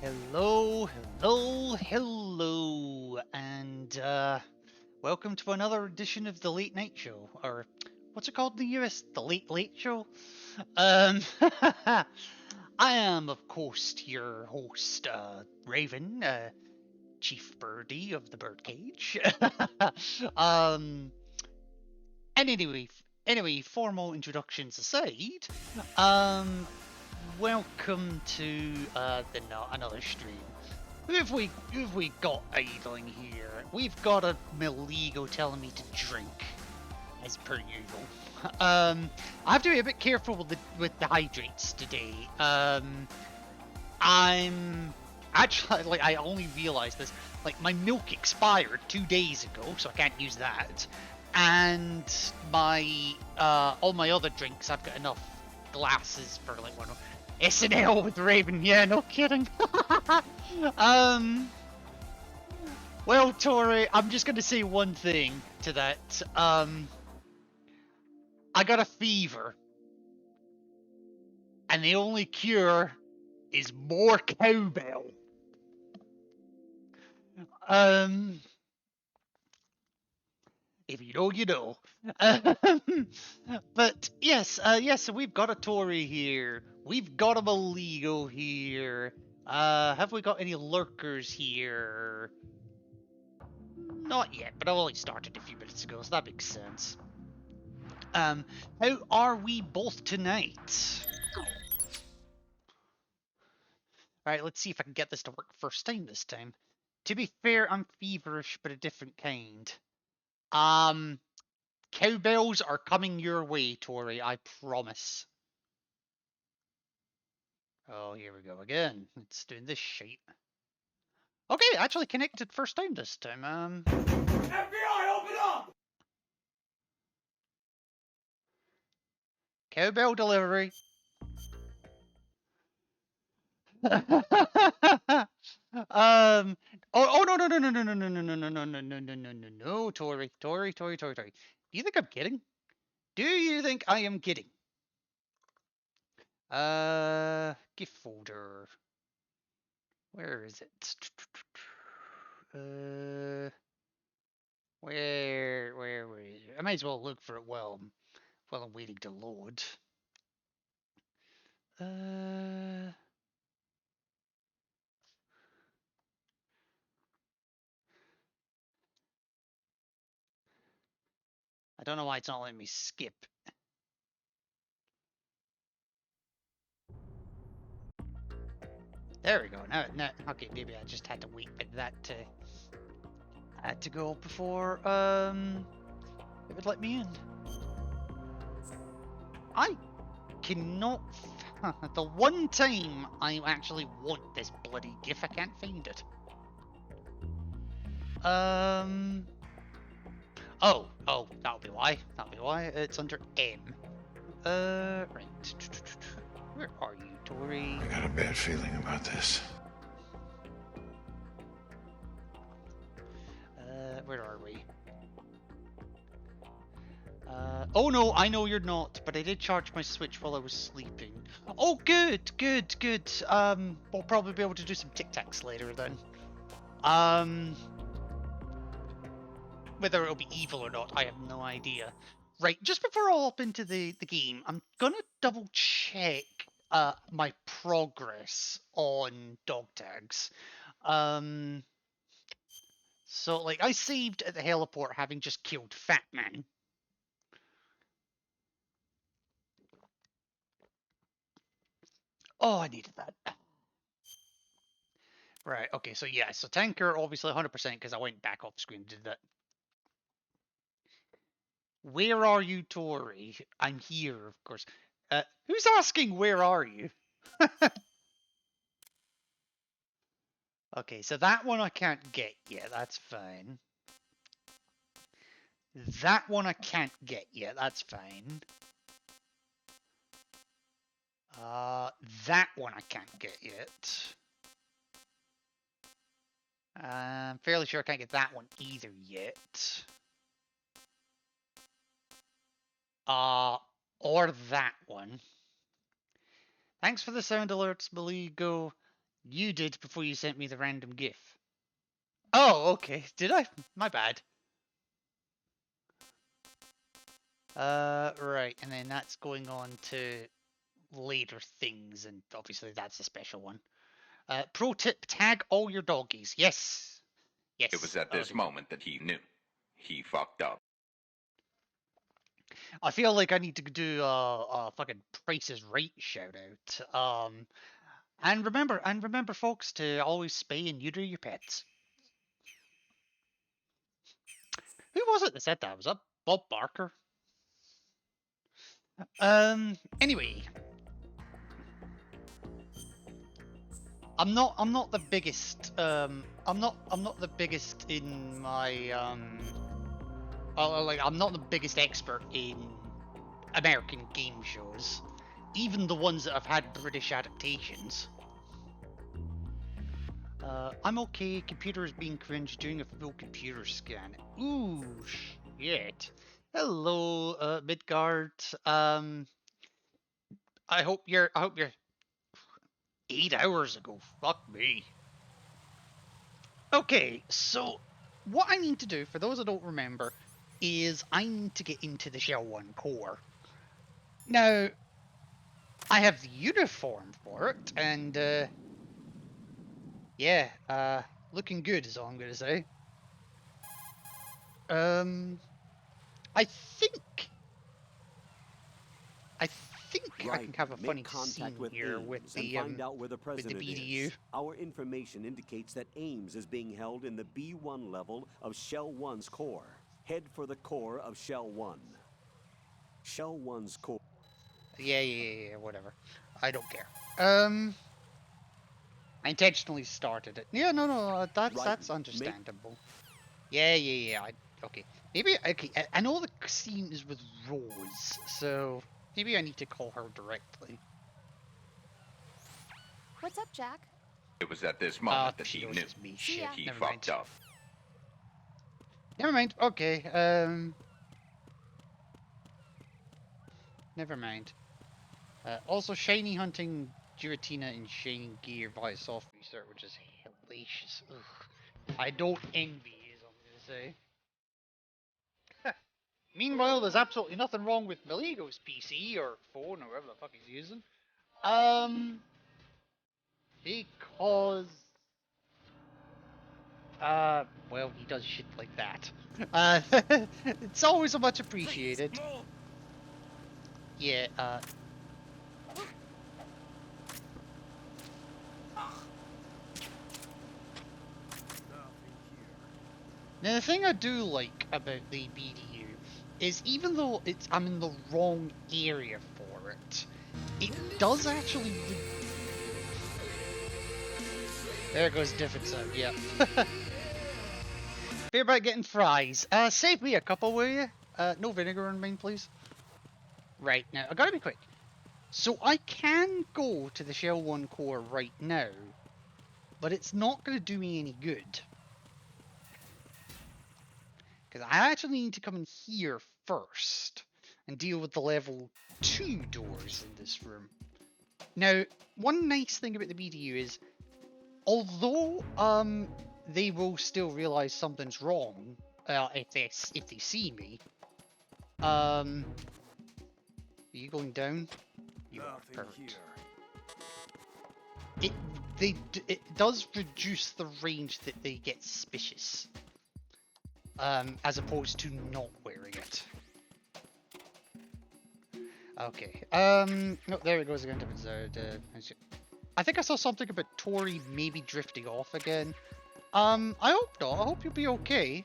Hello, hello, and welcome to another edition of the Late Night Show, or what's it called in the US? The Late Late Show? I am, of course, your host, Raven, Chief Birdie of the Birdcage. um, and anyway, formal introductions aside, um, welcome to another stream. Who have we got idling here? We've got a Miligo telling me to drink, as per usual. I have to be a bit careful with the hydrates today. I'm actually I only realized this. Like my milk expired 2 days ago, so I can't use that. And my all my other drinks, I've got enough glasses for like one. SNL with Raven, yeah, no kidding. um, well, Tori, I'm just gonna say one thing to that. I got a fever, and the only cure is more cowbell. Um, if you know, you know. But yes, so we've got a Tory here. We've got a Maligo here. Have we got any lurkers here? Not yet, but I've only started a few minutes ago, so that makes sense. How are we both tonight? Alright, let's see if I can get this to work first time this time. To be fair, I'm feverish, but a different kind. Cowbells are coming your way, Tori, I promise. Oh, here we go again. It's doing this shit. Okay, actually connected first time this time. FBI, open up! Cowbell delivery. Oh no, Tori. Do you think I'm kidding? Do you think I am kidding? Gift folder. Where is it? Where is it? I might as well look for it while I'm waiting to load. I don't know why it's not letting me skip. There we go. Now, okay, maybe I just had to wait for that to go before it would let me in. I cannot. The one time I actually want this bloody GIF, I can't find it. Oh, that'll be why. It's under M. Right. Where are you, Tori? I got a bad feeling about this. Where are we? Oh no, I know you're not, but I did charge my Switch while I was sleeping. Oh, good. We'll probably be able to do some Tic Tacs later then. Whether it'll be evil or not, I have no idea. Right, just before I hop into the game, I'm gonna double check my progress on dog tags. So like I saved at the heliport having just killed Fat Man. Oh, I needed that. Right, okay, so yeah, so tanker obviously 100% because I went back off screen and did that. Where are you, Tori? I'm here, of course. Who's asking where are you? Okay, so that one I can't get yet, that's fine. That one I can't get yet, that's fine. That one I can't get yet. I'm fairly sure I can't get that one either yet. Or that one. Thanks for the sound alerts, Maligo. You did before you sent me the random GIF. Oh, okay. Did I? My bad. Right, and then that's going on to later things, and obviously that's a special one. Pro tip, tag all your doggies. Yes. Yes. It was at I'll this do that. moment that he knew. He fucked up. I feel like I need to do a fucking Price is Right shout out. And remember, folks, to always spay and neuter your pets. Who was it that said that? Was that Bob Barker? Anyway, I'm not the biggest. I'm not the biggest in my like I'm not the biggest expert in American game shows, even the ones that have had British adaptations. I'm okay. Computer is being cringe. Doing a full computer scan. Ooh, shit. Hello, Midgard. I hope you're 8 hours ago. Fuck me. Okay, so what I need to do, for those that don't remember, is I need to get into the Shell 1 core. Now, I have the uniform for it, and yeah, looking good is all I'm gonna say. I think I can have a funny scene here with the BDU. Our information indicates that Ames is being held in the B1 level of Shell 1's core. Head for the core of Shell 1. Shell 1's core. Yeah, whatever. I don't care. I intentionally started it. Yeah, no, that's understandable. Yeah. Okay, maybe I know the scene is with Rose, so maybe I need to call her directly. What's up, Jack? It was at this moment that she he knows knew. it's me. See Shit, ya. He never fucked mind. up. Never mind. Okay. Never mind. Also, shiny hunting Giratina in shining gear via soft restart, which is hellacious. Ugh. I don't envy, is all I'm gonna say. Meanwhile, there's absolutely nothing wrong with Maligo's PC or phone or whatever the fuck he's using. Because well, he does shit like that. It's always so much appreciated. Yeah, Now the thing I do like about the BDU is even though I'm in the wrong area for it, it does actually. There goes different sound. Yeah. Fear about getting fries. Save me a couple, will you? No vinegar on mine, please. Right now, I gotta be quick. So I can go to the Shell 1 core right now, but it's not gonna do me any good. Because I actually need to come in here first and deal with the level 2 doors in this room. Now, one nice thing about the BDU is, although they will still realize something's wrong if they see me. Are you going down? You are. Perfect. It does reduce the range that they get suspicious. As opposed to not wearing it. Okay. No, there it goes again. I think I saw something about Tori maybe drifting off again. I hope not. I hope you'll be okay.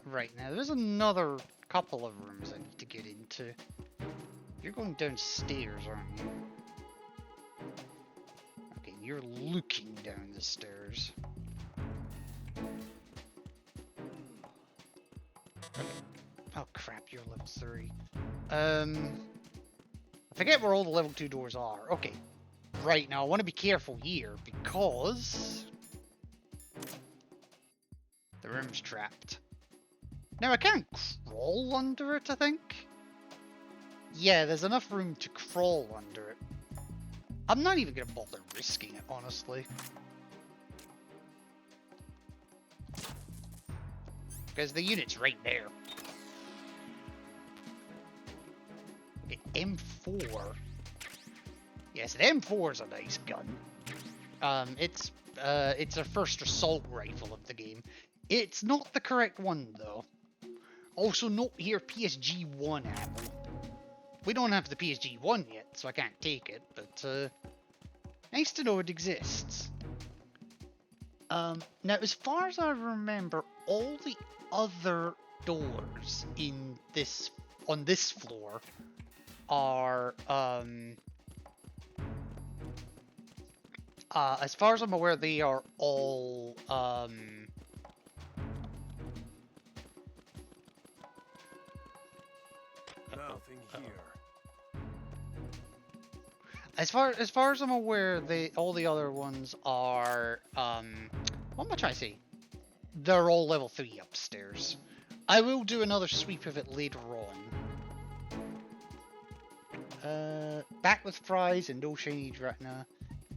Right, now there's another couple of rooms I need to get into. You're going downstairs, aren't you? Okay, you're looking down the stairs. Okay. Oh crap, you're level 3. I forget where all the level 2 doors are. Okay. Right, now I want to be careful here because the room's trapped. Now I can't crawl under it, I think. Yeah, there's enough room to crawl under it. I'm not even gonna bother risking it, honestly. Because the unit's right there. Okay, M4. Yes, the M4 is a nice gun. It's a first assault rifle of the game. It's not the correct one, though. Also, note here PSG-1 ammo. We don't have the PSG-1 yet, so I can't take it, but, nice to know it exists. Now, as far as I remember, all the other doors in this, on this floor are, as far as I'm aware, they are all, Nothing here. As far as I'm aware, all the other ones are what am I trying to say? They're all level 3 upstairs. I will do another sweep of it later on. Back with fries and no shiny retina.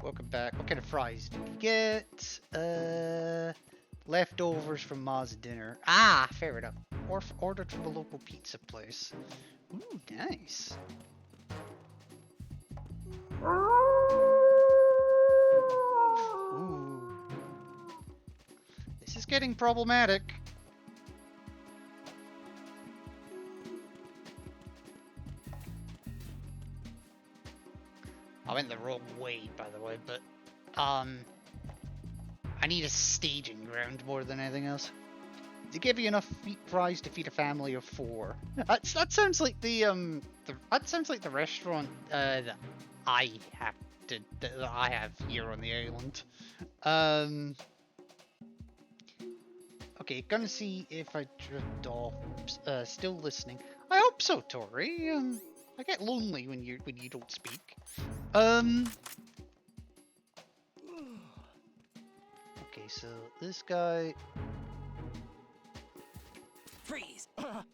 Welcome back. What kind of fries did you get? Leftovers from Ma's dinner. Ah, fair enough. Or ordered from a local pizza place. Ooh, nice. Ooh. This is getting problematic. I went the wrong way, by the way, but I need a staging ground more than anything else. To give you enough fries to feed a family of 4. That sounds like the restaurant that I have here on the island. Okay, gonna see if I drift off. Still listening. I hope so, Tori. I get lonely when you don't speak. Okay, so this guy. Freeze! Okay,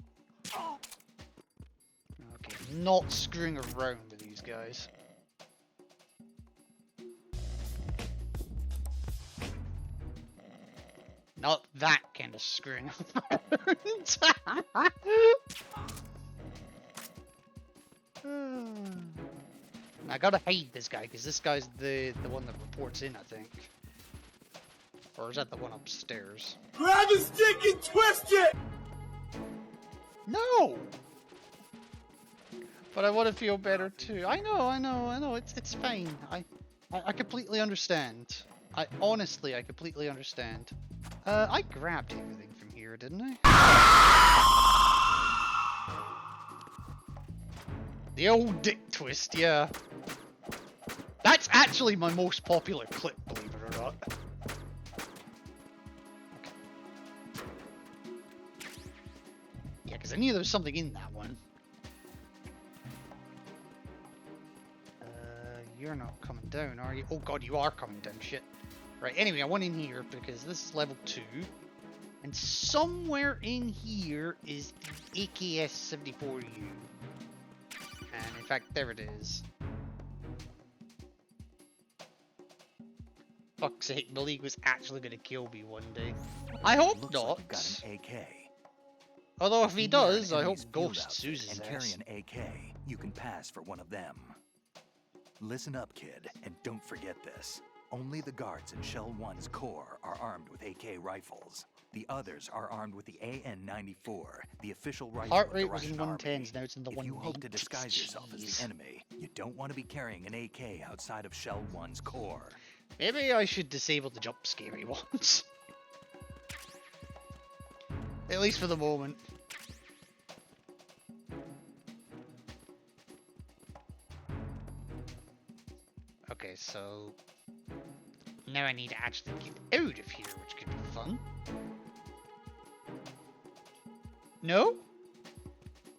not screwing around with these guys. Not that kind of screwing around. I gotta hide this guy, because this guy's the one that reports in, I think. Or is that the one upstairs? Grab the stick and twist it! No! But I want to feel better too. I know, it's fine. I completely understand. I completely understand. I grabbed everything from here, didn't I? The old dick twist, yeah. That's actually my most popular clip, believe it or not. Okay. Yeah, because I knew there was something in that one. You're not coming down, are you? Oh god, you are coming down, shit. Right, anyway, I went in here because this is level 2. And somewhere in here is the AKS-74U. And in fact, there it is. Fuck's sake, the League was actually going to kill me one day. I hope Looks not. like you've got an AK. Although if he If you wear does, an I hope enemy's field Ghost outfit sues his and carry ass. an AK, you can pass for one of them. Listen up, kid, and don't forget this. Only the guards in Shell 1's core are armed with AK rifles. The others are armed with the AN-94, the official rifle Heart of the rate was in Russian 110s, army. now it's in the 190s. If you hope to disguise yourself as Jeez. the enemy, you don't want to be carrying an AK outside of Shell 1's core. Maybe I should disable the jump scary ones. At least for the moment. Okay, so now I need to actually get out of here, which could be fun. No?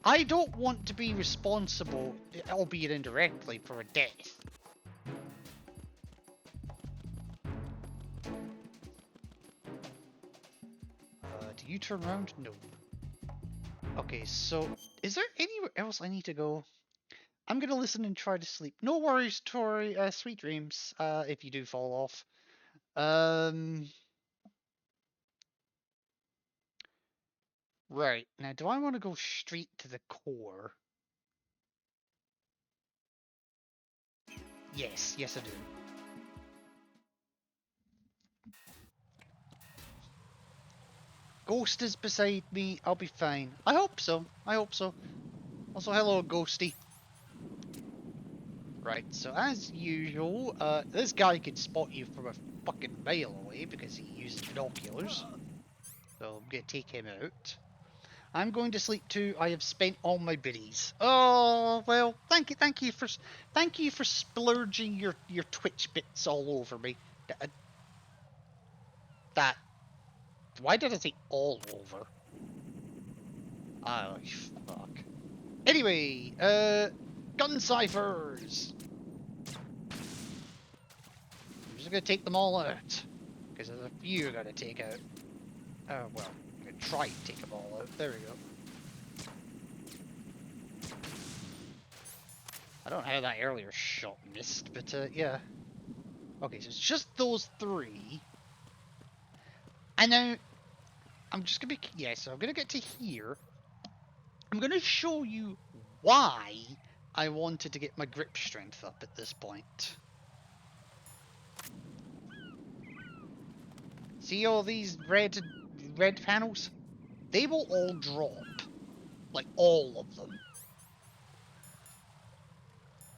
I don't want to be responsible, albeit indirectly, for a death. Do you turn around? No. Okay, so is there anywhere else I need to go? I'm gonna listen and try to sleep. No worries, Tori. Sweet dreams. If you do fall off. Right now, do I want to go straight to the core? Yes, yes, I do. Ghost is beside me. I'll be fine. I hope so. I hope so. Also, hello, Ghosty. Right, so as usual, this guy can spot you from a fucking mile away because he uses binoculars. So I'm gonna take him out. I'm going to sleep too. I have spent all my biddies. Oh well, thank you for splurging your Twitch bits all over me. That why did I say all over? Oh fuck. Anyway, gun ciphers. I'm just gonna take them all out because there's a few I gotta take out. Oh well, I'm gonna try to take them all out. There we go. I don't know how that earlier shot missed, but yeah. Okay, so it's just those three. And now, I'm just gonna be, yeah, so I'm gonna get to here. I'm gonna show you why I wanted to get my grip strength up at this point. See all these red panels? They will all drop. Like, all of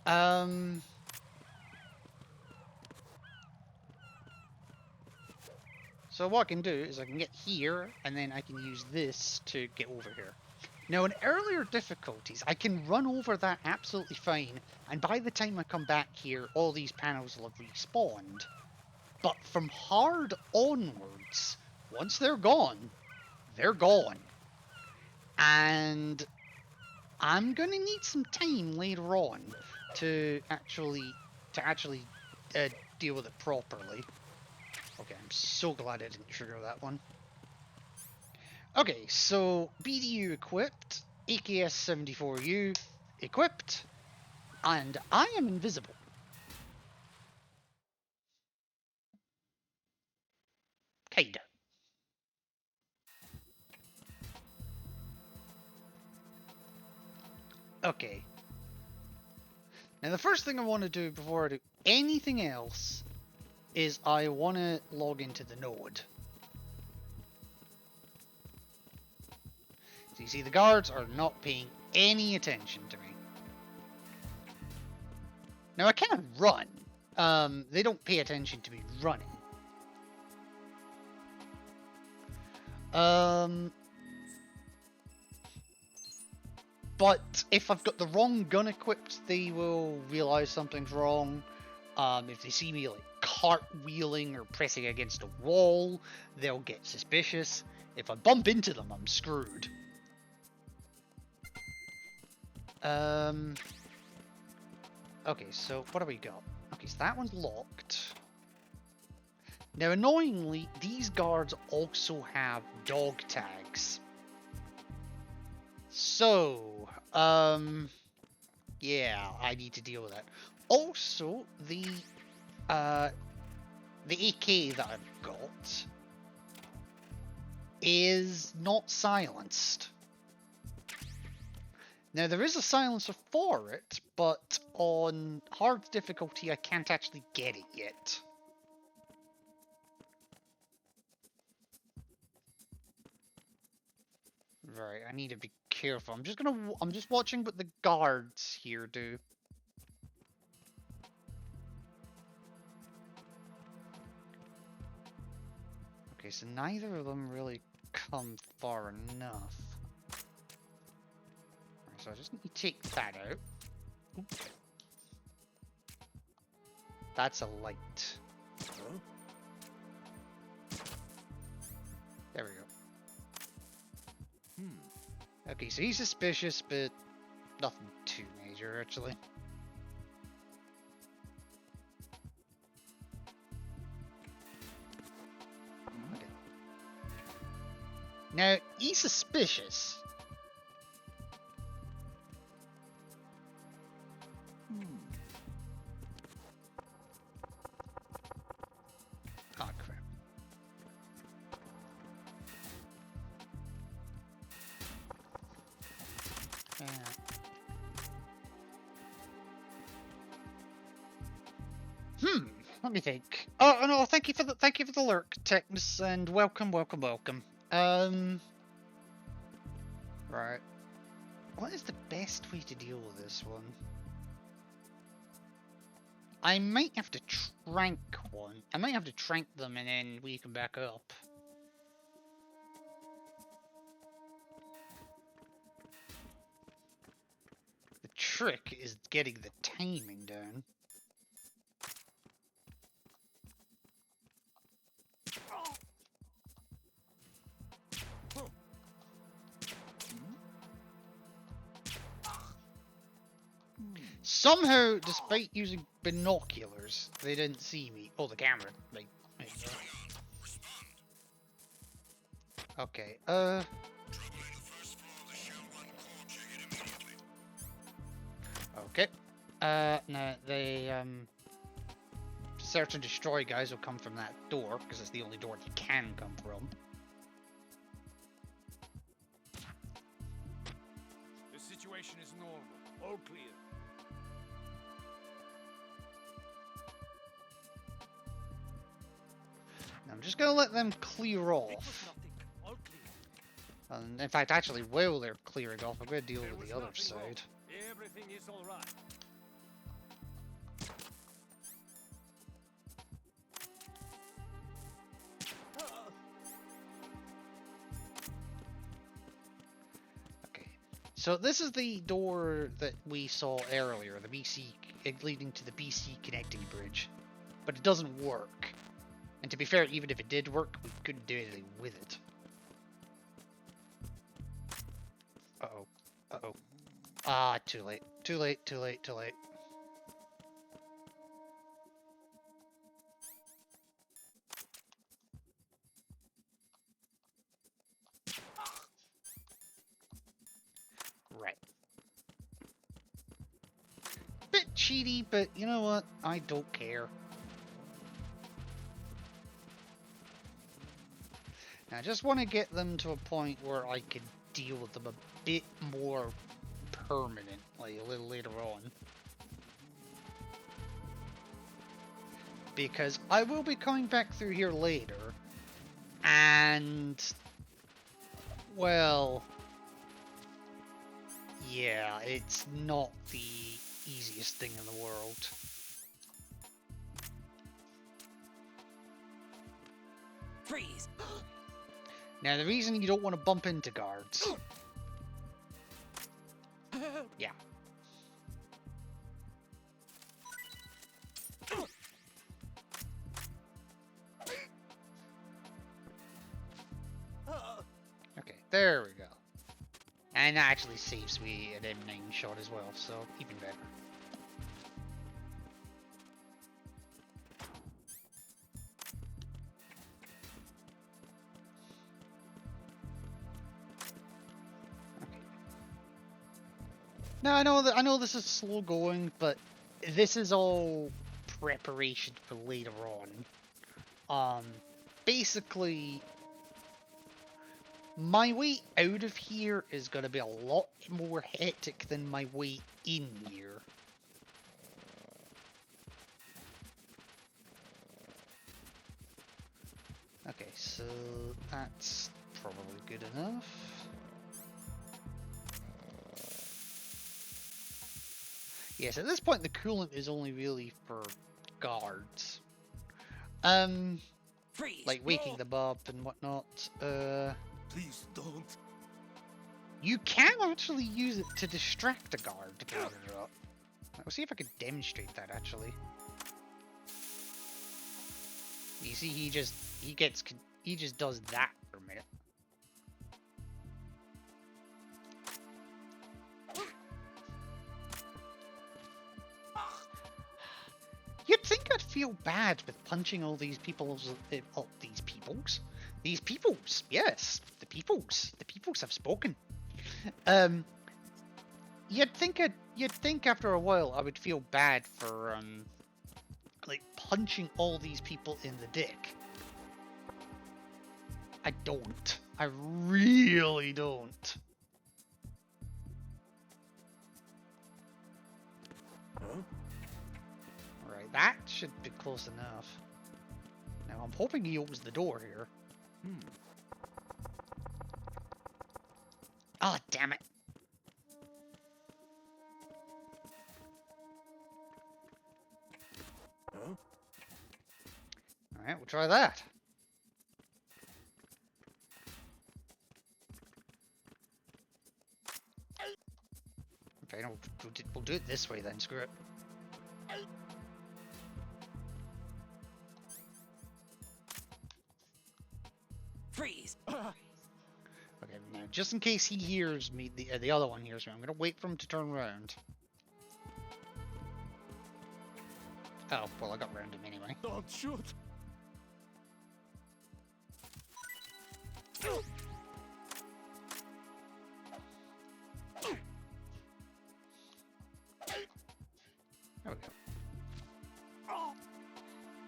them. So what I can do is I can get here, and then I can use this to get over here. Now, in earlier difficulties, I can run over that absolutely fine, and by the time I come back here, all these panels will have respawned. But from hard onwards, once they're gone, they're gone. And I'm gonna need some time later on to actually deal with it properly. Okay, I'm so glad I didn't trigger that one. Okay, so BDU equipped, AKS-74U equipped, and I am invisible. Kinda. Okay. Now the first thing I want to do before I do anything else is I want to log into the node. So you see the guards are not paying any attention to me. Now I can't run. They don't pay attention to me running. But if I've got the wrong gun equipped, they will realize something's wrong. If they see me like cartwheeling or pressing against a wall, they'll get suspicious. If I bump into them, I'm screwed. Okay, so what do we got? Okay, so that one's locked. Now, annoyingly, these guards also have dog tags. So, yeah, I need to deal with that. Also, the AK that I've got is not silenced. Now, there is a silencer for it, but on hard difficulty, I can't actually get it yet. Right, I need to be careful. I'm just watching what the guards here do. Okay, so neither of them really come far enough. Right, so I just need to take that out. Oops. That's a light. Huh? There we go. Okay, so he's suspicious, but nothing too major, actually. Okay. Now, he's suspicious. let me think. Oh no, thank you for the lurk, Technus, and welcome. Right. What is the best way to deal with this one? I might have to trank one. I might have to trank them and then we can back up. The trick is getting the timing down. Somehow, despite using binoculars, they didn't see me. Oh, the camera. Like, okay, okay. No, they, search and destroy guys will come from that door, because it's the only door they can come from. The situation is normal. All clear. I'm just gonna let them clear off. All clear. And in fact, actually, while they're clearing off, I'm gonna deal with the other side. Everything is all right. Okay, so this is the door that we saw earlier, the BC leading to the BC connecting bridge, but it doesn't work. And to be fair, even if it did work, we couldn't do anything with it. Uh-oh. Uh-oh. Ah, too late. Too late, too late, too late. Right. Bit cheaty, but you know what? I don't care. Now, I just want to get them to a point where I can deal with them a bit more permanently a little later on. Because I will be coming back through here later, and, well, yeah, it's not the easiest thing in the world. Freeze. Now, the reason you don't want to bump into guards... Yeah. Okay, there we go. And that actually saves me an M9 shot as well, so even better. No, I know this is slow going, but this is all preparation for later on. Basically, my way out of here is going to be a lot more hectic than my way in here. Okay, so that's probably good enough. Yes, at this point the coolant is only really for guards. Freeze. Like waking them up and whatnot. Please don't. You can actually use it to distract a guard to gather it up. I'll see if I can demonstrate that actually. You see, he just does that for a minute. You'd think I'd feel bad with punching all these peoples, these peoples, yes, the peoples have spoken. You'd think after a while I would feel bad for, like, punching all these people in the dick. I don't. I really don't. Huh? Right, that should be close enough. Now, I'm hoping he opens the door here. Oh, damn it. Huh? Alright, we'll try that. Okay, no, we'll do it this way then, screw it. Freeze! Okay, now just in case he hears me, the other one hears me, I'm gonna wait for him to turn around. Oh, well, I got around him anyway. Don't shoot. There we go.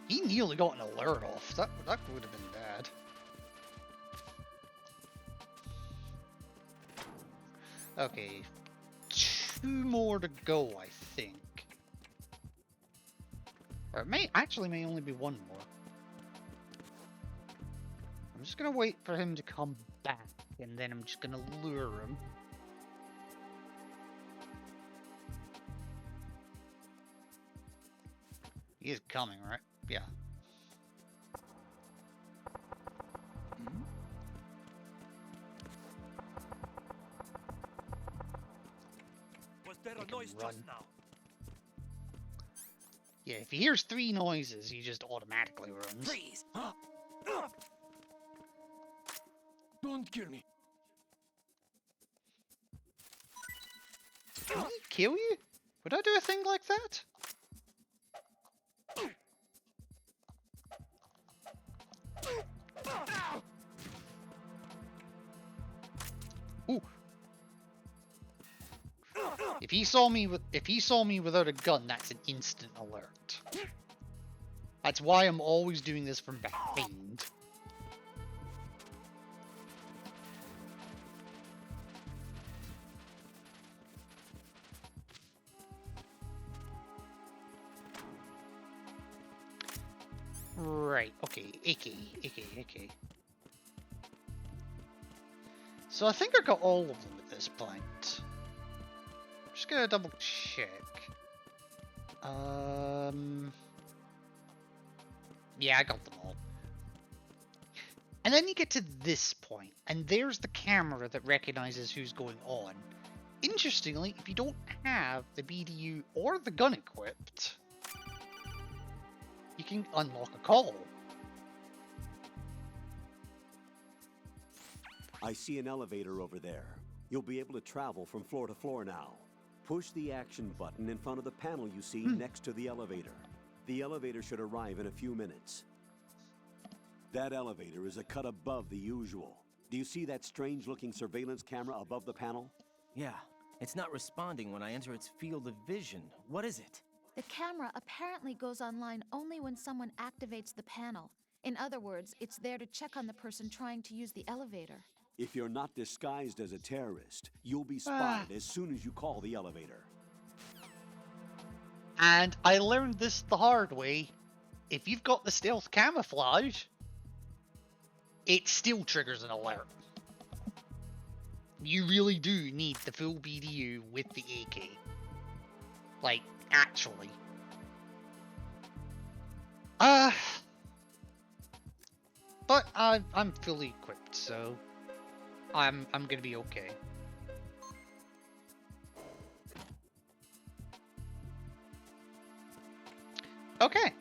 He nearly got an alert off. That would have been bad. Okay, 2 more to go, I think. Or it may only be 1 more. I'm just gonna wait for him to come back, and then I'm just gonna lure him. He is coming, right? Yeah. Was there He a can noise run. just now? Yeah, if he hears 3 noises, he just automatically runs. Freeze! Don't kill me. Did he kill you? Would I do a thing like that? Ooh. If he saw me without a gun, that's an instant alert. That's why I'm always doing this from behind. Right, okay, AK. So I think I got all of them at this point. I'm just gonna double check. Yeah, I got them all. And then you get to this point, and there's the camera that recognizes who's going on. Interestingly, if you don't have the BDU or the gun equipped, you can unlock a call. I see an elevator over there. You'll be able to travel from floor to floor now. Push the action button in front of the panel you see next to the elevator. The elevator should arrive in a few minutes. That elevator is a cut above the usual. Do you see that strange-looking surveillance camera above the panel? Yeah, it's not responding when I enter its field of vision. What is it? The camera apparently goes online only when someone activates the panel. In other words, it's there to check on the person trying to use the elevator. If you're not disguised as a terrorist, you'll be spotted as soon as you call the elevator. And I learned this the hard way. If you've got the stealth camouflage, it still triggers an alert. You really do need the full BDU with the AK. Like, actually. But I'm fully equipped, so I'm gonna be okay. Okay.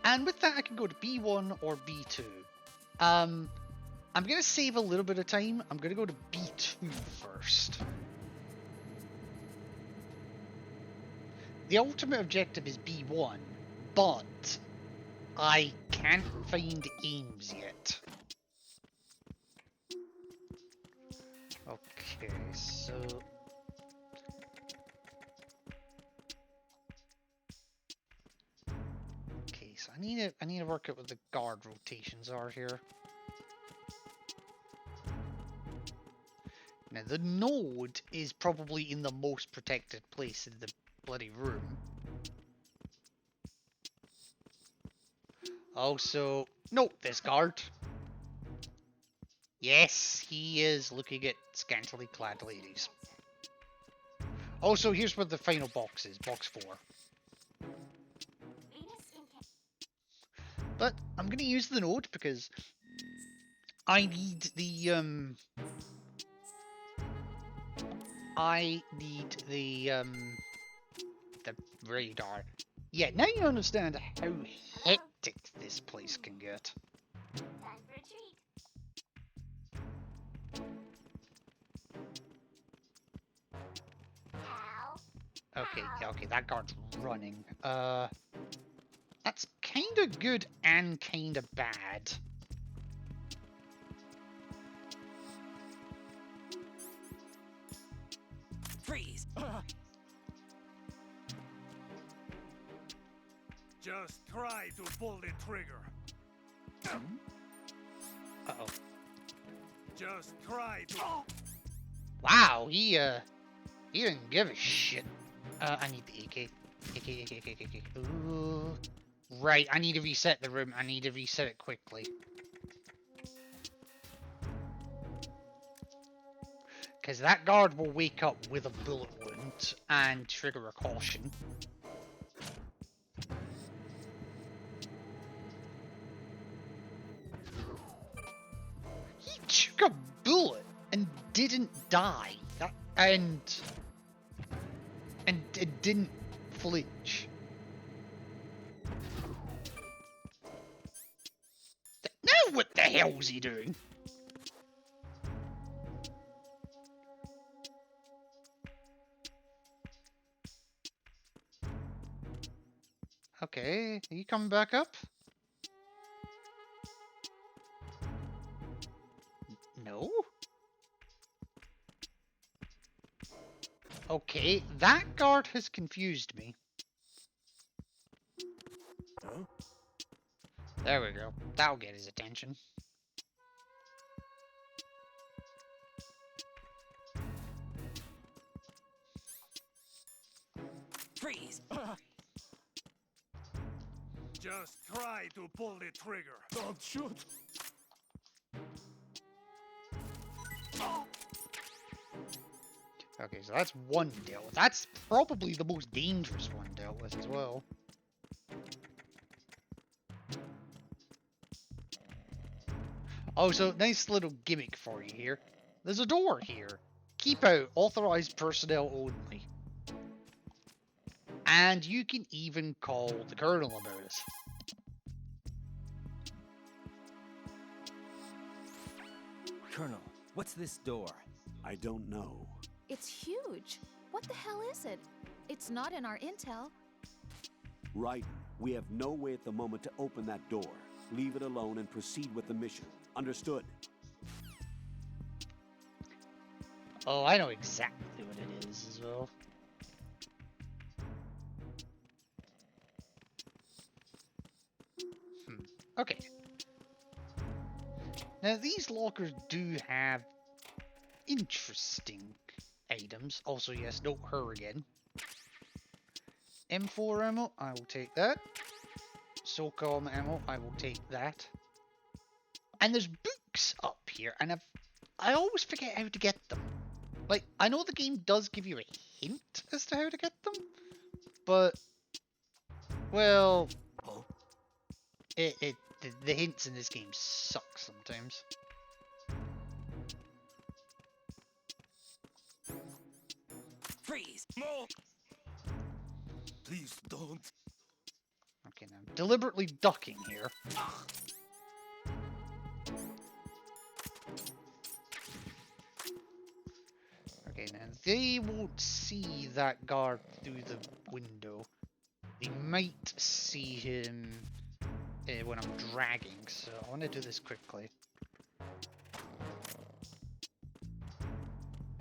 And with that, I can go to B1 or B2. I'm gonna save a little bit of time. I'm gonna go to B2 first. The ultimate objective is B1, but I can't find aims yet. Okay, so I need to work out what the guard rotations are here. Now the node is probably in the most protected place in the bloody room. Also, note this guard. Yes, he is looking at scantily clad ladies. Also, here's where the final box is, box 4. But I'm gonna use the node because I need the the radar. Yeah, now you understand how hectic this place can get. Okay, okay, that guard's running. That's kinda good and kinda bad. Freeze! Just try to pull the trigger. Uh-oh. Just try to. Wow, he didn't give a shit. I need the AK. AK. Ooh. Right, I need to reset the room. I need to reset it quickly. Because that guard will wake up with a bullet wound and trigger a caution. He took a bullet and didn't die. And it didn't flinch. Now what the hell's he doing? Okay, are you coming back up? No? Okay, that guard has confused me. Huh? There we go. That'll get his attention. Freeze! Just try to pull the trigger. Don't shoot. Okay, so that's one dealt with. That's probably the most dangerous one dealt with as well. Also, nice little gimmick for you here. There's a door here. Keep out, authorized personnel only. And you can even call the colonel about it. Colonel, what's this door? I don't know. It's huge. What the hell is it? It's not in our intel. Right. We have no way at the moment to open that door. Leave it alone and proceed with the mission. Understood? Oh, I know exactly what it is as well. Okay. Now, these lockers do have interesting items. Also, yes, note her again. M4 ammo, I will take that. SOCOM ammo, I will take that. And there's books up here, and I always forget how to get them. Like, I know the game does give you a hint as to how to get them, but, well, the hints in this game suck sometimes. Freeze! No. Please don't. Okay, now I'm deliberately ducking here. Okay, now they won't see that guard through the window. They might see him when I'm dragging, so I want to do this quickly.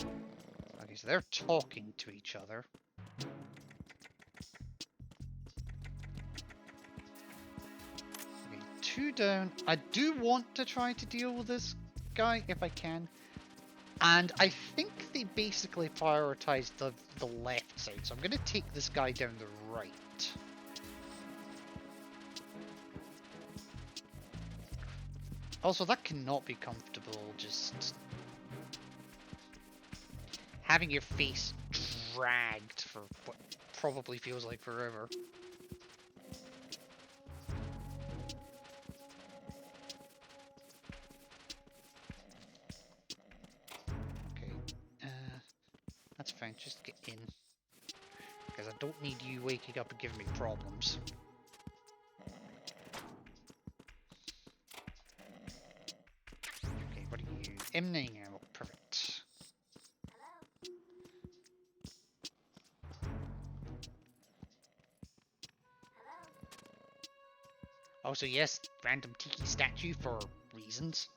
Okay, so they're talking to each other. Okay, 2 down. I do want to try to deal with this guy if I can. And I think they basically prioritized the left side, so I'm going to take this guy down the right. Also, that cannot be comfortable, just having your face dragged for what probably feels like forever. Okay, that's fine, just get in. Because I don't need you waking up and giving me problems. Okay, what are you? M9 now, perfect. Also, yes, random tiki statue for reasons.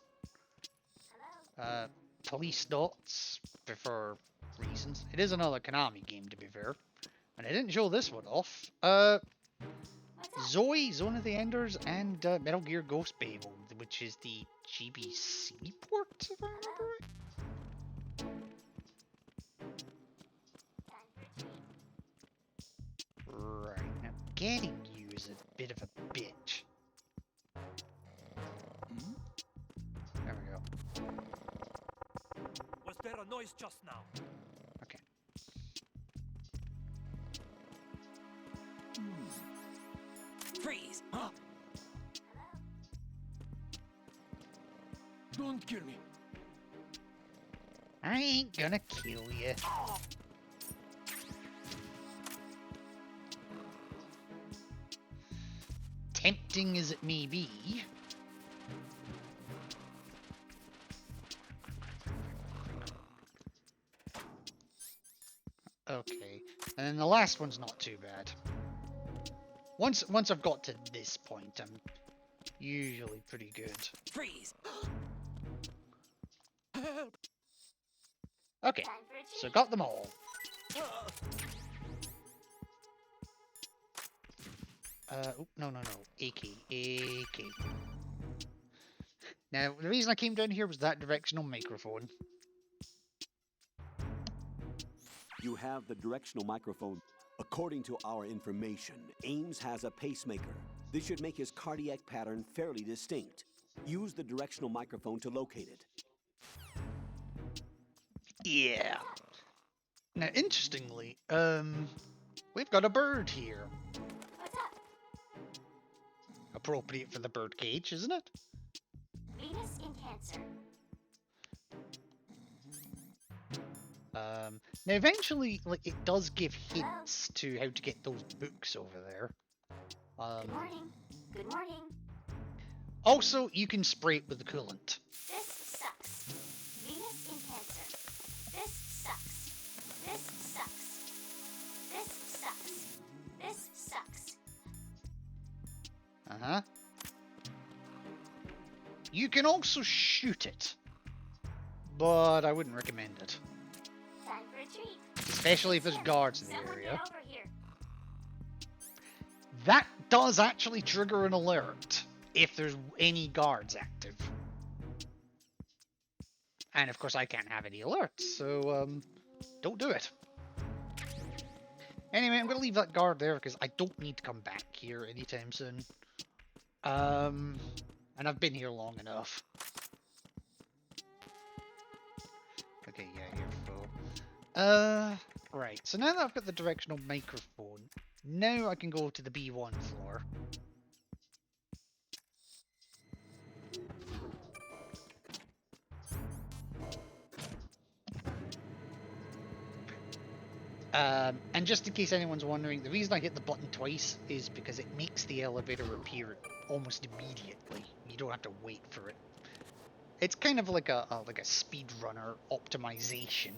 Police dots for reasons. It is another Konami game, to be fair. And I didn't show this one off. Zoe, Zone of the Enders, and Metal Gear Ghost Babel, which is the GBC port, if I remember right. Right, now getting you is a bit of a bitch. There we go. Was there a noise just now? Okay. Freeze. Don't kill me. I ain't gonna kill you. Tempting as it may be. Okay, and then the last one's not too bad. Once I've got to this point, I'm usually pretty good. Freeze. Okay, so got them all. Oh, no, AK. Now, the reason I came down here was that directional microphone. You have the directional microphone. According to our information, Ames has a pacemaker. This should make his cardiac pattern fairly distinct. Use the directional microphone to locate it. Yeah. Now, interestingly, we've got a bird here. What's up? Appropriate for the bird cage, isn't it? Venus in Cancer. Now eventually, like, it does give hints to how to get those books over there. Good morning. Good morning. Also, you can spray it with the coolant. This sucks. Venus in Cancer. This sucks. This sucks. This sucks. This sucks. Uh-huh. You can also shoot it, but I wouldn't recommend it. Time for a treat. Especially if there's guards in the Someone area. get over here. That does actually trigger an alert if there's any guards active. And of course I can't have any alerts, so don't do it. Anyway, I'm going to leave that guard there because I don't need to come back here anytime soon. And I've been here long enough. Okay, yeah, you're full. Right, so now that I've got the directional microphone, now I can go to the B1 floor. And just in case anyone's wondering, the reason I hit the button twice is because it makes the elevator appear almost immediately. You don't have to wait for it. It's kind of like a speedrunner optimization.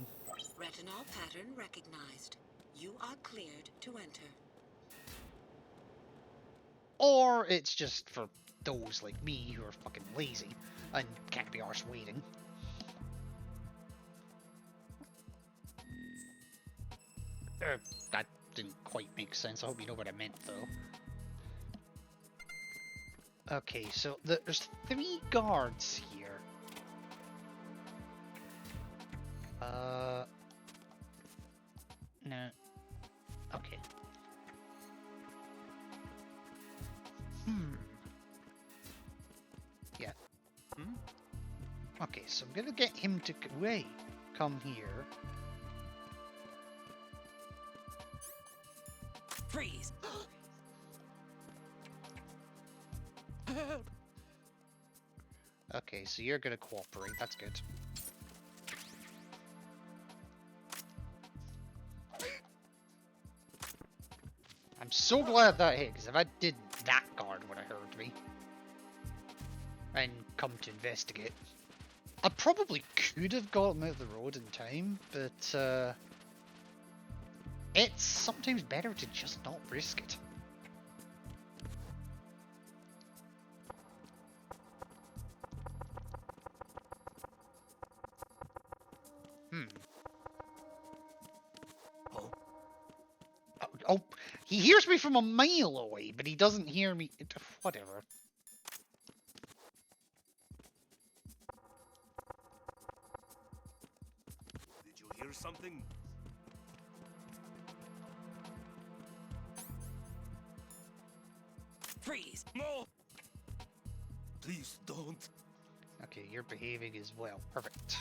Retinol pattern recognized. You are cleared to enter. Or it's just for those like me who are fucking lazy and can't be arsed waiting. That didn't quite make sense. I hope you know what I meant, though. Okay, so there's 3 guards here. No. Okay. Yeah. Okay, so I'm gonna get him to come here. Freeze! Okay, so you're gonna cooperate. That's good. I'm so glad that hit, because if I didn't, that guard would have heard me and come to investigate. I probably could have got him out of the road in time, but it's sometimes better to just not risk it. Oh, he hears me from a mile away, but he doesn't hear me. Whatever. Did you hear something? Freeze! No! Please don't. Okay, you're behaving as well. Perfect.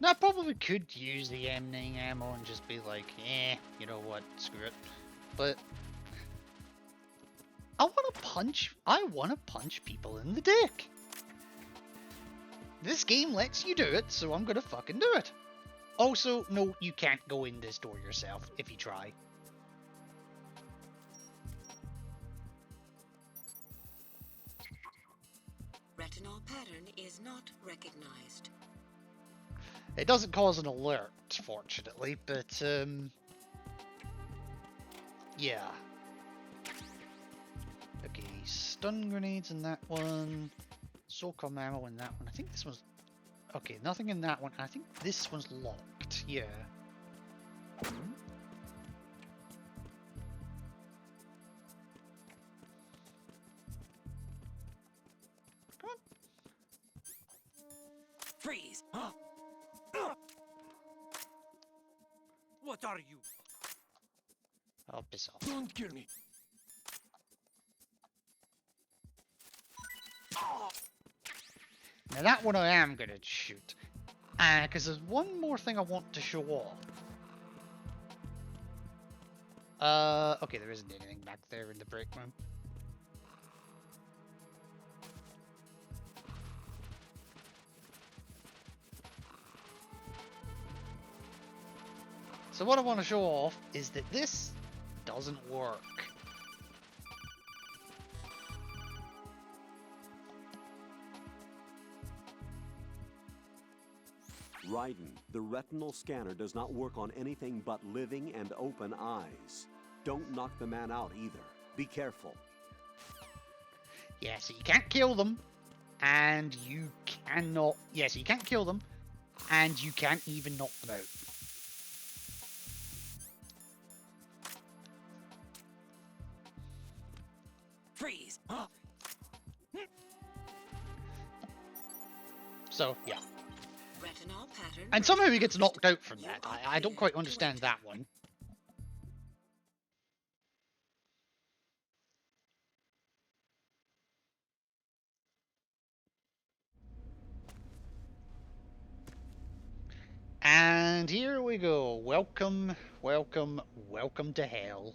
Now, I probably could use the M9 ammo and just be like, you know what, screw it. But I want to punch people in the dick. This game lets you do it, so I'm gonna fucking do it. Also, no, you can't go in this door yourself if you try. Retinol pattern is not recognized. It doesn't cause an alert, fortunately, but, yeah. Okay, stun grenades in that one, SOCOM ammo in that one. I think this one's... Okay, nothing in that one. I think this one's locked, yeah. Come on. Freeze! What are you? Oh, piss off. Don't kill me. Now that one I am gonna shoot. Because there's one more thing I want to show off. Okay, there isn't anything back there in the break room. So what I want to show off is that this doesn't work. Raiden, the retinal scanner does not work on anything but living and open eyes. Don't knock the man out either. Be careful. Yeah, so you can't kill them, and you cannot... Yeah, so you can't kill them, and you can't even knock them out. Freeze! So, yeah. Retinol pattern. And somehow he gets knocked out from that. I don't quite understand that one. And here we go. Welcome, welcome, welcome to hell.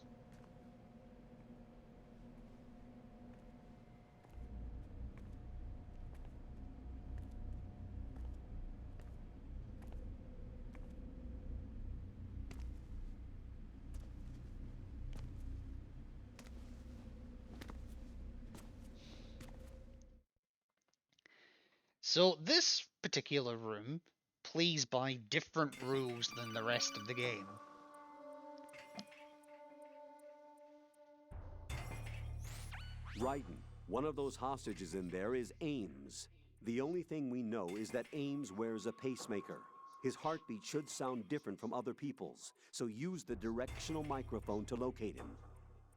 So this particular room plays by different rules than the rest of the game. Raiden, one of those hostages in there is Ames. The only thing we know is that Ames wears a pacemaker. His heartbeat should sound different from other people's, so use the directional microphone to locate him.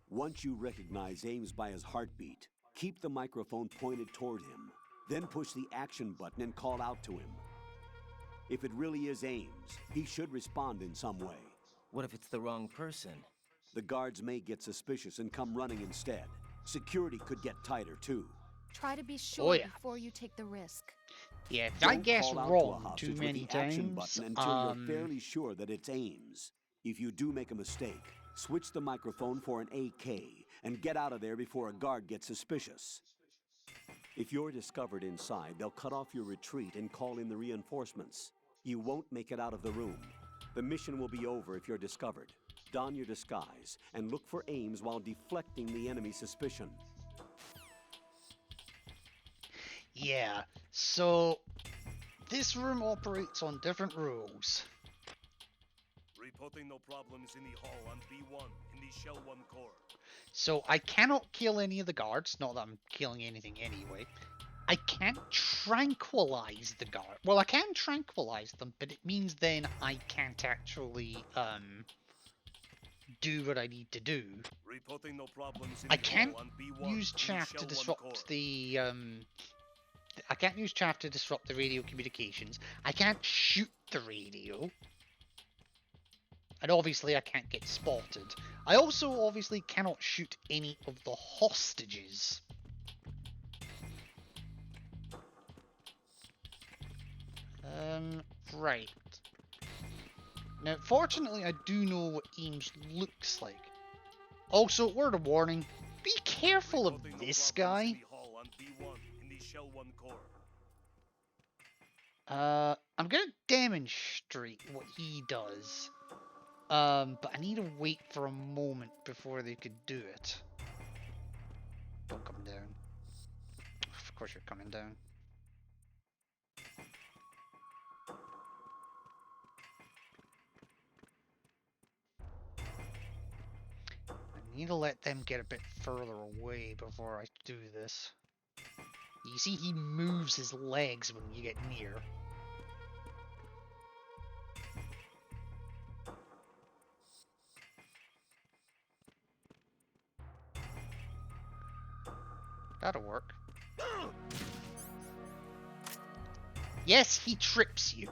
Once you recognize Ames by his heartbeat, keep the microphone pointed toward him. Then push the action button and call out to him. If it really is Ames, he should respond in some way. What if it's the wrong person? The guards may get suspicious and come running instead. Security could get tighter, too. Try to be Oh, sure yeah. before you take the risk. Yeah, if I Don't guess call out to a wrong hostage too with many the action times, button until you're fairly sure that it's Ames. If you do make a mistake, switch the microphone for an AK and get out of there before a guard gets suspicious. If you're discovered inside, they'll cut off your retreat and call in the reinforcements. You won't make it out of the room. The mission will be over if you're discovered. Don your disguise and look for Ames while deflecting the enemy's suspicion. yeah. So this room operates on different rules. Reporting no problems in the hall on B1 in the Shell 1 core. So I cannot kill any of the guards. Not that I'm killing anything anyway. I can't tranquilize the guard. Well, I can tranquilize them, but it means then I can't actually do what I need to do. Reporting no problems in I the can't hall on B1 use in chaff the to Shell 1 disrupt core. the I can't use chaff to disrupt the radio communications. I can't shoot the radio. And obviously I can't get spotted. I also obviously cannot shoot any of the hostages. Right. Now, fortunately, I do know what Ames looks like. Also, word of warning, be careful of Reporting no this problems in guy. the hall on B1 in the Shell 1 core. I'm gonna demonstrate what he does. But I need to wait for a moment before they could do it. Don't come down. Of course you're coming down. I need to let them get a bit further away before I do this. You see, he moves his legs when you get near. That'll work. Yes, he trips you.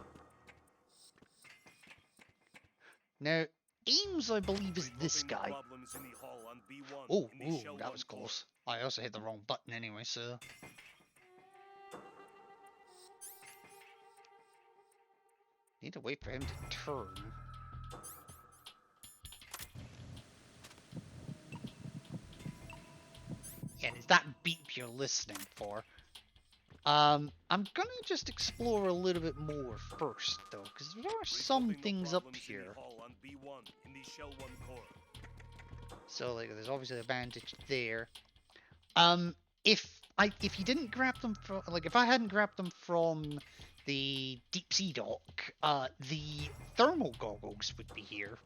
Now, Ames, I believe, is this Reporting no guy. problems in the hall on B1 Oh, in the Shell that 1 was core. close. I also hit the wrong button anyway, so... Need to wait for him to turn. Yeah, and it's that beep you're listening for. I'm gonna just explore a little bit more first, though, because there are some Reporting no things up problems in here. the hall on B1 in the Shell 1 core. So, like, there's obviously a bandage there. If you didn't grab them from, like, if I hadn't grabbed them from the deep sea dock, the thermal goggles would be here.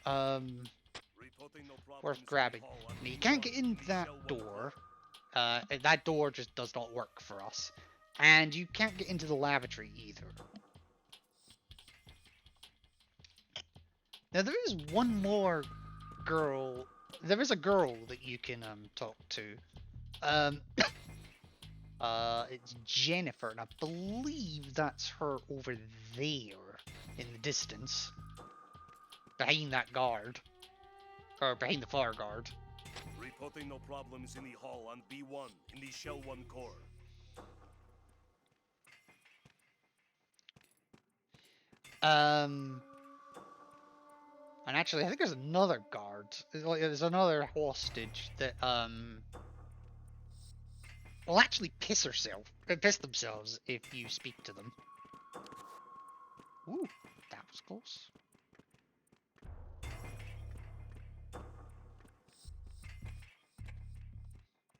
Reporting no problems Worth in the grabbing. hall on Now, you can't B1 get in in the that Shell 1 door. core. That door just does not work for us. And you can't get into the lavatory either. Now, there is one more girl. There is a girl that you can talk to. It's Jennifer, and I believe that's her over there in the distance. Behind that guard. Or behind the fire guard. Reporting no problems in the hall on B1 in the Shell 1 core. And actually, I think there's another guard. There's another hostage that, will actually piss themselves if you speak to them. Ooh, that was close.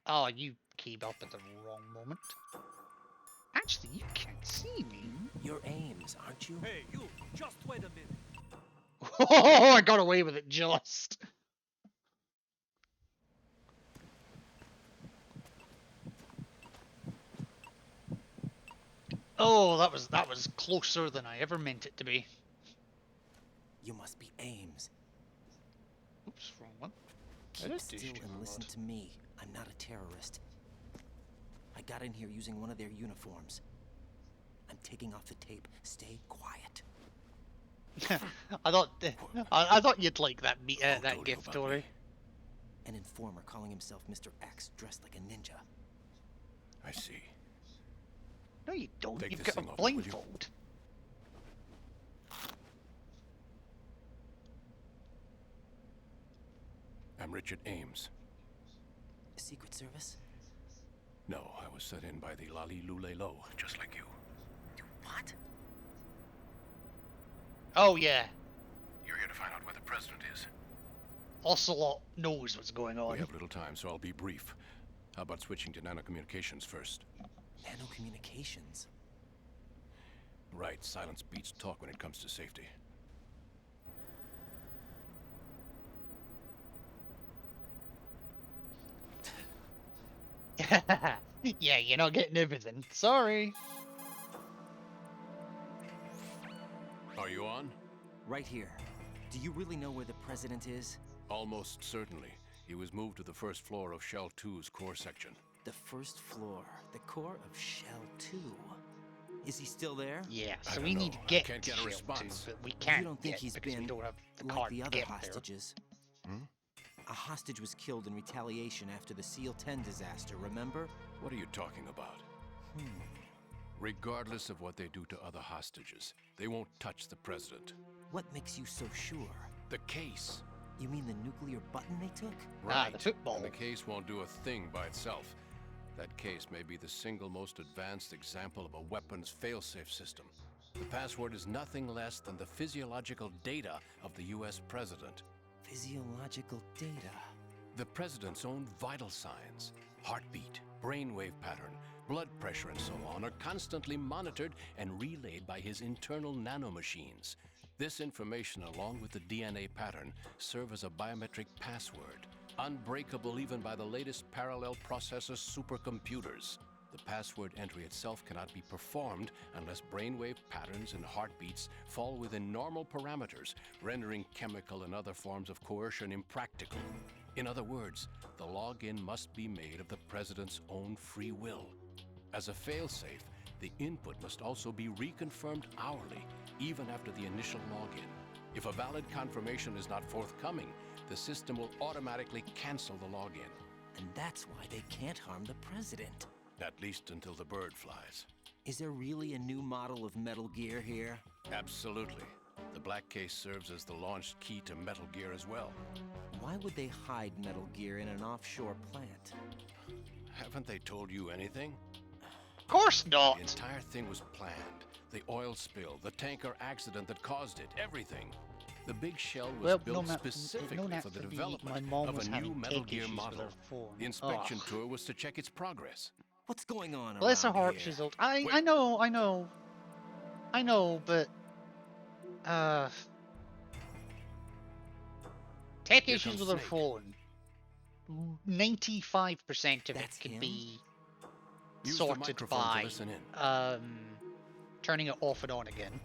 Oh, you came up at the wrong moment. Actually, you can't see me. You're Ames, aren't you? Hey, you! Just wait a minute. Oh, I got away with it just. Oh, that was closer than I ever meant it to be. You must be Ames. Oops, wrong one. Keep is still stupid, and listen lad. to me. I'm not a terrorist. I got in here using one of their uniforms. I'm taking off the tape. Stay quiet. I thought I thought you'd like that I'll that tell you gift, about Tori. me. An informer calling himself Mr. X, dressed like a ninja. I see. No, you don't. Take You've this got a thing off me, will you? blindfold. I'm Richard Ames. Secret Service? No, I was set in by the Lali Lule Lo, just like you. What? Oh yeah, You're here to find out where the president is. Ocelot knows what's going We on. have little time, so I'll be brief. How about switching to nanocommunications first? Nanocommunications? Right, silence beats talk when it comes to safety. Yeah, you're not getting everything. Sorry. Are you on? Right here. Do you really know where the president is? Almost certainly. He was moved to the first floor of Shell 2's core section. The first floor, the core of Shell 2. Is he still there? Yeah, I so don't we need to know. I get can't to get a Shell response. 2, but we can't You don't think yet he's because we been don't have the like card the to other get there. hostages? Hmm? A hostage was killed in retaliation after the SEAL 10 disaster, remember? What are you talking about? Regardless of what they do to other hostages, they won't touch the president. What makes you so sure? The case. You mean the nuclear button they took? Ah, the football. And the case won't do a thing by itself. That case may be the single most advanced example of a weapons failsafe system. The password is nothing less than the physiological data of the US president. Physiological data. The president's own vital signs, heartbeat, brainwave pattern, blood pressure, and so on are constantly monitored and relayed by his internal nanomachines. This information, along with the DNA pattern, serve as a biometric password, unbreakable even by the latest parallel processor supercomputers. The password entry itself cannot be performed unless brainwave patterns and heartbeats fall within normal parameters, rendering chemical and other forms of coercion impractical. In other words, the login must be made of the president's own free will. As a failsafe, the input must also be reconfirmed hourly, even after the initial login. If a valid confirmation is not forthcoming, the system will automatically cancel the login. And that's why they can't harm the president. At least until the bird flies. Is there really a new model of Metal Gear here? Absolutely. The black case serves as the launch key to Metal Gear as well. Why would they hide Metal Gear in an offshore plant? Haven't they told you anything? Of course not. The entire thing was planned. The oil spill, the tanker accident that caused it, everything. The big shell was built specifically for the development of a new Metal Gear model. The inspection tour was to check its progress. What's going on Well, it's a around harsh here? result. I know, but tech Here issues comes with her Snake. phone. 95% of it That's can him? be Use the sorted microphone to by listen in. turning it off and on again.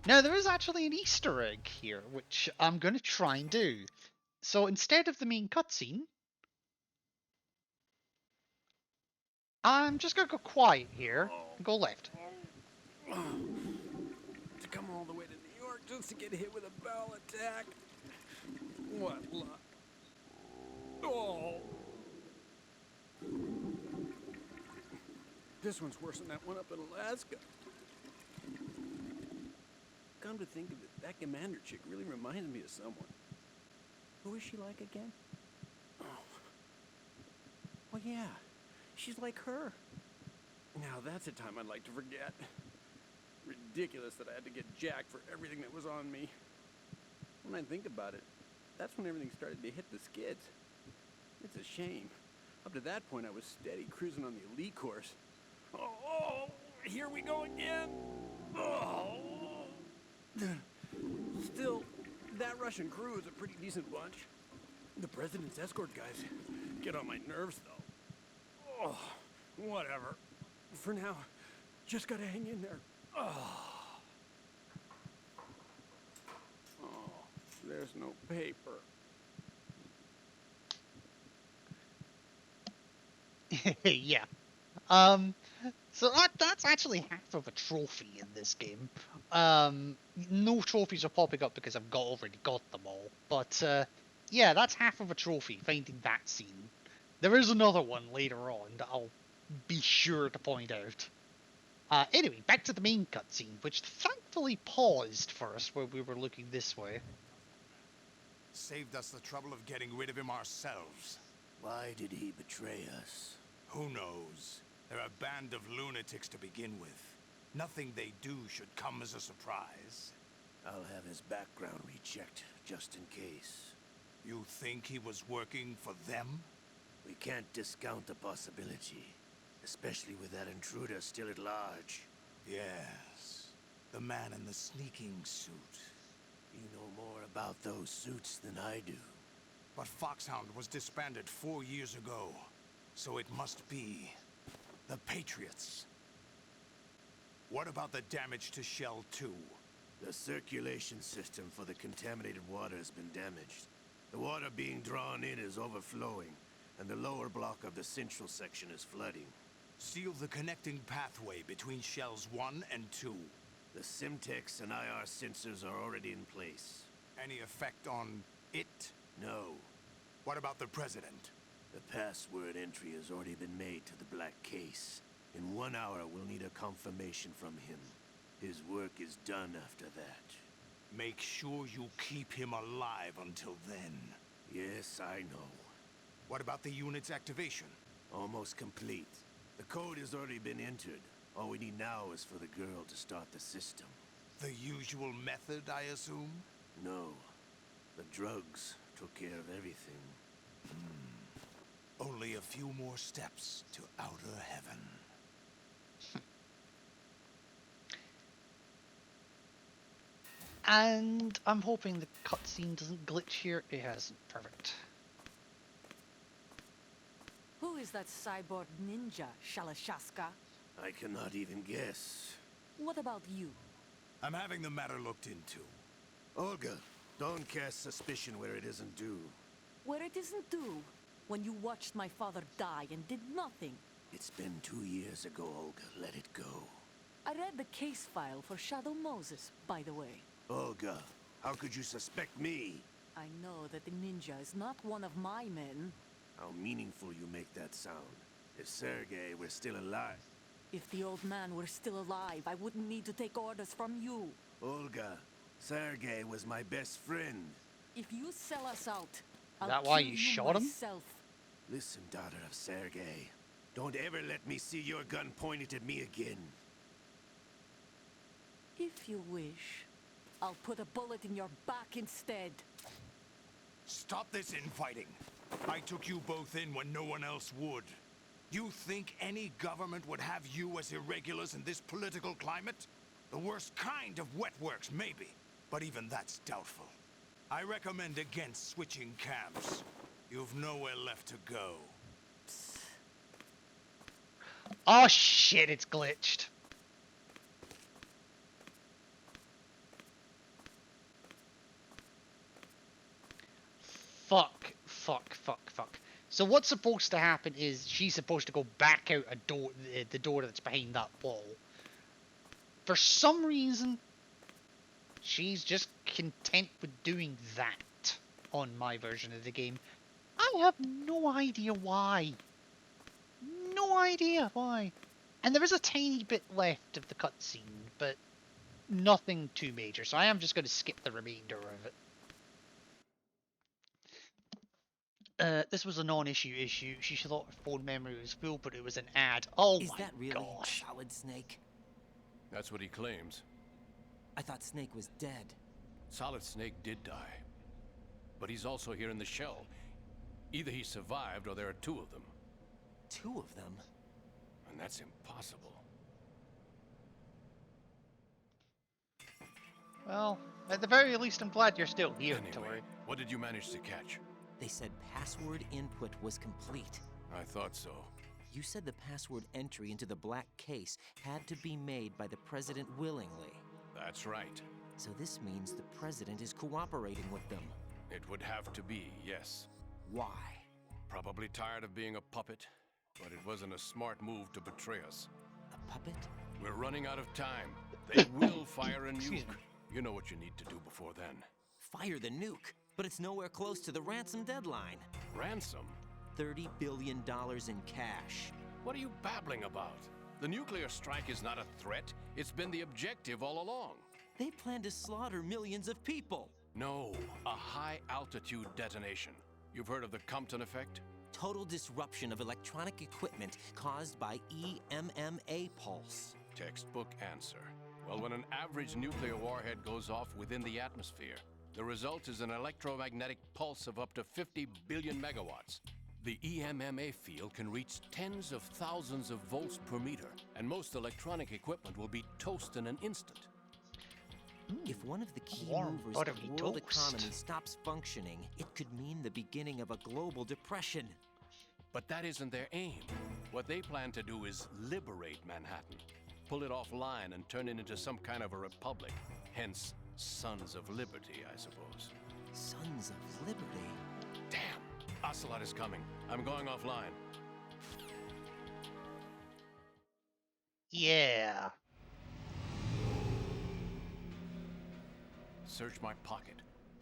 Now, there is actually an Easter egg here, which I'm going to try and do. So instead of the main cutscene, I'm just going to go quiet here and go left. To come all the way to New York just to get hit with a bowel attack. What luck. Oh. This one's worse than that one up in Alaska. Come to think of it, that commander chick really reminds me of someone. Who is she like again? Oh. Well, yeah. She's like her. Now that's a time I'd like to forget. Ridiculous that I had to get jacked for everything that was on me. When I think about it, that's when everything started to hit the skids. It's a shame. Up to that point, I was steady cruising on the elite course. Oh, here we go again. Oh. Still, that Russian crew is a pretty decent bunch. The president's escort guys get on my nerves, though. Oh, whatever. For now, just gotta hang in there. Oh, there's no paper. Yeah. So that's actually half of a trophy in this game. No trophies are popping up because I've already got them all. But yeah, that's half of a trophy, finding that scene. There is another one later on that I'll be sure to point out. Anyway, back to the main cutscene, which thankfully paused for us when we were looking this way. Saved us the trouble of getting rid of him ourselves. Why did he betray us? Who knows? They're a band of lunatics to begin with. Nothing they do should come as a surprise. I'll have his background rechecked, just in case. You think he was working for them? We can't discount the possibility. Especially with that intruder still at large. Yes. The man in the sneaking suit. You know more about those suits than I do. But Foxhound was disbanded 4 years ago. So it must be the Patriots. What about the damage to Shell 2? The circulation system for the contaminated water has been damaged. The water being drawn in is overflowing, and the lower block of the central section is flooding. Seal the connecting pathway between Shells 1 and 2. The Simtex and IR sensors are already in place. Any effect on it? No. What about the President? The password entry has already been made to the black case. In 1 hour, we'll need a confirmation from him. His work is done after that. Make sure you keep him alive until then. Yes, I know. What about the unit's activation? Almost complete. The code has already been entered. All we need now is for the girl to start the system. The usual method, I assume? No. The drugs took care of everything. Only a few more steps to outer heaven. And I'm hoping the cutscene doesn't glitch here. It hasn't. Perfect. Who is that cyborg ninja, Shalashaska? I cannot even guess. What about you? I'm having the matter looked into. Olga, don't cast suspicion where it isn't due. Where it isn't due? When you watched my father die and did nothing. It's been 2 years ago, Olga. Let it go. I read the case file for Shadow Moses, by the way. Olga, how could you suspect me? I know that the ninja is not one of my men. How meaningful you make that sound. If Sergei were still alive... If the old man were still alive, I wouldn't need to take orders from you. Olga, Sergei was my best friend. If you sell us out, I'll that why kill you shot him? myself. Listen, daughter of Sergei. Don't ever let me see your gun pointed at me again. If you wish, I'll put a bullet in your back instead. Stop this infighting. I took you both in when no one else would. You think any government would have you as irregulars in this political climate? The worst kind of wet works, maybe. But even that's doubtful. I recommend against switching camps. You've nowhere left to go. Oh shit, it's glitched. Fuck. So what's supposed to happen is she's supposed to go back out a door, the door that's behind that wall. For some reason, she's just content with doing that on my version of the game. I have no idea why. No idea why. And there is a tiny bit left of the cutscene, but nothing too major, so I am just going to skip the remainder of it. This was a non-issue issue. She thought her phone memory was full, but it was an ad. Oh my god. Is that really Solid Snake? That's what he claims. I thought Snake was dead. Solid Snake did die. But he's also here in the shell. Either he survived or there are two of them. Two of them? And that's impossible. Well, at the very least, I'm glad you're still here, Anyway, Tori. what did you manage to catch? They said password input was complete. I thought so. You said the password entry into the black case had to be made by the president willingly. That's right. So this means the president is cooperating with them. It would have to be, yes. Why? Probably tired of being a puppet, but it wasn't a smart move to betray us. A puppet? We're running out of time. They will fire a Excuse nuke. me. You know what you need to do before then. Fire the nuke, but it's nowhere close to the ransom deadline. Ransom? $30 billion in cash. What are you babbling about? The nuclear strike is not a threat. It's been the objective all along. They plan to slaughter millions of people. No, a high-altitude detonation. You've heard of the Compton effect? Total disruption of electronic equipment caused by EMMA pulse. Textbook answer. Well, when an average nuclear warhead goes off within the atmosphere, the result is an electromagnetic pulse of up to 50 billion megawatts. The EMMA field can reach tens of thousands of volts per meter, and most electronic equipment will be toast in an instant. If one of the key Warm movers buttery of the world toast. economy stops functioning, it could mean the beginning of a global depression. But that isn't their aim. What they plan to do is liberate Manhattan, pull it offline and turn it into some kind of a republic. Hence, Sons of Liberty, I suppose. Sons of Liberty? Damn! Ocelot is coming. I'm going offline. Yeah. Search my pocket.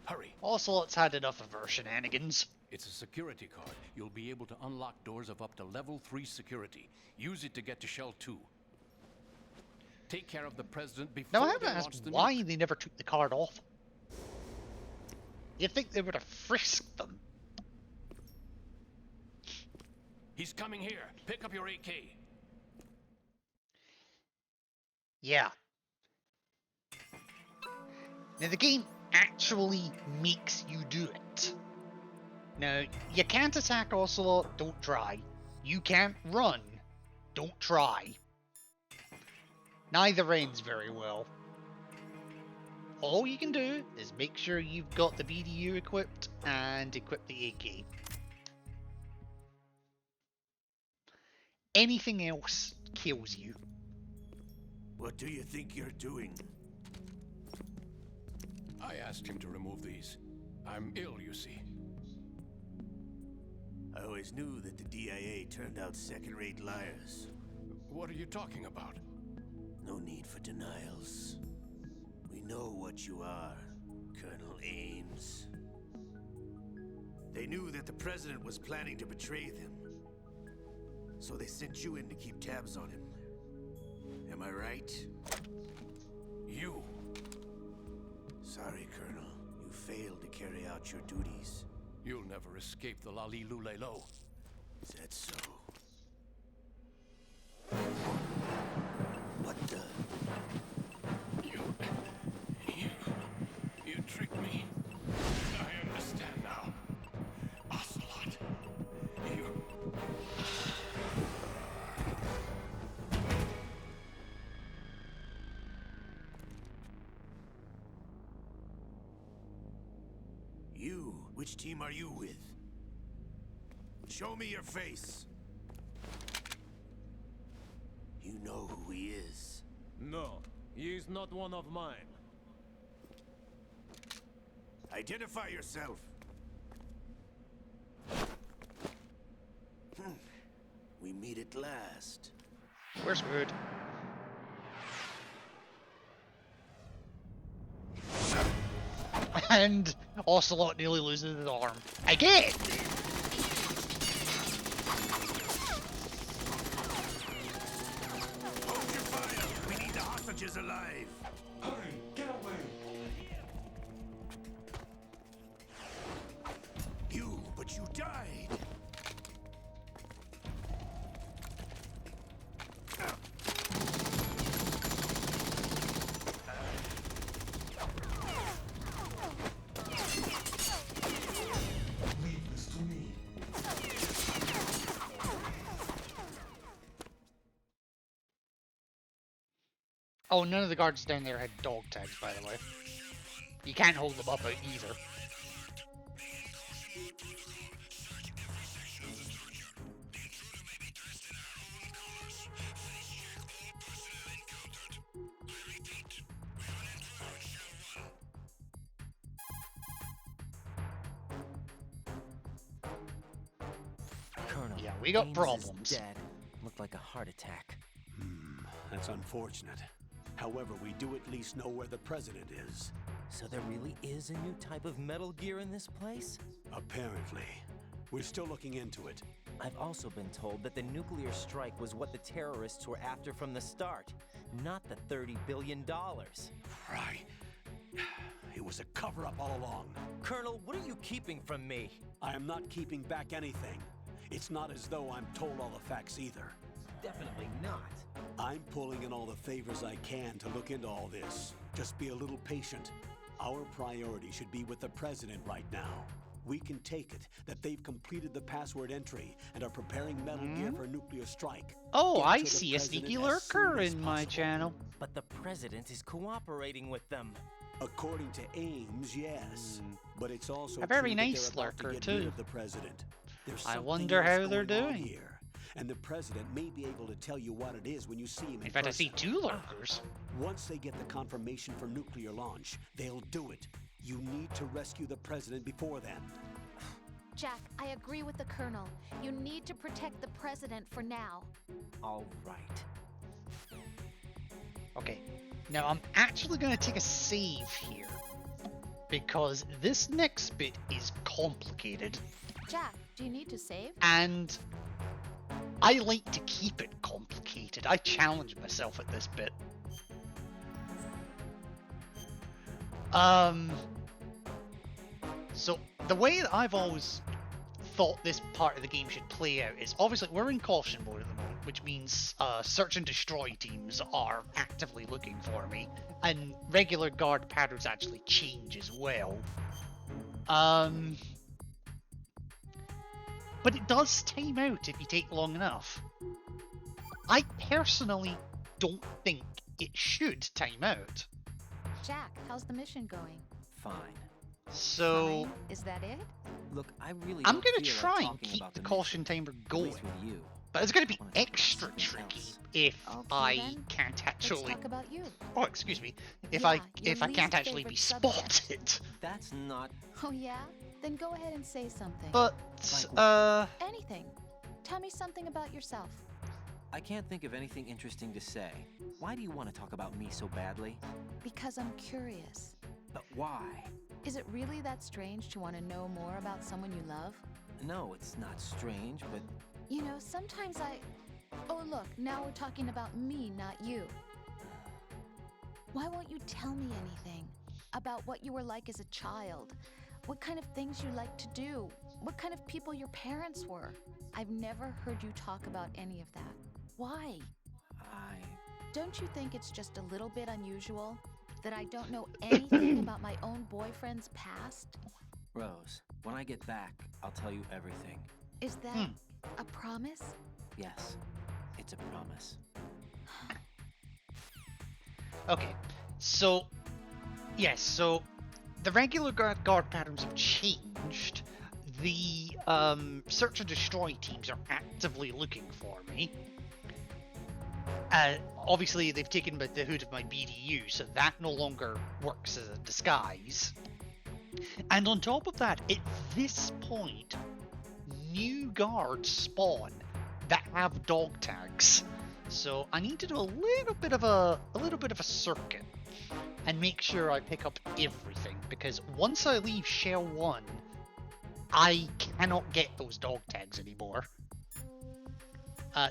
Hurry! Ocelot's had enough of our shenanigans. It's a security card. You'll be able to unlock doors of up to level 3 security. Use it to get to Shell 2. Take care of the president before Now I they haven't launch asked the why nuke. they never took the card off. You'd think they would have frisked them. He's coming here. Pick up your AK. Yeah. Now the game actually makes you do it. Now, you can't attack Ocelot, don't try. You can't run, don't try. Neither ends very well. All you can do is make sure you've got the BDU equipped and equip the AK. Anything else kills you. What do you think you're doing? I asked him to remove these. I'm ill, you see. I always knew that the DIA turned out second-rate liars. What are you talking about? No need for denials. We know what you are, Colonel Ames. They knew that the president was planning to betray them. So they sent you in to keep tabs on him. Am I right? You. Sorry, Colonel. You failed to carry out your duties. You'll never escape the Lali Lulelo. Is that so? What the? You tricked me. I understand now. Ocelot. You. You? Which team are you with? Show me your face. You know who he is. No, he is not one of mine. Identify yourself. We meet at last. We're screwed. And Ocelot nearly loses his arm. Again! Hold your fire! We need the hostages alive! Hurry, get away! But you died! Leave this to me. Oh, none of the guards down there had dog tags, by the way. You can't hold them up either. Colonel, Yeah, we got Ames problems. is dead. Looked like a heart attack. That's unfortunate. However, we do at least know where the president is. So there really is a new type of Metal Gear in this place? Apparently. We're still looking into it. I've also been told that the nuclear strike was what the terrorists were after from the start, not the $30 billion. Right. It was a cover-up all along. Colonel, what are you keeping from me? I am not keeping back anything. It's not as though I'm told all the facts either. Definitely not. I'm pulling in all the favors I can to look into all this. Just be a little patient. Our priority should be with the president right now. We can take it that they've completed the password entry and are preparing Metal Gear for a nuclear strike. Oh, Get I to the see a president sneaky as lurker soon as in my possible. channel. But the president is cooperating with them. According to Ames, yes. But it's also A very true that nice they're about to lurker, get rid too. of the president. There's I something wonder else how they're going on doing. here, and the president may be able to tell you what it is when you see him in In fact, I person. see two lurkers. Once they get the confirmation for nuclear launch, they'll do it. You need to rescue the president before then. Jack, I agree with the Colonel. You need to protect the president for now. All right. Okay, now I'm actually going to take a save here, because this next bit is complicated, Jack, do you need to save? and I like to keep it complicated. I challenge myself at this bit. So the way that I've always thought this part of the game should play out is, obviously we're in caution mode at the moment, which means search and destroy teams are actively looking for me, and regular guard patterns actually change as well. But it does time out if you take long enough. I personally don't think it should time out. Jack, how's the mission going? Fine. So Fine. Is that it? Look, I really I'm don't gonna feel try like and talking keep about the mission, caution timer at going, least with you. but it's gonna be I wanna talk about extra something tricky else. if Okay, I then. can't Let's actually. talk about you. Oh, excuse me. If Yeah, I your can't least actually be favorite subject. spotted. That's not... Oh yeah? Then go ahead and say something. But Like Anything. Tell me something about yourself. I can't think of anything interesting to say. Why do you want to talk about me so badly? Because I'm curious. But why? Is it really that strange to want to know more about someone you love? No, it's not strange, but... You know, sometimes Oh look, now we're talking about me, not you. Why won't you tell me anything? About what you were like as a child? What kind of things you liked to do? What kind of people your parents were? I've never heard you talk about any of that. Why? Don't you think it's just a little bit unusual that I don't know anything about my own boyfriend's past? Rose, when I get back, I'll tell you everything. Is that a promise? Yes, it's a promise. Okay, so yes, so the regular guard patterns have changed. The search and destroy teams are actively looking for me. Obviously, they've taken the hood of my BDU, so that no longer works as a disguise. And on top of that, at this point, new guards spawn that have dog tags. So I need to do a little bit of a circuit and make sure I pick up everything, because once I leave Shell 1, I cannot get those dog tags anymore.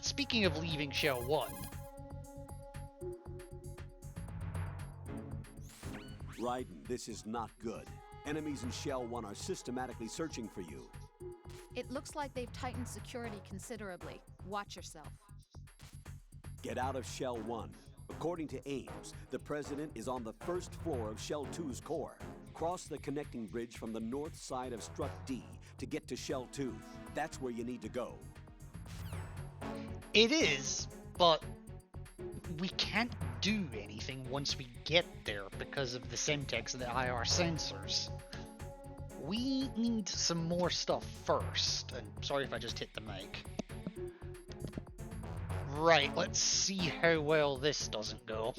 Speaking of leaving Shell 1, Raiden, this is not good. Enemies in Shell 1 are systematically searching for you. It looks like they've tightened security considerably. Watch yourself. Get out of Shell 1. According to Ames, the president is on the first floor of Shell 2's core. Cross the connecting bridge from the north side of Strut D to get to Shell 2. That's where you need to go. it is, but we can't do anything once we get there because of the Semtex and the IR sensors. We need some more stuff first, and sorry if I just hit the mic. Right, let's see how well this doesn't go.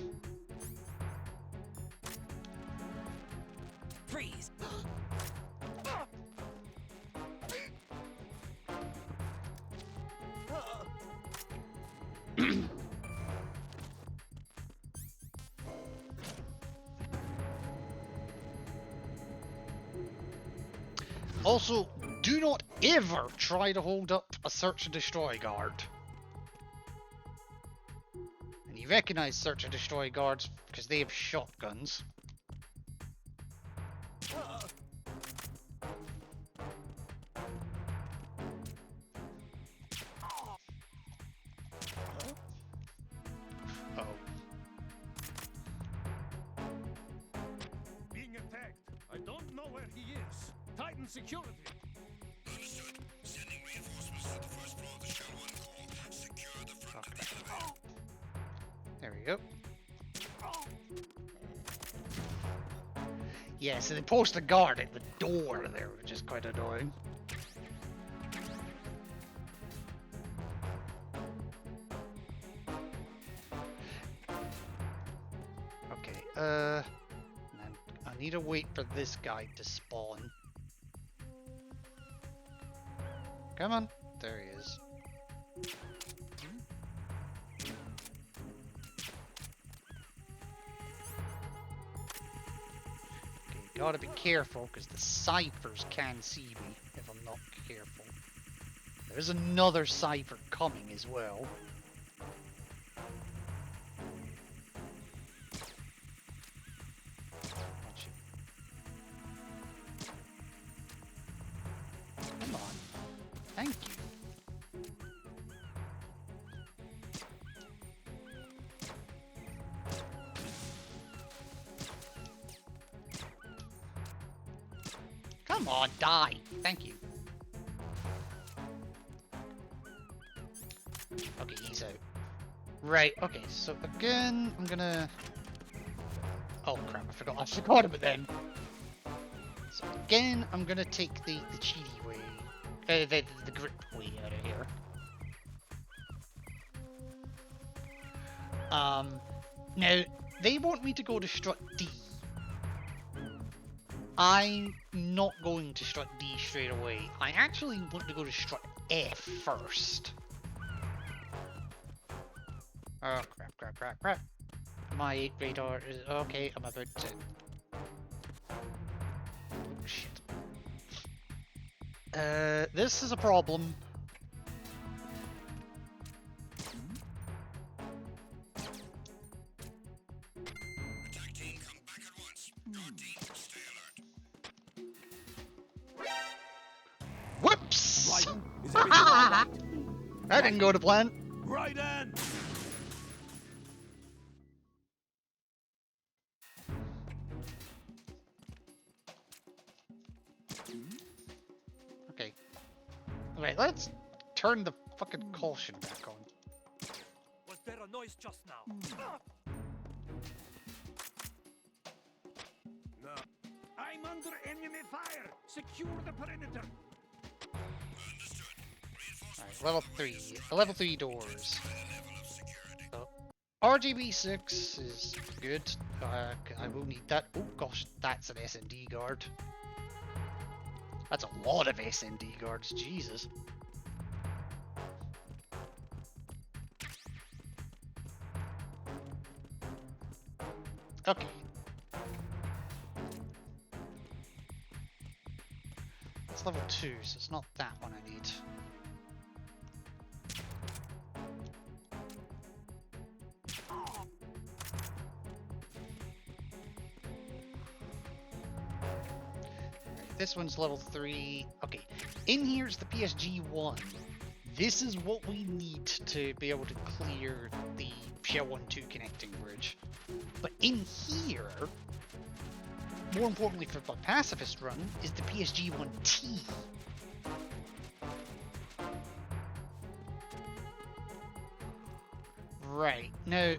Freeze! Also, do not ever try to hold up a search and destroy guard. And you recognize search and destroy guards because they have shotguns. Oh. Being attacked. I don't know where he is. Titan security. Understood. Sending reinforcements to the first floor of the Shell 1 core. Secure the front of the elevator. There we go. Yeah, so they post a guard at the door there, which is quite annoying. Okay, I need to wait for this guy to spawn. Come on, there he is. Gotta be careful, because the ciphers can see me if I'm not careful. There's another cipher coming as well. Come on. Thank you. Come on, die. Thank you. Okay, he's out. Right, okay, so again, I'm gonna... Oh crap, I forgot about them. So again, I'm gonna take the cheaty way. The grip way out of here. Now, they want me to go to strut D. I'm not going to strut D straight away. I actually want to go to strut F first. Oh, crap. My radar is... Okay, I'm about to... Oh, shit. This is a problem. Attack team, come back at once. Guard team, stay alert. Whoops! Raiden, is everything all right? That didn't go to plan. Raiden! Okay. Alright, let's turn the fucking caution back on. Was there a noise just now? No. I'm under enemy fire. Secure the perimeter. Alright, level 3 doors. So, RGB6 is good. I will need that. Oh gosh, that's an S&D guard. That's a lot of S&D guards, Jesus. Okay. That's level 2, so it's not that one I need. This one's level 3. Okay, in here's the PSG-1. This is what we need to be able to clear the Shell 1-2 connecting bridge. But in here, more importantly for the Pacifist run, is the PSG-1T. Right, now,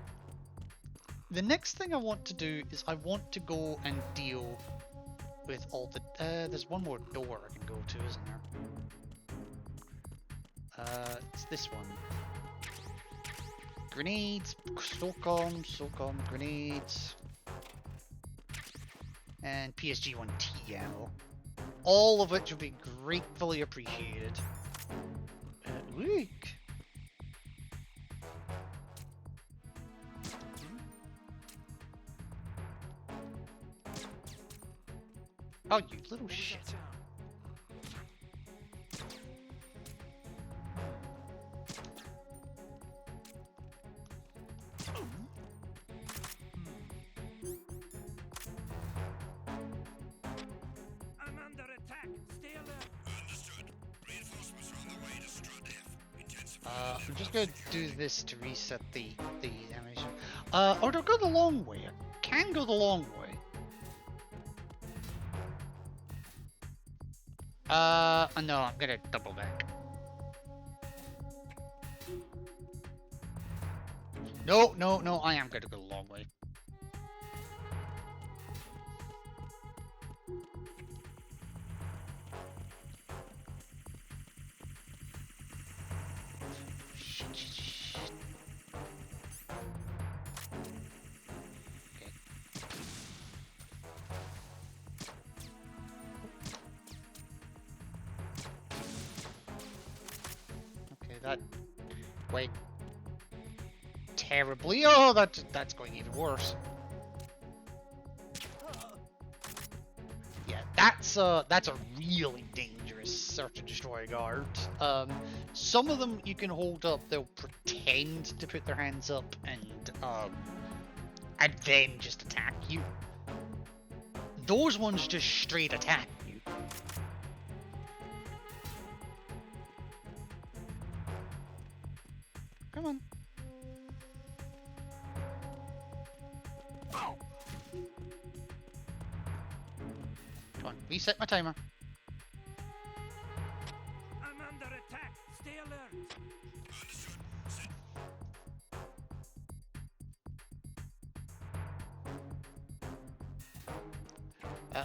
the next thing I want to do is I want to go and deal with all the... there's one more door I can go to, isn't there? It's this one. Grenades, SOCOM, grenades, and PSG-1T ammo. All of which will be gratefully appreciated. Weak. Oh, you little shit. I'm just gonna do this to reset the animation. Or do I go the long way? I can go the long way. No, I'm gonna double back. No, no, no, I am gonna go the long way. Okay, that went terribly. Oh, that's going even worse. Yeah, that's a really dangerous search and destroy guard. Some of them you can hold up; they'll pretend to put their hands up and then just attack you. Those ones just straight attack you. Come on. Come on, reset my timer. I'm under attack. Stay alert.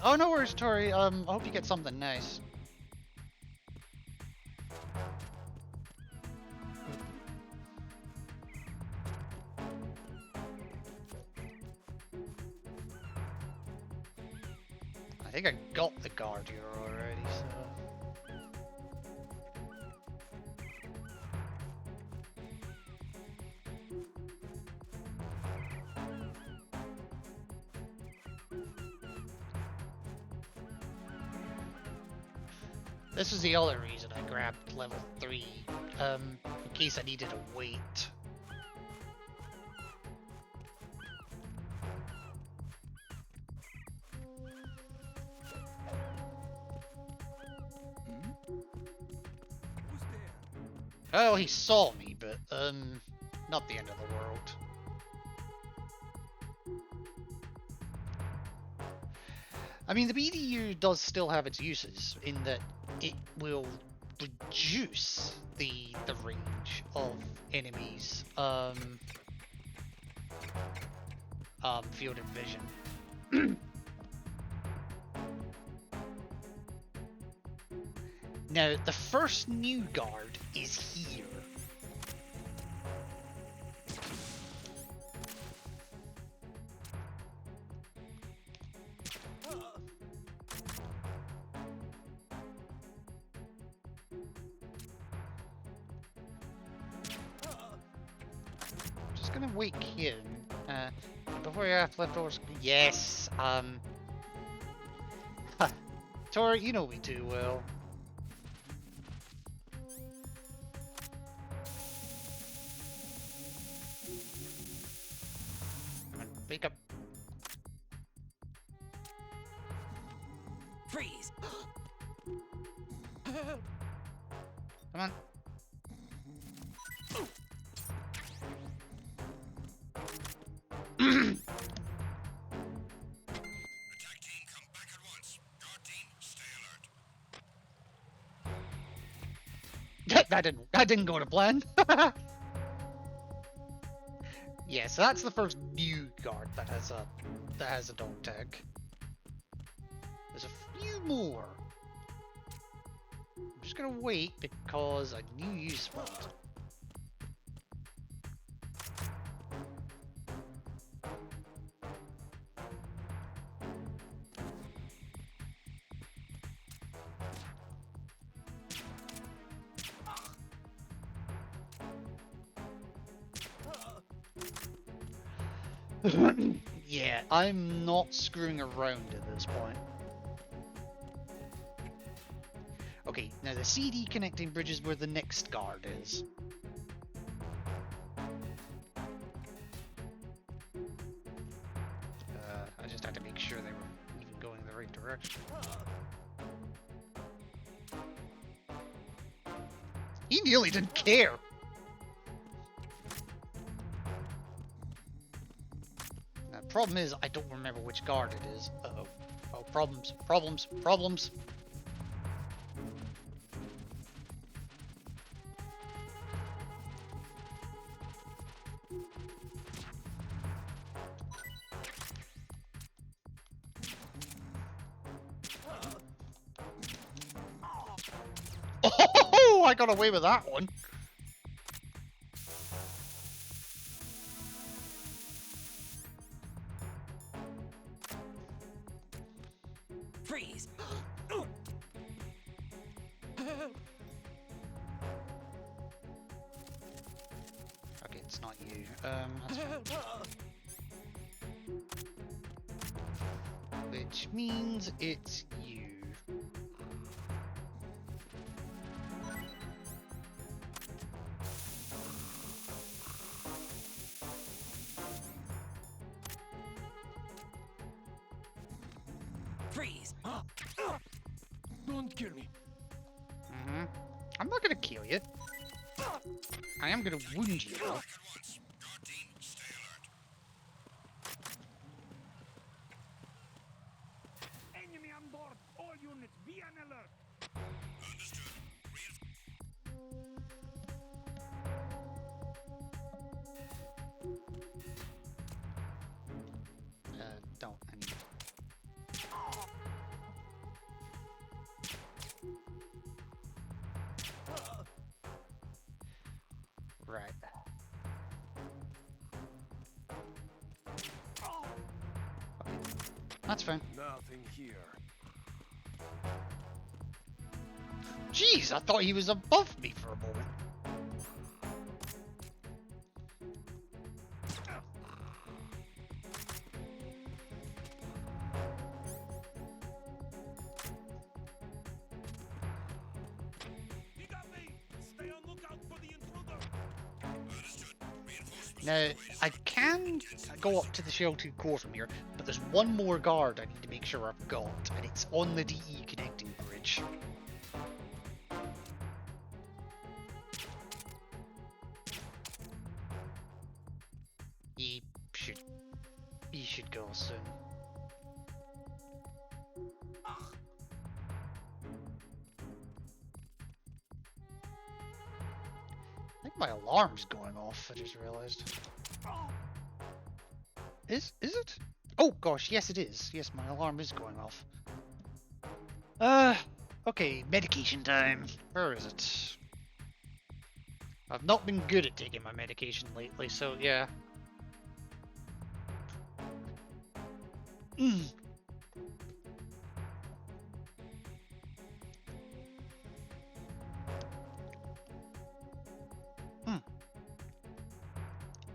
Oh, no worries, Tori. I hope you get something nice. I think I got the guard here already, so... This is the other reason I grabbed level 3, in case I needed a weight. Oh, he saw me, but, not the end of the world. I mean, the BDU does still have its uses, in that it will reduce the range of enemies, field of vision. Now, the first new guard is here. Just gonna wake him. Before you have leftovers. Yes, Tori, you know we do well. Wake up. Freeze! Come on. Attack team, come back at once. Guard team, stay alert. That didn't go to plan. Yeah, so that's the first new guard that has a dog tag. There's a few more. I'm just gonna wait because a new use spot. Yeah, I'm not screwing around at this point. Okay, now the CD connecting bridge is where the next guard is. I just had to make sure they were even going the right direction. He nearly didn't care. problem is, I don't remember which guard it is. Uh-oh. Oh, problems, problems, problems. Oh, I got away with that one. Freeze! Okay, it's not you. That's fine. Which means it's you. Freeze! Don't kill me. I'm not gonna kill you. I am gonna wound you though. Enemy on board. All units, be on alert. Don't. I need. Right. Okay. That's fine. Nothing here. Jeez, I thought he was above me for a moment. He got me. Stay on lookout for the intruder. Now, I can go up to the Shell 2 core from here, but there's one more guard I need to make sure I've got, and it's on the DE connecting bridge. He should go soon. I think my alarm's going off, I just realized. Is it? Oh gosh, yes it is. Yes, my alarm is going off. Okay, medication time. Where is it? I've not been good at taking my medication lately, so yeah.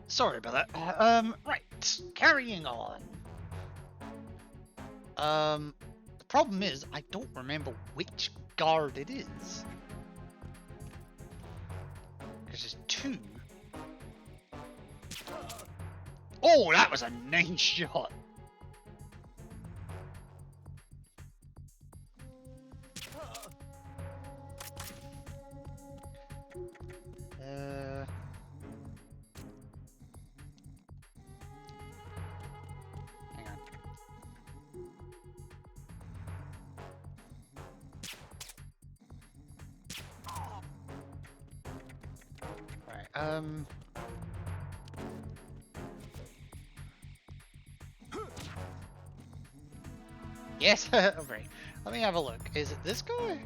Sorry about that. Right, carrying on. The problem is, I don't remember which guard it is. Because there's two. Oh, that was a nice shot. Hang on. Right, yes, okay. Let me have a look. Is it this guy?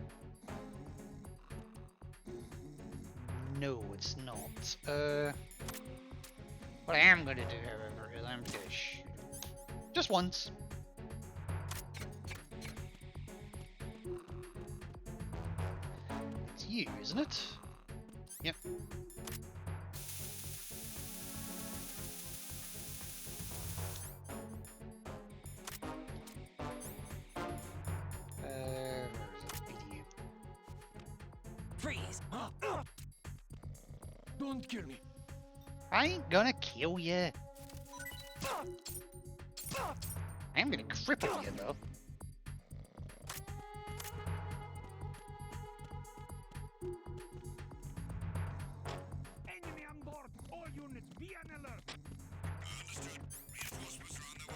No, it's not. What I am gonna do, however, is I'm gonna shoot. Just once. It's you, isn't it? Yep. Where is it? BDU. Freeze! Don't kill me. I ain't gonna kill you. I am gonna cripple you, though. Enemy on board. All units, be on alert. Understood. Reinforcements are on their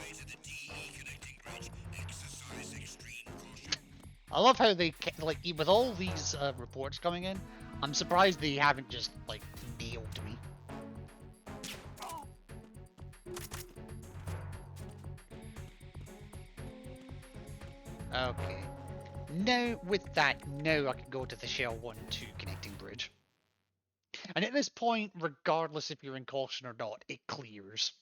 I love how they, like, with all these reports coming in, I'm surprised they haven't just, like, nailed me. Okay. Now, with that, now I can go to the Shell 1-2 connecting bridge. And at this point, regardless if you're in caution or not, it clears.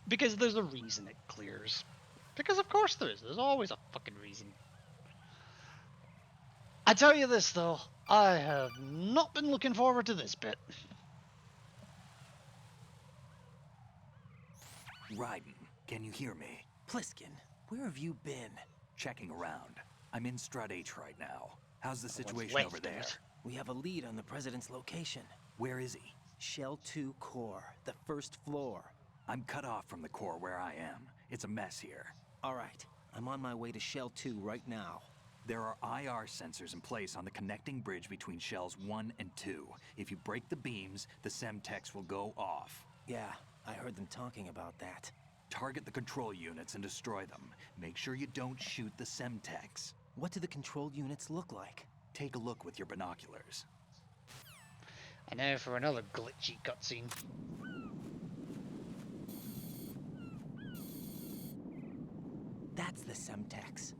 Because there's a reason it clears. Because of course there is. There's always a fucking reason. I tell you this though, I have not been looking forward to this bit. Raiden, can you hear me? Pliskin, where have you been? Checking around. I'm in Strut H right now. How's the situation over there? We have a lead on the president's location. Where is he? Shell 2 core, the first floor. I'm cut off from the core where I am. It's a mess here. All right, I'm on my way to Shell 2 right now. There are IR sensors in place on the connecting bridge between Shells 1 and 2. If you break the beams, the Semtex will go off. Yeah, I heard them talking about that. Target the control units and destroy them. Make sure you don't shoot the Semtex. What do the control units look like? Take a look with your binoculars. And now for another glitchy cutscene. That's the Semtex.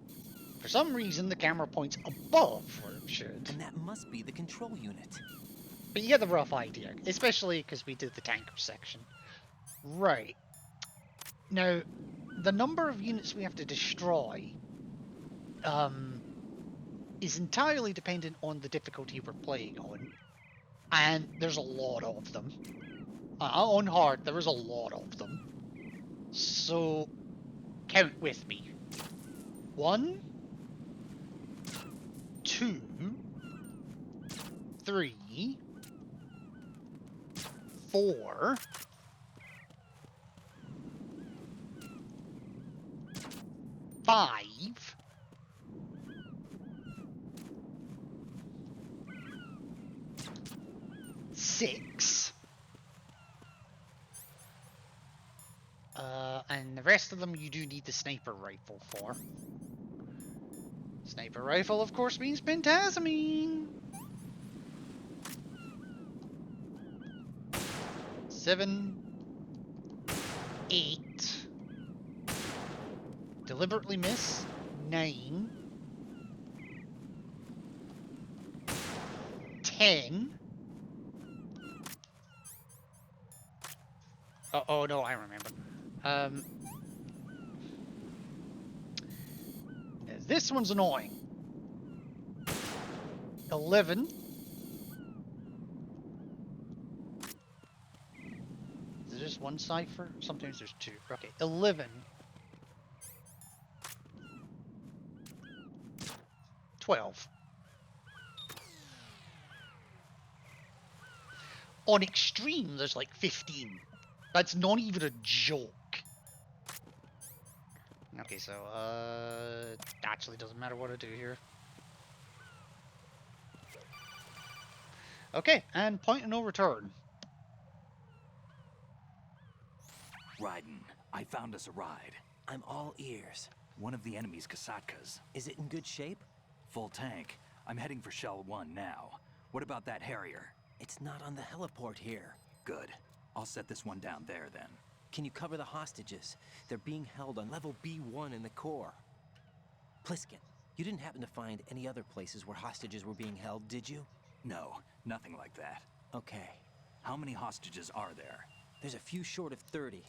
For some reason, the camera points above where it should. And that must be the control unit. But you get the rough idea, especially because we did the tanker section. Right. Now, the number of units we have to destroy is entirely dependent on the difficulty we're playing on. And there's a lot of them. On hard, there is a lot of them. So, count with me. 1, 2, 3, 4, 5, 6, and the rest of them you do need the sniper rifle for. Sniper rifle, of course, means pentazamine. 7, 8, deliberately miss, 9, 10. Oh no, I remember. This one's annoying. 11. Is there just one cipher? Sometimes there's two. Okay, 11. 12. On extreme, there's like 15. That's not even a joke. Okay, so, actually doesn't matter what I do here. Okay, and point of no return. Raiden, I found us a ride. I'm all ears. One of the enemy's Kasatkas. Is it in good shape? Full tank. I'm heading for Shell 1 now. What about that Harrier? It's not on the heliport here. Good. I'll set this one down there then. Can you cover the hostages? They're being held on level B1 in the core. Pliskin, you didn't happen to find any other places where hostages were being held, did you? No, nothing like that. Okay. How many hostages are there? There's a few short of 30.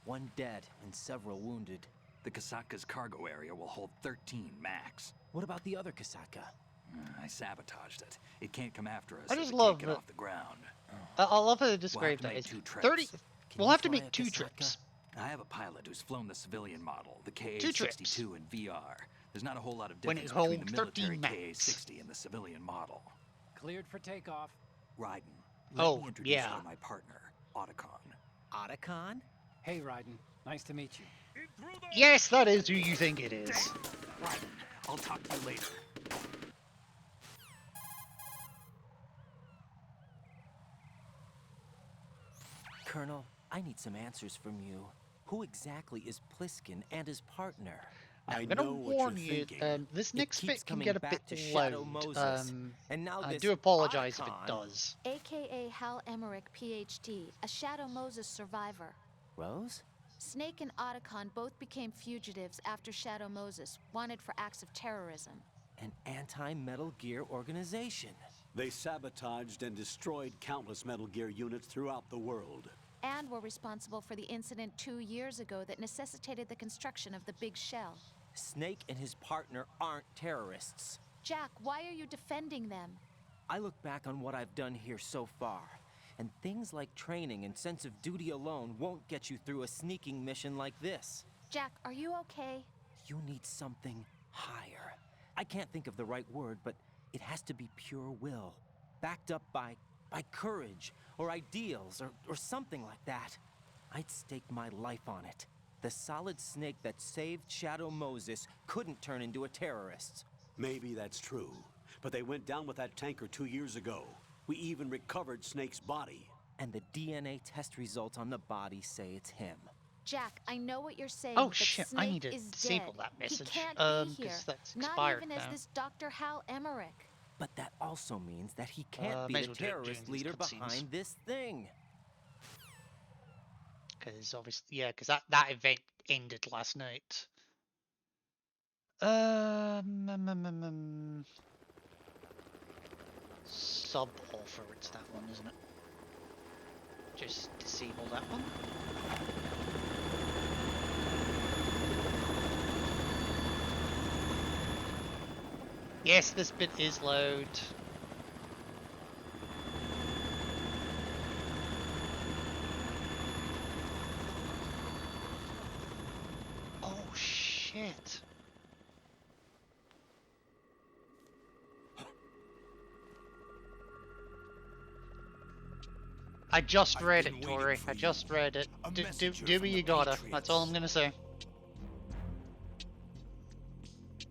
One dead and several wounded. The Kasatka's cargo area will hold 13 max. What about the other Kasatka? I sabotaged it. It can't come after us. I just if it love can't get it. off the ground. I love how they describe We'll that. have to It's make 2 trips. 30. Can We'll you have to fly make a 2 Kasatka? trips. I have a pilot who's flown the civilian model, the 2 trips. KA-62 in VR. There's not a whole lot of When difference it between the holds 13 military max. KA-60 and the civilian model. Cleared for takeoff. Raiden, let Oh, me introduce yeah. you to my partner, Otacon. Otacon? Hey, Raiden. Nice to meet you. Yes, that is who you think it is. Raiden, I'll talk to you later. Colonel, I need some answers from you. Who exactly is Pliskin and his partner? I I'm gonna know what warn you're you, thinking. this It next keeps bit can coming get a back bit to Shadow loud. Moses. And now I this do apologize if it Otacon. does. AKA Hal Emmerich, PhD, a Shadow Moses survivor. Rose? Snake and Otacon both became fugitives after Shadow Moses, wanted for acts of terrorism. An anti-Metal Gear organization. They sabotaged and destroyed countless Metal Gear units throughout the world. And were responsible for the incident 2 years ago that necessitated the construction of the Big Shell. Snake and his partner aren't terrorists. Jack, why are you defending them? I look back on what I've done here so far, and things like training and sense of duty alone won't get you through a sneaking mission like this. Jack, are you okay? You need something higher. I can't think of the right word, but it has to be pure will, backed up by courage, or ideals, or something like that. I'd stake my life on it. The solid snake that saved Shadow Moses couldn't turn into a terrorist. Maybe that's true, but they went down with that tanker 2 years ago. We even recovered Snake's body. And the DNA test results on the body say it's him. Jack, I know what you're saying, Oh but shit, Snake I need to is disable dead. that message. He can't be here. 'Cause that's Not expired even as now. this Dr. Hal Emmerich. But that also means that he can't be may as the well do it during terrorist these leader cutscenes. behind this thing. Because obviously, yeah, because that event ended last night. Sub offer, it's that one, isn't it? Just disable that one. Yes, this bit is loud. Oh shit. I just read it, Tori. I just read it. Do what you gotta. That's all I'm gonna say.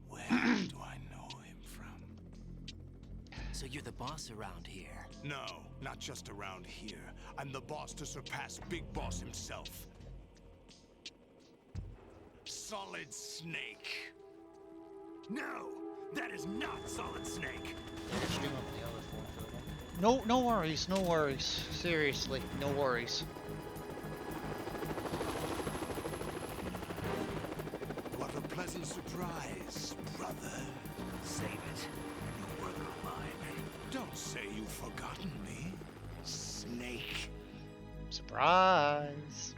Where do I know him from? So you're the boss around here. No, not just around here. I'm the boss to surpass Big Boss himself. Solid Snake. No, that is not Solid Snake. No worries, no worries. Seriously, no worries. What a pleasant surprise, brother. Save it. You're no brother of mine. Don't say you've forgotten me, Snake. Surprise.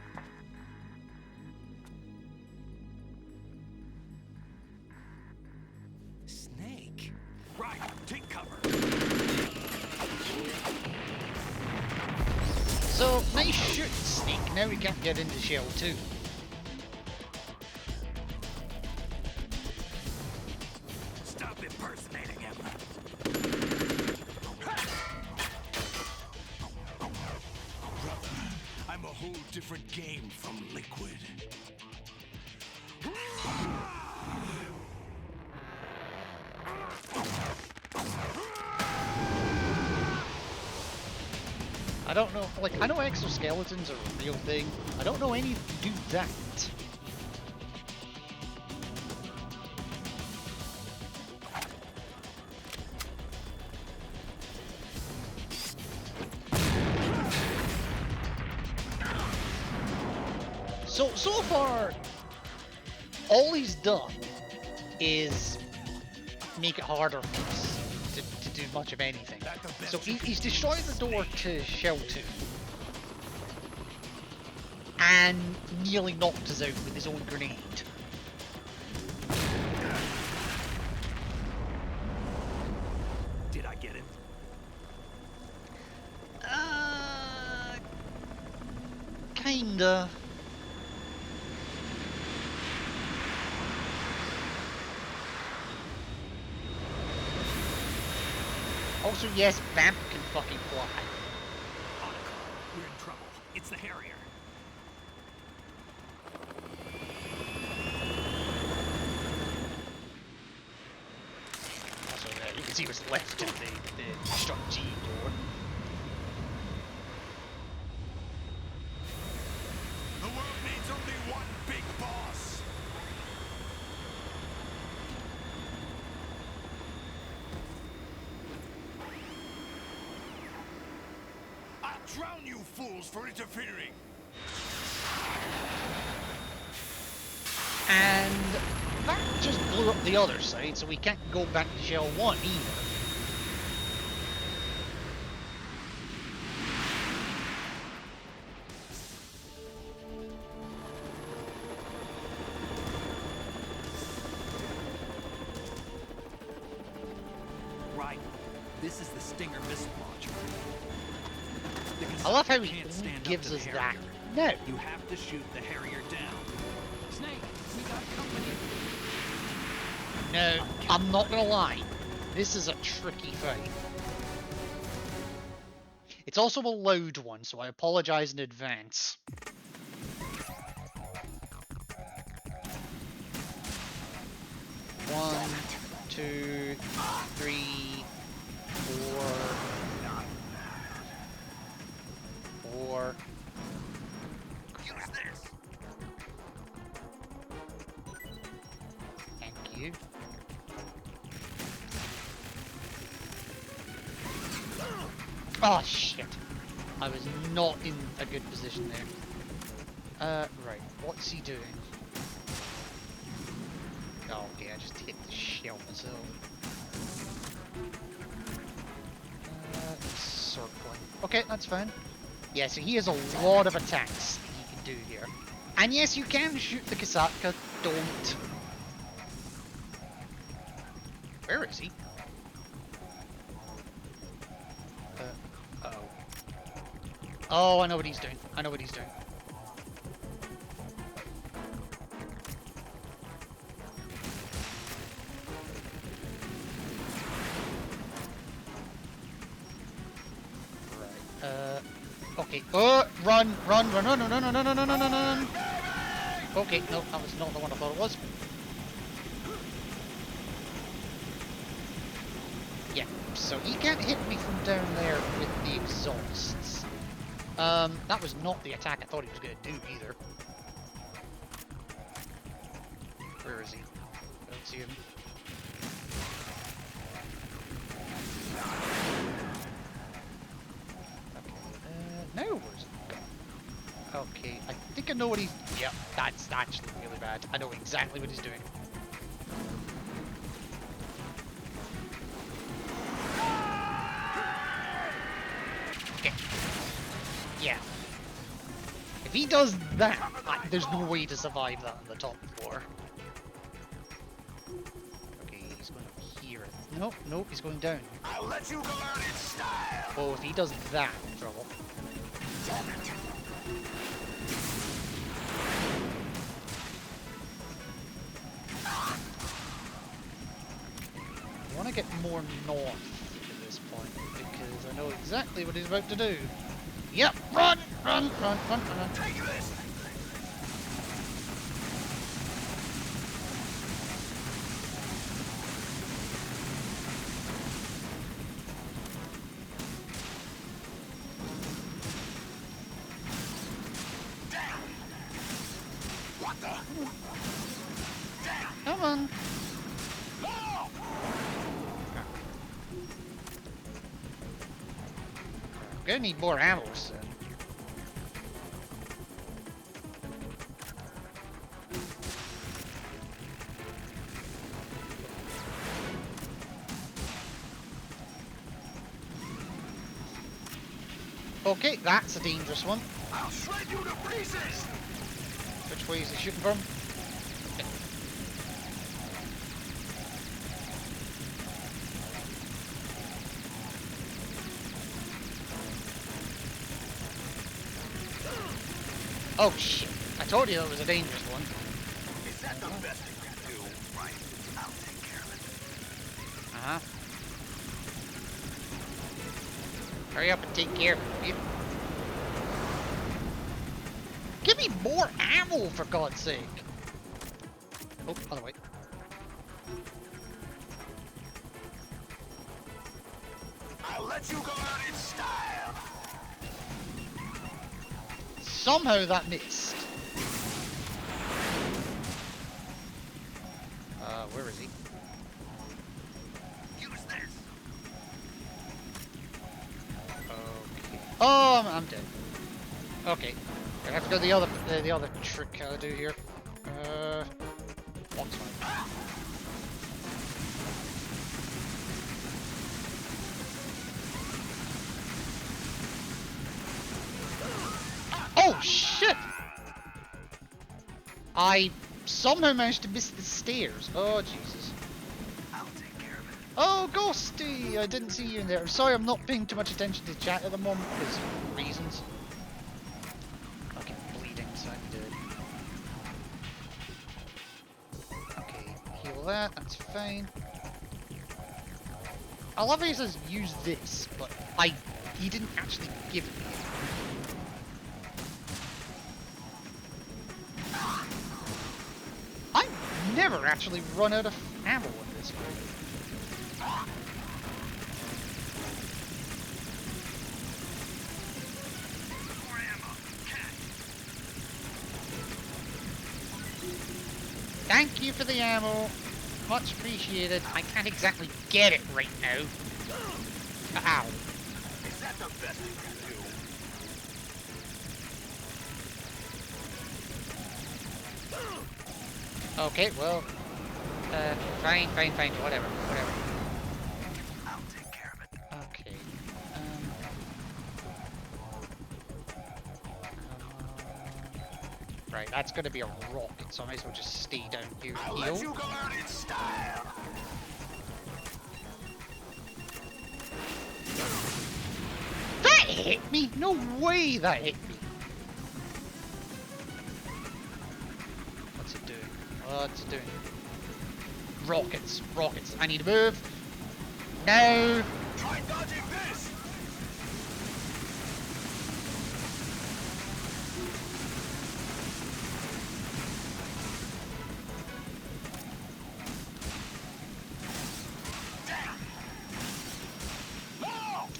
Snake? Right, take cover. So, nice shooting, Snake. Now we can't get into Shell 2. Stop impersonating him. Brother, I'm a whole different game from Liquid. I don't know, like, I know exoskeletons are a real thing. I don't know any do that. So far, all he's done is make it harder for us to do much of anything. So he's destroyed the door to Shell 2. And nearly knocked us out with his own grenade. Did I get it? Kinda. Also, yes, Vamp can fucking fly. Otacon, we're in trouble. It's the Harrier. Also, you can see what's left of the Struck G door. The world needs only one drown you fools for interfering. And that just blew up the other side, so we can't go back to Shell 1 either. Right. This is the Stinger missile launcher. I love how he can't stand up gives to the us Harrier. that. No. You have to shoot the Harrier down. Snake, we got company. No, I'm not gonna lie. This is a tricky fight. It's also a loud one, so I apologize in advance. One, two, three, four. Thank you. Oh shit! I was not in a good position there. Right, what's he doing? Oh, okay, I just hit the shell myself. Circling. Okay, that's fine. Yeah, so he has a lot of attacks that he can do here. And yes, you can shoot the Kasatka, don't. Where is he? Uh-oh. Oh, I know what he's doing. I know what he's doing. Right. Okay. Run, run, run, run, run, run, run, run, run, run, run, run. Okay, no, that was not the one I thought it was. Yeah, so he can't hit me from down there with the exhausts. That was not the attack I thought he was going to do either. Where is he? I don't see him. Okay, now where's he gone? Okay, I think I know what he's... Yep, that's actually really bad. I know exactly what he's doing. Okay. Yeah. If he does that, there's no way to survive that on the top floor. Okay, he's going up here. Nope, nope, he's going down. I'll let you go out in style. Oh, if he does that, I'm in trouble. I want to get more north at this point, because I know exactly what he's about to do. Yep, run, run, run, run, run. Take this. What the? Come on. I'm gonna need more ammo soon. Okay, that's a dangerous one. I'll shred you to pieces. Which way is he shooting from? Okay. Oh shit, I told you that was a dangerous one. Is that the best you can do? Right. I'll take care of it. Uh-huh. Hurry up and take care of it, will you? Give me more ammo, for God's sake! Oh, other way. I'll let you go out in style. Somehow that missed. Where is he? Use this. Okay. Oh, I'm dead. Okay. I have to go the other trick I do here. Box fight. Oh shit! I somehow managed to miss the stairs. Oh Jesus. I'll take care of it. Oh Ghosty! I didn't see you in there. Sorry, I'm not paying too much attention to chat at the moment because reasons. Okay, bleeding, so I'm dead. Okay, heal that, that's fine. I love how he says use this, but he didn't actually give it me. I've never actually run out of ammo in this game. Thank you for the ammo. Much appreciated. I can't exactly get it right now. Ow. Is that the best you can do? Okay, well, fine, whatever. I'll take care of it. Okay, right, that's gonna be a rocket, so I might as well just stay down here and heal. Let you go out in style. That hit me? No way that hit me. What's it doing? What's it doing? Rockets. I need to move. No. Try dodging this.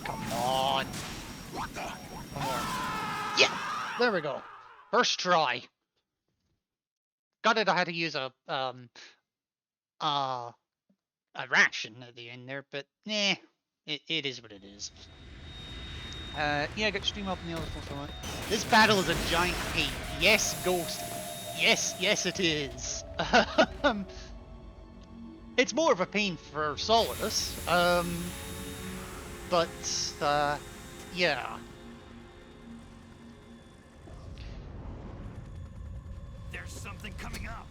Come on. What the? One more. Yeah. There we go. First try. Got it. I had to use a ration at the end there, but nah, it is what it is. Yeah, I got stream up in the other one. This battle is a giant pain. Yes, Ghost. Yes, it is. It's more of a pain for Solidus. But yeah. There's something coming up.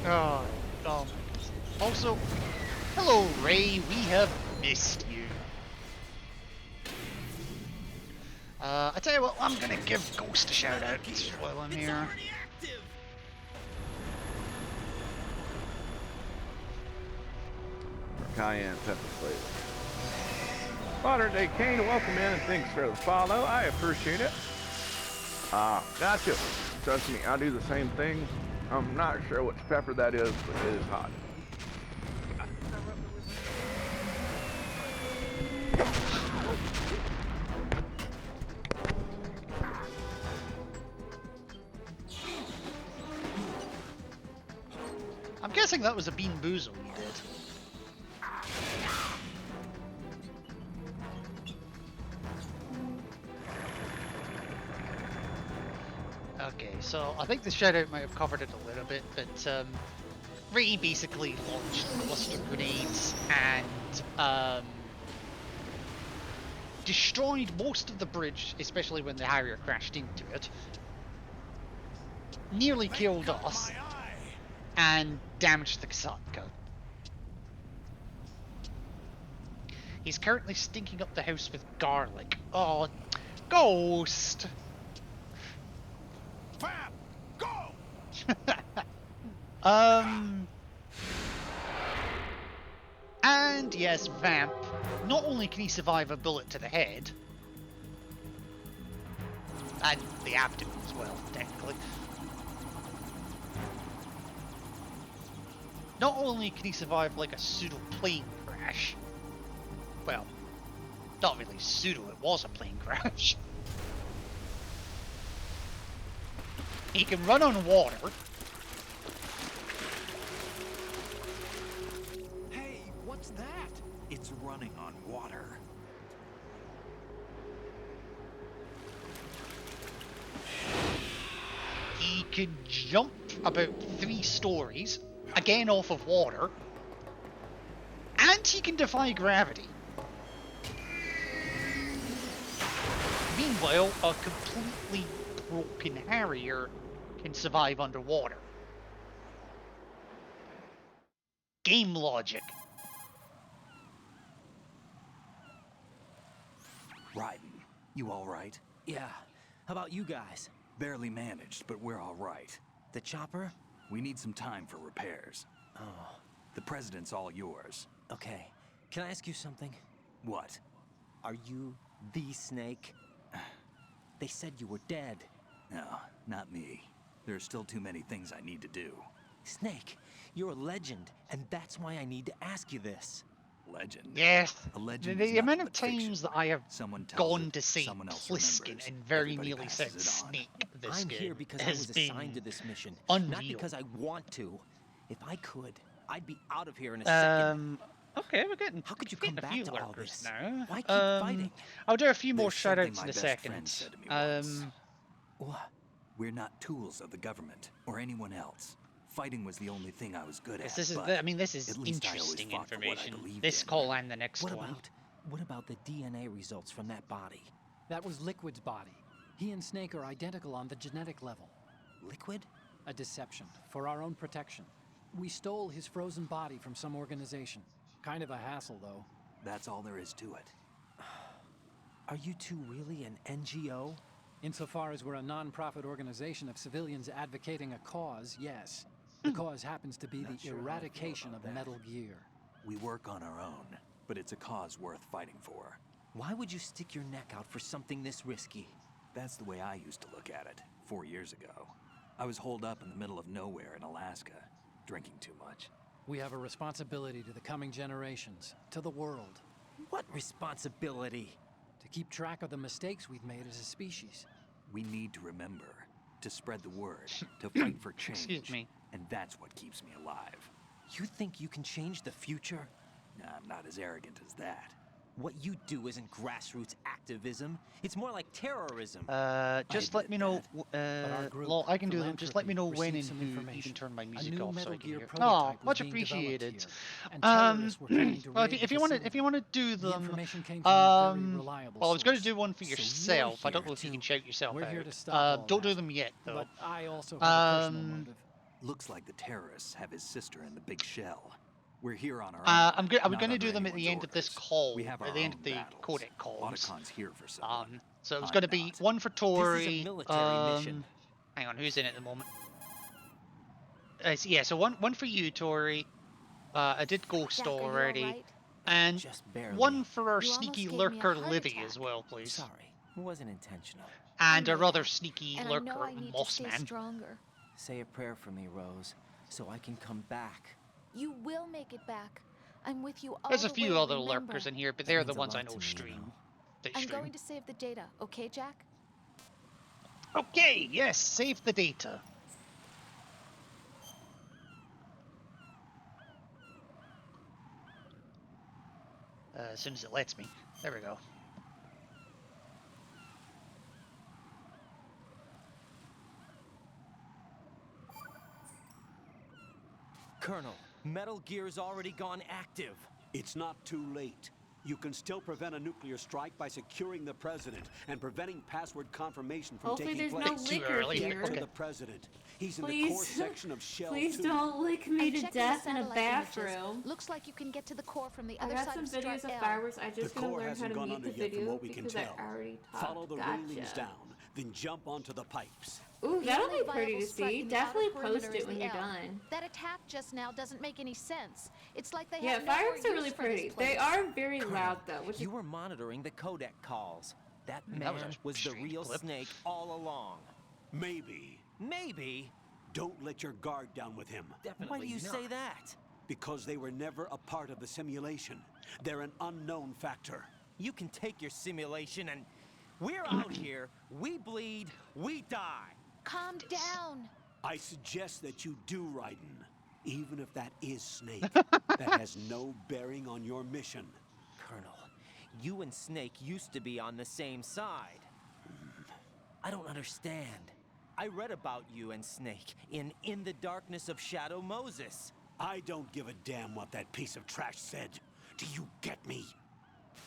Oh my goodness. Also, hello Ray, we have missed you. I tell you what, I'm gonna give Ghost a shout out while I'm here. Cayenne pepper flavor. Modern Day Kane, welcome in and thanks for the follow. I appreciate it. Gotcha. Trust me, I do the same thing. I'm not sure which pepper that is, but it is hot. I'm guessing that was a bean boozle you did. Okay, so I think the shoutout might have covered it a little bit, but Ray basically launched cluster grenades and destroyed most of the bridge, especially when the Harrier crashed into it. Nearly killed us and damaged the Kasatka. He's currently stinking up the house with garlic. Oh, Ghost! Fab, go! And yes, Vamp. Not only can he survive a bullet to the head, and the abdomen as well, technically. Not only can he survive like a pseudo plane crash, well, not really pseudo, it was a plane crash. He can run on water. Hey, what's that? It's run running on water. He could jump about 3 stories, again off of water, and he can defy gravity. Meanwhile, a completely broken Harrier can survive underwater. Game logic. Raiden, you all right? Yeah. How about you guys? Barely managed, but we're all right. The chopper? We need some time for repairs. Oh. The president's all yours. Okay. Can I ask you something? What? Are you the Snake? They said you were dead. No, not me. There are still too many things I need to do. Snake, you're a legend, and that's why I need to ask you this. Legend? Yes. A legend The amount of times that I have gone to say Pliskin and very nearly said Snake this I'm game here because I has was been assigned to this mission, unreal. not because I want to. If I could, I'd be out of here in a second. Okay, we're getting. How could you come back to all this? Now. Why keep fighting? I'll do a few more There's something shoutouts my in a best second. friend said to me once. What? We're not tools of the government or anyone else. Fighting was the only thing I was good at. This is, but I mean, this is at least I always interesting fought for what I information. believed This in. call and the next What one. about the DNA results from that body? That was Liquid's body. He and Snake are identical on the genetic level. Liquid? A deception, for our own protection. We stole his frozen body from some organization. Kind of a hassle, though. That's all there is to it. Are you two really an NGO? Insofar as we're a non-profit organization of civilians advocating a cause, yes. The cause happens to be the eradication of Metal Gear. We work on our own, but it's a cause worth fighting for. Why would you stick your neck out for something this risky? That's the way I used to look at it 4 years ago. I was holed up in the middle of nowhere in Alaska, drinking too much. We have a responsibility to the coming generations, to the world. What responsibility? To keep track of the mistakes we've made as a species. We need to remember, to spread the word, to fight for change. Excuse me. And that's what keeps me alive. You think you can change the future? Nah, I'm not as arrogant as that. What you do isn't grassroots activism. It's more like terrorism. Just let me know. Lol, I can do them. Just let me know when and who you can turn my music off so I can hear. Oh, much appreciated. Well, if you want to do them, well, I was going to do one for yourself. I don't know if you can shout yourself out. Don't do them yet, though. But I also have a personal motive. Looks like the terrorists have his sister in the big shell. We're here on our own. I'm going to do them at the end of this call. We have our at the end own of the battles. codec calls. Otacon's here for someone. So it's going to be one for Tori. This is a military mission. Hang on, who's in it at the moment? Yeah, so one for you, Tori. I did Ghost Jack, are you already. alright? And Just barely. one for our You almost sneaky gave me a lurker, heart Livy, attack. as well, please. Sorry, it wasn't intentional. And I our know other that. sneaky And I lurker, know I need to stay Mossman. stronger. Say a prayer for me, Rose, so I can come back. You will make it back. I'm with you all There's a the few way, other remember. lurkers in here, but That they're the means a ones I lot know to me, stream. They I'm stream. going to save the data, okay, Jack? Okay, yes, save the data. As soon as it lets me. There we go. Colonel, Metal Gear's already gone active. It's not too late. You can still prevent a nuclear strike by securing the president and preventing password confirmation from Hopefully taking there's place. no liquor here. To the president. He's in the Please. core section of Shell Please 2. don't lick me I'm to checking death the in a satellite images. bathroom. Looks like you can get to the core from the I other got side some of Strut videos of L. fireworks. I just The gotta core learn how hasn't to gone mute under the yet from video what we can because tell. I already talked. Follow the railings down, then jump onto the pipes. Ooh, The that'll only be pretty viable to strut see. in the outer Definitely perimeter post is it when the you're L. done. That attack just now doesn't make any sense. It's like they Yeah, have no more fireworks are use really for this pretty. They place. are very Colonel, loud though, which You is were monitoring the codec calls. That That man was a was the strange real clip. Snake all along. Maybe. Maybe. Don't let your guard down with him. Definitely Why do you say that? Because they were never a part of the simulation. They're an unknown factor. You can take your simulation and we're out here, we bleed, we die. Calm down. I suggest that you do, Raiden. Even if that is Snake. That has no bearing on your mission. Colonel. You and Snake used to be on the same side. I don't understand. I read about you and Snake in the Darkness of Shadow Moses. I don't give a damn what that piece of trash said. Do you get me?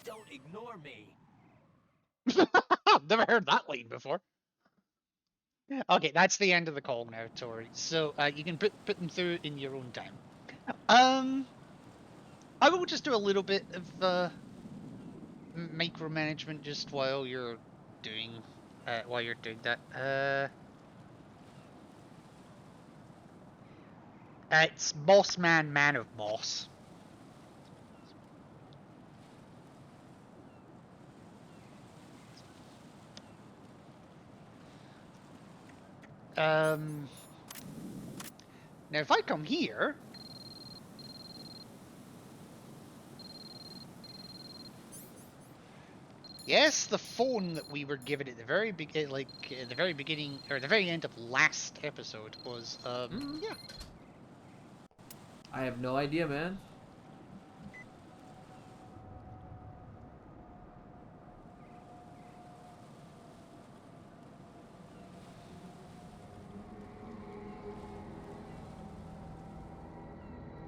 Don't ignore me. I've never heard that line before. Okay, that's the end of the call now, Tori. So you can put them through in your own time. I will just do a little bit of micromanagement just while you're doing that. It's Moss Man, Man of Moss. Now if I come here, yes, the phone that we were given at the very the very beginning or the very end of last episode was yeah. I have no idea, man.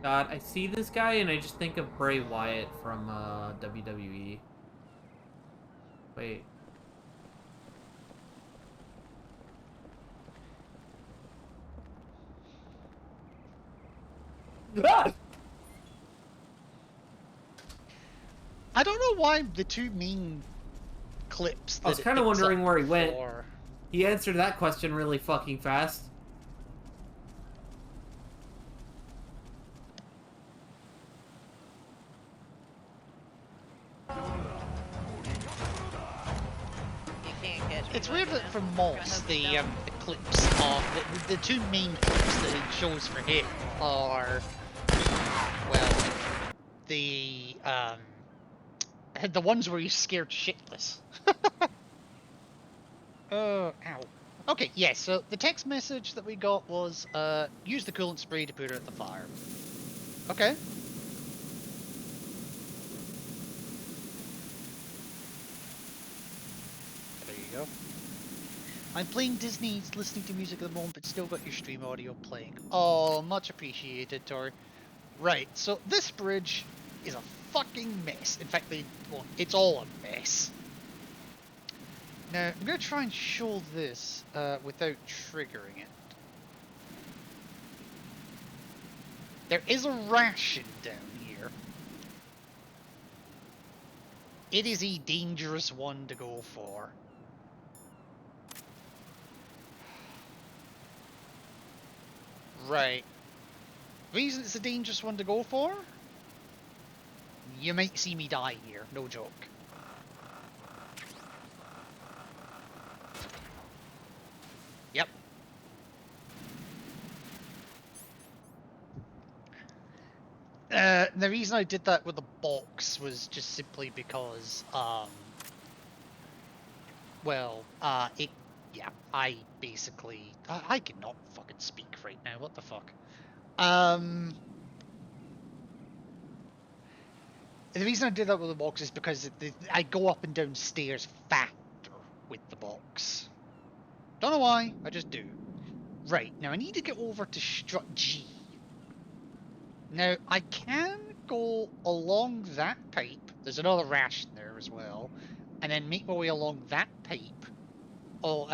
God, I see this guy and I just think of Bray Wyatt from WWE. Wait. I don't know why the two main clips that I was kind of wondering where he went. For... He answered that question really fucking fast. It's weird that for Moss, the clips of the two main clips that it shows for him are, well, the ones where he's scared shitless. Ow. Okay, yes, so the text message that we got was, use the coolant spray to put out the fire. Okay. There you go. I'm playing Disney, listening to music at the moment, but still got your stream audio playing. Oh, much appreciated, Tori. Right, so this bridge is a fucking mess. In fact, it's all a mess. Now, I'm going to try and show this without triggering it. There is a ration down here. It is a dangerous one to go for. Right. Reason it's a dangerous one to go for? You might see me die here, no joke. Yep. The reason I did that with the box was just simply because, yeah, I basically, I cannot fucking speak right now, what the fuck. The reason I did that with the box is because I go up and down stairs faster with the box. Don't know why, I just do. Right, now I need to get over to strut G. Now, I can go along that pipe, there's another ration there as well, and then make my way along that pipe, or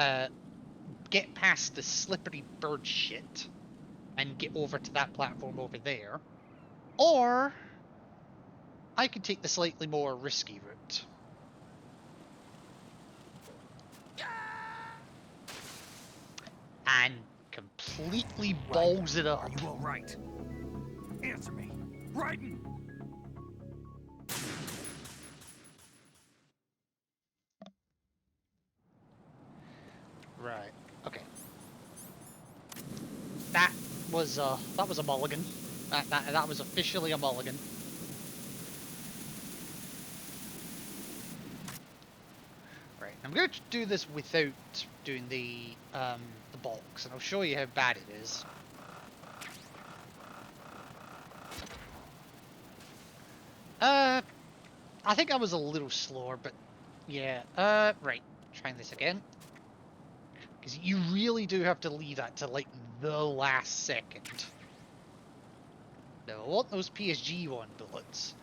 get past the slippery bird shit, and get over to that platform over there. Or, I could take the slightly more risky route. And completely balls it up. Are you all right? Answer me. Raiden! Right. Okay. That was a mulligan. That was officially a mulligan. Right. I'm going to do this without doing the box, and I'll show you how bad it is. I think I was a little slower, but yeah. Right. Trying this again. Because you really do have to leave that to, like, the last second. Now, I want those PSG-1 bullets.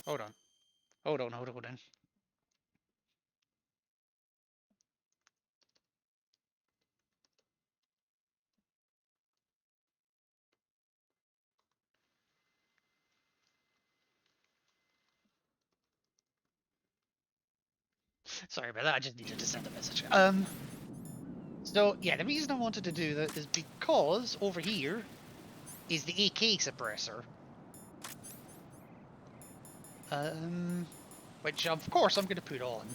Hold on. Hold on. Sorry about that, I just needed to send a message. So, yeah, the reason I wanted to do that is because over here is the AK suppressor. Which, of course, I'm going to put on.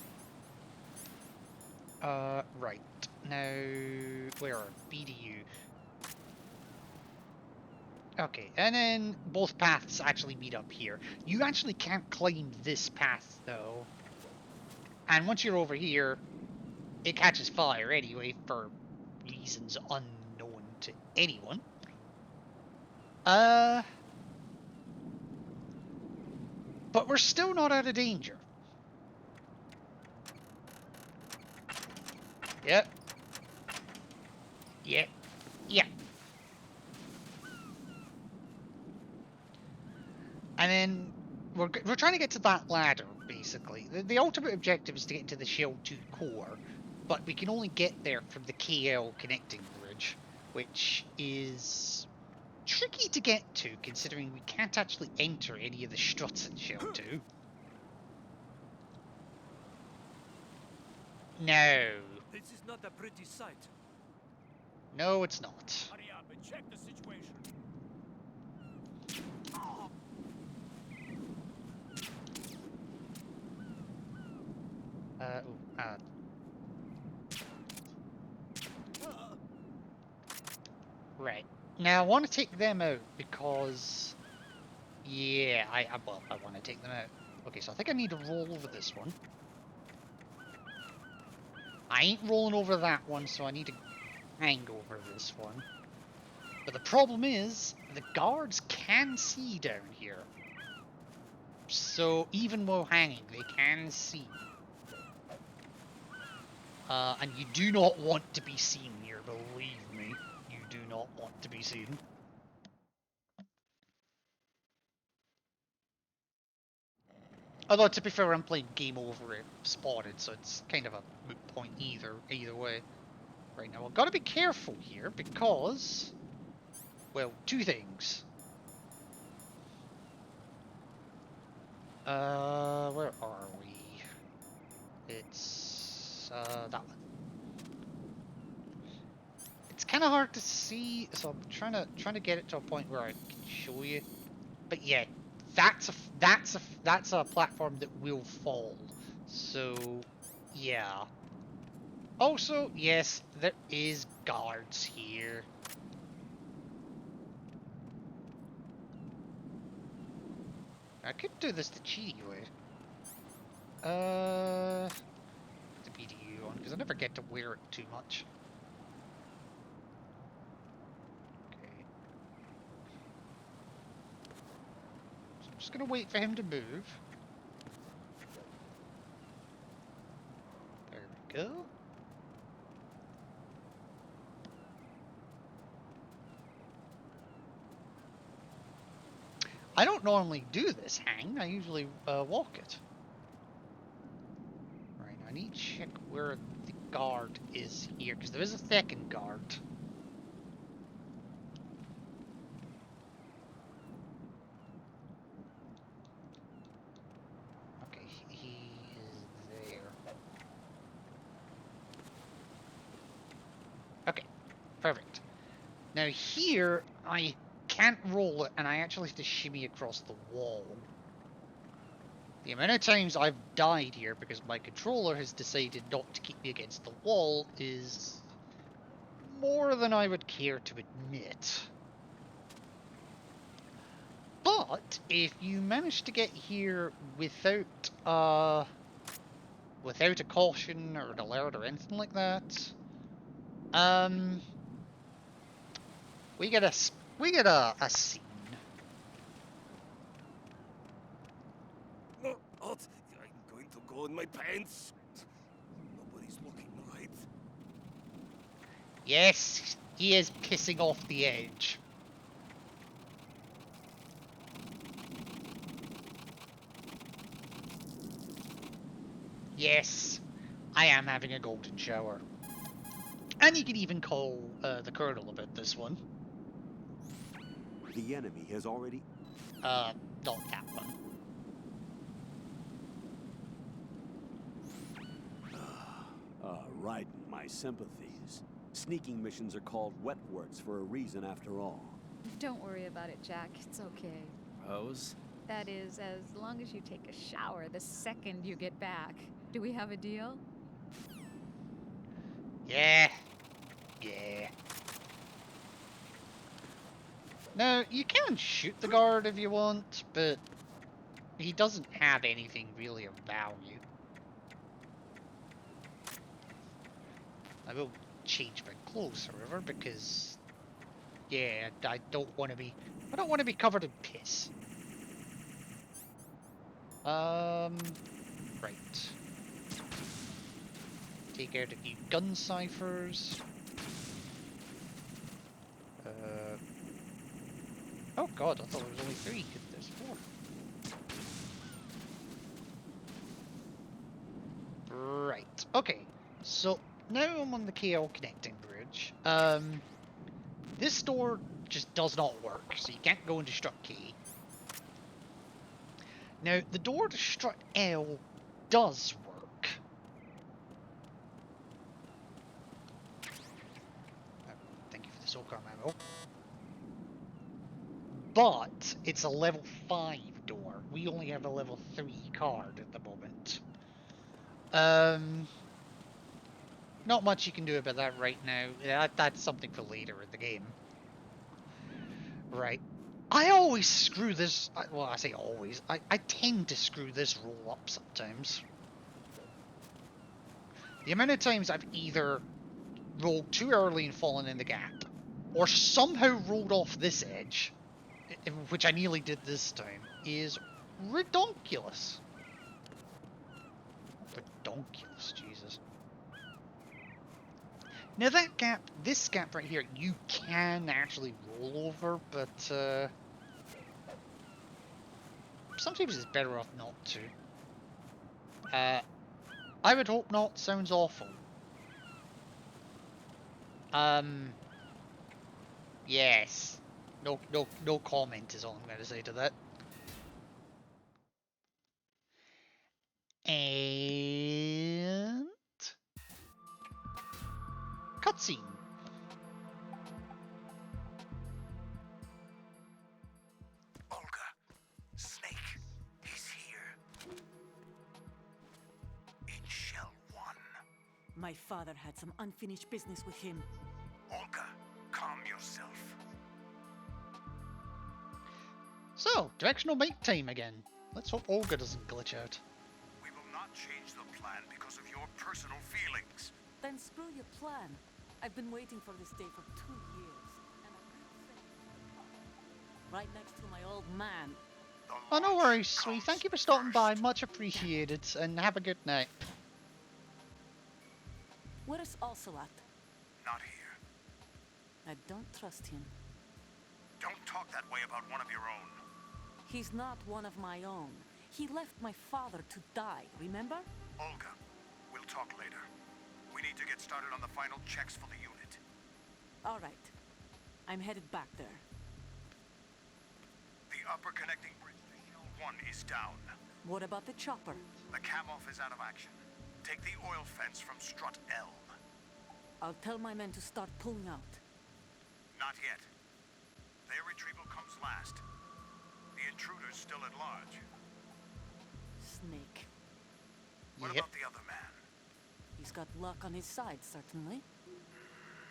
Right. Now, where are BDU? Okay, and then both paths actually meet up here. You actually can't climb this path, though. And once you're over here, it catches fire anyway, for reasons unknown to anyone. But we're still not out of danger. Yep. Yep. Yep. And then we're trying to get to that ladder, basically. The ultimate objective is to get into the Shell 2 core, but we can only get there from the KL connecting bridge, which is tricky to get to, considering we can't actually enter any of the struts in Shell 2. No. This is not a pretty sight. No, it's not. Hurry up and check the situation. Right. Now, I want to take them out because... Yeah, I want to take them out. Okay, so I think I need to roll over this one. I ain't rolling over that one, so I need to hang over this one. But the problem is, the guards can see down here. So, even while hanging, they can see. And you do not want to be seen here, believe me. You do not want to be seen. Although, to be fair, I'm playing game over it spotted, so it's kind of a moot point either way. Right, now I've got to be careful here, because... Well, two things. Where are we? It's, that one. It's kind of hard to see, so I'm trying to get it to a point where I can show you. But yeah, that's a platform that will fall. So, yeah. Also, yes, there is guards here. I could do this the cheaty way. The BDU on, because I never get to wear it too much. Okay. So I'm just gonna wait for him to move. There we go. I don't normally do this hang, I usually walk it. Right, now I need to check where the guard is here, because there is a second guard. Okay, he is there. Okay, perfect. Now here, I can't roll it, and I actually have to shimmy across the wall. The amount of times I've died here because my controller has decided not to keep me against the wall is more than I would care to admit. But if you manage to get here without a caution or an alert or anything like that, Um, we get a scene. No, hot. I'm going to go in my pants. Nobody's looking, right? Yes, he is pissing off the edge. Yes, I am having a golden shower. And you can even call the colonel about this one. The enemy has already... Not that one. Right, my sympathies. Sneaking missions are called wet works for a reason after all. Don't worry about it, Jack. It's okay. Rose? That is, as long as you take a shower the second you get back. Do we have a deal? Yeah. Yeah. Now, you can shoot the guard if you want, but he doesn't have anything really of value. I will change my clothes, however, because yeah, I don't want to be covered in piss. Right. Take out a few gun ciphers. Oh god, I thought there was only 3. There's 4. Right. Okay. So now I'm on the KL connecting bridge. This door just does not work, so you can't go into strut K. Now, the door to strut L does work. Thank you for the SOCOM ammo. But it's a level 5 door. We only have a level 3 card at the moment. Not much you can do about that right now. That's something for later in the game. Right. I always screw this... Well, I say always. I tend to screw this roll up sometimes. The amount of times I've either rolled too early and fallen in the gap, or somehow rolled off this edge, which I nearly did this time, is redonkulous. Redonkulous, Jesus. Now that gap, this gap right here, you can actually roll over, but sometimes it's better off not to. I would hope not, sounds awful. Yes. No comment is all I'm going to say to that. And... cutscene. Olga, Snake, he's here. In Shell 1. My father had some unfinished business with him. Olga, calm yourself. So, directional mate time again. Let's hope Olga doesn't glitch out. We will not change the plan because of your personal feelings. Then screw your plan. I've been waiting for this day for 2 years. And I'm right next to my old man. Oh, no worries, sweet. Thank you for stopping by. Much appreciated. And have a good night. Where is Ocelot? Not here. I don't trust him. Don't talk that way about one of your own. He's not one of my own. He left my father to die, remember? Olga, we'll talk later. We need to get started on the final checks for the unit. All right. I'm headed back there. The upper connecting bridge to Shell 1 is down. What about the chopper? The cam-off is out of action. Take the oil fence from strut L. I'll tell my men to start pulling out. Not yet. Their retrieval comes last. The intruder's still at large. Snake. What about the other man? He's got luck on his side, certainly.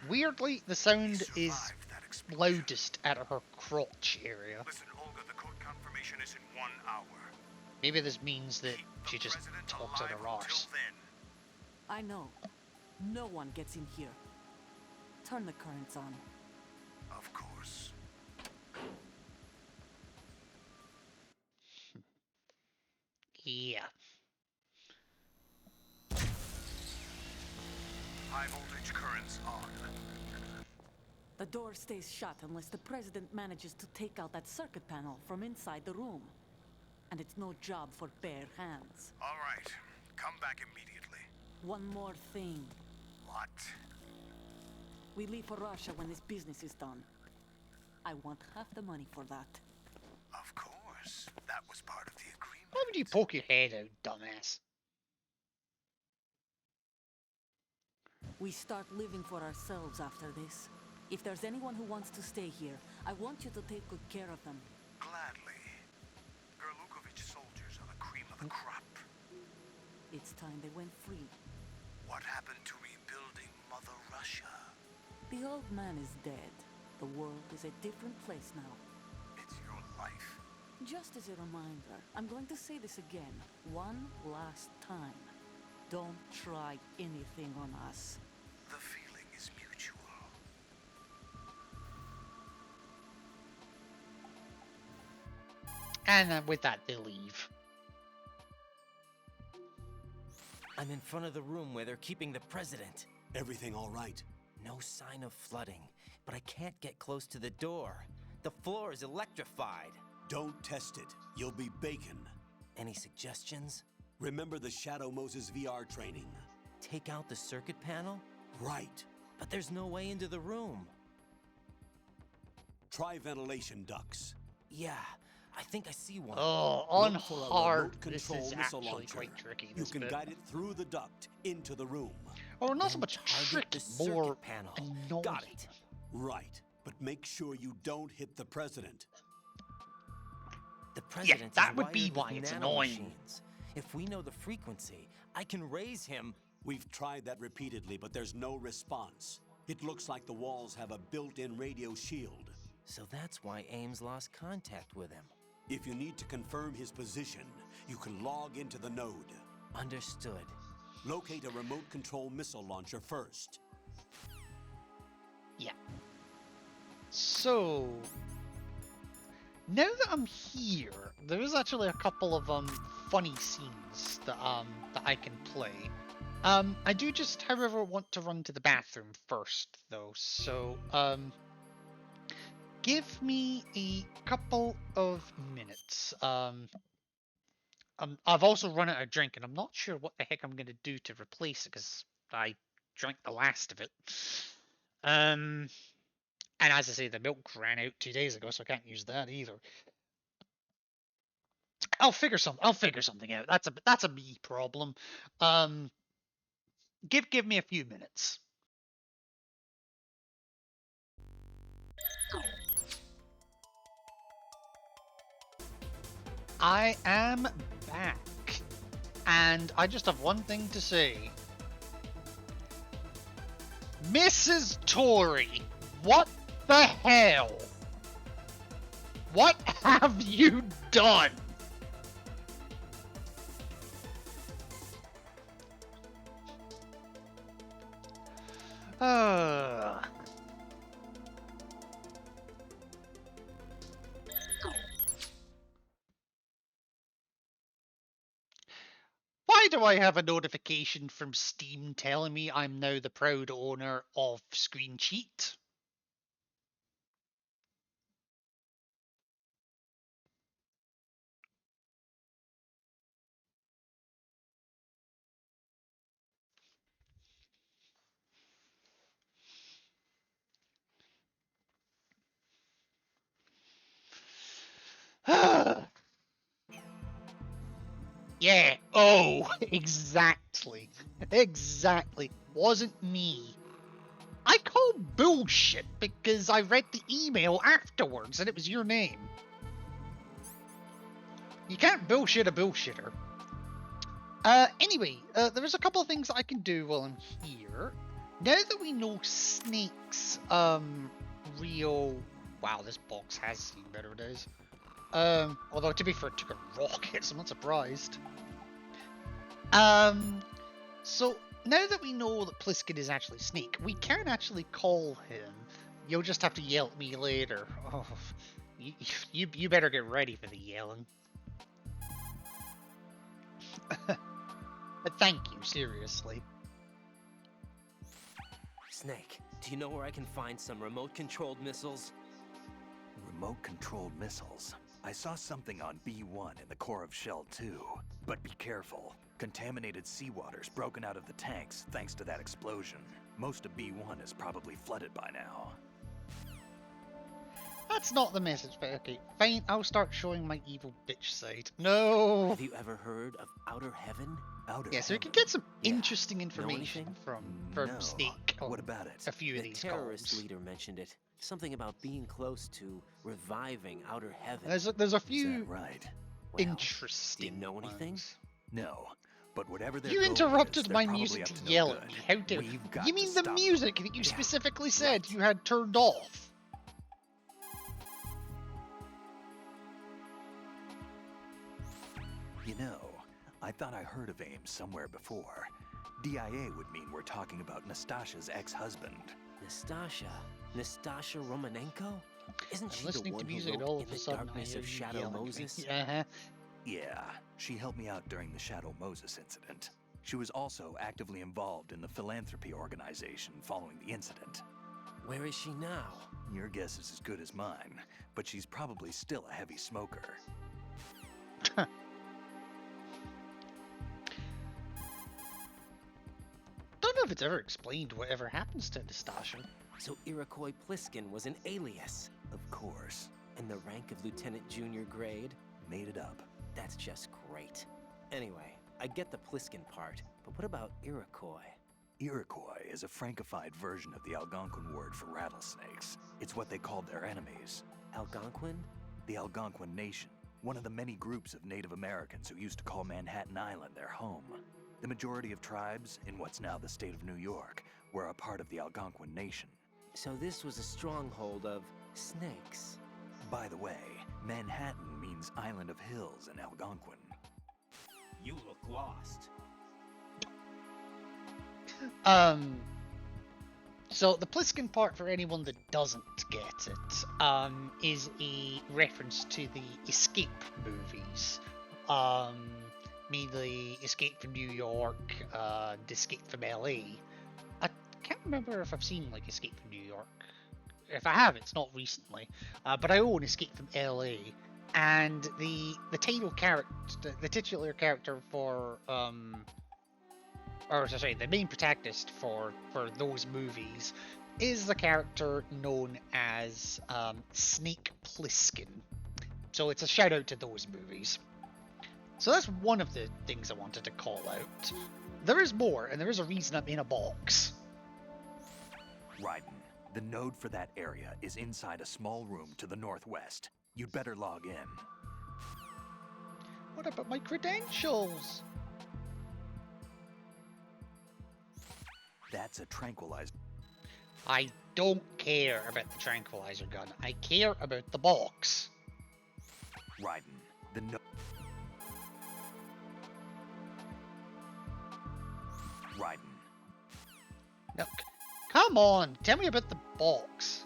Weirdly, the sound is loudest at her crotch area. Listen, Olga, the code confirmation is in 1 hour. Maybe this means that she just talks out her arse. I know. No one gets in here. Turn the currents on. Of course. Yeah. High voltage currents on. The door stays shut unless the president manages to take out that circuit panel from inside the room. And it's no job for bare hands. All right. Come back immediately. One more thing. What? We leave for Russia when this business is done. I want half the money for that. Of course. That was part of the agreement. Why would you poke your head out, dumbass? We start living for ourselves after this. If there's anyone who wants to stay here, I want you to take good care of them. Gladly. Gerlukovich soldiers are the cream of the crop. It's time they went free. What happened to rebuilding Mother Russia? The old man is dead. The world is a different place now. It's your life. Just as a reminder, I'm going to say this again, one last time. Don't try anything on us. The feeling is mutual. And with that, they leave. I'm in front of the room where they're keeping the president. Everything all right? No sign of flooding, but I can't get close to the door. The floor is electrified. Don't test it. You'll be bacon. Any suggestions? Remember the Shadow Moses VR training. Take out the circuit panel? Right. But there's no way into the room. Try ventilation ducts. Yeah, I think I see one. Oh, on Look for a hard, remote this control is missile actually launcher. quite tricky. You This can bit. guide it through the duct into the room. Oh, not so Then much target tricky, the more circuit panel. annoying. Got it. Right. But make sure you don't hit the president. The president that is would be wired why with it's nano annoying. machines. If we know the frequency, I can raise him. We've tried that repeatedly, but there's no response. It looks like the walls have a built-in radio shield. So that's why Ames lost contact with him. If you need to confirm his position, you can log into the node. Understood. Locate a remote control missile launcher first. Yeah. So now that I'm here, there is actually a couple of funny scenes that I can play. I do just, however, want to run to the bathroom first, though. So give me a couple of minutes. I've also run out of drink, and I'm not sure what the heck I'm gonna do to replace it because I drank the last of it. And as I say, the milk ran out 2 days ago, so I can't use that either. I'll figure something out. That's a me problem. Give me a few minutes. I am back, and I just have one thing to say. Mrs. Tory, what the hell? What have you done? Why do I have a notification from Steam telling me I'm now the proud owner of Screen Cheat? Yeah, oh, exactly. Exactly. Wasn't me. I call bullshit because I read the email afterwards and it was your name. You can't bullshit a bullshitter. Anyway, there's a couple of things that I can do while I'm here. Now that we know Snake's, real... Wow, this box has seen better days. Although to be fair, it took a rocket, so I'm not surprised. So now that we know that Pliskin is actually Snake, we can actually call him. You'll just have to yell at me later. Oh, you better get ready for the yelling. But thank you, seriously. Snake, do you know where I can find some remote-controlled missiles? Remote-controlled missiles? I saw something on B1 in the core of Shell 2. But be careful. Contaminated seawater's broken out of the tanks thanks to that explosion. Most of B1 is probably flooded by now. That's not the message, but okay, fine, I'll start showing my evil bitch side. No! Have you ever heard of Outer Heaven? Outer Yeah, so we Heaven? can get some interesting information anything? from No. Snake on What about it? a few of these The terrorist calls. leader mentioned it. Something about being close to reviving Outer Heaven. There's a Is few that right? Well, interesting do you know anything? ones. No. But whatever they're You going is, interrupted they're my probably music up to no yell good. at me. How dare We've got you to mean the stop music that you specifically said you had turned off? You know, I thought I heard of AIM somewhere before. DIA would mean we're talking about Nastasha's ex-husband. Nastasha? Nastasha Romanenko? Isn't I'm she the listening one to who music wrote and all In of a the sudden Darkness I of hear you Shadow yelling at me. Moses? Yeah, she helped me out during the Shadow Moses incident. She was also actively involved in the philanthropy organization following the incident. Where is she now? Your guess is as good as mine, but she's probably still a heavy smoker. Don't know if it's ever explained whatever happens to Nastasha. So Iroquois Pliskin was an alias. Of course. And the rank of lieutenant junior grade? Made it up. That's just great. Anyway, I get the Pliskin part, but what about Iroquois? Iroquois is a Frankified version of the Algonquin word for rattlesnakes. It's what they called their enemies. Algonquin? The Algonquin Nation, one of the many groups of Native Americans who used to call Manhattan Island their home. The majority of tribes in what's now the state of New York were a part of the Algonquin Nation. So this was a stronghold of snakes. By the way, Manhattan means Island of Hills in Algonquin. You look lost. So the Pliskin part, for anyone that doesn't get it, is a reference to the Escape movies. Mainly Escape from New York, and Escape from LA. I can't remember if I've seen like Escape from New York. If I have, it's not recently. But I own Escape from LA, and the title character, the titular character for the main protagonist for those movies is the character known as Snake Plissken. So it's a shout out to those movies. So that's one of the things I wanted to call out. There is more, and there is a reason I'm in a box. Raiden, the node for that area is inside a small room to the northwest. You'd better log in. What about my credentials? That's a tranquilizer. I don't care about the tranquilizer gun. I care about the box. Raiden, the node. Raiden. Look, come on, tell me about the box.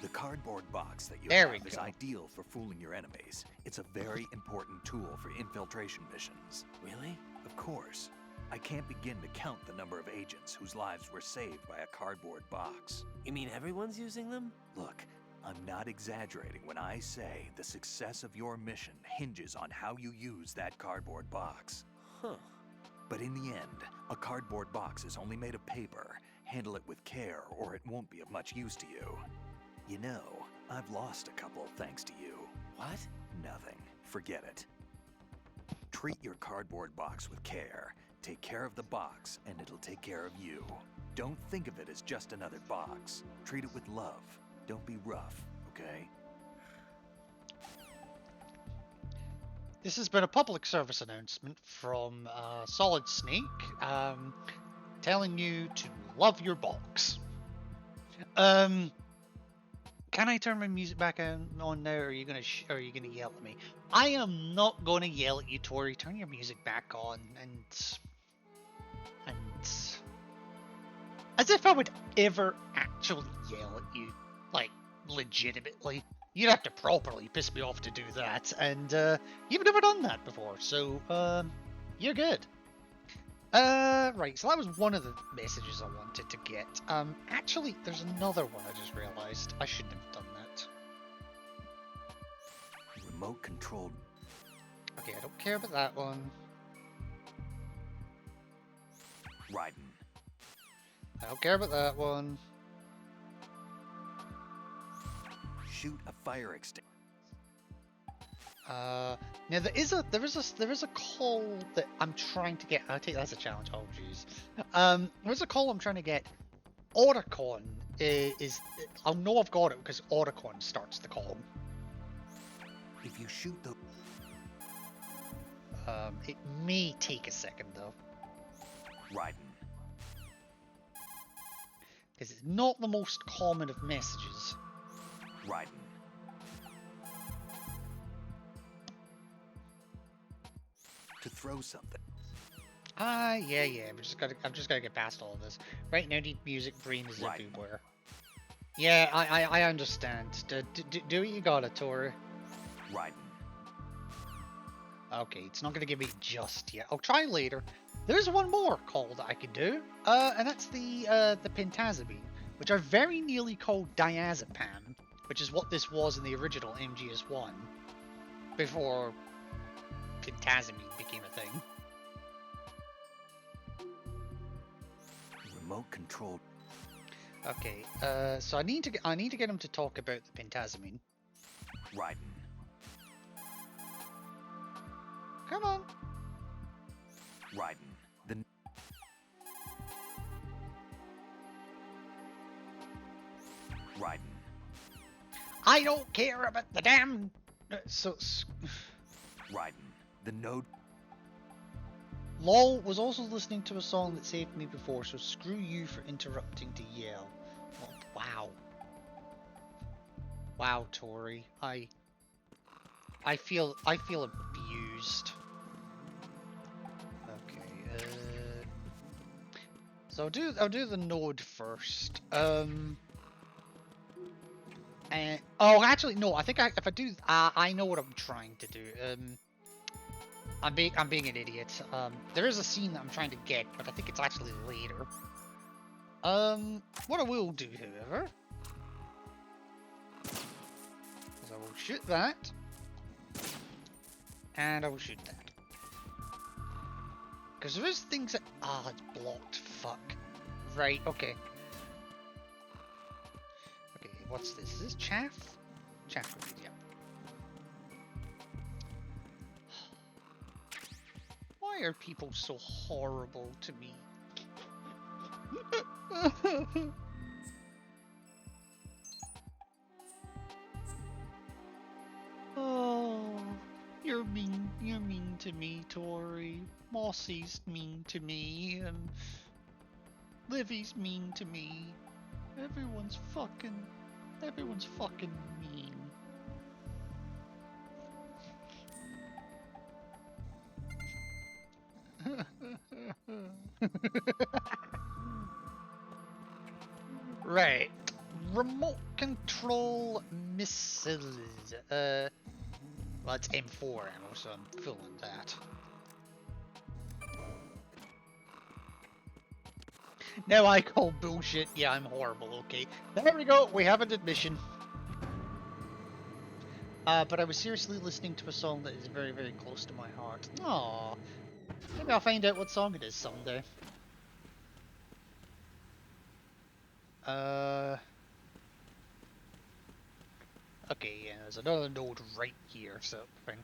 The cardboard box that you There we have is go. ideal for fooling your enemies. It's a very important tool for infiltration missions. Really? Of course. I can't begin to count the number of agents whose lives were saved by a cardboard box. You mean everyone's using them? Look, I'm not exaggerating when I say the success of your mission hinges on how you use that cardboard box. Huh. But in the end, a cardboard box is only made of paper. Handle it with care or it won't be of much use to you. You know, I've lost a couple thanks to you. What? Nothing. Forget it. Treat your cardboard box with care. Take care of the box, and it'll take care of you. Don't think of it as just another box. Treat it with love. Don't be rough, okay? This has been a public service announcement from Solid Snake, telling you to love your box. Can I turn my music back on now, or are you gonna yell at me? I am not gonna yell at you, Tori. Turn your music back on, and As if I would ever actually yell at you, like, legitimately. You'd have to properly piss me off to do that, and you've never done that before, so you're good. Right, so that was one of the messages I wanted to get. Actually, there's another one I just realized. I shouldn't have done that. Remote controlled. Okay, I don't care about that one. Raiden. I don't care about that one. Shoot a fire extinguisher. Now there is a call that I'm trying to get. I'll take that as a challenge. Oh jeez. There's a call I'm trying to get. Otacon is I'll know I've got it because Otacon starts the call. If you shoot the. It may take a second though. Raiden. Because it's not the most common of messages. Raiden. To throw something. Yeah. I'm just gotta get past all of this. Right now, need music. Brain is Raiden. everywhere. Yeah, I understand. Do what you gotta, Tori. Raiden. Okay, it's not gonna give me just yet. I'll try later. There's one more call that I could do, and that's the pentazamine, which I very nearly called diazepam, which is what this was in the original MGS1, before pentazamine became a thing. Remote controlled. Okay, so I need to get him to talk about the pentazamine. Raiden. Come on. Raiden. The. Raiden. I don't care about the damn. Raiden. The node. LOL was also listening to a song that saved me before, so screw you for interrupting to yell. Oh, wow. Wow, Tori. I feel abused. Okay, so I'll do the node first. And oh, actually no. I think if I do, I know what I'm trying to do. I'm being an idiot. There is a scene that I'm trying to get, but I think it's actually later. What I will do, however, is I will shoot that, and I will shoot that. Because there is things that it's blocked. Fuck. Right. Okay. Okay. What's this? Is this chaff? Chaff grenade. Yeah. Why are people so horrible to me? Oh, you're mean to me, Tori. Mossy's mean to me, and Livy's mean to me. Everyone's fucking mean. Right. Remote control missiles. Well, it's M4 ammo, so I'm filling that. Now I call bullshit. Yeah, I'm horrible. Okay. There we go. We have an admission. But I was seriously listening to a song that is very, very close to my heart. Aww. Maybe I'll find out what song it is someday. Okay, yeah, there's another node right here, so fine.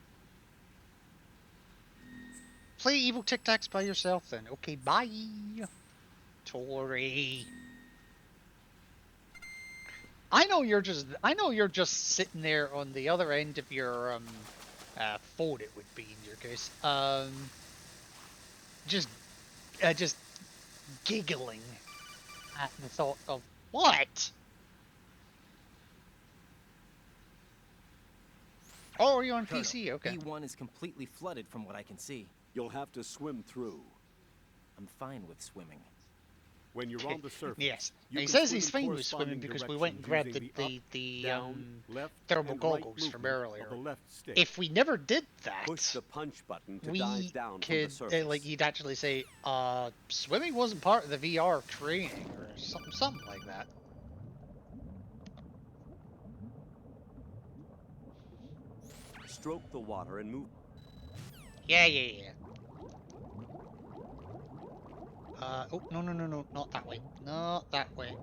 Play Evil Tic Tacs by yourself then. Okay, bye! Tori. I know you're just sitting there on the other end of your phone, it would be in your case. Just giggling at the thought of what? Oh, are you on Colonel, PC? Okay. B1 is completely flooded from what I can see. You'll have to swim through. I'm fine with swimming. When you're on the surface, yes. you He can says swim he's in fine with swimming because we went and grabbed corresponding directions the using up, down, left, thermal and right goggles from movement earlier. of the left stick. If we never did Push that, the punch button to we dive down from the could, surface. like, he'd actually say, swimming wasn't part of the VR training, or something like that. Stroke the water and move. Yeah. Oh, no, not that way. Not that way.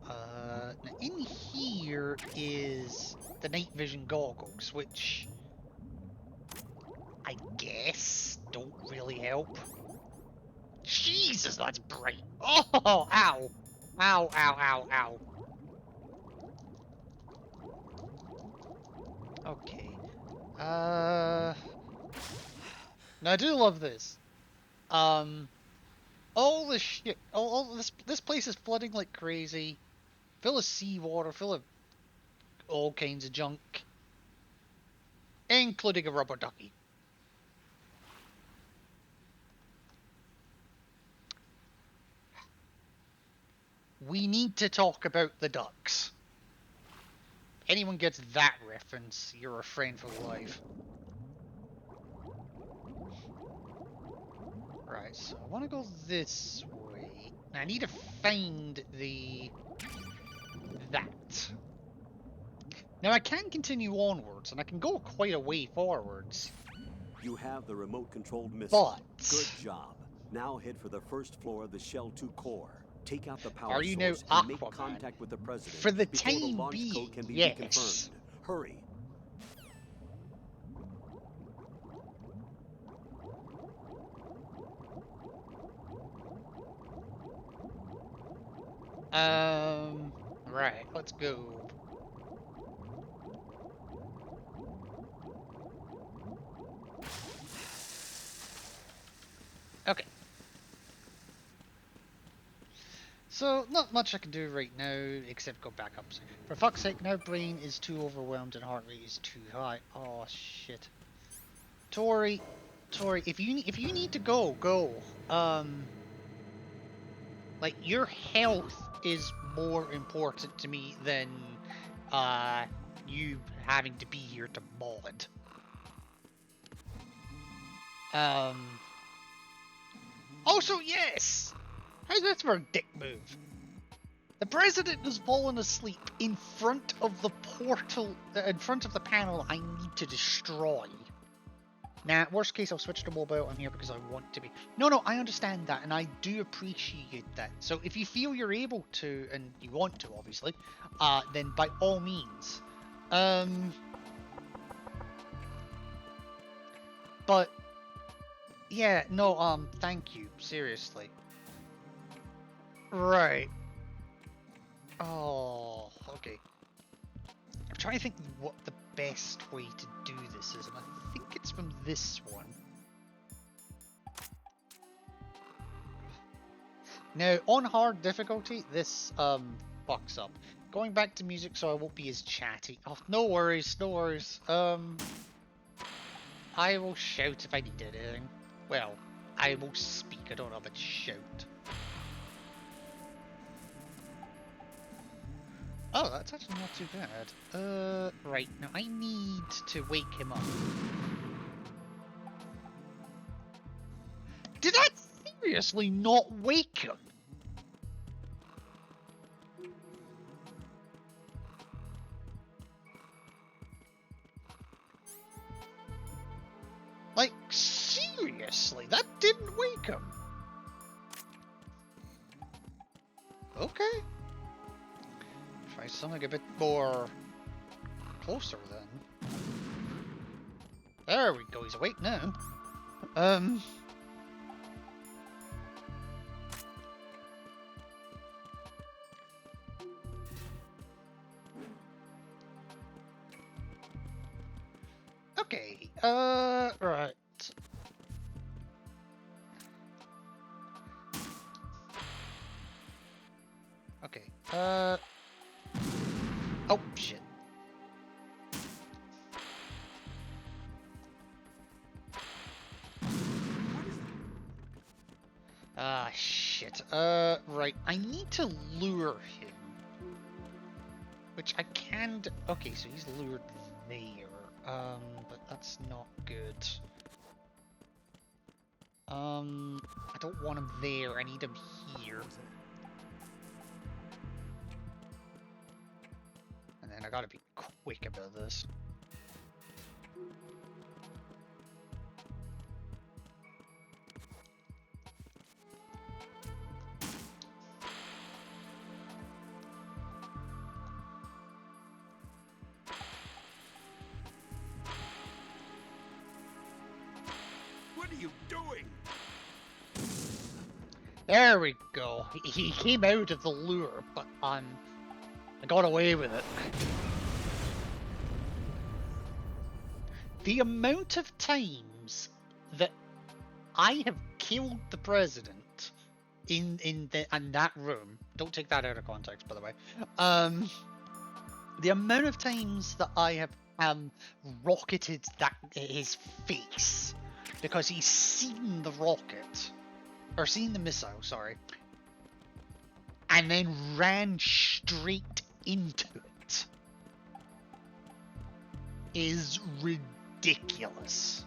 Now in here is the night vision goggles, which I guess don't really help. Jesus, that's bright. Oh, ow. Ow. Okay. Now I do love this. All this shit, all this place is flooding like crazy, full of seawater, full of all kinds of junk, including a rubber ducky. We need to talk about the ducks. Anyone gets that reference, you're a friend for life. Right, so I want to go this way. Now I need to find that. Now I can continue onwards, and I can go quite a way forwards. You have the remote-controlled missile. But good job. Now head for the first floor of the Shell 2 core. Take out the power are you now source and make Aquaman? contact with the president For the before the time launch being, code can be yes. reconfirmed. Hurry. Right, let's go. Okay. So, not much I can do right now, except go back up. For fuck's sake, now brain is too overwhelmed and heart rate is too high. Oh, shit. Tori, if you need to go. Like, your health is more important to me than, you having to be here to mod. Also, yes! How's this for a dick move? The president has fallen asleep in front of the portal, in front of the panel I need to destroy. Now, worst case, I'll switch to mobile. I'm here because I want to be. No, I understand that, and I do appreciate that. So if you feel you're able to, and you want to, obviously, then by all means. But, yeah, no, thank you, seriously. Right. Oh, okay. I'm trying to think what the best way to do this is, and I think it's from this one. Now, on hard difficulty, this, fucks up. Going back to music so I won't be as chatty. Oh, no worries. I will shout if I need anything. Well, I will speak, I don't know about shout. Oh, that's actually not too bad. Right, now I need to wake him up. Did I seriously not wake him? Like, seriously, that didn't wake him. Okay. Try something a bit more closer then. There we go, he's awake now. Okay, right. Okay, oh, shit. Ah, shit. shit. Right. I need to lure him. Which I can't... Okay, so he's lured there. But that's not good. I don't want him there. I need him here. And then I gotta be quick about this. What are you doing? There we go. He came out of the lure, but I got away with it. The amount of times that I have killed the president in that room. Don't take that out of context, by the way. The amount of times that I have rocketed his face because he's seen the rocket. Or seen the missile, sorry. And then ran straight into it. Is ridiculous.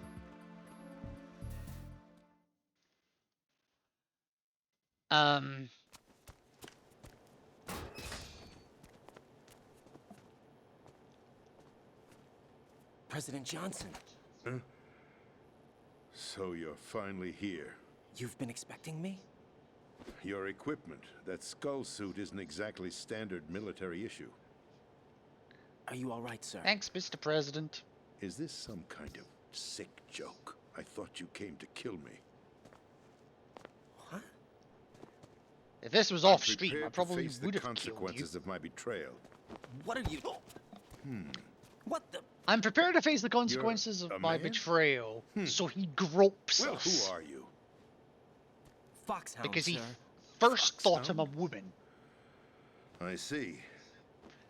President Johnson. Huh? So you're finally here. You've been expecting me? Your equipment, that skull suit, isn't exactly standard military issue. Are you all right, sir? Thanks, Mr. President. Is this some kind of sick joke? I thought you came to kill me. What? If this was off stream, I probably face would the have killed you. consequences of my betrayal. What are you... What the... I'm prepared to face the consequences of my betrayal, so he gropes Well, us. who are you? Foxhound, Because he sir. first thought I'm a woman. I see.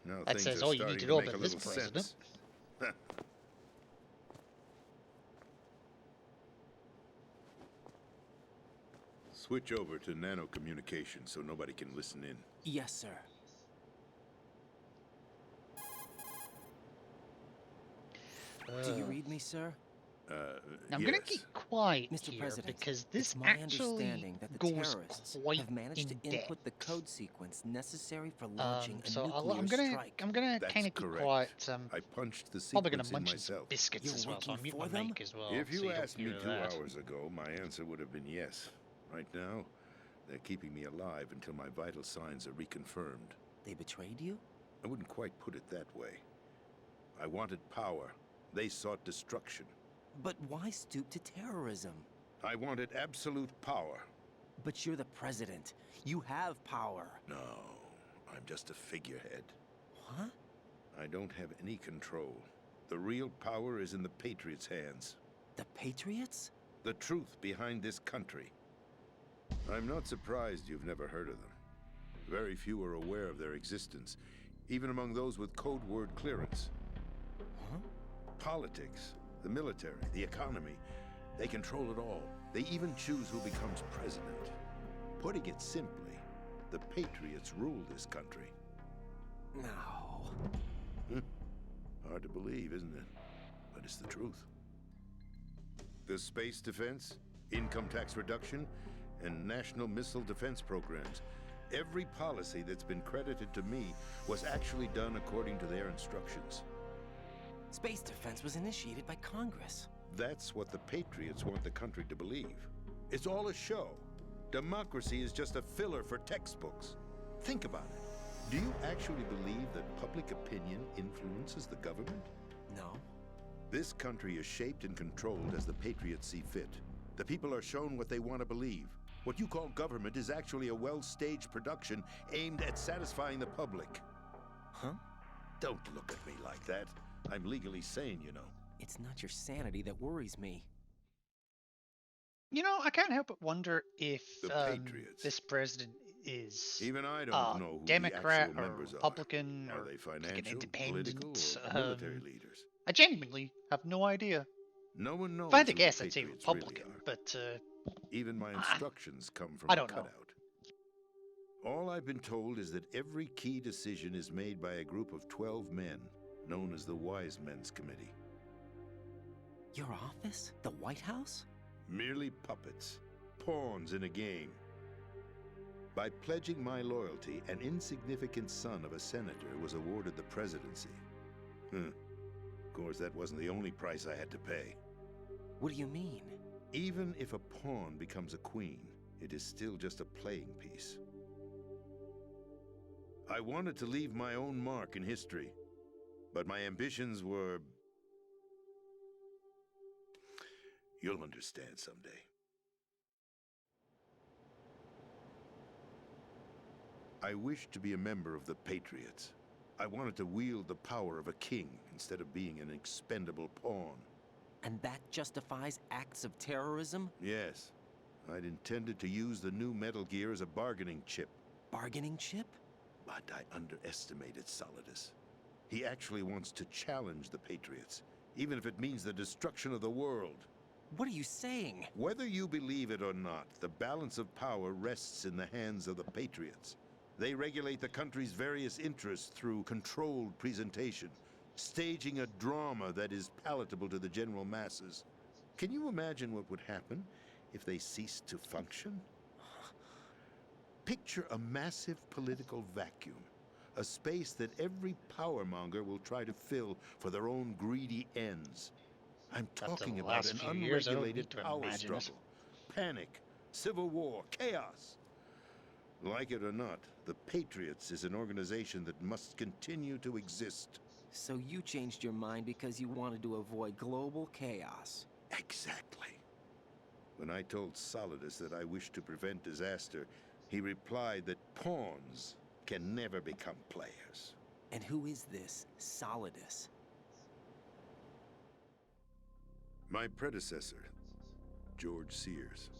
Now That things says are all you starting need to to know make about a this little president. sense. Switch over to nano communication so nobody can listen in. Yes, sir. Do you read me, sir? I'm gonna keep quiet Mr. here President, because this it's my actually understanding that the goes terrorists quite have managed to in depth. input the code sequence necessary for launching a So nuclear strike. I'm gonna That's kind of keep correct. quiet. I punched the Probably gonna sequence in munch some myself. biscuits You're as well, so I'll working mute my for them? mic as well. If so you don't asked me hear 2 that. hours ago, my answer would have been yes. Right now, they're keeping me alive until my vital signs are reconfirmed. They betrayed you? I wouldn't quite put it that way. I wanted power. They sought destruction. But why stoop to terrorism? I wanted absolute power. But you're the president. You have power. No, I'm just a figurehead. What? I don't have any control. The real power is in the Patriots' hands. The Patriots? The truth behind this country. I'm not surprised you've never heard of them. Very few are aware of their existence, even among those with code word clearance. Huh? Politics, the military, the economy, they control it all. They even choose who becomes president. Putting it simply, the Patriots rule this country. No. Hard to believe, isn't it? But it's the truth. The space defense, income tax reduction, and national missile defense programs. Every policy that's been credited to me was actually done according to their instructions. Space defense was initiated by Congress. That's what the Patriots want the country to believe. It's all a show. Democracy is just a filler for textbooks. Think about it. Do you actually believe that public opinion influences the government? No. This country is shaped and controlled as the Patriots see fit. The people are shown what they want to believe. What you call government is actually a well-staged production aimed at satisfying the public. Huh? Don't look at me like that. I'm legally sane, you know. It's not your sanity that worries me. You know, I can't help but wonder if The Patriots. this president is Even I don't know who Democrat the actual or members Republican are. or Are they like an financial, independent. political, or military leaders? I genuinely have no idea. No one knows If I had to who guess, the I'd say Patriots really Republican, are. but Even my instructions come from I a don't know. cutout. All I've been told is that every key decision is made by a group of 12 men, known as the Wise Men's Committee. Your office? The White House? Merely puppets, pawns in a game. By pledging my loyalty, an insignificant son of a senator was awarded the presidency. Of course, that wasn't the only price I had to pay. What do you mean? Even if a pawn becomes a queen, it is still just a playing piece. I wanted to leave my own mark in history, but my ambitions were... You'll understand someday. I wished to be a member of the Patriots. I wanted to wield the power of a king instead of being an expendable pawn. And that justifies acts of terrorism? Yes. I'd intended to use the new Metal Gear as a bargaining chip. Bargaining chip? But I underestimated Solidus. He actually wants to challenge the Patriots, even if it means the destruction of the world. What are you saying? Whether you believe it or not, the balance of power rests in the hands of the Patriots. They regulate the country's various interests through controlled presentation, staging a drama that is palatable to the general masses. Can you imagine what would happen if they ceased to function? Picture a massive political vacuum, a space that every powermonger will try to fill for their own greedy ends. I'm talking about an unregulated power struggle, panic, civil war, chaos. Like it or not, the Patriots is an organization that must continue to exist. So you changed your mind because you wanted to avoid global chaos. Exactly. When I told Solidus that I wished to prevent disaster, he replied that pawns can never become players. And who is this Solidus? My predecessor, George Sears.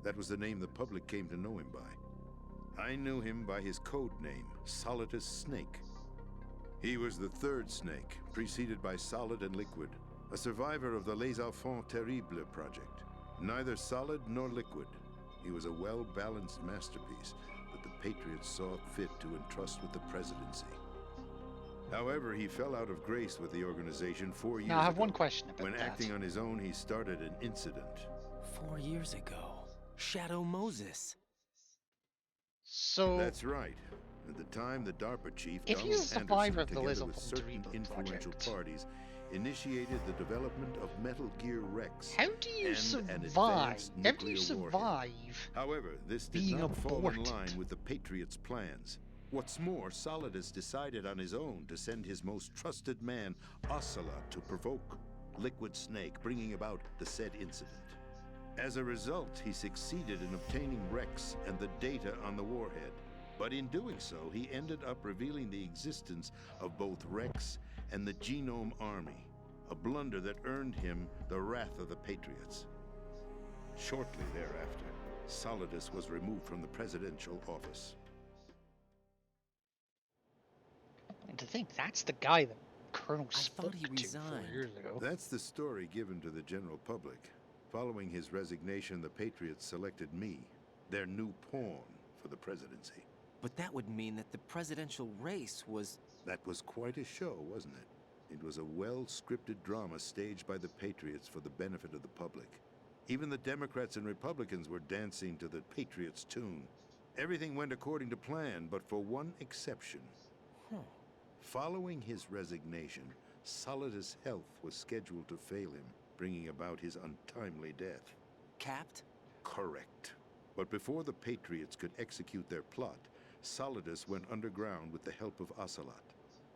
That was the name the public came to know him by. I knew him by his code name, Solidus Snake. He was the third Snake, preceded by Solid and Liquid, a survivor of the Les Enfants Terribles project. Neither solid nor liquid, he was a well-balanced masterpiece that the Patriots saw fit to entrust with the presidency. However, he fell out of grace with the organization 4 years ago. Now, I have one question about When that. acting on his own, he started an incident. 4 years ago. Shadow Moses. So... That's right. At the time, the DARPA chief, If Donald he's a survivor Anderson, of the together Les with Enfants certain Terribles influential project. parties, initiated the development of Metal Gear Rex. How do you and survive? An advanced How do you nuclear warhead. survive? However, this did being not fall in aborted? line with the Patriots' plans. What's more, Solidus decided on his own to send his most trusted man, Ocelot, to provoke Liquid Snake, bringing about the said incident. As a result, he succeeded in obtaining Rex and the data on the warhead. But in doing so, he ended up revealing the existence of both Rex and the Genome Army, a blunder that earned him the wrath of the Patriots. Shortly thereafter, Solidus was removed from the presidential office. And to think that's the guy that Colonel I spoke thought he to 4 resigned. years ago. That's the story given to the general public. Following his resignation, the Patriots selected me, their new pawn, for the presidency. But that would mean that the presidential race was... That was quite a show, wasn't it? It was a well-scripted drama staged by the Patriots for the benefit of the public. Even the Democrats and Republicans were dancing to the Patriots' tune. Everything went according to plan, but for one exception. Following his resignation, Solidus' health was scheduled to fail him, bringing about his untimely death. Capped? Correct. But before the Patriots could execute their plot, Solidus went underground with the help of Ocelot.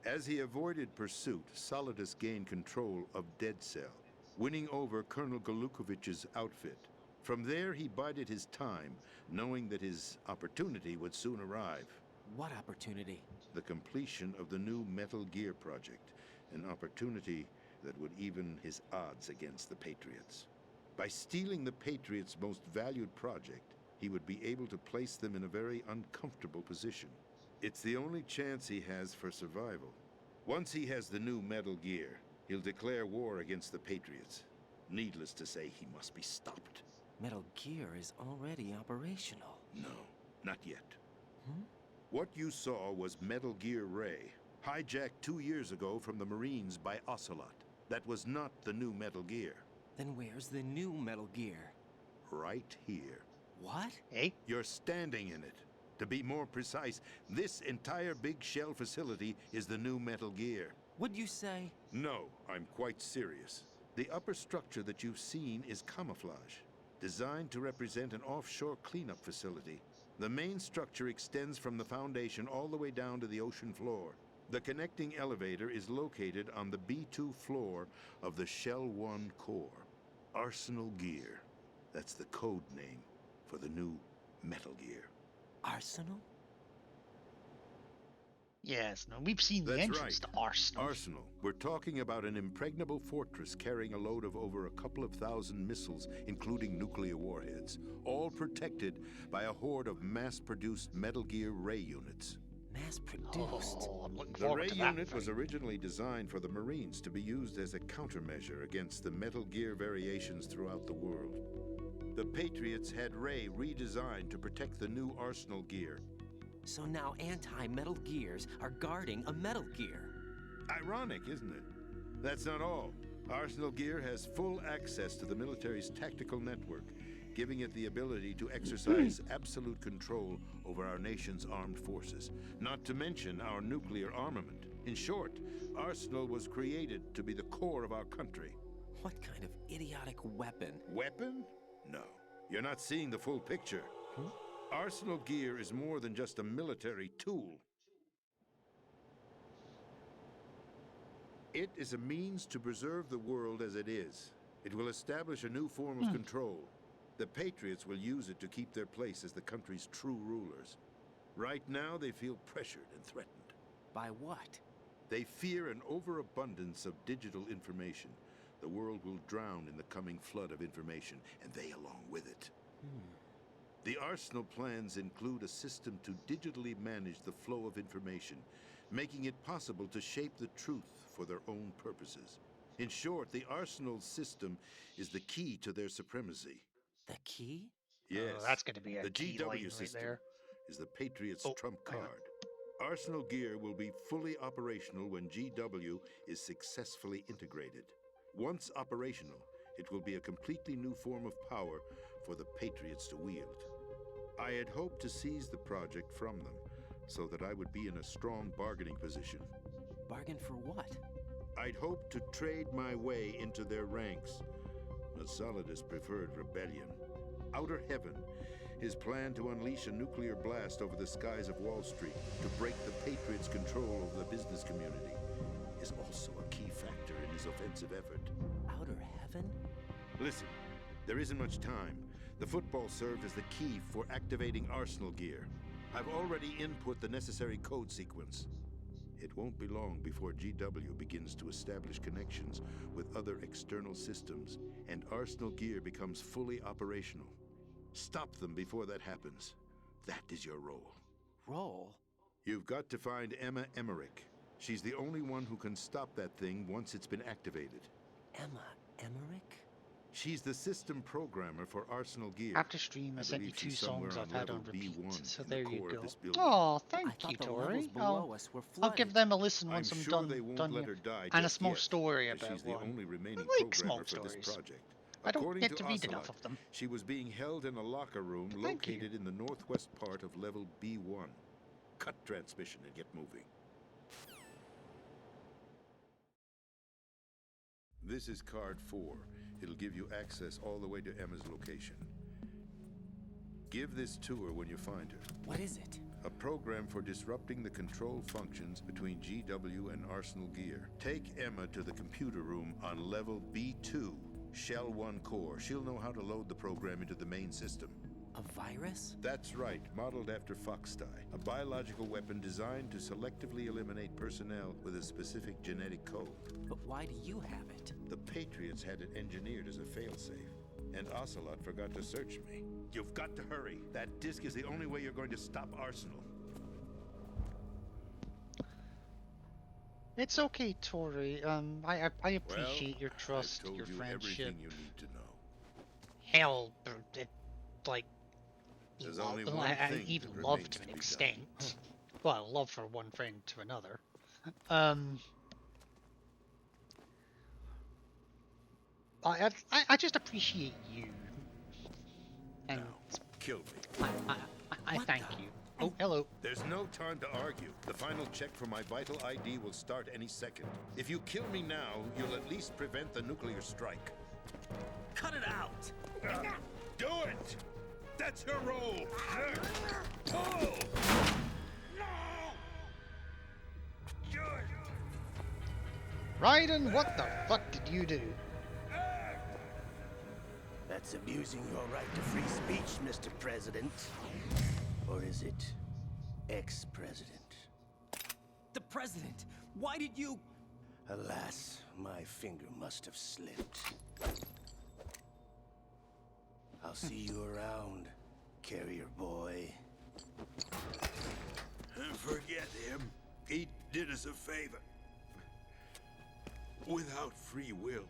As he avoided pursuit, Solidus gained control of Dead Cell, winning over Colonel Golukovich's outfit. From there, he bided his time, knowing that his opportunity would soon arrive. What opportunity? The completion of the new Metal Gear project, an opportunity that would even his odds against the Patriots. By stealing the Patriots' most valued project, he would be able to place them in a very uncomfortable position. It's the only chance he has for survival. Once he has the new Metal Gear, he'll declare war against the Patriots. Needless to say, he must be stopped. Metal Gear is already operational. No, not yet. What you saw was Metal Gear Ray, hijacked 2 years ago from the Marines by Ocelot. That was not the new Metal Gear. Then where's the new Metal Gear? Right here. What? Hey? You're standing in it. To be more precise, this entire big shell facility is the new Metal Gear. What'd you say? No, I'm quite serious. The upper structure that you've seen is camouflage, designed to represent an offshore cleanup facility. The main structure extends from the foundation all the way down to the ocean floor. The connecting elevator is located on the B2 floor of the Shell 1 core. Arsenal Gear. That's the code name for the new Metal Gear. Arsenal? Yes, no, we've seen the That's entrance right. to Arsenal. Arsenal. We're talking about an impregnable fortress carrying a load of over a couple of thousand missiles, including nuclear warheads, all protected by a horde of mass-produced Metal Gear Ray units. Mass-produced? Oh, I'm looking The forward Ray to that unit was fight. originally designed for the Marines to be used as a countermeasure against the Metal Gear variations throughout the world. The Patriots had Ray redesigned to protect the new Arsenal Gear. So now anti-Metal Gears are guarding a Metal Gear. Ironic, isn't it? That's not all. Arsenal Gear has full access to the military's tactical network, giving it the ability to exercise absolute control over our nation's armed forces, not to mention our nuclear armament. In short, Arsenal was created to be the core of our country. What kind of idiotic weapon? Weapon? No. You're not seeing the full picture. Arsenal Gear is more than just a military tool. It is a means to preserve the world as it is. It will establish a new form of control. The Patriots will use it to keep their place as the country's true rulers. Right now, they feel pressured and threatened. By what? They fear an overabundance of digital information. The world will drown in the coming flood of information, and they along with it. The Arsenal plans include a system to digitally manage the flow of information, making it possible to shape the truth for their own purposes. In short, the Arsenal system is the key to their supremacy. The key? Yes. Oh, that's going to be a the key GW line right system there. is the Patriots' trump hang on. card. Arsenal Gear will be fully operational when GW is successfully integrated. Once operational, it will be a completely new form of power for the Patriots to wield. I had hoped to seize the project from them, so that I would be in a strong bargaining position. Bargain for what? I'd hoped to trade my way into their ranks, but Solidus preferred rebellion. Outer Heaven, his plan to unleash a nuclear blast over the skies of Wall Street to break the Patriots' control over the business community, is also a key factor in his offensive effort. Outer Heaven? Listen, there isn't much time. The football served as the key for activating Arsenal Gear. I've already input the necessary code sequence. It won't be long before GW begins to establish connections with other external systems, and Arsenal Gear becomes fully operational. Stop them before that happens. That is your role. Role? You've got to find Emma Emmerich. She's the only one who can stop that thing once it's been activated. Emma Emmerich? She's the system programmer for Arsenal Gear. After stream, I sent you believe 2 she's somewhere songs I've had level on repeat, B1 so in the there you core of go. this building. Oh, I thank thought you, the Tori. levels below us were I'll give flooded. them a listen I'm once I'm sure done, they won't done let here. her die And a just small yet, story as about she's the one. only remaining I like small programmer for this stories. project. I don't According get to to read Ocelot, enough of them. she was being held in a locker room Thank you. located in the northwest part of level B1. Cut transmission and get moving. This is card 4. It'll give you access all the way to Emma's location. Give this to her when you find her. What is it? A program for disrupting the control functions between GW and Arsenal Gear. Take Emma to the computer room on level B2, Shell 1 core. She'll know how to load the program into the main system. A virus? That's right, modeled after Foxdie, a biological weapon designed to selectively eliminate personnel with a specific genetic code. But why do you have it? The Patriots had it engineered as a failsafe, and Ocelot forgot to search me. You've got to hurry. That disk is the only way you're going to stop Arsenal. It's okay, Tori. I appreciate your trust, I've told your you friendship. everything you need to know. Hell, it, like, There's only love, one and thing even that love remains to to an be done. extent. Well, love for one friend to another. I just appreciate you. And Now, kill me. I thank you. Oh, hello. There's no time to argue. The final check for my vital ID will start any second. If you kill me now, you'll at least prevent the nuclear strike. Cut it out! Do it! That's your role! Pull! Raiden, what the fuck did you do? That's abusing your right to free speech, Mr. President. Or is it ex-president? The president! Why did you... Alas, my finger must have slipped. I'll see you around, carrier boy. Forget him. He did us a favor. Without free will,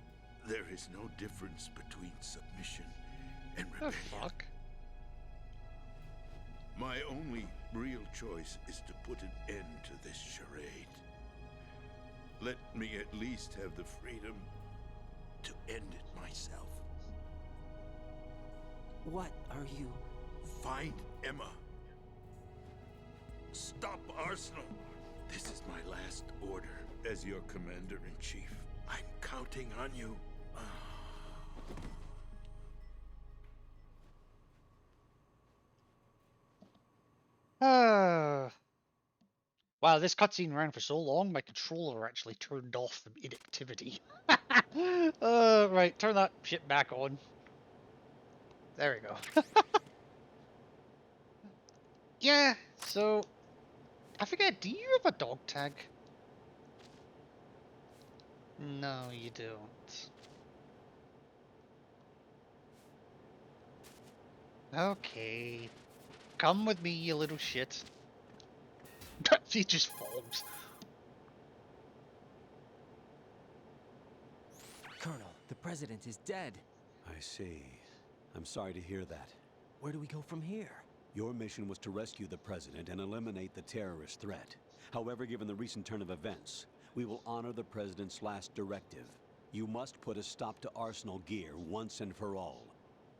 there is no difference between submission and rebellion. The fuck? My only real choice is to put an end to this charade. Let me at least have the freedom to end it myself. What are you... Find Emma. Stop Arsenal. This is my last order as your commander-in-chief. I'm counting on you. Wow, this cutscene ran for so long, my controller actually turned off from inactivity. Right, turn that shit back on. There we go. Yeah, so... I forget, do you have a dog tag? No, you don't. Okay. Come with me, you little shit. He just falls. Colonel, the president is dead. I see. I'm sorry to hear that. Where do we go from here? Your mission was to rescue the president and eliminate the terrorist threat. However, given the recent turn of events, we will honor the president's last directive. You must put a stop to Arsenal Gear once and for all.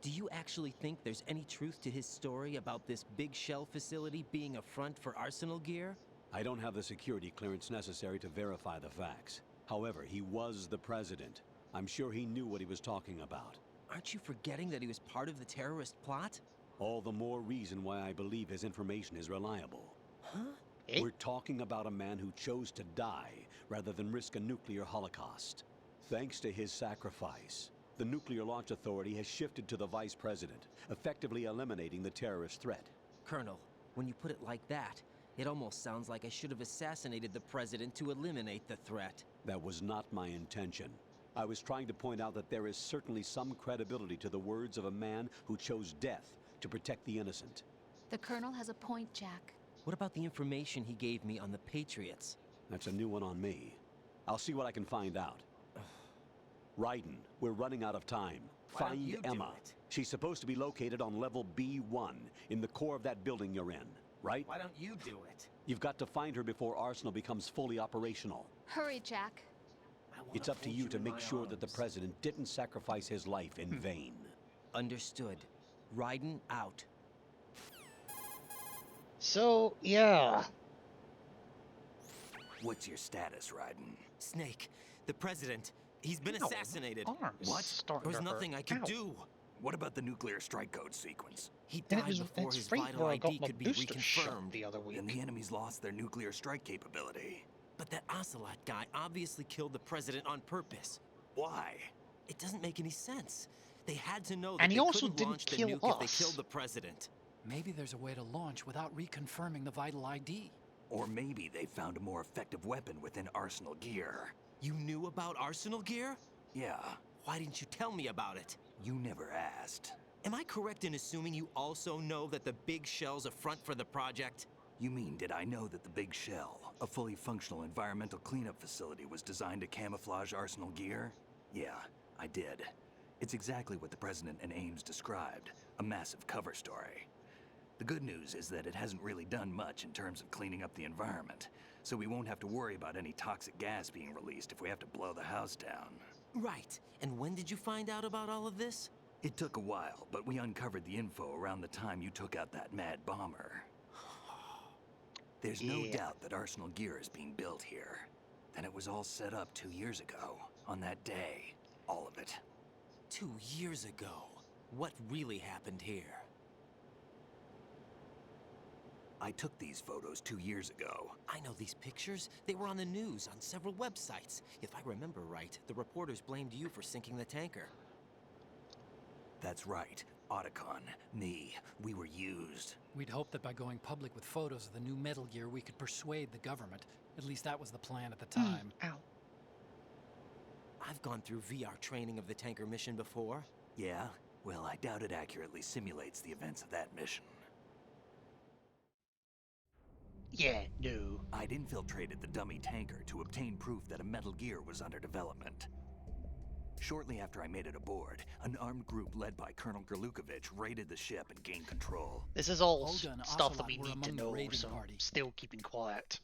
Do you actually think there's any truth to his story about this big shell facility being a front for Arsenal Gear? I don't have the security clearance necessary to verify the facts. However, he was the president. I'm sure he knew what he was talking about. Aren't you forgetting that he was part of the terrorist plot? All the more reason why I believe his information is reliable. Huh? We're talking about a man who chose to die rather than risk a nuclear holocaust. Thanks to his sacrifice, the Nuclear Launch Authority has shifted to the vice president, effectively eliminating the terrorist threat. Colonel, when you put it like that, it almost sounds like I should have assassinated the president to eliminate the threat. That was not my intention. I was trying to point out that there is certainly some credibility to the words of a man who chose death to protect the innocent. The Colonel has a point, Jack. What about the information he gave me on the Patriots? That's a new one on me. I'll see what I can find out. Raiden, we're running out of time. Why don't you Find do Emma. it? She's supposed to be located on level B1, in the core of that building you're in, right? Why don't you do it? You've got to find her before Arsenal becomes fully operational. Hurry, Jack. It's up to you to make sure that the president didn't sacrifice his life in vain. Understood. Raiden out. So, yeah. What's your status, Raiden? Snake, the president, he's been Ow, assassinated. arms What? starting There's to hurt. nothing I could Ow. do. What about the nuclear strike code sequence? He And died before his right vital where I got ID my could be booster shot reconfirmed. the other week. Then the enemy's lost their nuclear strike capability. But that Ocelot guy obviously killed the president on purpose. Why? It doesn't make any sense. They had to know that And he they also couldn't didn't launch the kill nuke if they us. killed the president. Maybe there's a way to launch without reconfirming the vital ID. Or maybe they found a more effective weapon within Arsenal Gear. You knew about Arsenal Gear? Yeah, Why didn't you tell me about it? you never asked. Am I correct in assuming you also know that the big shell's a front for the project? You mean, did I know that the Big Shell, a fully functional environmental cleanup facility, was designed to camouflage Arsenal Gear? Yeah, I did. It's exactly what the President and Ames described, a massive cover story. The good news is that it hasn't really done much in terms of cleaning up the environment, so we won't have to worry about any toxic gas being released if we have to blow the house down. Right. And when did you find out about all of this? It took a while, but we uncovered the info around the time you took out that mad bomber. There's no doubt that Arsenal gear is being built here. And it was all set up 2 years ago, on that day. All of it. 2 years ago? What really happened here? I took these photos 2 years ago. I know these pictures. They were on the news, on several websites. If I remember right, the reporters blamed you for sinking the tanker. That's right. Otacon, me, we were used. We'd hoped that by going public with photos of the new Metal Gear, we could persuade the government. At least that was the plan at the time. Ow. I've gone through VR training of the tanker mission before. Yeah? Well, I doubt it accurately simulates the events of that mission. Yeah, no. I'd infiltrated the dummy tanker to obtain proof that a Metal Gear was under development. Shortly after I made it aboard, an armed group led by Colonel Gerlukovich raided the ship and gained control. This is all Olga and stuff that Ocelot we were need to among the know, raiding so party. still keeping quiet.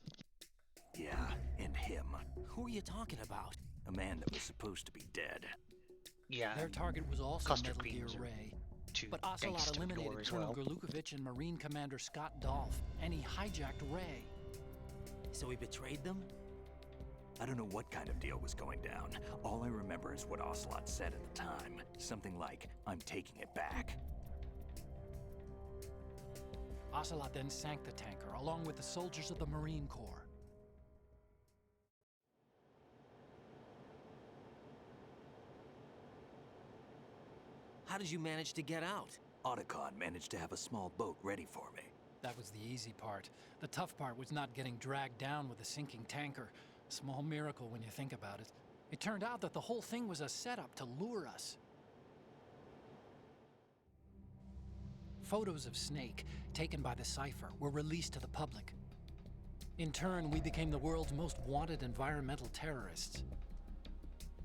Yeah, and him. Who are you talking about? A man that was supposed to be dead. Yeah. Their target was also Custard Metal Gear beans are Ray. too But gangster Ocelot to ignore eliminated as Colonel well. Gerlukovich and Marine Commander Scott Dolph, and he hijacked Ray. So he betrayed them? I don't know what kind of deal was going down. All I remember is what Ocelot said at the time. Something like, "I'm taking it back." Ocelot then sank the tanker, along with the soldiers of the Marine Corps. How did you manage to get out? Otacon managed to have a small boat ready for me. That was the easy part. The tough part was not getting dragged down with a sinking tanker. A small miracle when you think about it. It turned out that the whole thing was a setup to lure us. Photos of Snake, taken by the Cypher, were released to the public. In turn, we became the world's most wanted environmental terrorists.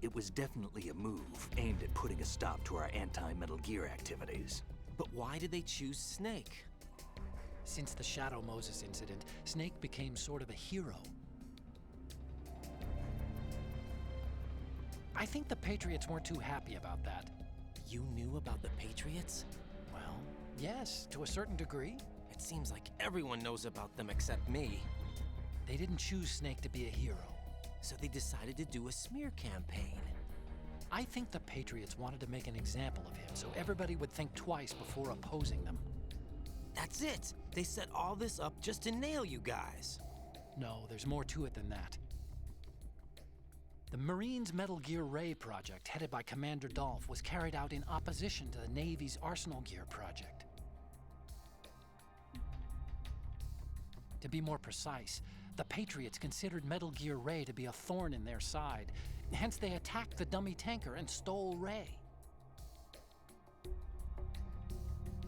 It was definitely a move aimed at putting a stop to our anti-Metal Gear activities. But why did they choose Snake? Since the Shadow Moses incident, Snake became sort of a hero. I think the Patriots weren't too happy about that. You knew about the Patriots? Well, yes, to a certain degree. It seems like everyone knows about them except me. They didn't choose Snake to be a hero. So they decided to do a smear campaign. I think the Patriots wanted to make an example of him so everybody would think twice before opposing them. That's it! They set all this up just to nail you guys. No, there's more to it than that. The Marines' Metal Gear Ray project, headed by Commander Dolph, was carried out in opposition to the Navy's Arsenal Gear project. To be more precise, the Patriots considered Metal Gear Ray to be a thorn in their side. Hence, they attacked the dummy tanker and stole Ray.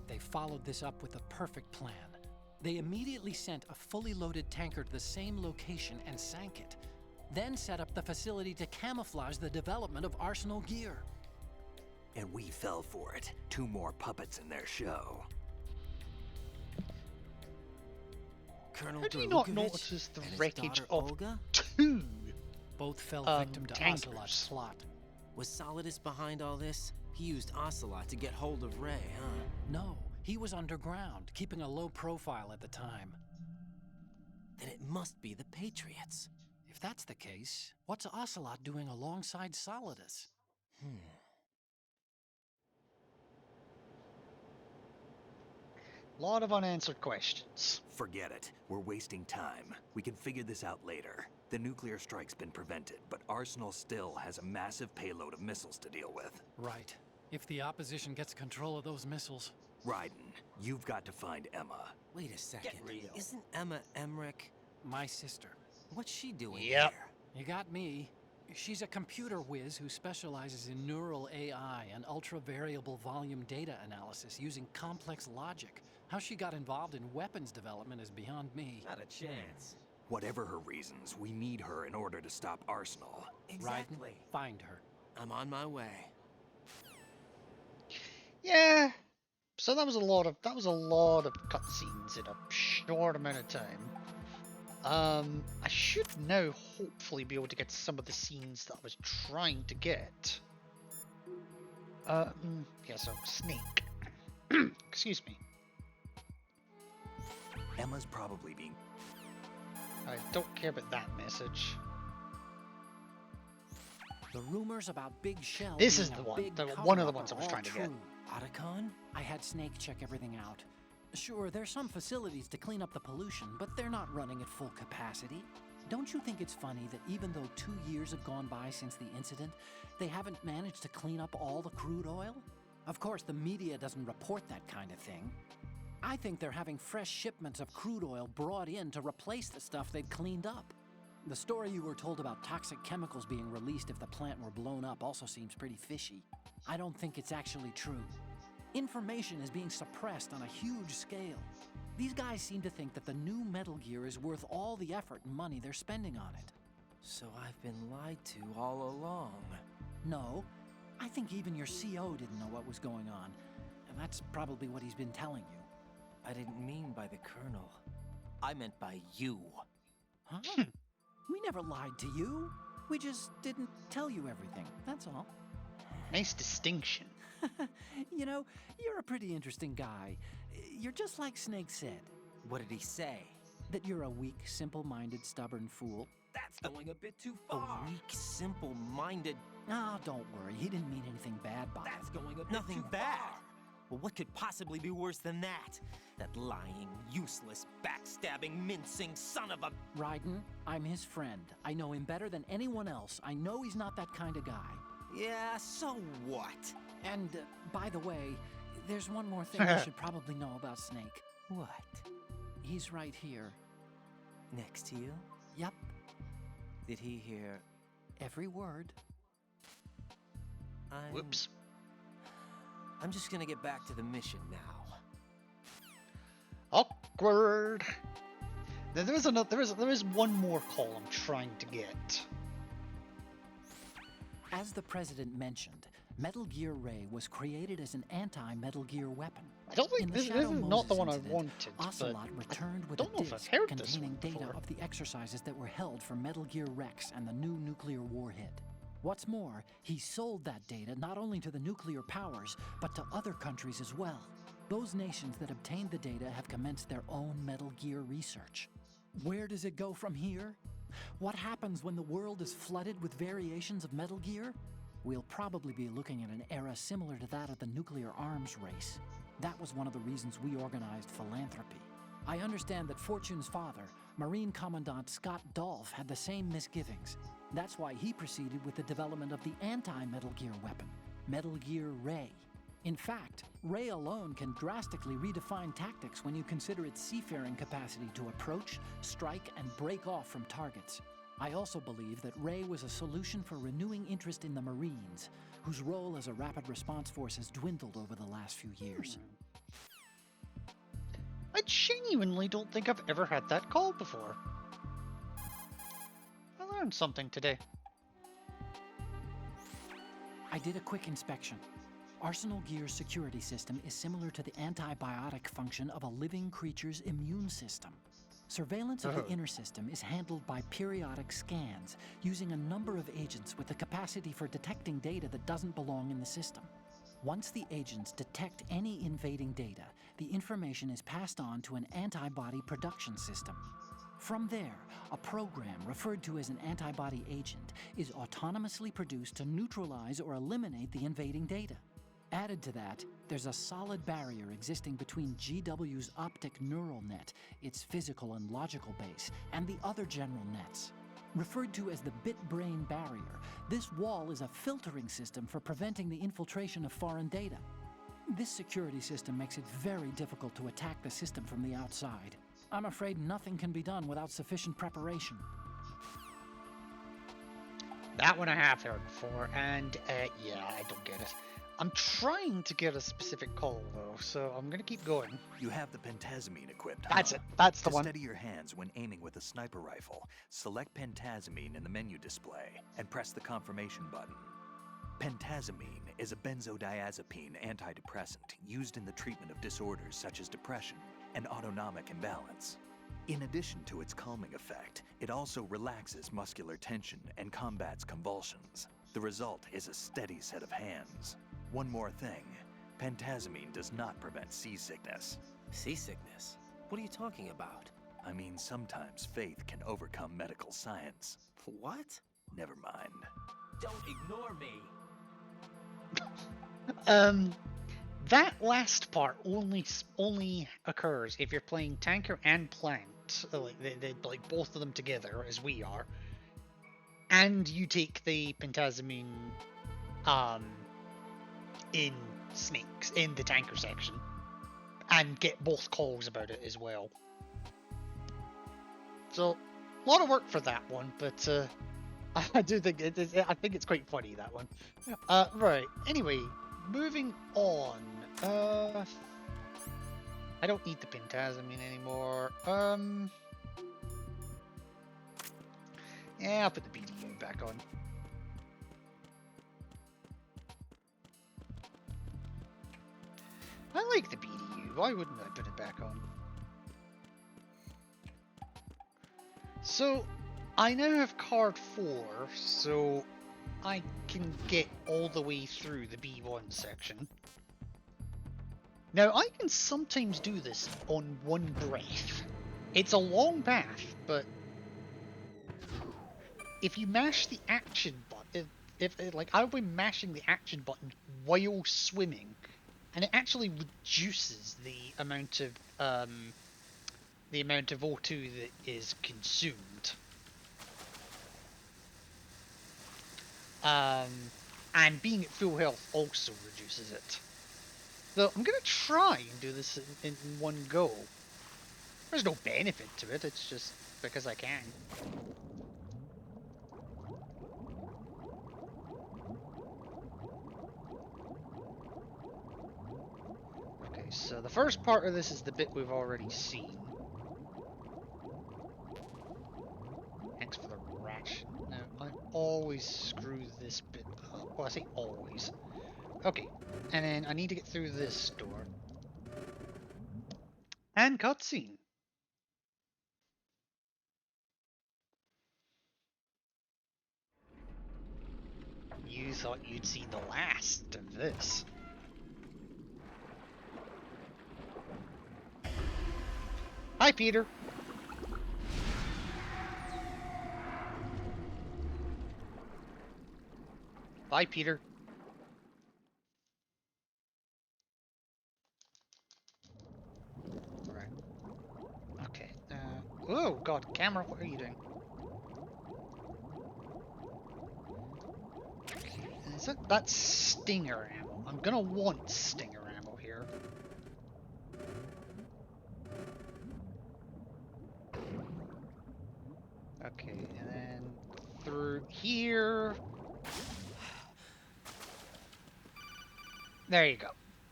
They followed this up with a perfect plan. They immediately sent a fully loaded tanker to the same location and sank it. Then set up the facility to camouflage the development of Arsenal Gear. And we fell for it. 2 more puppets in their show. Colonel How do you not Gerlukovich notice the and his wreckage daughter of Olga? 2 Both fell victim to tankers? Ocelot's plot. Was Solidus behind all this? He used Ocelot to get hold of Ray, huh? No, he was underground, keeping a low profile at the time. Then it must be the Patriots. If that's the case, what's Ocelot doing alongside Solidus? Lot of unanswered questions. Forget it. We're wasting time. We can figure this out later. The nuclear strike's been prevented, but Arsenal still has a massive payload of missiles to deal with. Right. If the opposition gets control of those missiles. Raiden, you've got to find Emma. Wait a second. Isn't Emma Emmerich My sister. What's she doing Yep. here? You got me. She's a computer whiz who specializes in neural AI and ultra-variable volume data analysis using complex logic. How she got involved in weapons development is beyond me. Not a chance. Whatever her reasons, we need her in order to stop Arsenal. Exactly. Raiden, find her. I'm on my way. Yeah, So that was a lot of cutscenes in a short amount of time. I should now hopefully be able to get some of the scenes that I was trying to get. Yeah, so Snake. Excuse me. Emma's probably being... I don't care about that message. The rumors about Big Shell. This is the one. One of the ones I was trying to get. Otacon? I had Snake check everything out. Sure, there's some facilities to clean up the pollution, but they're not running at full capacity. Don't you think it's funny that even though 2 years have gone by since the incident, they haven't managed to clean up all the crude oil? Of course, the media doesn't report that kind of thing. I think they're having fresh shipments of crude oil brought in to replace the stuff they'd cleaned up. The story you were told about toxic chemicals being released if the plant were blown up also seems pretty fishy. I don't think it's actually true. Information is being suppressed on a huge scale. These guys seem to think that the new Metal Gear is worth all the effort and money they're spending on it. So I've been lied to all along. No, I think even your CO didn't know what was going on, and that's probably what he's been telling you. I didn't mean by the Colonel. I meant by you. Huh? We never lied to you. We just didn't tell you everything, that's all. Nice distinction. You know, you're a pretty interesting guy. You're just like Snake said. What did he say? That you're a weak, simple-minded, stubborn fool. That's going a bit too far. A weak, simple-minded... Ah, don't worry. He didn't mean anything bad by it. That's going a bit Nothing too bad. Far. Well, what could possibly be worse than that? That lying, useless, backstabbing, mincing son of a... Raiden, I'm his friend. I know him better than anyone else. I know he's not that kind of guy. Yeah, so what? And, by the way, there's one more thing you should probably know about Snake. What? He's right here. Next to you? Yep. Did he hear... every word? Whoops. I'm just gonna get back to the mission now. Awkward. Now there is one more call I'm trying to get. As the president mentioned, Metal Gear Ray was created as an anti-Metal Gear weapon. I don't think this is not the one I wanted. Ocelot returned with a disc containing data of the exercises that were held for Metal Gear Rex and the new nuclear warhead. What's more, he sold that data not only to the nuclear powers, but to other countries as well. Those nations that obtained the data have commenced their own Metal Gear research. Where does it go from here? What happens when the world is flooded with variations of Metal Gear? We'll probably be looking at an era similar to that of the nuclear arms race. That was one of the reasons we organized philanthropy. I understand that Fortune's father, Marine Commandant Scott Dolph, had the same misgivings. That's why he proceeded with the development of the anti-Metal Gear weapon, Metal Gear Ray. In fact, Ray alone can drastically redefine tactics when you consider its seafaring capacity to approach, strike, and break off from targets. I also believe that Ray was a solution for renewing interest in the Marines, whose role as a rapid response force has dwindled over the last few years. I genuinely don't think I've ever had that call before. I learned something today. I did a quick inspection. Arsenal Gear's security system is similar to the antibiotic function of a living creature's immune system. Surveillance of the inner system is handled by periodic scans, using a number of agents with the capacity for detecting data that doesn't belong in the system. Once the agents detect any invading data, the information is passed on to an antibody production system. From there, a program referred to as an antibody agent is autonomously produced to neutralize or eliminate the invading data. Added to that, there's a solid barrier existing between GW's optic neural net, its physical and logical base, and the other general nets. Referred to as the bit-brain barrier, this wall is a filtering system for preventing the infiltration of foreign data. This security system makes it very difficult to attack the system from the outside. I'm afraid nothing can be done without sufficient preparation. That one I have heard before, and yeah, I don't get it. I'm trying to get a specific call, though, so I'm gonna keep going. You have the pentazamine equipped, That's huh? it. That's the to one. Steady your hands when aiming with a sniper rifle, select pentazamine in the menu display and press the confirmation button. Pentazamine is a benzodiazepine antidepressant used in the treatment of disorders such as depression and autonomic imbalance. In addition to its calming effect, it also relaxes muscular tension and combats convulsions. The result is a steady set of hands. One more thing, pentazamine does not prevent seasickness. Seasickness? What are you talking about? I mean, sometimes faith can overcome medical science. What? Never mind. Don't ignore me. That last part only occurs if you're playing tanker and plant, like both of them together, as we are, and you take the pentazamine, in snakes in the tanker section, and get both calls about it as well. So, a lot of work for that one, but I do think I think it's quite funny, that one. Right. Anyway, moving on. I don't need the pentazamine anymore. Yeah, I'll put the BDU back on. I like the BDU. Why wouldn't I put it back on? So, I now have card 4, so I can get all the way through the B1 section. Now, I can sometimes do this on one breath. It's a long path, but if you mash the action button, like I've been mashing the action button while swimming, and it actually reduces the amount of O2 that is consumed. And being at full health also reduces it. So I'm gonna try and do this in one go. There's no benefit to it, it's just because I can. Okay, so the first part of this is the bit we've already seen. Thanks for the ration. Now, I always screw this bit up. Well, I say always. Okay, and then I need to get through this door. And cutscene. You thought you'd see the last of this. Hi, Peter. Bye, Peter. Right. Okay. Oh, God, camera, what are you doing? Okay, that's stinger ammo. I'm gonna want stinger ammo here. Okay, and then through here. There you go.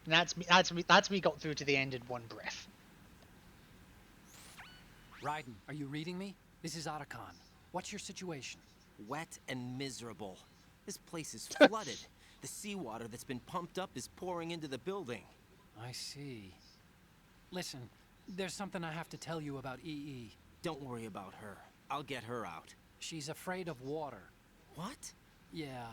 That's me got through to the end in one breath. Raiden, are you reading me? This is Otacon. What's your situation? Wet and miserable. This place is flooded. The seawater that's been pumped up is pouring into the building. I see. Listen, there's something I have to tell you about EE. Don't worry about her. I'll get her out. She's afraid of water. What? Yeah.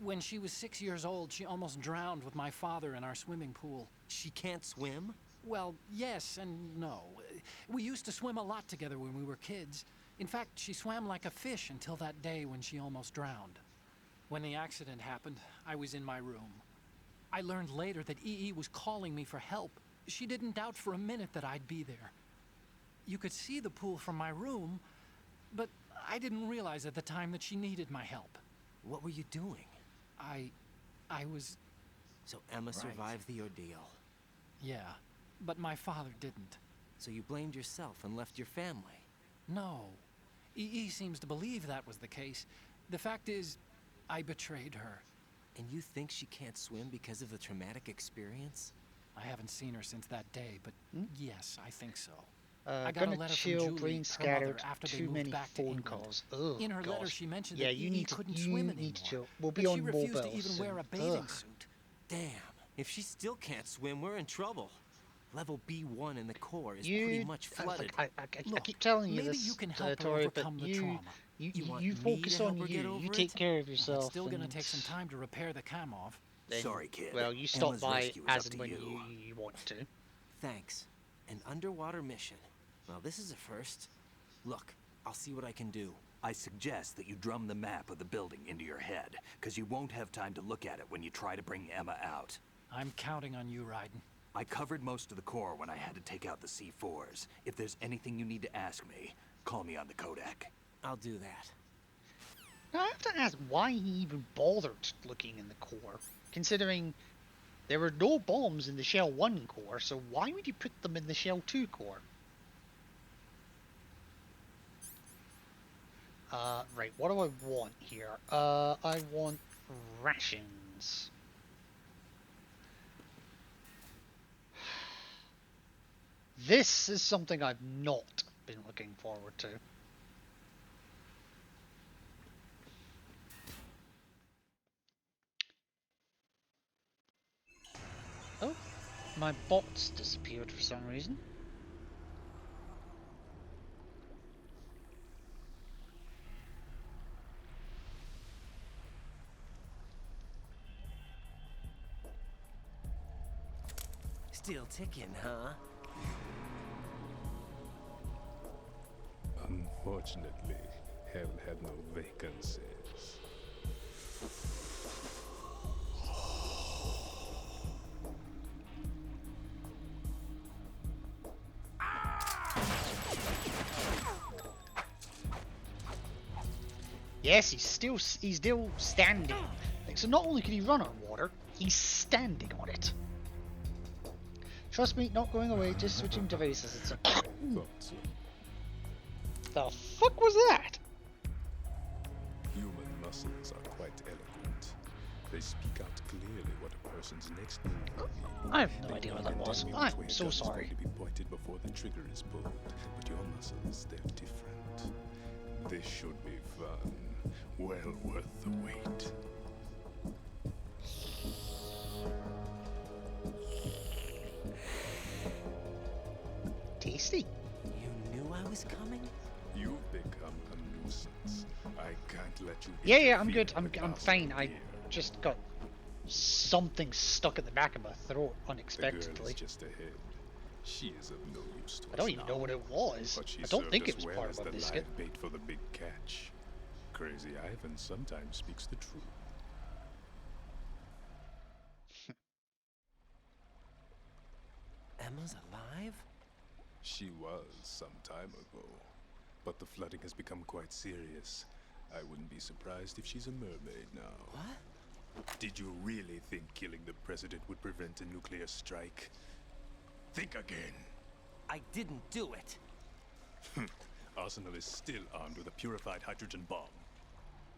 When she was 6 years old, she almost drowned with my father in our swimming pool. She can't swim? Well, yes and no. We used to swim a lot together when we were kids. In fact, she swam like a fish until that day when she almost drowned. When the accident happened, I was in my room. I learned later that EE was calling me for help. She didn't doubt for a minute that I'd be there. You could see the pool from my room, but I didn't realize at the time that she needed my help. What were you doing? I was... So Emma survived the ordeal. Yeah, but my father didn't. So you blamed yourself and left your family? No. EE seems to believe that was the case. The fact is, I betrayed her. And you think she can't swim because of the traumatic experience? I haven't seen her since that day, but yes, I think so. I got a Gonna letter from chill, Julie, brain her scattered, mother, after they too moved many back to phone England. calls. Oh, In her letter, gosh. she mentioned Yeah, that you EE need to, couldn't you swim need anymore. to chill. We'll be But on she refused to mobile even soon. wear a bathing Ugh. suit. Damn, if she still can't swim, we're in trouble. Level B1 in the core is You, pretty much flooded. I keep telling you maybe this, you can help her Tori, but overcome the you, trauma. You want you me focus to help on her you. get over You it? take care of Well, yourself. it's still gonna and take some time to repair the Kamov. then, Sorry, kid. well, you stop Emma's by rescue is as up and to when you. you want to. Thanks. An underwater mission. Well, this is a first. Look, I'll see what I can do. I suggest that you drum the map of the building into your head, because you won't have time to look at it when you try to bring Emma out. I'm counting on you, Raiden. I covered most of the core when I had to take out the C4s. If there's anything you need to ask me, call me on the Kodak. I'll do that. Now, I have to ask why he even bothered looking in the core, considering there were no bombs in the Shell 1 core, so why would you put them in the Shell 2 core? Right, what do I want here? I want rations. This is something I've not been looking forward to. Oh, my bots disappeared for some reason. Still ticking, huh? Unfortunately, hell had no vacancies. Yes, he's still standing. Like, so not only can he run on water, he's standing on it. Trust me, not going away, just switching devices. It's a... The fuck was that? Human muscles are quite eloquent. They speak out clearly what a person's next move will be. I have no idea what that was. I'm so sorry. To be pointed before the trigger is pulled, but your muscles, they're different. This should be fun. Well worth the wait. Tasty. You knew I was coming? You've become a nuisance. I can't let you. Yeah, I'm good. I'm fine. I just got something stuck at the back of my throat unexpectedly. The girl is just ahead. She is of no use to us I don't even know what it was. I don't think it was part of a biscuit. Live bait for the big catch. Crazy Ivan sometimes speaks the truth. Emma's alive? She was some time ago, but the flooding has become quite serious. I wouldn't be surprised if she's a mermaid now. What? Did you really think killing the president would prevent a nuclear strike? Think again. I didn't do it. Arsenal is still armed with a purified hydrogen bomb.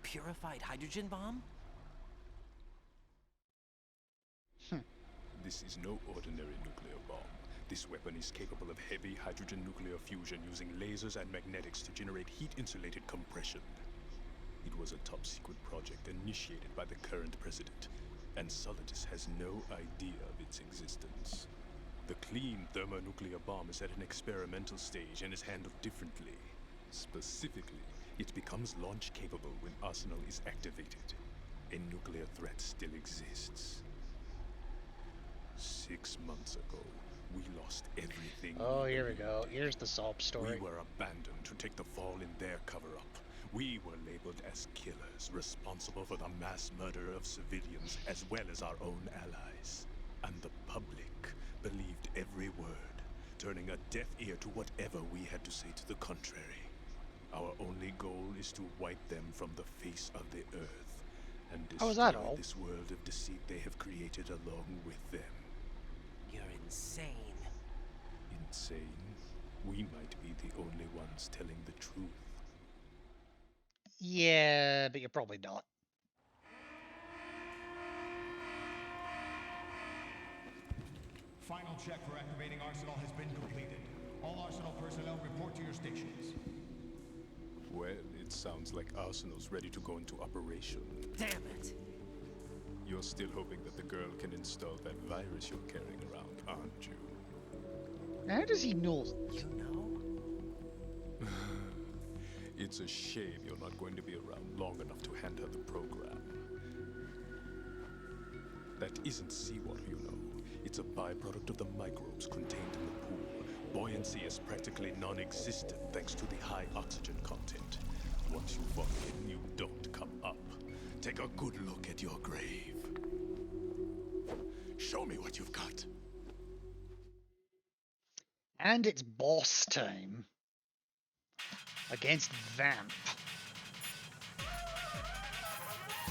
Purified hydrogen bomb? This is no ordinary nuclear bomb. This weapon is capable of heavy hydrogen nuclear fusion using lasers and magnetics to generate heat-insulated compression. It was a top-secret project initiated by the current president, and Solidus has no idea of its existence. The clean thermonuclear bomb is at an experimental stage and is handled differently. Specifically, it becomes launch-capable when Arsenal is activated. A nuclear threat still exists. 6 months ago, we lost everything. Oh, here we go. Here's the sob story. We were abandoned to take the fall in their cover-up. We were labeled as killers, responsible for the mass murder of civilians as well as our own allies. And the public believed every word, turning a deaf ear to whatever we had to say to the contrary. Our only goal is to wipe them from the face of the earth and destroy this world of deceit they have created along with them. You're insane. Insane? We might be the only ones telling the truth. Yeah, but you're probably not. Final check for activating Arsenal has been completed. All Arsenal personnel report to your stations. Well, it sounds like Arsenal's ready to go into operation. Damn it! You're still hoping that the girl can install that virus you're carrying around, aren't you? How does he know? You know? It's a shame you're not going to be around long enough to hand her the program. That isn't seawater, you know. It's a byproduct of the microbes contained in the pool. Buoyancy is practically non-existent thanks to the high oxygen content. Once you fall in, you don't come up. Take a good look at your grave. Show me what you've got. And it's boss time. Against Vamp.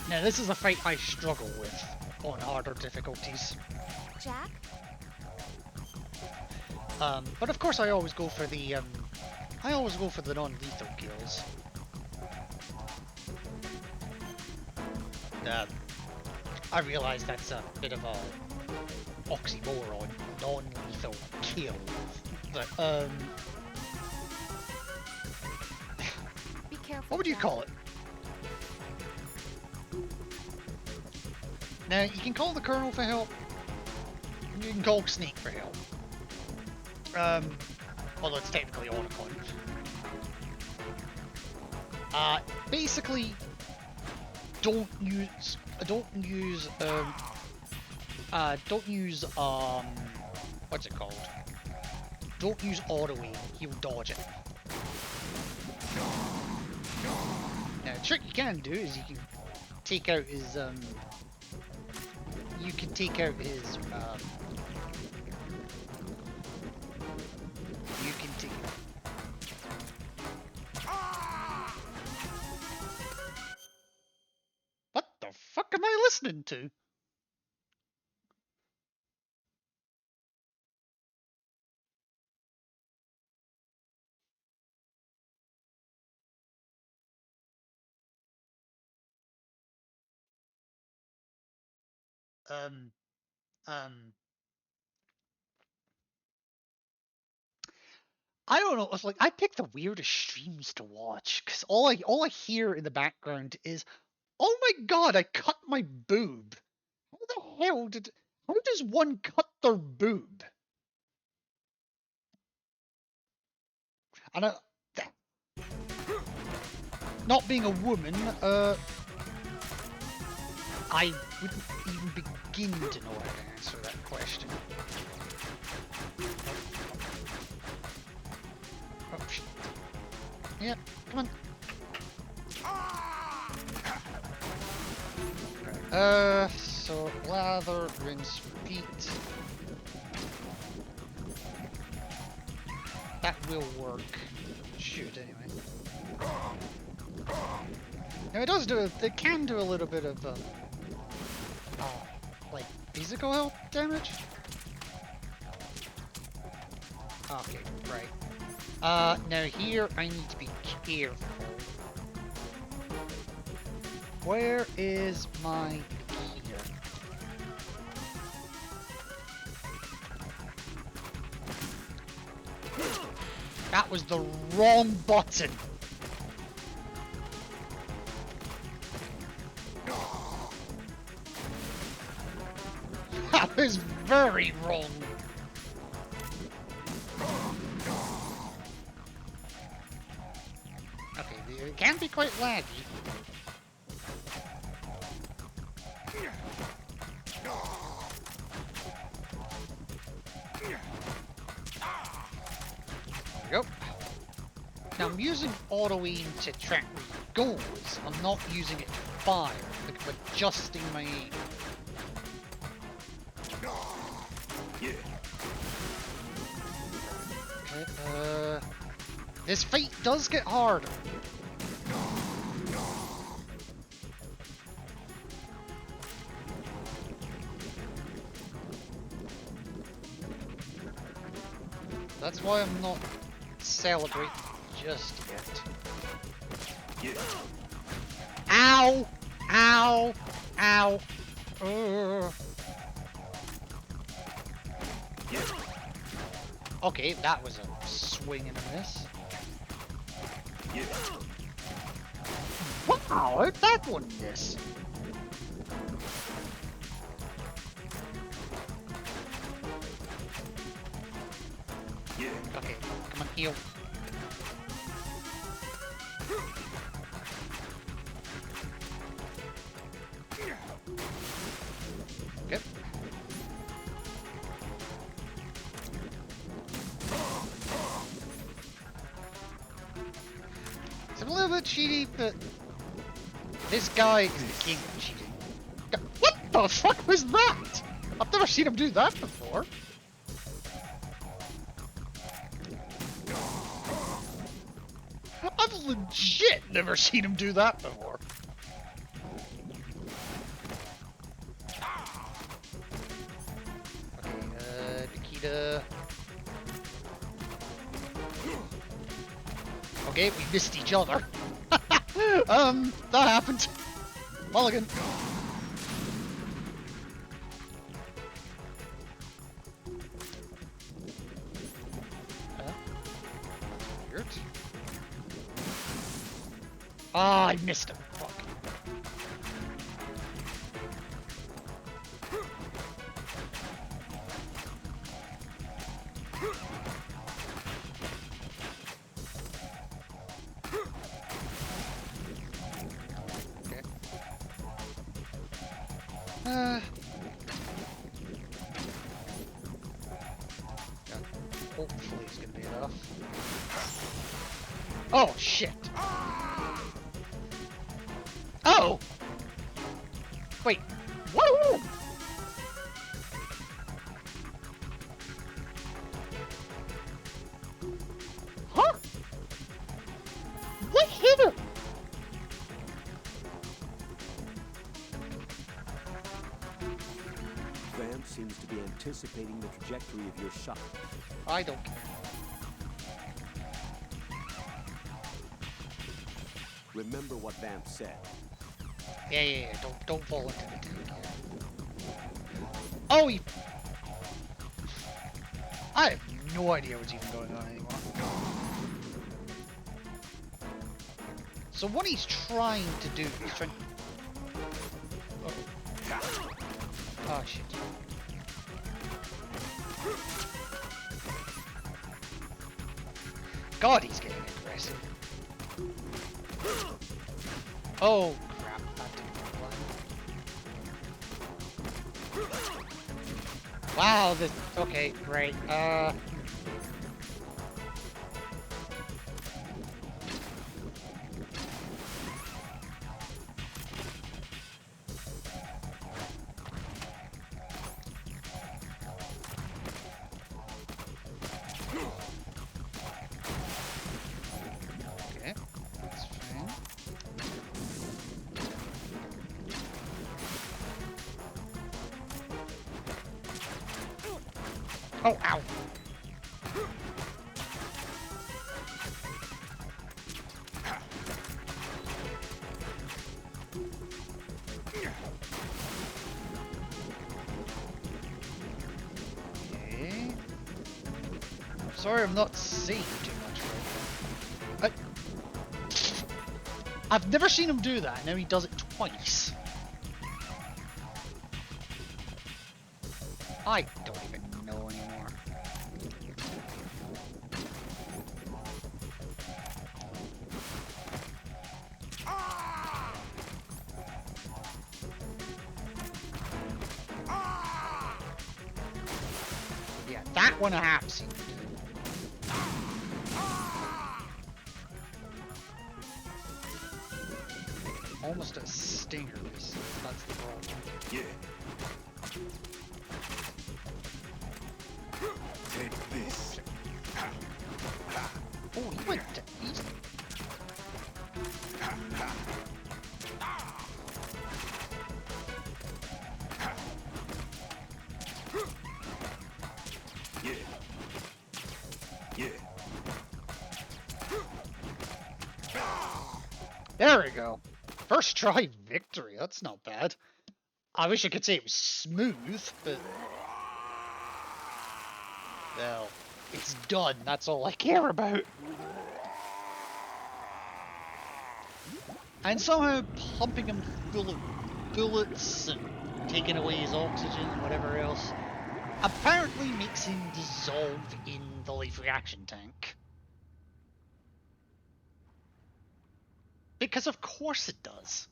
Now this is a fight I struggle with on harder difficulties. Jack? But of course I always go for the non-lethal kills. I realise that's a bit of a oxymoron, non-lethal kill. But Be careful. what would you Jack. call it? Now you can call the Colonel for help. And you can call Snake for help. Although it's technically Otacon. Basically, don't use what's it called? Don't use auto aim, he'll dodge it. Now, the trick you can do is you can take out his, you can take out his, you can take... What the fuck am I listening to? I don't know. It's like I pick the weirdest streams to watch because all I hear in the background is, "Oh my god, I cut my boob." How the hell did? How does one cut their boob? And not being a woman, I wouldn't even begin to know how to answer that question. Oh, shit. Yeah, come on. So lather, rinse, repeat. That will work. Shoot, anyway. Now it can do a little bit of, like, physical health damage? Okay, right. Now here I need to be careful. Where is my heater? That was the wrong button. That was very wrong. Okay, it can be quite laggy. There we go. Now I'm using auto aim to track where it goes. I'm not using it to fire, like I'm adjusting my aim. Okay, this fight does get harder. That's why I'm not celebrating just yet. Ow! Ow! Ow! Okay, that was a swing and a miss. Wow, how'd that one miss? Okay, come on, heal. Okay. It's a little bit cheaty, but this guy is the king of cheating. What the fuck was that? I've never seen him do that before. I've legit never seen him do that before. Okay, Nikita. Okay, we missed each other. That happened. Mulligan. Weird. Ah, I missed him. Fuck. Okay. Yeah, hopefully it's gonna be enough. Oh shit! Oh! Wait, what? Huh? What hit him? Vamp seems to be anticipating the trajectory of your shot. I don't care. Remember what Vamp said. Yeah, don't fall into the tank. Oh, he... I have no idea what's even going on anymore. So what he's trying to do, he's trying... Oh shit. God, he's getting aggressive. Oh crap, that didn't work. Wow, this... Okay, great. Okay, that's fine. Oh, ow! Okay. Sorry, I'm not seeing too much right now. I've never seen him do that. Now he does it twice. I don't even know anymore. Yeah, that one I have seen him do. Almost a stinger, that's the problem. Yeah. Take this. Oh, he went to easy. Yeah. Yeah. There we go. First try victory, that's not bad. I wish I could say it was smooth, but... Well, It's done. That's all I care about. And somehow pumping him full of bullets and taking away his oxygen and whatever else apparently makes him dissolve in the life reaction tank. Because of course it does.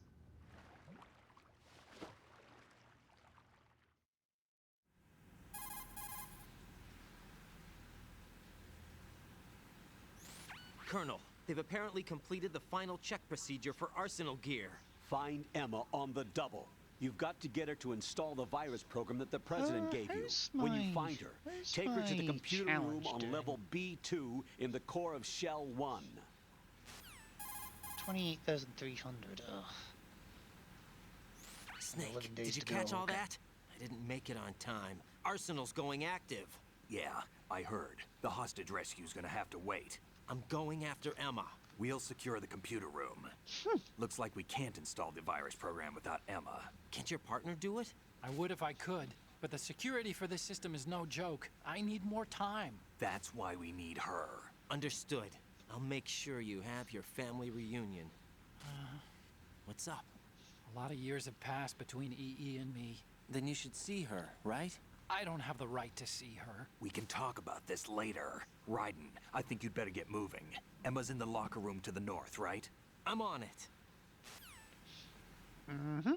Colonel, they've apparently completed the final check procedure for arsenal gear. Find Emma on the double. You've got to get her to install the virus program that the president gave you. When you find her, take her to the computer room on level B2 in the core of Shell 1. 28,300. Snake, did you catch all that? I didn't make it on time. Arsenal's going active. Yeah, I heard. The hostage rescue's gonna have to wait. I'm going after Emma. We'll secure the computer room. Looks like we can't install the virus program without Emma. Can't your partner do it? I would if I could, but the security for this system is no joke. I need more time. That's why we need her. Understood. I'll make sure you have your family reunion. What's up? A lot of years have passed between EE and me. Then you should see her, right? I don't have the right to see her. We can talk about this later. Raiden, I think you'd better get moving. Emma's in the locker room to the north, right? I'm on it. Mm-hmm.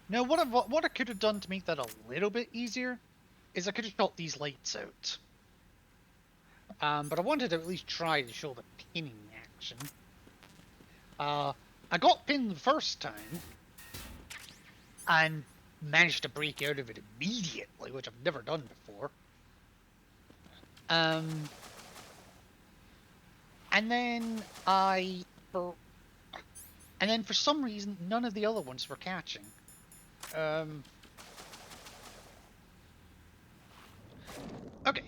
Now, what I could have done to make that a little bit easier is I could have shot these lights out. But I wanted to at least try to show the pinning action. I got pinned the first time and managed to break out of it immediately, which I've never done before. And then for some reason none of the other ones were catching. Okay.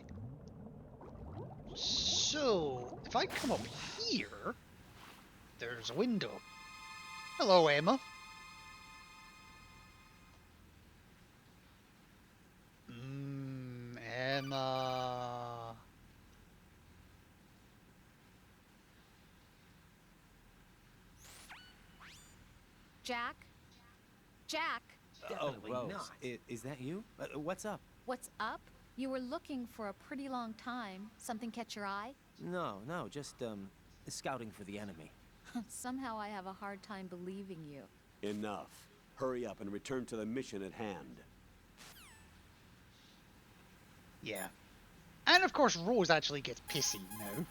So if I come up here, there's a window. Hello, Emma. Emma. Jack? Jack? Definitely not. Is that you? What's up? What's up? You were looking for a pretty long time. Something catch your eye? No, just, scouting for the enemy. Somehow I have a hard time believing you. Enough. Hurry up and return to the mission at hand. Yeah. And of course Rose actually gets pissy now.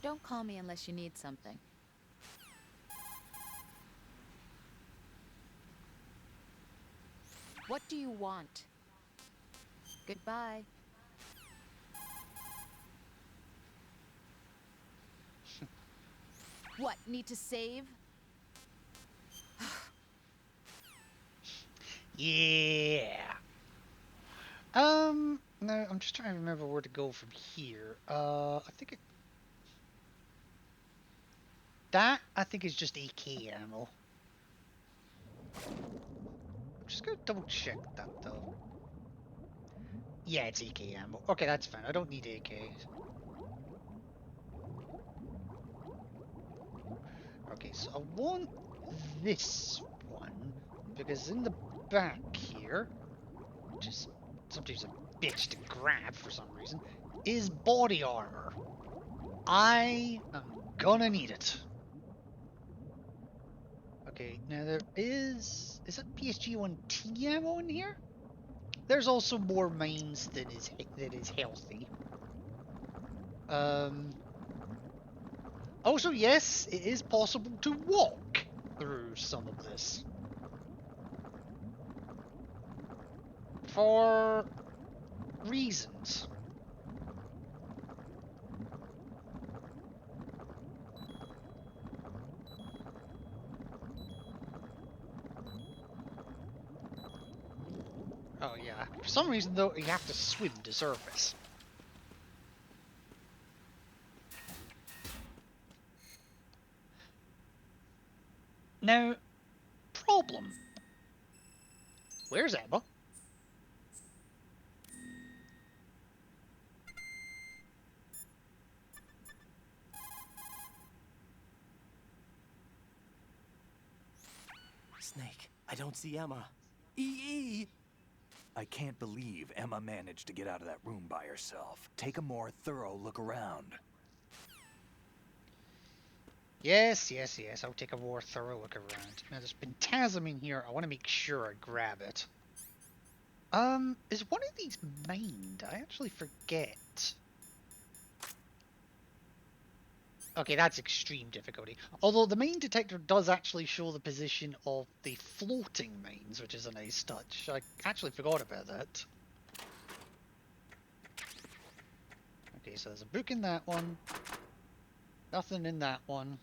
Don't call me unless you need something. What do you want? Goodbye. What, need to save? Yeah. No, I'm just trying to remember where to go from here. I think I think is just AK ammo. I'm just gonna double check that though. Yeah, it's AK ammo. Okay, that's fine. I don't need AKs. Okay, so I want this one because in the back here, which is sometimes a bitch to grab for some reason, is body armor. I am gonna need it. Okay, now there is that PSG-1T ammo in here? There's also more mines that is healthy. Also, yes, it is possible to walk through some of this. For reasons. Oh yeah, for some reason though, you have to swim to surface. Now, problem. Where's Emma? Snake, I don't see Emma. EE! I can't believe Emma managed to get out of that room by herself. Take a more thorough look around. Yes, I'll take a more thorough look around. Now, there's Phantasm in here. I want to make sure I grab it. Is one of these mined? I actually forget. Okay, that's extreme difficulty. Although the mine detector does actually show the position of the floating mines, which is a nice touch. I actually forgot about that. Okay, so there's a book in that one. Nothing in that one.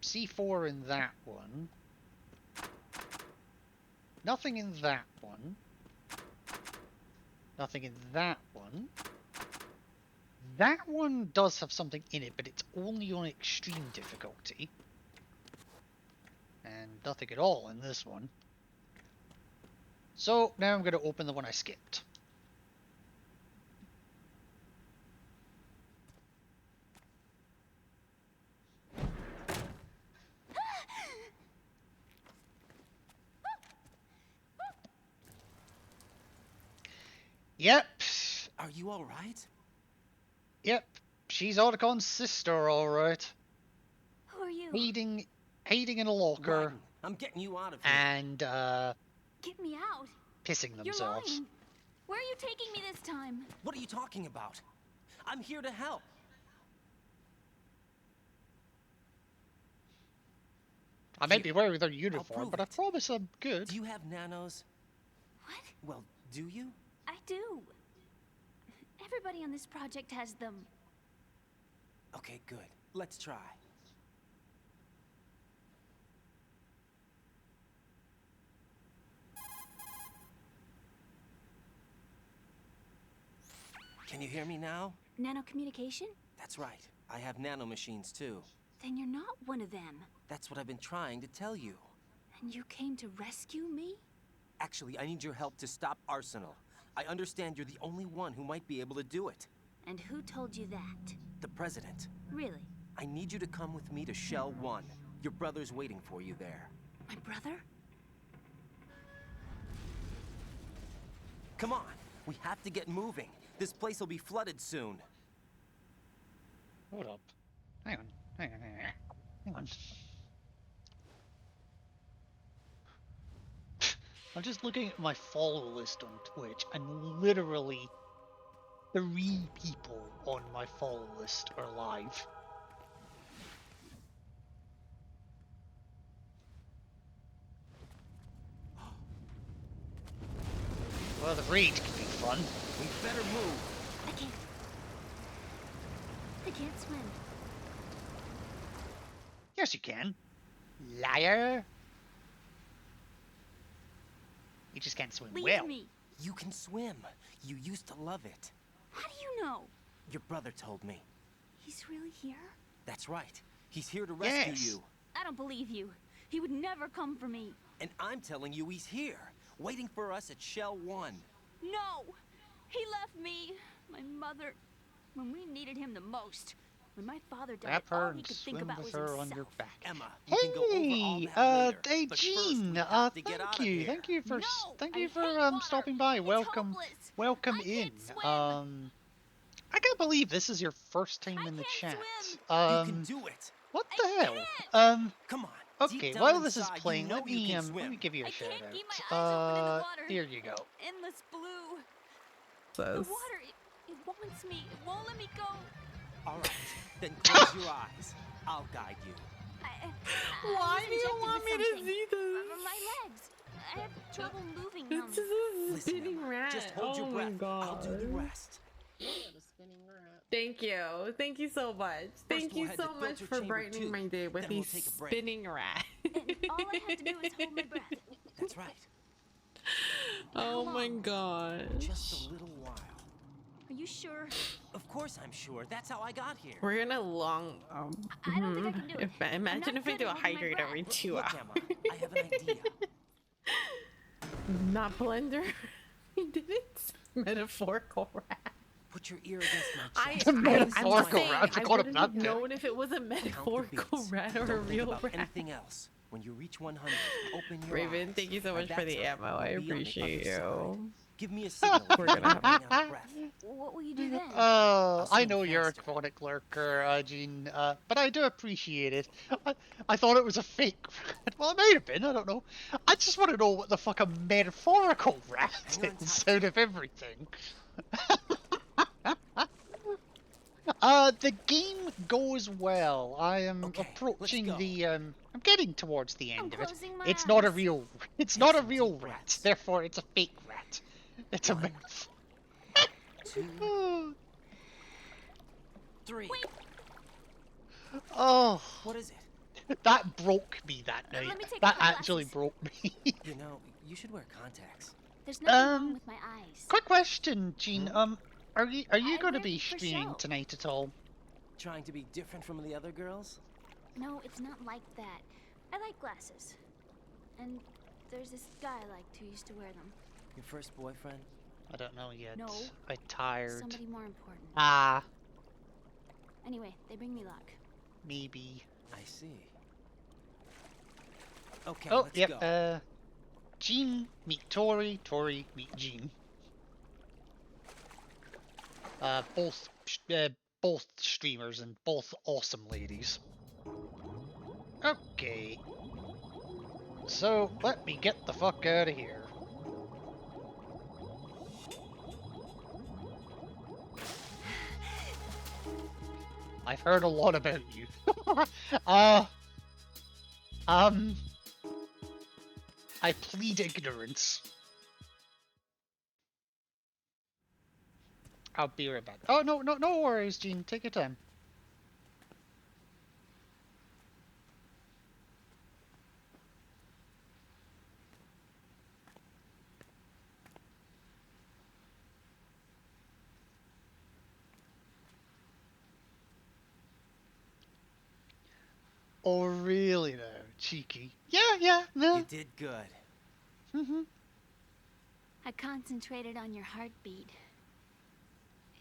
C4 in that one. Nothing in that one. Nothing in that one. That one does have something in it, but it's only on extreme difficulty. And nothing at all in this one. So now I'm going to open the one I skipped. Yep. Are you alright? Yep. She's Otacon's sister, alright. Who are you? Hiding in a locker. Run. I'm getting you out of here. And, Get me out. pissing themselves. You're lying. Where are you taking me this time? What are you talking about? I'm here to help. I might be wearing their uniform, but I promise I'm good. Do you have nanos? What? Well, do you? I do. Everybody on this project has them. Okay, good. Let's try. Can you hear me now? Nanocommunication? That's right. I have nanomachines too. Then you're not one of them. That's what I've been trying to tell you. And you came to rescue me? Actually, I need your help to stop Arsenal. I understand you're the only one who might be able to do it. And who told you that? The President. Really? I need you to come with me to Shell 1. Your brother's waiting for you there. My brother? Come on, we have to get moving. This place will be flooded soon. Hold up. Hang on. I'm just looking at my follow list on Twitch, and literally 3 people on my follow list are live. Well, the raid could be fun. We better move. I can't swim. Yes, you can. Liar. You just can't swim well. Me. You can swim. You used to love it. How do you know? Your brother told me. He's really here? That's right. He's here to rescue you. I don't believe you. He would never come for me. And I'm telling you he's here, waiting for us at Shell 1. No! He left me, my mother, when we needed him the most. When my father died, all he could think about was himself. On your back. Emma, hey, hey, Jean, thank you for stopping by. Welcome in. I can't believe this is your first time in the chat. You can do it. What the hell? Come on. Okay, while this is playing, let me give you a shout out. Here you go. Endless blue. The water, it wants me. It won't let me go. All right, then close your eyes. I'll guide you. Why do you want me to see this? My legs. I have trouble moving them. This is a spinning rat. Just hold your breath. I'll do the rest. Thank you. Thank you so much. Thank you so much for brightening my day with these spinning rat. And all I have to do is hold my breath. That's right. Oh my god. Just a little while. Are you sure? Of course I'm sure. That's how I got here. We're gonna long. I don't think I can do it. Imagine if we do a hydrate every 2 hours. Emma, I have an idea. Not blender. We did it. Metaphorical rat. Put your ear against my chest. Metaphorical rat. I wouldn't have known if it was a metaphorical rat or a real rat. Anything else? When you reach 100, open your Raven, eyes. thank you so much for the ammo. I appreciate you. Give me a signal. We're gonna have What will you do then? I know you're a chronic lurker, Jean, but I do appreciate it. I thought it was a fake rat. Well, it might have been, I don't know. I just want to know what the fuck a metaphorical rat is out of everything. The game goes well. I am approaching the, I'm getting towards the end of it. It's not a real rat, therefore it's a fake rat. It's a myth. 2, 3. Oh. What is it? That broke me that night. That actually broke me. You know, you should wear contacts. There's nothing wrong with my eyes. Quick question, Jean. Are you going to be streaming tonight at all? Trying to be different from the other girls? No, it's not like that. I like glasses. And there's this guy I liked who used to wear them. Your first boyfriend? I don't know yet. No. I'm tired. Somebody more important. Ah. Anyway, they bring me luck. Maybe. I see. Okay, oh, let's yep. go. Jean meet Tori. Tori meet Jean. Both streamers and both awesome ladies. Okay. So let me get the fuck out of here. I've heard a lot about you. I plead ignorance. I'll be right back. Oh, no worries, Jean. Take your time. Oh, really though? Cheeky. Yeah, no. You did good. I concentrated on your heartbeat.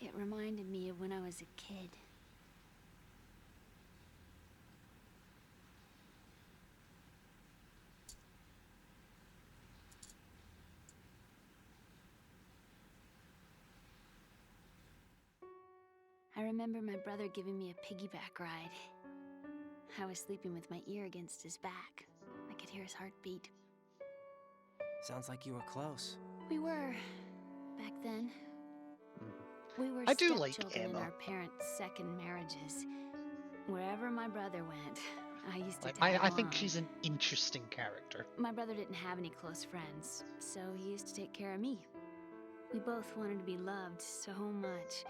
It reminded me of when I was a kid. I remember my brother giving me a piggyback ride. I was sleeping with my ear against his back. I could hear his heartbeat. Sounds like you were close. We were, back then. We were I do like stepchildren in Emma. our parents' second marriages. Wherever my brother went, I used to Like, tag I think along. she's an interesting character. My brother didn't have any close friends, so he used to take care of me. We both wanted to be loved so much.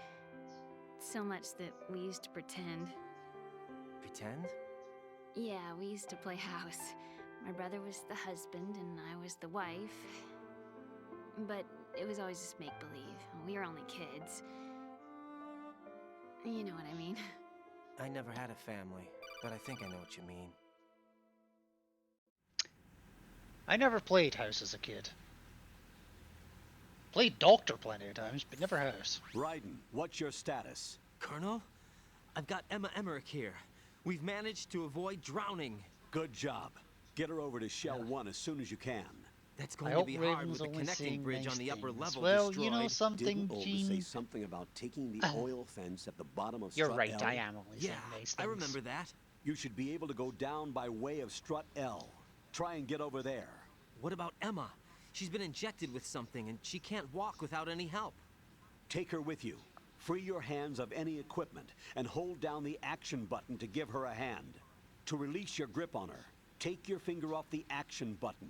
So much that we used to pretend. Pretend? Yeah, we used to play house. My brother was the husband and I was the wife. But it was always just make-believe. We were only kids. You know what I mean. I never had a family, but I think I know what you mean. I never played house as a kid. Played doctor plenty of times, but never house. Raiden, what's your status? Colonel, I've got Emma Emmerich here. We've managed to avoid drowning. Good job. Get her over to Shell 1 as soon as you can. That's I going to hope be hard Raven's with the only connecting saying bridge nice on the upper things. level Well, destroyed. you know something, Didn't Olga say Jean? something about taking the oil fence at the bottom of You're Strut right, L? I am only saying nice I things. remember that. You should be able to go down by way of Strut L. Try and get over there. What about Emma? She's been injected with something and she can't walk without any help. Take her with you. Free your hands of any equipment and hold down the action button to give her a hand. To release your grip on her, take your finger off the action button.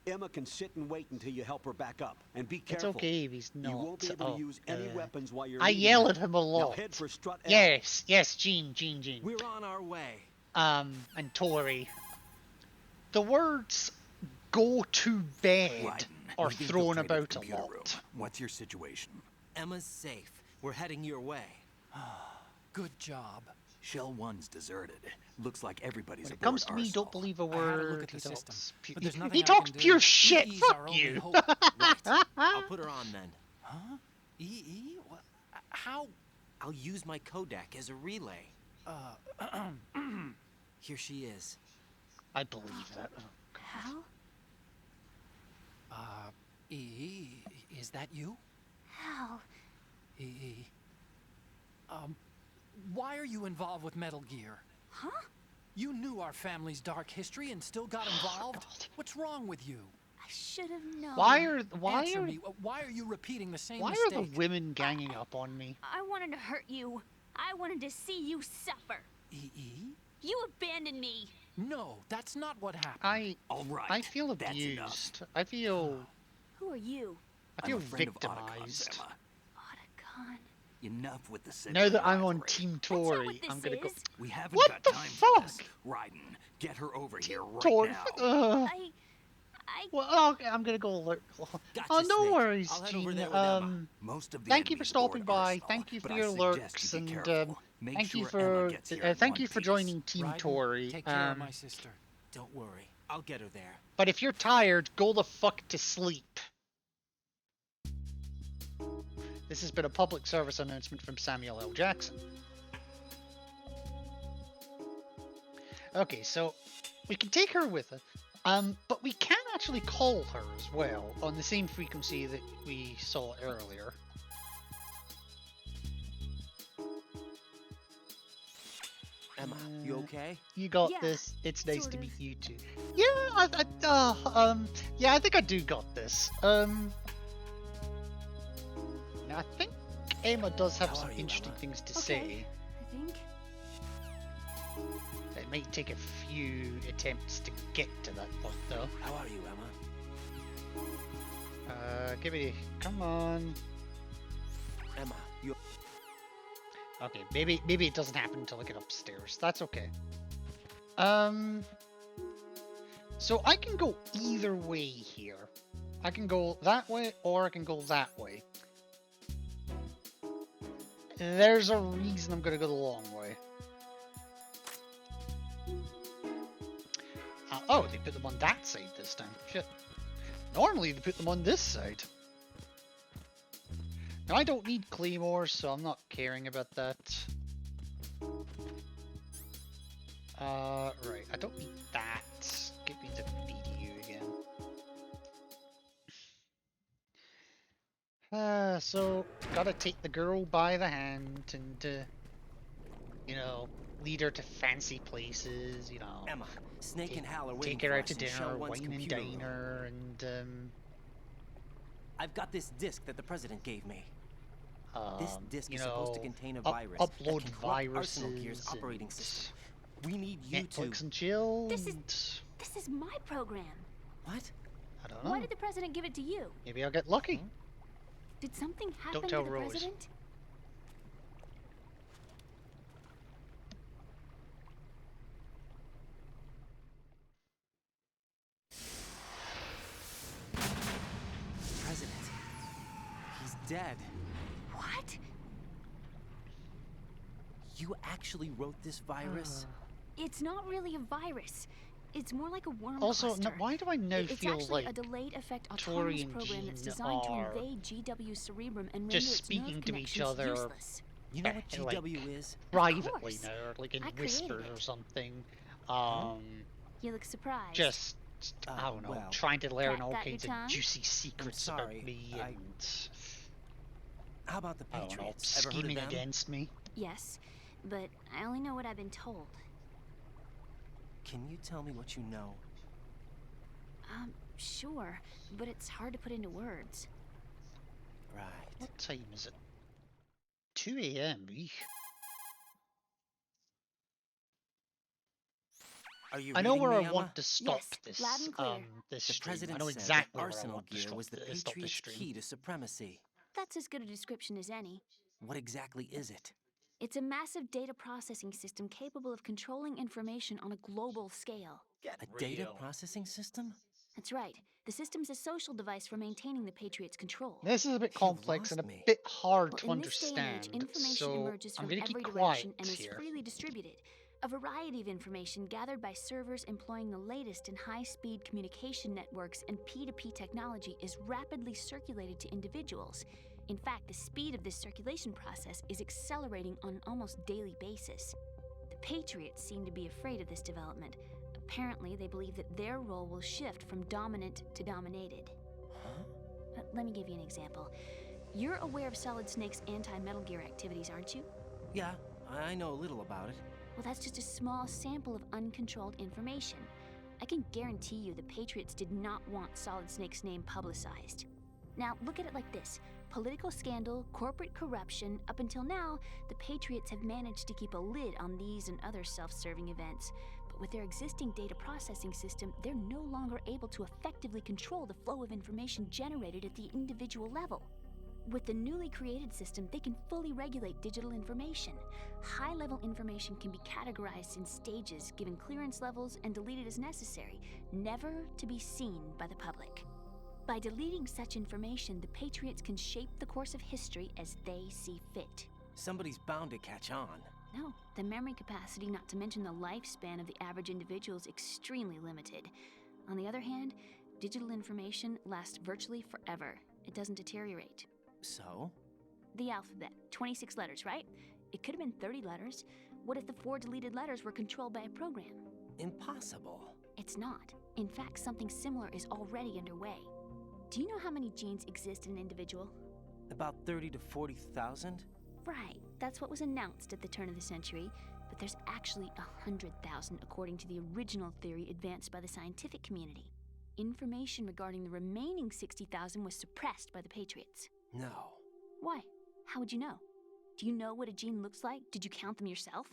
Emma can sit and wait until you help her back up. And be careful. It's okay if he's not. You won't be able to use any weapons while you're I leading yell her. at him a lot. Now head for Strut L. Yes, Jean. We're on our way. And Tori. The words "go to bed" Raiden, are you've thrown infiltrated the about a computer lot. room. What's your situation? Emma's safe. We're heading your way. Good job. Shell 1's deserted. Looks like everybody's When it aboard comes to me, Arsenal. don't believe a I had a look word. at the He system, talks but there's he nothing I talks can pure do. shit. EE's Fuck our only you. hope. Right. I'll put her on then. Huh? EE? How? I'll use my Kodak as a relay. Here she is. I believe that. Oh, Hal? EE, is that you? Hal? EE. Why are you involved with Metal Gear? Huh? You knew our family's dark history and still got involved? What's wrong with you? I should have known. Answer me. Why are you repeating the same why mistake? are the women ganging up on me? I wanted to hurt you. I wanted to see you suffer. EE? You abandoned me. No, that's not what happened. All right. I feel that's abused. enough. I feel Who are you? I feel I'm a friend of victimized. Otacon's, Emma. Otacon. Enough with the Now that sexual I'm on rivalry. Team That's not Tory, what this I'm gonna go. is. We haven't What got the time for this. fuck? Raiden, get her over here right Tory. now. Well, okay, I'm gonna go look. Gotcha, Oh, no Snake. worries, I'll head over Gene. there with Emma. Most of the Thank you for enemies stopping aboard by. Arsenal, Thank you for but I your suggest lurks, you be and careful. Make thank you sure Emma for gets here in thank one you for piece. joining Team Raiden, Tory. Take care of my sister. Don't worry. I'll get her there. But if you're tired, go the fuck to sleep. This has been a public service announcement from Samuel L. Jackson. Okay, so we can take her with us, but we can actually call her as well on the same frequency that we saw earlier. Emma, you okay? You got Yeah, this. It's nice sort to of. meet you too. Yeah, yeah, I think I do got this. Now I think Emma does have How some are you, interesting Emma? things to Okay. say. I think. It might take a few attempts to get to that point, though. How are you, Emma? Give me. Come on. Emma, you. Okay, maybe it doesn't happen until I get upstairs. That's okay. So I can go either way here. I can go that way, or I can go that way. There's a reason I'm gonna go the long way. Oh, they put them on that side this time. Shit. Normally they put them on this side. Now I don't need claymores, so I'm not caring about that. Right, I don't need that. Get me the video again. So gotta take the girl by the hand and, you know, lead her to fancy places, you know. Emma, Snake and Hal are waiting Take her for out us to in dinner, Shell 1's wine and computer room. dine her, and, I've got this disc that the president gave me. This disc you is supposed to know, contain a virus that upload can corrupt Arsenal viruses Gear's operating and system. We need you Netflix to. and chill. This is my program. What? I don't know. Why did the president give it to you? Maybe I'll get lucky. Did something happen tell to the Rose. president? President. He's dead. What? You actually wrote this virus? It's not really a virus. It's more like a worm Also, cluster. why do I now It's feel actually a like delayed effect Tori autonomous and program that's Jean designed to are invade GW's cerebrum and render just its speaking nerve to each connections other useless. You know what like, GW is? privately course. now, or like in I created whispers it. or something? You look surprised. Just I don't know, well, trying to learn Cat all got your kinds of tongue? juicy secrets sorry, about me I- and How about the I don't know, Patriots? Ever heard of scheming them? against me. Yes, but I only know what I've been told. Can you tell me what you know? Sure, but it's hard to put into words. Right. What time is it? 2 a.m. Eek. Are you I know reading where me, I Emma? want to stop Yes, this loud and clear. this The stream. president I know said that exactly where I Arsenal want to Gear stop, was the stop this Patriots' stream. key to supremacy. That's as good a description as any. What exactly is it? It's a massive data processing system capable of controlling information on a global scale. A data processing system? That's right. The system's a social device for maintaining the Patriots' control. This is a bit complex and a me. bit hard Well, to in this day and age, understand, information so emerges I'm from gonna every keep quiet direction and is here. freely distributed. A variety of information gathered by servers employing the latest in high-speed communication networks and P2P technology is rapidly circulated to individuals. In fact, the speed of this circulation process is accelerating on an almost daily basis. The Patriots seem to be afraid of this development. Apparently, they believe that their role will shift from dominant to dominated. Let me give you an example. You're aware of Solid Snake's anti-Metal Gear activities, aren't you? Yeah, I know a little about it. Well, that's just a small sample of uncontrolled information. I can guarantee you the Patriots did not want Solid Snake's name publicized. Now, look at it like this. Political scandal, corporate corruption, up until now, the Patriots have managed to keep a lid on these and other self-serving events. But with their existing data processing system, they're no longer able to effectively control the flow of information generated at the individual level. With the newly created system, they can fully regulate digital information. High-level information can be categorized in stages, given clearance levels, and deleted as necessary, never to be seen by the public. By deleting such information, the Patriots can shape the course of history as they see fit. Somebody's bound to catch on. No, the memory capacity, not to mention the lifespan of the average individual, is extremely limited. On the other hand, digital information lasts virtually forever. It doesn't deteriorate. So? The alphabet, 26 letters, right? It could have been 30 letters. What if the 4 deleted letters were controlled by a program? Impossible. It's not. In fact, something similar is already underway. Do you know how many genes exist in an individual? About 30 to 40,000? Right, that's what was announced at the turn of the century, but there's actually 100,000 according to the original theory advanced by the scientific community. Information regarding the remaining 60,000 was suppressed by the Patriots. No. Why? How would you know? Do you know what a gene looks like? Did you count them yourself?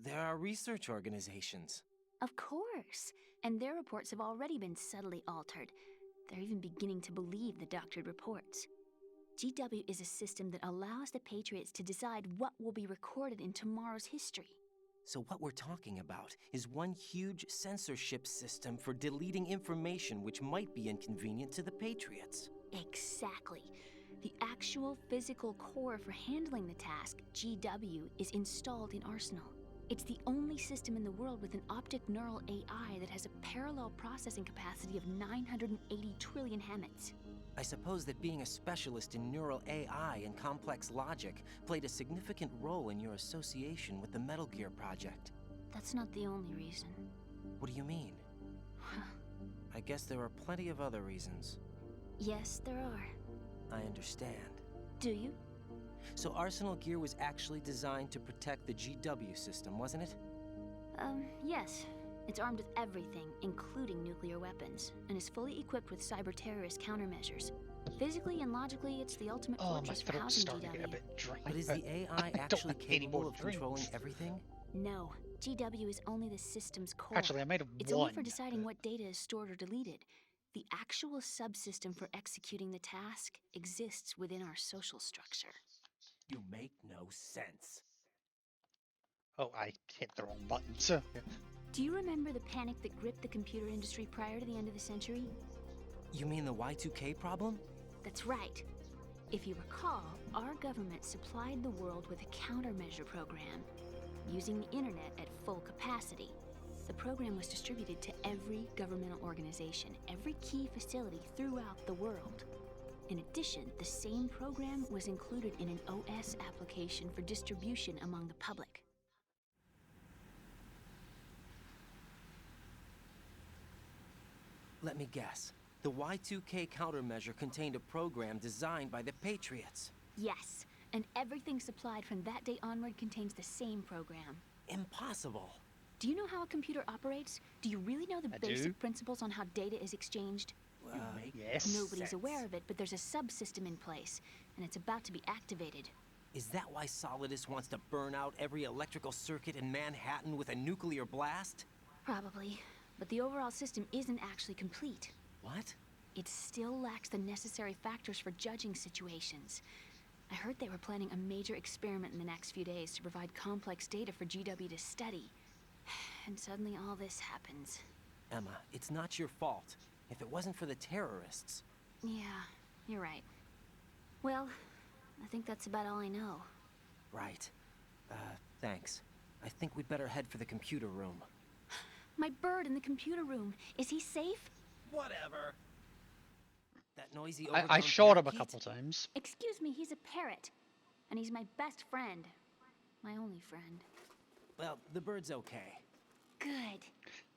There are research organizations. Of course, and their reports have already been subtly altered. They're even beginning to believe the doctored reports. GW is a system that allows the Patriots to decide what will be recorded in tomorrow's history. So what we're talking about is one huge censorship system for deleting information which might be inconvenient to the Patriots. Exactly. The actual physical core for handling the task, GW, is installed in Arsenal. It's the only system in the world with an optic neural AI that has a parallel processing capacity of 980 trillion Hammets. I suppose that being a specialist in neural AI and complex logic played a significant role in your association with the Metal Gear project. That's not the only reason. What do you mean? I guess there are plenty of other reasons. Yes, there are. I understand. Do you? So Arsenal Gear was actually designed to protect the GW system, wasn't it? Yes. It's armed with everything, including nuclear weapons, and is fully equipped with cyber-terrorist countermeasures. Physically and logically, it's the ultimate fortress for housing GW. But is the AI actually capable of controlling everything? No. GW is only the system's core. Actually, I made a It's only for deciding what data is stored or deleted. The actual subsystem for executing the task exists within our social structure. You make no sense. Oh, I hit the wrong button, so... Yeah. Do you remember the panic that gripped the computer industry prior to the end of the century? You mean the Y2K problem? That's right. If you recall, our government supplied the world with a countermeasure program, using the internet at full capacity. The program was distributed to every governmental organization, every key facility throughout the world. In addition, the same program was included in an OS application for distribution among the public. Let me guess. The Y2K countermeasure contained a program designed by the Patriots. Yes, and everything supplied from that day onward contains the same program. Impossible. Do you know how a computer operates? Do you really know the basic principles on how data is exchanged? Yes. Nobody's aware of it, but there's a subsystem in place, and it's about to be activated. Is that why Solidus wants to burn out every electrical circuit in Manhattan with a nuclear blast? Probably, but the overall system isn't actually complete. What? It still lacks the necessary factors for judging situations. I heard they were planning a major experiment in the next few days to provide complex data for GW to study. And suddenly all this happens. Emma, it's not your fault. If it wasn't for the terrorists... Yeah, you're right. Well, I think that's about all I know. Right. Thanks. I think we'd better head for the computer room. My bird in the computer room. Is he safe? Whatever. That noisy I shot him a couple times. Excuse me, he's a parrot. And he's my best friend. My only friend. Well, the bird's okay. Good.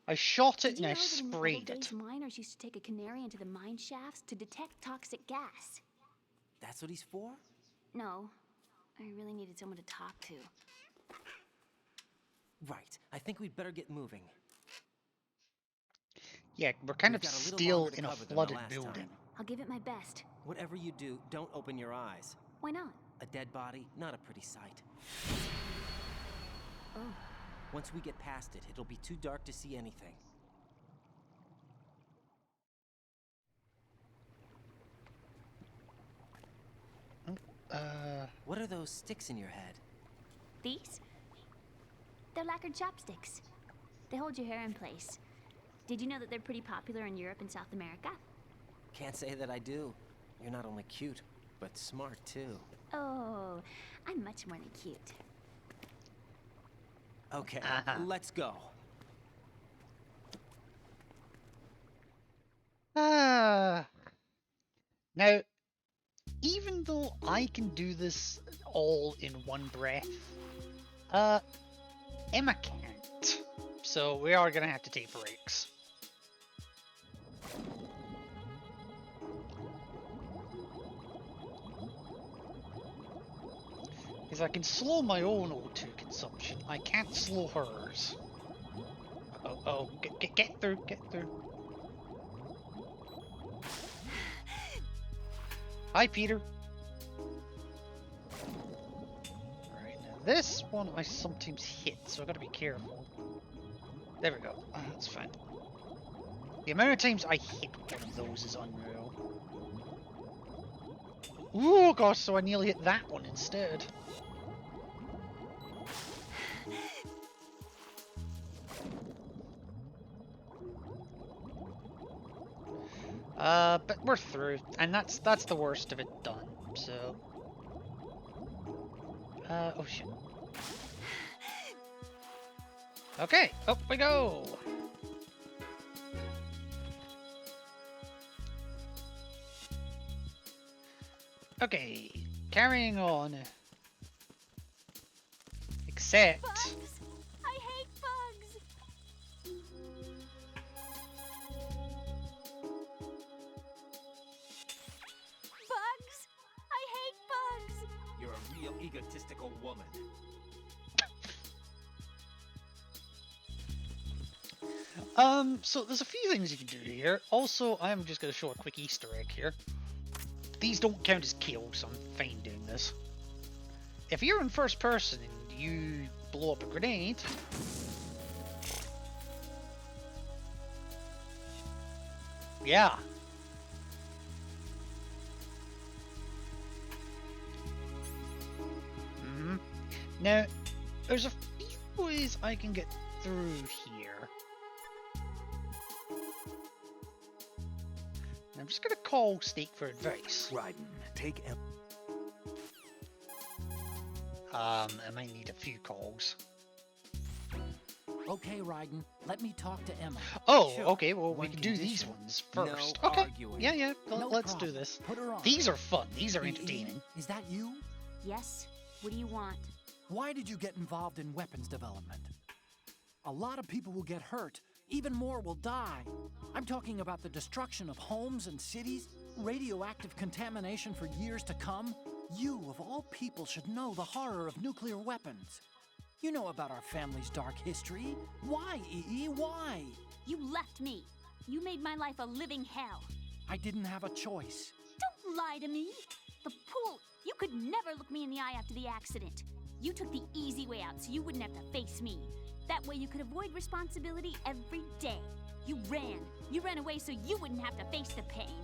I shot it Did and I you know that in the sprayed old it. days, miners used to take a canary into the mine shafts to detect toxic gas? That's what he's for? No. I really needed someone to talk to. Right. I think we'd better get moving. Yeah, we're kind We've of got a little still longer to in a cover than the flooded last building. time. I'll give it my best. Whatever you do, don't open your eyes. Why not? A dead body, not a pretty sight. Oh. Once we get past it, it'll be too dark to see anything. What are those sticks in your head? These? They're lacquered chopsticks. They hold your hair in place. Did you know that they're pretty popular in Europe and South America? Can't say that I do. You're not only cute, but smart too. Oh, I'm much more than cute. Okay, let's go. Now, even though I can do this all in one breath, Emma can't. So we are gonna have to take breaks. Because I can slow my own O2 consumption, I can't slow hers. Get through. Hi, Peter. Alright, now this one I sometimes hit, so I gotta be careful. There we go. That's fine. The amount of times I hit one of those is unreal. Ooh, gosh, so I nearly hit that one instead. But we're through, and that's the worst of it done, so... oh shit. Okay, up we go! Okay, carrying on. Except... Bugs! I hate bugs! Bugs! I hate bugs! You're a real egotistical woman. So there's a few things you can do here. Also, I'm just going to show a quick Easter egg here. These don't count as kills, so I'm fine doing this. If you're in first person and you blow up a grenade... Yeah. Now, there's a few ways I can get through here. I'm just gonna call Snake for advice. Raiden, take M. I might need a few calls. Okay, Raiden, let me talk to Emma. Oh, Sure. okay, well, we One can do these condition. ones first. No Okay, arguing. yeah, No let's do problem. this. Put her on. These are fun, these are EE, entertaining. Is that you? Yes? What do you want? Why did you get involved in weapons development? A lot of people will get hurt. Even more will die. I'm talking about the destruction of homes and cities, radioactive contamination for years to come. You, of all people, should know the horror of nuclear weapons. You know about our family's dark history. Why, EE? Why? You left me. You made my life a living hell. I didn't have a choice. Don't lie to me. The pool, you could never look me in the eye after the accident. You took the easy way out so you wouldn't have to face me. That way you could avoid responsibility every day. You ran. You ran away so you wouldn't have to face the pain.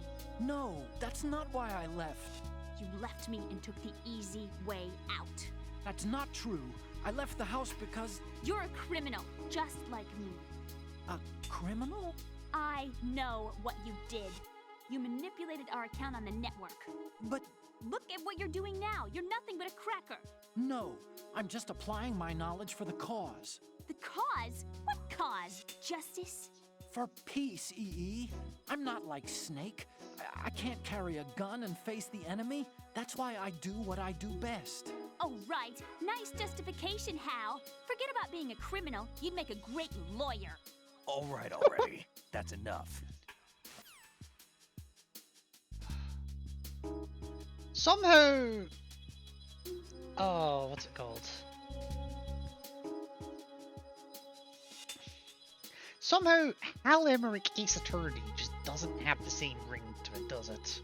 No, that's not why I left. You left me and took the easy way out. That's not true. I left the house because... You're a criminal, just like me. A criminal? I know what you did. You manipulated our account on the network. But look at what you're doing now. You're nothing but a cracker. No, I'm just applying my knowledge for the cause. The cause? What cause? Justice? For peace, EE. I'm not like Snake. I can't carry a gun and face the enemy. That's why I do what I do best. Oh, right. Nice justification, Hal. Forget about being a criminal. You'd make a great lawyer. All right already. That's enough. Somehow... Oh, what's it called? Somehow, Hal Emmerich Ace Attorney just doesn't have the same ring to it, does it?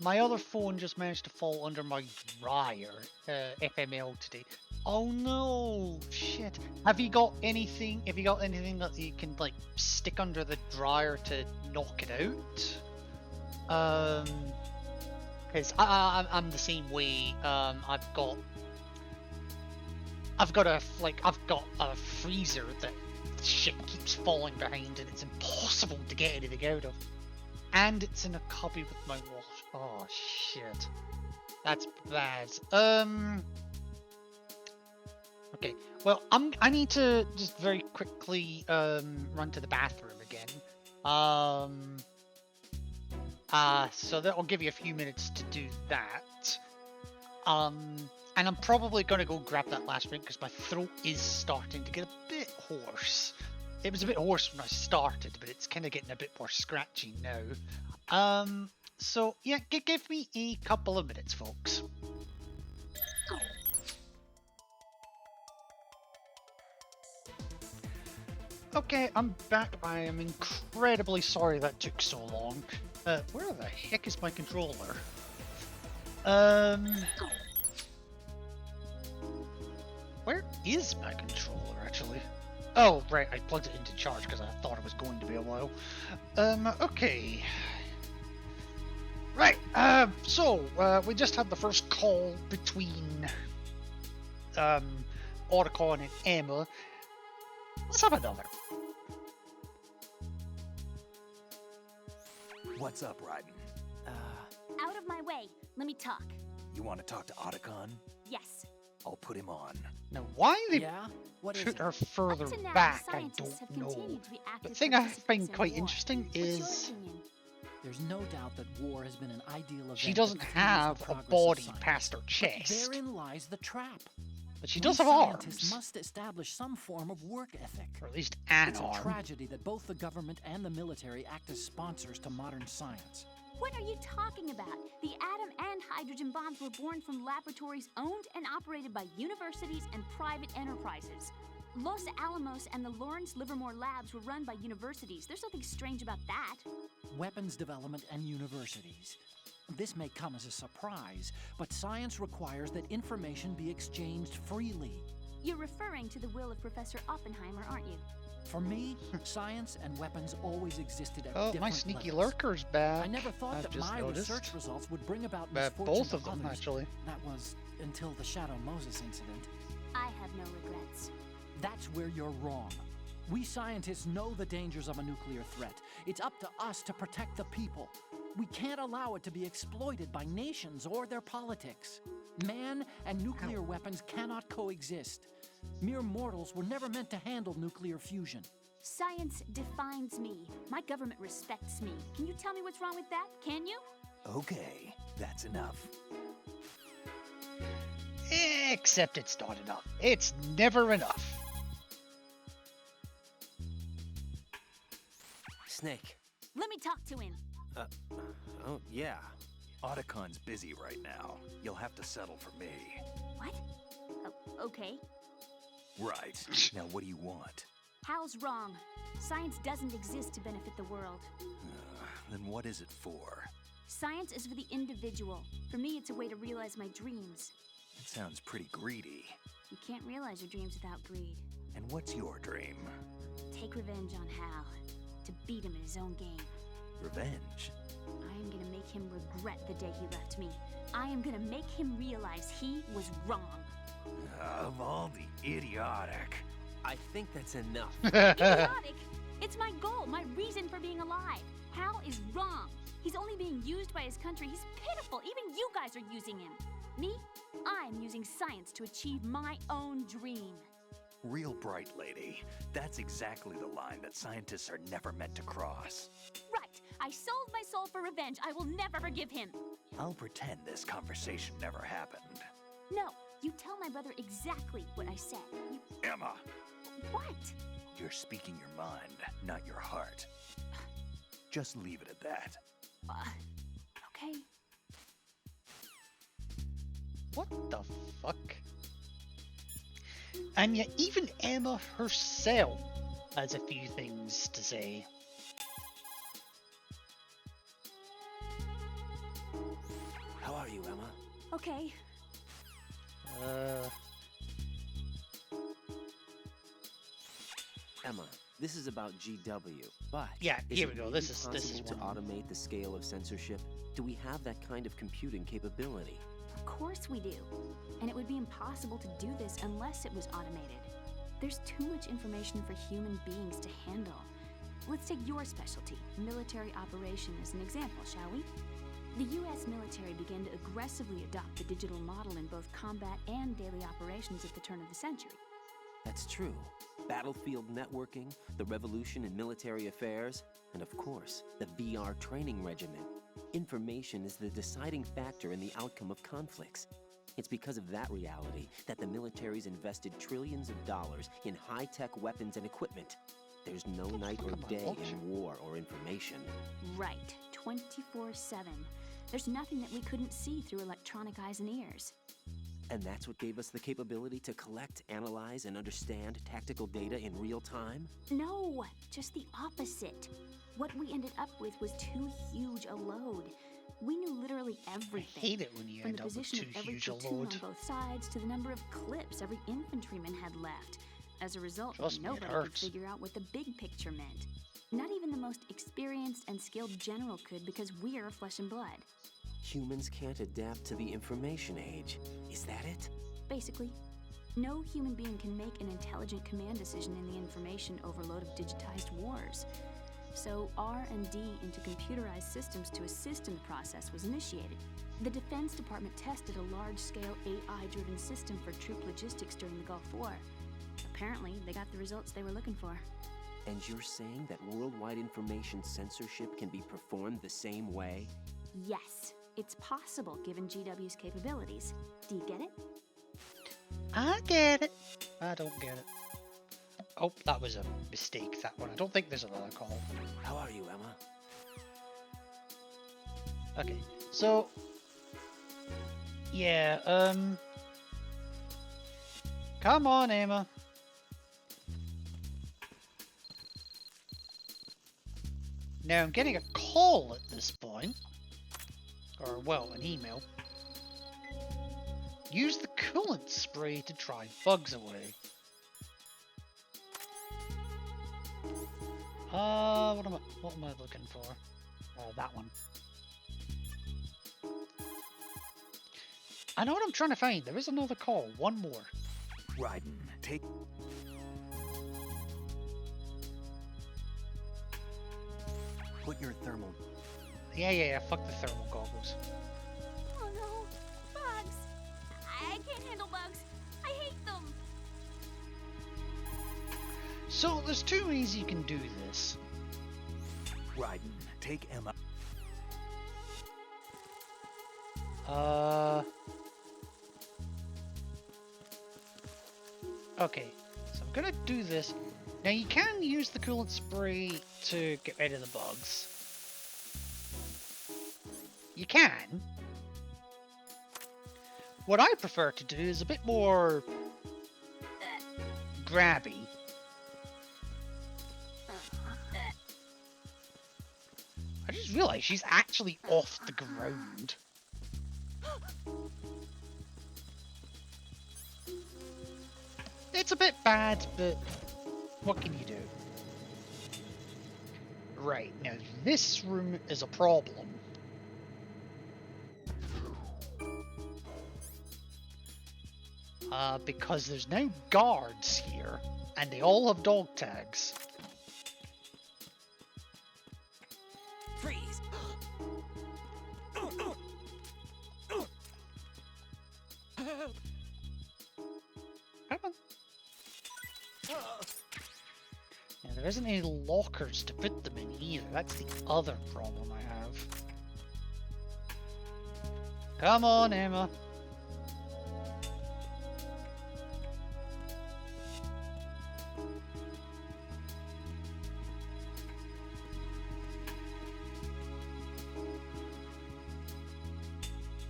My other phone just managed to fall under my dryer, FML today. Oh no, shit. Have you got anything that you can, like, stick under the dryer to knock it out? Because I'm the same way. I've got a freezer that shit keeps falling behind and it's impossible to get anything out of. And it's in a cubby with my wash. Oh shit. That's bad. Okay. Well, I need to just very quickly run to the bathroom again. So that'll give you a few minutes to do that. And I'm probably going to go grab that last drink because my throat is starting to get a bit hoarse. It was a bit hoarse when I started, but it's kind of getting a bit more scratchy now. So yeah, give me a couple of minutes, folks. Okay, I'm back. I am incredibly sorry that took so long. Where the heck is my controller? Where is my controller, actually? Oh, right, I plugged it into charge because I thought it was going to be a while. Okay. Right, so, we just had the first call between, Otacon and Emma. Let's have another. What's up, Raiden? Out of my way. Let me talk. You want to talk to Otacon? Yes. I'll put him on. Now, why they What put her Up further to now, back, I scientists have don't know. continued to be The active thing I participants find in quite war. interesting What's your is opinion? There's no doubt that war has been an ideal event. she doesn't that fuels have the a progress of body science. past her But chest. therein lies the trap. But she We does have scientists arms. must establish some form of work ethic. Or at least an It's a arm. tragedy that both the government and the military act as sponsors to modern science. What are you talking about? The atom and hydrogen bombs were born from laboratories owned and operated by universities and private enterprises. Los Alamos and the Lawrence Livermore labs were run by universities. There's nothing strange about that. Weapons development and universities. This may come as a surprise, but science requires that information be exchanged freely. You're referring to the will of Professor Oppenheimer, aren't you? For me, science and weapons always existed at Oh, different my sneaky levels. lurker's back. I never thought I've that just my noticed. research results would bring about misfortune Both to of them, others. actually. That was until the Shadow Moses incident. I have no regrets. That's where you're wrong. We scientists know the dangers of a nuclear threat. It's up to us to protect the people. We can't allow it to be exploited by nations or their politics. Man and nuclear weapons cannot coexist. Mere mortals were never meant to handle nuclear fusion. Science defines me. My government respects me. Can you tell me what's wrong with that? Can you? Okay, that's enough. Except it's not enough. It's never enough. Snake. Let me talk to him. Oh, yeah. Otacon's busy right now. You'll have to settle for me. What? Okay. Right. Now what do you want? Hal's wrong. Science doesn't exist to benefit the world. Then what is it for? Science is for the individual. For me, it's a way to realize my dreams. It sounds pretty greedy. You can't realize your dreams without greed. And what's your dream? Take revenge on Hal. To beat him in his own game. Revenge? I am gonna make him regret the day he left me. I am gonna make him realize he was wrong. Of all the idiotic. I think that's enough. Idiotic! It's my goal, my reason for being alive. Hal is wrong. He's only being used by his country. He's pitiful. Even you guys are using him. Me? I'm using science to achieve my own dream. Real bright, lady. That's exactly the line that scientists are never meant to cross. Right. I sold my soul for revenge. I will never forgive him. I'll pretend this conversation never happened. No, you tell my brother exactly what I said. Emma! What? You're speaking your mind, not your heart. Just leave it at that. Okay. What the fuck? And yet even Emma herself has a few things to say. How are you, Emma? Okay. Emma, this is about GW, but yeah, here we is it go. really This is possible to one. automate the scale of censorship? Do we have that kind of computing capability? Of course we do. And it would be impossible to do this unless it was automated. There's too much information for human beings to handle. Let's take your specialty, military operation, as an example, shall we? The US military began to aggressively adopt the digital model in both combat and daily operations at the turn of the century. That's true. Battlefield networking, the revolution in military affairs, and of course, the VR training regimen. Information is the deciding factor in the outcome of conflicts. It's because of that reality that the military's invested trillions of dollars in high-tech weapons and equipment. There's no night or day in war or information. Right, 24/7. There's nothing that we couldn't see through electronic eyes and ears. And that's what gave us the capability to collect, analyze, and understand tactical data in real time? No, just the opposite. What we ended up with was too huge a load. We knew literally everything. I hate it when you from end the up with position too of every huge a platoon load. on both sides to the number of clips every infantryman had left. As a result, Trust me, it nobody could hurts. figure out what the big picture meant. Not even the most experienced and skilled general could, because we're flesh and blood. Humans can't adapt to the information age. Is that it? Basically, no human being can make an intelligent command decision in the information overload of digitized wars. So R&D into computerized systems to assist in the process was initiated. The Defense Department tested a large-scale AI-driven system for troop logistics during the Gulf War. Apparently, they got the results they were looking for. And you're saying that worldwide information censorship can be performed the same way? Yes, it's possible given GW's capabilities. Do you get it? I get it. I don't get it. Oh, that was a mistake, that one. I don't think there's another call. How are you, Emma? Okay, so... yeah, come on, Emma. Now, I'm getting a call at this point. Or, well, an email. Use the coolant spray to drive bugs away. What am I looking for? That one. I know what I'm trying to find. There is another call. One more. Raiden, take... Put your thermal... Yeah, fuck the thermal goggles. Oh no, bugs! I can't handle bugs. I hate them. So, there's two ways you can do this. Raiden, take Emma... Okay, so I'm gonna do this. Now you can use the coolant spray to get rid of the bugs. You can. What I prefer to do is a bit more grabby. I just realized she's actually off the ground. It's a bit bad, but what can you do? Right, now this room is a problem. Because there's no guards here. And they all have dog tags. Freeze! Come on. Yeah, there isn't any lockers to put them in either. That's the other problem I have. Come on, Emma.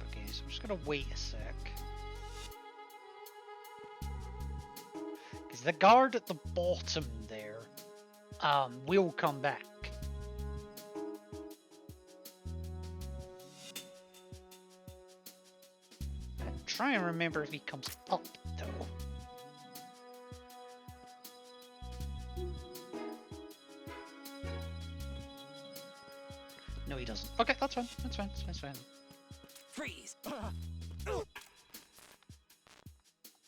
Okay, so I'm just gonna wait a sec. Because the guard at the bottom there will come back. I'm trying to remember if he comes up though. No, he doesn't. Okay, that's fine. That's fine. That's fine. Freeze!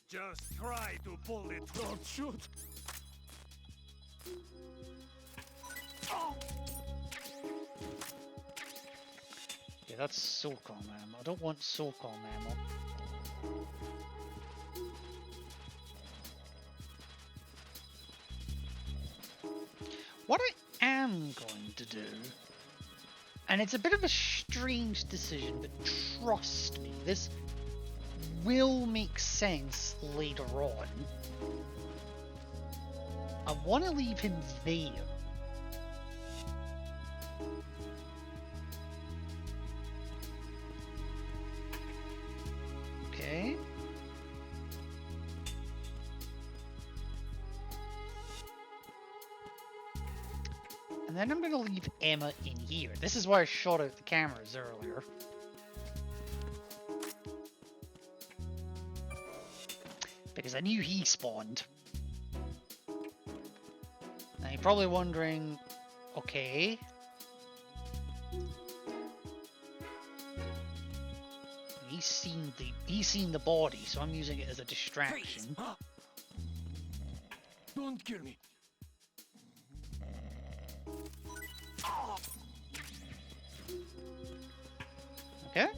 Just try to pull it. Don't shoot. Yeah, that's SOCOM ammo. I don't want SOCOM ammo. What I am going to do, and it's a bit of a strange decision, but trust me, this will make sense later on. I want to leave him there. Okay. And then I'm going to leave Emma in here. This is why I shot out the cameras earlier. Because I knew he spawned. Now you're probably wondering, okay. He's seen the body, so I'm using it as a distraction. Don't kill me. Okay.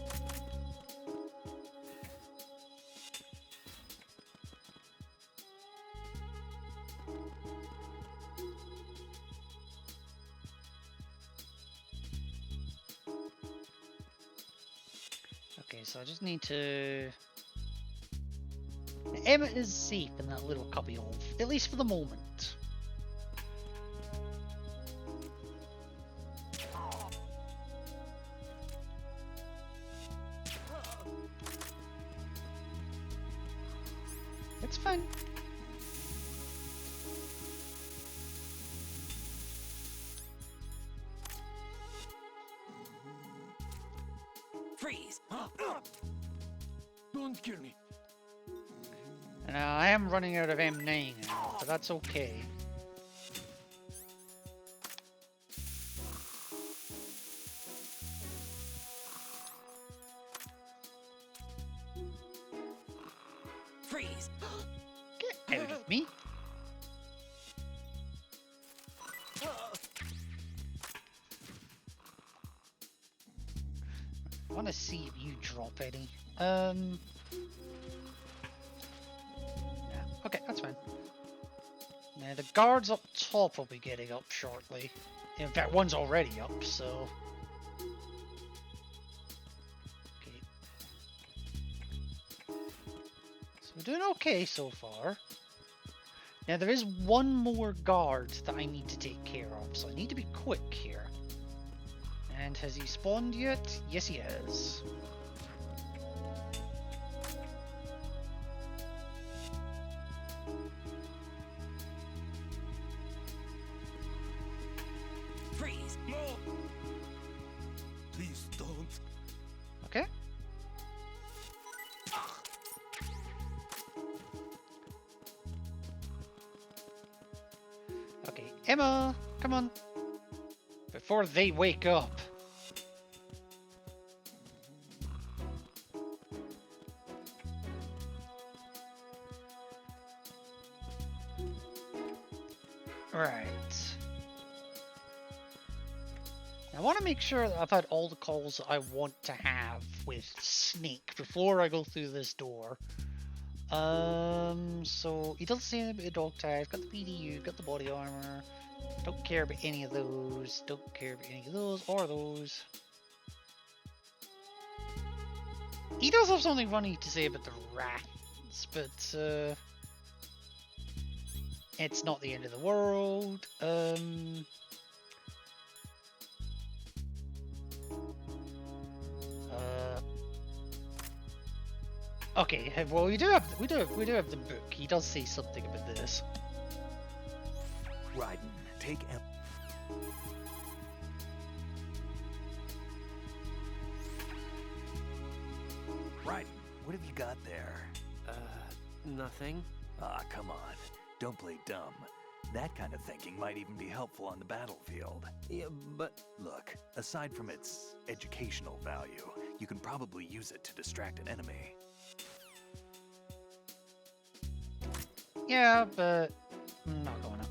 Okay, so I just need to... Emma is safe in that little cubbyhole, at least for the moment. It's fine. Freeze! Don't kill me. And I am running out of M9 now, but that's okay. Freeze! Get out of me. I want to see if you drop any. Yeah, okay, that's fine. Now the guards up top will be getting up shortly. In fact, one's already up, so... Okay. So we're doing okay so far. Now there is one more guard that I need to take care of, so I need to be quick here. And has he spawned yet? Yes, he has. Freeze! No. Please don't. Okay. Okay, Emma, come on. Before they wake up. Right. I want to make sure that I've had all the calls that I want to have with Snake before I go through this door. So he doesn't say anything about the dog tags, got the PDU, got the body armor. Don't care about any of those. Don't care about any of those or those. He does have something funny to say about the rats, but it's not the end of the world. Okay, well we do have the book. He does say something about this. Raiden, take Raiden, what have you got there? Nothing. Ah, come on. Don't play dumb. That kind of thinking might even be helpful on the battlefield. Yeah, but... Look, aside from its educational value, you can probably use it to distract an enemy. Yeah, but I'm not going up.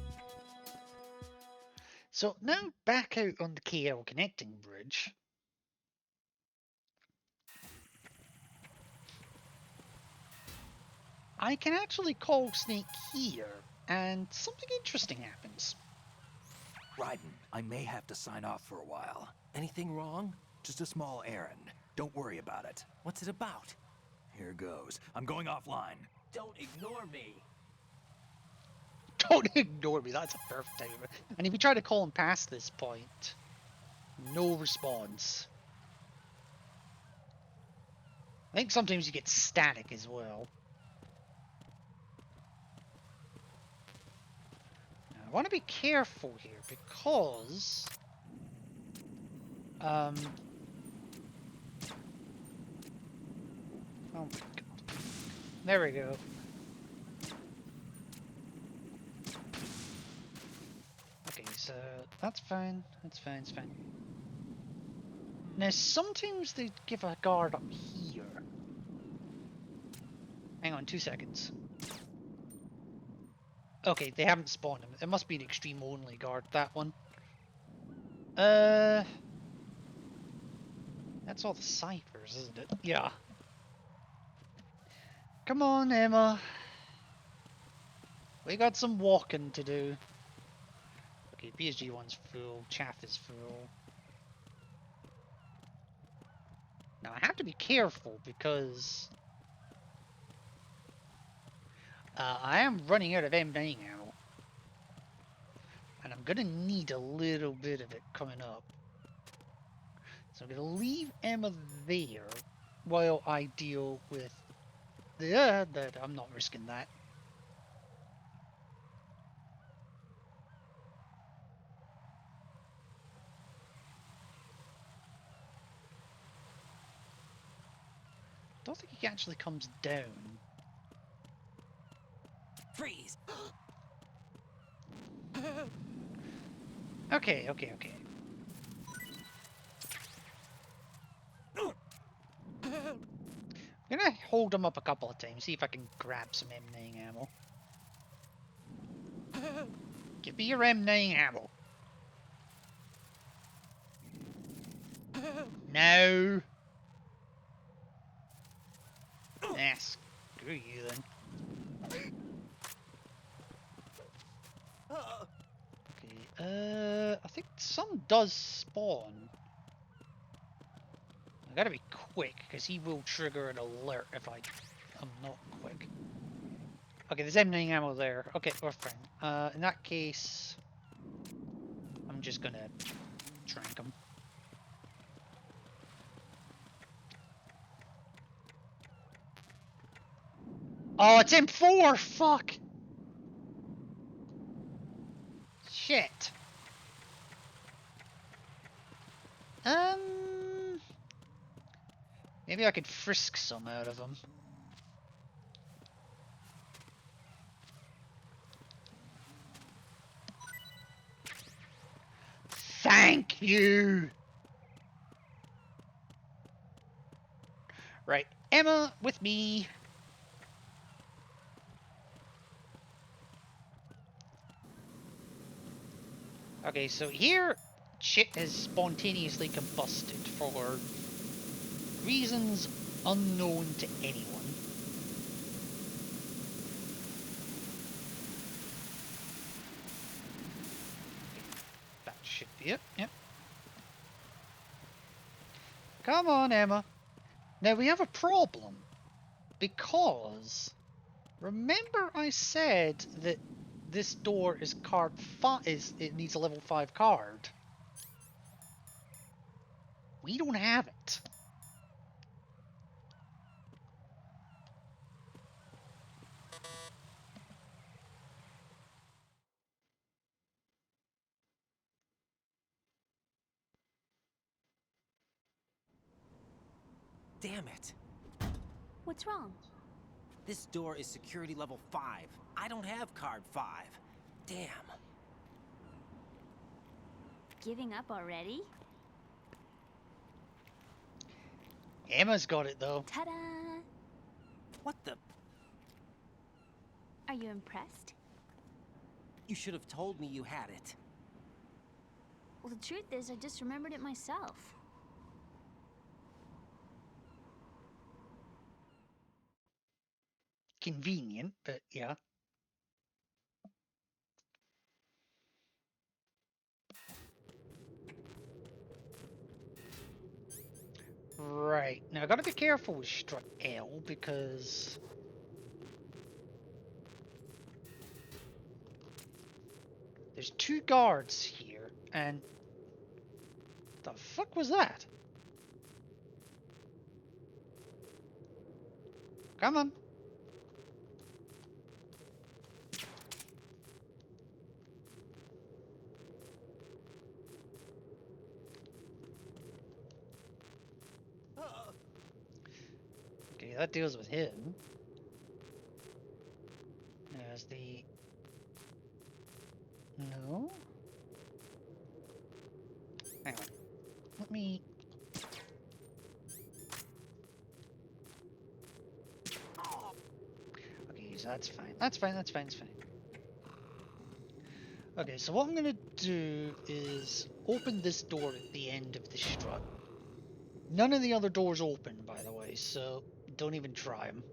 So now back out on the KL connecting bridge. I can actually call Snake here, and something interesting happens. Raiden, I may have to sign off for a while. Anything wrong? Just a small errand. Don't worry about it. What's it about? Here goes. I'm going offline. Don't ignore me. Don't ignore me, that's a perfect time. And if you try to call him past this point, no response. I think sometimes you get static as well. Now, I want to be careful here because oh my god. There we go. Okay, so that's fine. That's fine, it's fine. Now, sometimes they give a guard up here. Hang on 2 seconds. Okay, they haven't spawned him. It must be an extreme only guard, that one. That's all the ciphers, isn't it? Yeah. Come on, Emma. We got some walking to do. Okay, PSG one's full, chaff is full. Now I have to be careful because I am running out of M9 ammo. And I'm gonna need a little bit of it coming up. So I'm gonna leave Emma there while I deal with that. I'm not risking that. Don't think he actually comes down. Freeze! Okay. I'm gonna hold him up a couple of times, see if I can grab some M9 ammo. Give me your M9 ammo. No. Nah, screw you then. Okay, I think some does spawn. I gotta be quick, because he will trigger an alert if I'm not quick. Okay, there's M9 ammo there. Okay, we're fine. In that case, I'm just gonna trank him. Oh, it's M4! Fuck! Shit. Maybe I could frisk some out of him. Thank you! Right, Emma with me. Okay, so here, shit has spontaneously combusted for reasons unknown to anyone. That should be it, yep. Come on, Emma. Now we have a problem. Because, remember I said that this door is card 5, it needs a level 5 card. We don't have it. Damn it. What's wrong? This door is security level 5. I don't have card 5. Damn. Giving up already? Emma's got it though. Ta-da! What the? Are you impressed? You should have told me you had it. Well, the truth is, I just remembered it myself. Convenient, but yeah. Right, now I gotta be careful with strut L because there's 2 guards here, and the fuck was that? Come on. Okay, that deals with him. There's the... No? Hang on. Let me... Okay, so that's fine. That's fine, that's fine, that's fine. Okay, so what I'm gonna do is open this door at the end of the strut. None of the other doors open, by the way, so don't even try them.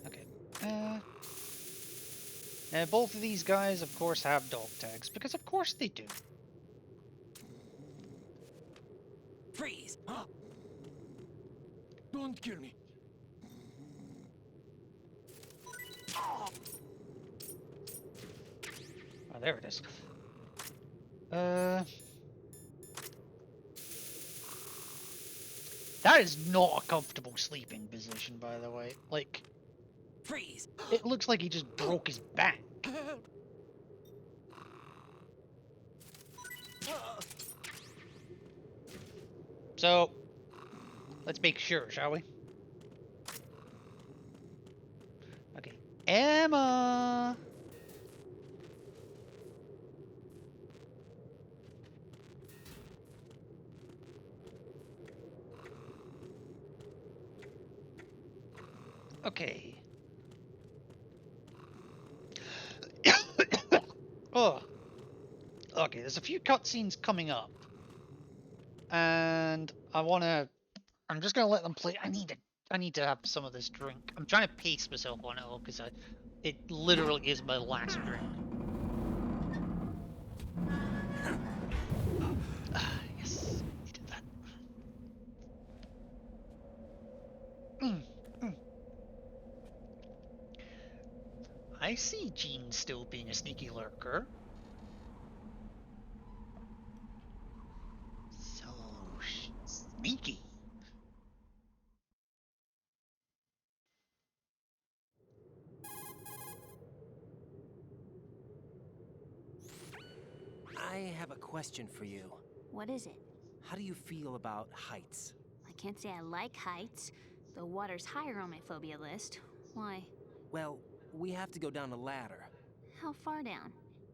Okay. Now both of these guys, of course, have dog tags, because of course they do. Freeze! Don't kill me. Oh, there it is. That is not a comfortable sleeping position, by the way. Like, freeze! It looks like he just broke his back. So, let's make sure, shall we? Okay, Emma! Okay. Oh. Okay, there's a few cutscenes coming up. And I'm just gonna let them play. I need to have some of this drink. I'm trying to pace myself on it all because it literally is my last drink. Yes, you did that. I see Jean still being a sneaky lurker. So sneaky. I have a question for you. What is it? How do you feel about heights? I can't say I like heights. The water's higher on my phobia list. Why? Well, we have to go down a ladder. How far down?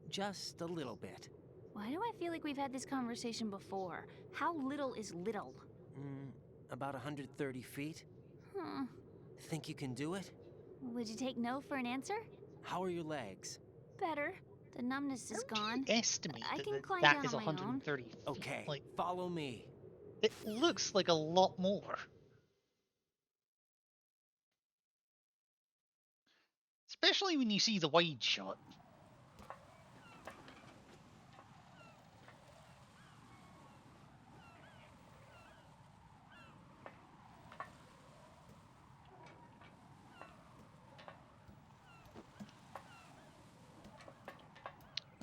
Just a little bit. Why do I feel like we've had this conversation before? How little is little? About 130 feet. Huh. Think you can do it? Would you take no for an answer? How are your legs? Better. The numbness is gone. Estimate I can that climb that down is on my own. 130 feet. Okay, Like, follow me. it looks like a lot more. Especially when you see the wide shot.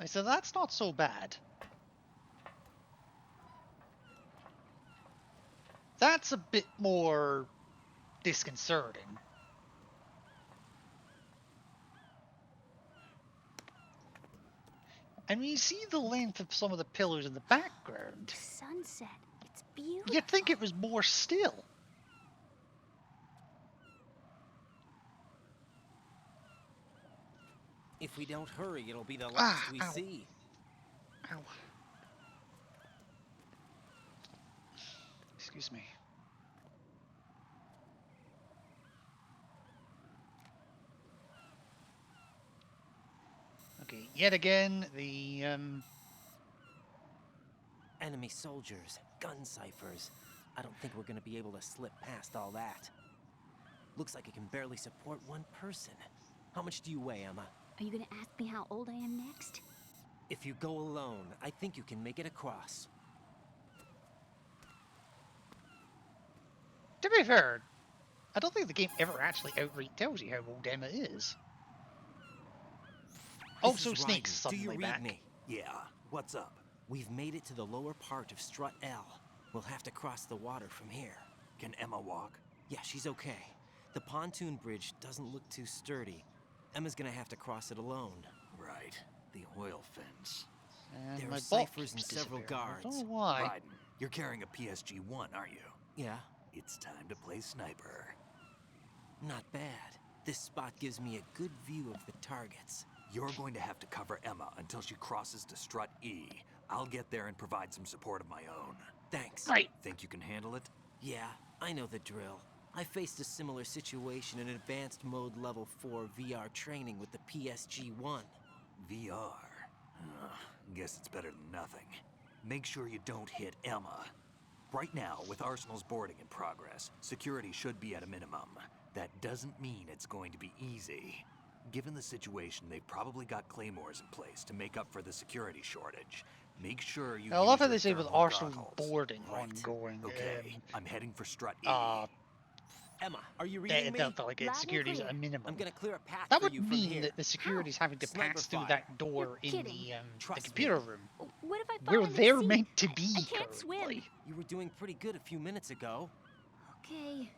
So that's not so bad. That's a bit more disconcerting. And when you see the length of some of the pillars in the background, Sunset. It's beautiful. you'd think it was more still. If we don't hurry, it'll be the last we see. Ow. Excuse me. Okay, yet again, the, Enemy soldiers, gun ciphers. I don't think we're gonna be able to slip past all that. Looks like it can barely support one person. How much do you weigh, Emma? Are you gonna ask me how old I am next? If you go alone, I think you can make it across. To be fair, I don't think the game ever actually outright tells you how old Emma is. Also, Snake's suddenly back. Me? Yeah, what's up? We've made it to the lower part of Strut L. We'll have to cross the water from here. Can Emma walk? Yeah, she's okay. The pontoon bridge doesn't look too sturdy. Emma's gonna have to cross it alone. Right. The oil fence. And there my are ciphers and disappeared. several guards. I don't know why. Biden, you're carrying a PSG-1, aren't you? Yeah. It's time to play sniper. Not bad. This spot gives me a good view of the targets. You're going to have to cover Emma until she crosses to Strut E. I'll get there and provide some support of my own. Thanks. Right. Think you can handle it? Yeah, I know the drill. I faced a similar situation in advanced mode level 4 VR training with the PSG-1. VR? Guess it's better than nothing. Make sure you don't hit Emma. Right now, with Arsenal's boarding in progress, security should be at a minimum. That doesn't mean it's going to be easy. Given the situation, they've probably got claymores in place to make up for the security shortage. Make sure you. I love how use they say your with thermal Arsenal goggles. boarding Right. ongoing. Okay, I'm heading for Strut E. Emma, are you reading me? Like security's at a minimum. I'm gonna clear a path That for would you from mean here. that the security's having to Sniper pass through fire. that door You're in kidding. the computer room. What if I fall Where in the they're sea? meant to be. I can't swim. currently. You were doing pretty good a few minutes ago. Okay.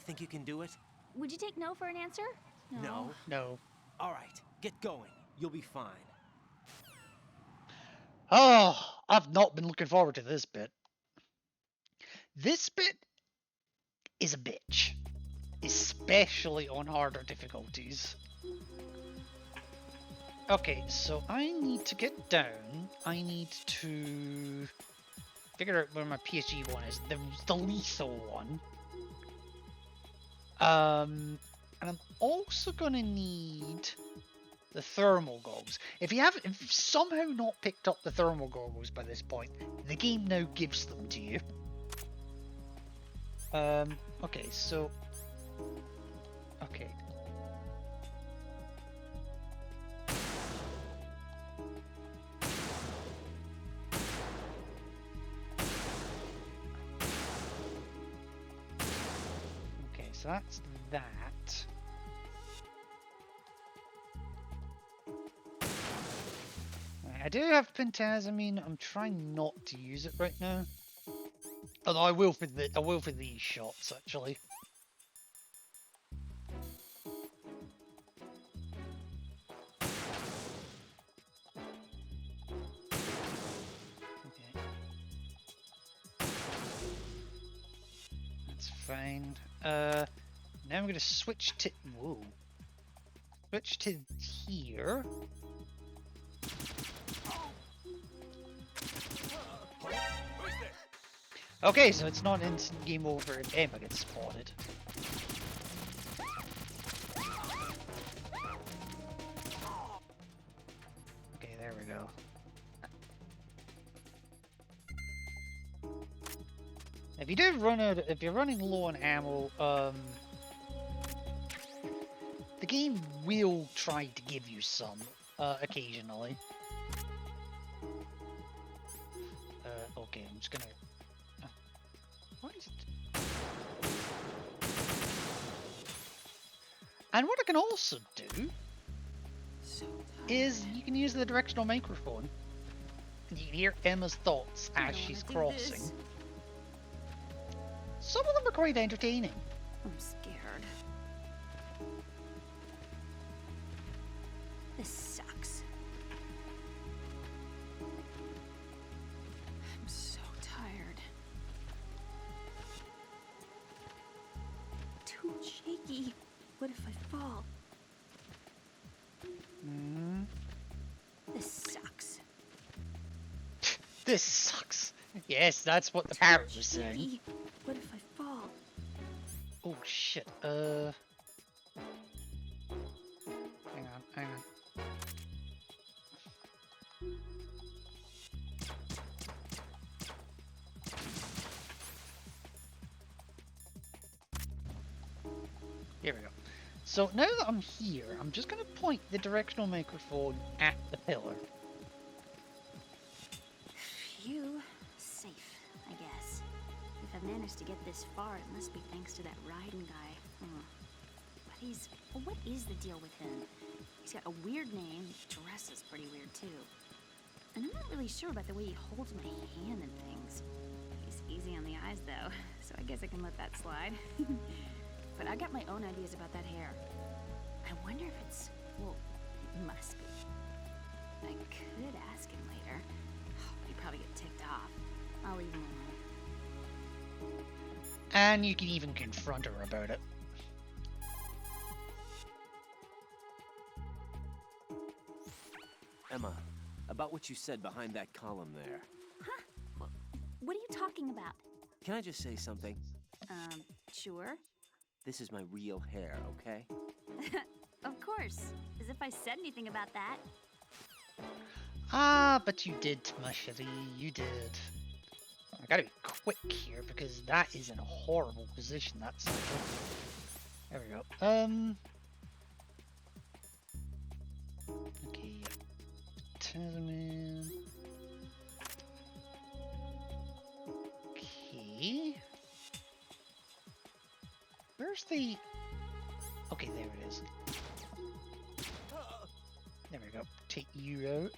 Think you can do it? Would you take no for an answer? No. No. All right, get going. You'll be fine. Oh, I've not been looking forward to this bit. This bit is a bitch, especially on harder difficulties. Okay, so I need to get down. I need to figure out where my PSG one is, the lethal one. And I'm also gonna need the thermal goggles. If you've somehow not picked up the thermal goggles by this point, the game now gives them to you. Okay, so... Okay. Okay, so that's that. I do have Pentazamine. I'm trying not to use it right now. Although I will for these shots actually. Okay. That's fine. Now I'm gonna switch to switch to here. Okay, so it's not instant game over if Emma gets spotted. If you do run out, if you're running low on ammo, the game will try to give you some occasionally. Okay, I'm just gonna. What is it? And what I can also do is you can use the directional microphone. And you can hear Emma's thoughts as she's crossing. Some of them are quite entertaining. I'm scared. This sucks. I'm so tired. Too shaky. What if I fall? This sucks. This sucks. Yes, that's what the parrot was saying. Shaky. What if I fall? Oh shit. Hang on. Here we go. So now that I'm here, I'm just going to point the directional microphone at the pillar. Phew. Safe, I guess. If I've managed to get this far, it must be thanks to that riding guy. But what is the deal with him? He's got a weird name, dresses pretty weird too. And I'm not really sure about the way he holds my hand and things. He's easy on the eyes though, so I guess I can let that slide. But I got my own ideas about that hair. I wonder if it's, well, it must be. I could ask him later. He'd probably get ticked off. I'll leave him alone. And you can even confront her about it. Emma, about what you said behind that column there. Huh? What are you talking about? Can I just say something? Sure. This is my real hair, okay? Of course. As if I said anything about that. Ah, but you did, Mushery, you did. I gotta be quick here because that is in a horrible position, that's there we go. Okay. Tasman. Okay. Where's the... Okay, there it is. There we go. Take you out.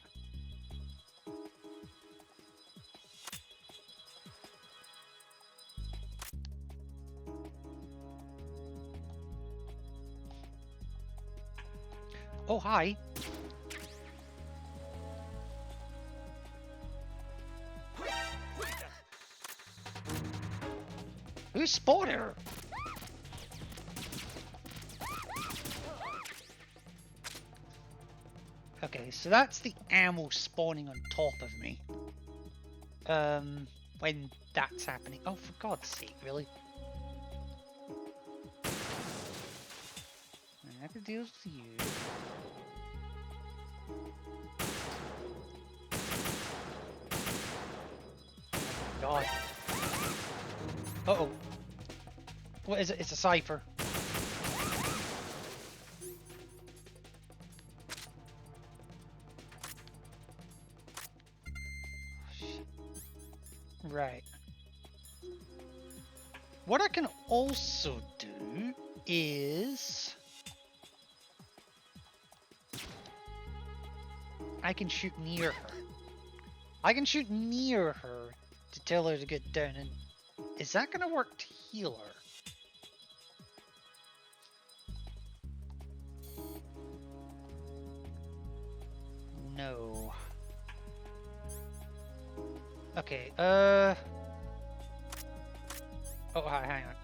Oh, hi. Who spotted her? Okay, so that's the ammo spawning on top of me. When that's happening. Oh, for God's sake, really? I have to deal with you. God. Uh-oh. What is it? It's a cipher. Right. What I can also do is... I can shoot near her. I can shoot near her to tell her to get down, and is that gonna work to heal her? No. Okay, oh, hi, hang on.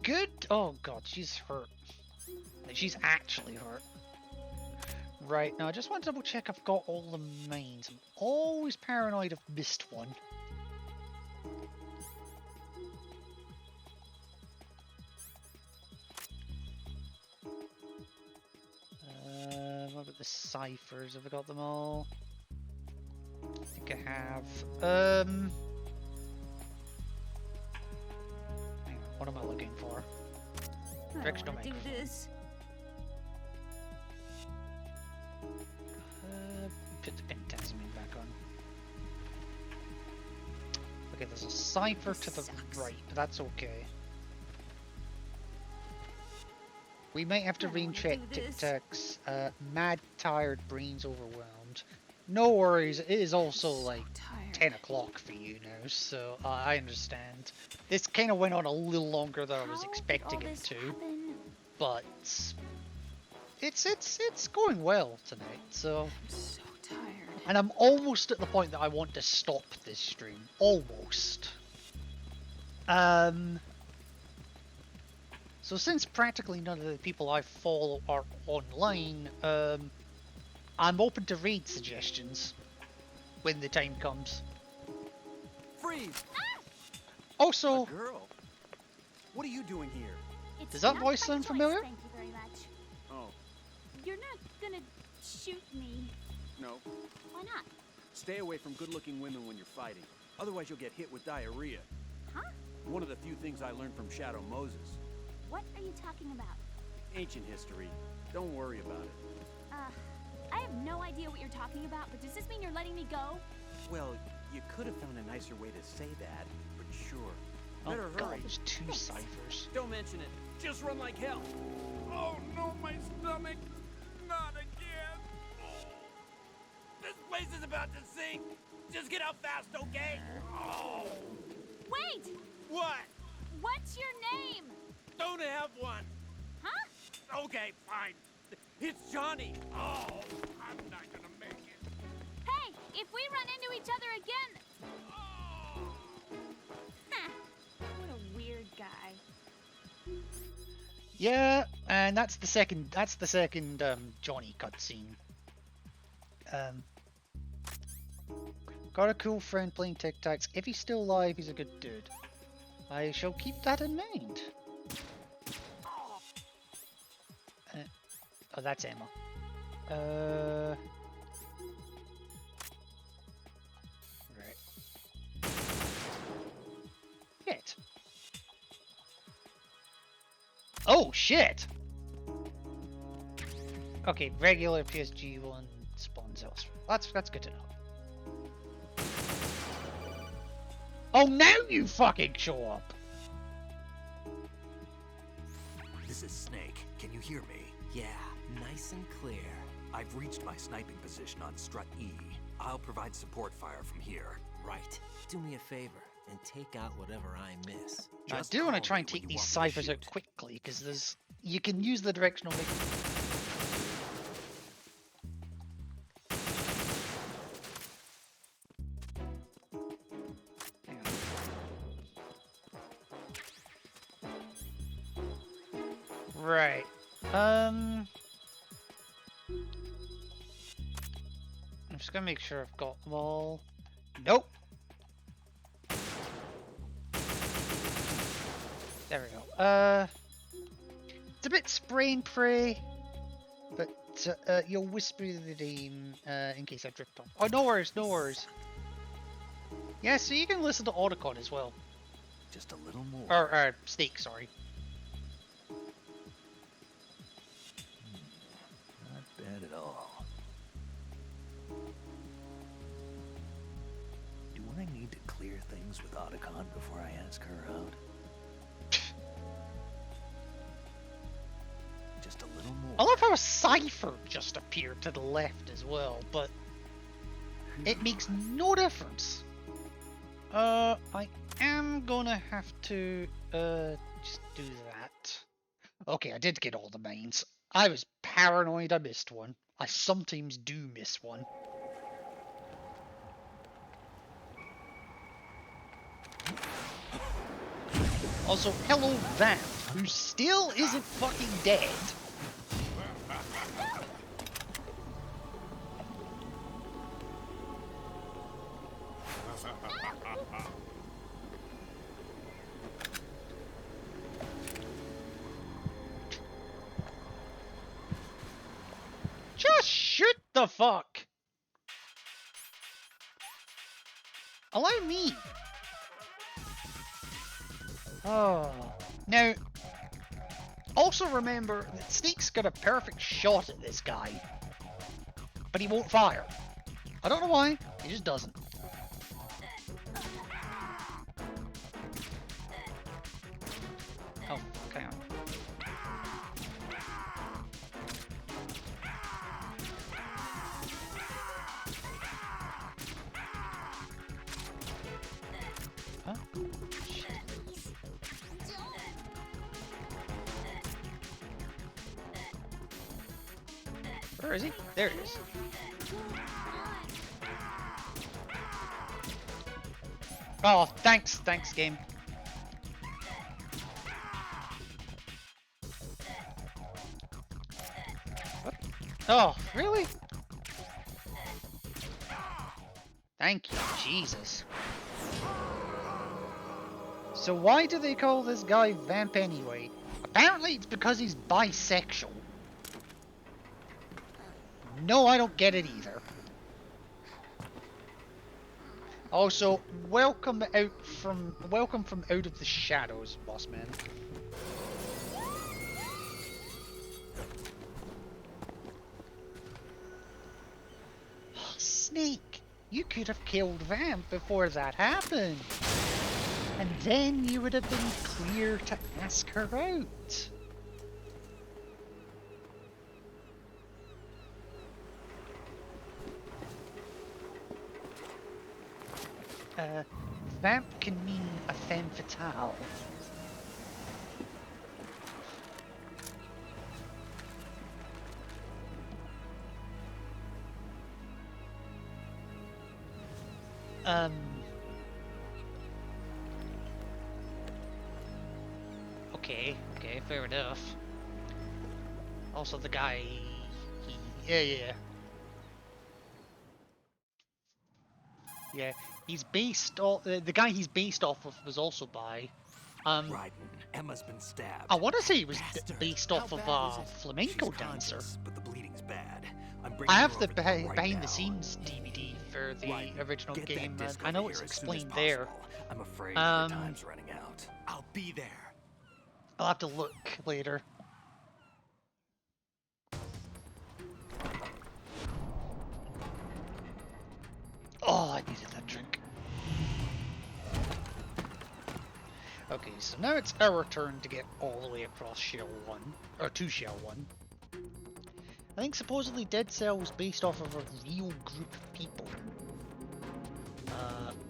good? Oh god, she's hurt. She's actually hurt. Right, now I just want to double check I've got all the mines. I'm always paranoid I've missed one. What about the ciphers? Have I got them all? I think I have. Hang on, what am I looking for? Directional do microphone. this. Put the pentasmine back on. Okay, there's a cipher to the right, but that's okay. We might have to recheck tic-tacs. Mad, tired, brains overwhelmed. No worries, it is also like 10 o'clock for you now, so I understand. This kind of went on a little longer than I was expecting it to, but it's going well tonight, so... I'm so tired. And I'm almost at the point that I want to stop this stream. Almost. So since practically none of the people I follow are online, I'm open to raid suggestions when the time comes. Freeze! Also, Girl, what are you doing here? does that voice sound familiar? Thank you very much. Oh, You're not gonna shoot me. no. Why not? Stay away from good-looking women when you're fighting. Otherwise, you'll get hit with diarrhea. Huh? One of the few things I learned from Shadow Moses. What are you talking about? Ancient history. Don't worry about it. I have no idea what you're talking about, but does this mean you're letting me go? Well, you could have found a nicer way to say that, but sure. Oh Better god, hurry. there's two ciphers. Don't mention it. Just run like hell. Oh no, my stomach. Not again. This place is about to sink. Just get out fast, okay? Oh. Wait! What? What's your name? Don't have one. Huh? Okay, fine. It's Johnny. Oh, I'm not gonna make it. Hey, if we run into each other again... Huh. What a weird guy. Yeah, and that's the second Johnny cutscene. Got a cool friend playing tic-tacs. If he's still alive, he's a good dude. I shall keep that in mind. Oh, that's Emma. Right. Shit. Oh, shit! Okay, regular PSG one spawns elsewhere. That's good to know. Oh, now you fucking show up! This is Snake. Can you hear me? Yeah, nice and clear. I've reached my sniping position on Strut E. I'll provide support fire from here. Right. Do me a favor and take out whatever I miss. I do want to try and take these ciphers out quickly, because you can use the directional link. Right. I'm just gonna make sure I've got them all. Nope. There we go. It's a bit spray and pray, but you'll whisper the name in case I drift off. Oh, no worries, no worries. Yeah, so you can listen to Otacon as well. Just a little more. Or Snake, sorry. Not bad at all. Do I need to clear things with Otacon before I ask her out? Just a little more. I love how a cipher just appeared to the left as well, but it makes no difference. I am gonna have to just do that. Okay, I did get all the mines. I was paranoid I missed one. I sometimes do miss one. Also, hello Vamp, who still isn't fucking dead. Just shoot the fuck! Allow me! Oh. Now, also remember that Snake's got a perfect shot at this guy, but he won't fire. I don't know why, he just doesn't. Oh, okay. Huh? Where is he? There he is. Oh, thanks, game. What? Oh, really? Thank you, Jesus. So why do they call this guy Vamp anyway? Apparently it's because he's bisexual. No, I don't get it either. Also, welcome from out of the shadows, boss man. Snake, you could have killed Vamp before that happened. And then you would have been clear to ask her out. Vamp can mean a femme fatale. Okay, fair enough. Also, the guy, yeah, he's based off, the guy he's based off of was also bi. Right, Emma's been stabbed. I want to say he was based off of a flamenco dancer. But the bleeding's bad. I have the behind the scenes DVD for the original game, and I know it's explained there. I'm afraid our time's running out. I'll be there. I'll have to look later. Oh, I needed that drink. Okay, so now it's our turn to get all the way across Shell 1, or to Shell 1. I think supposedly Dead Cell was based off of a real group of people.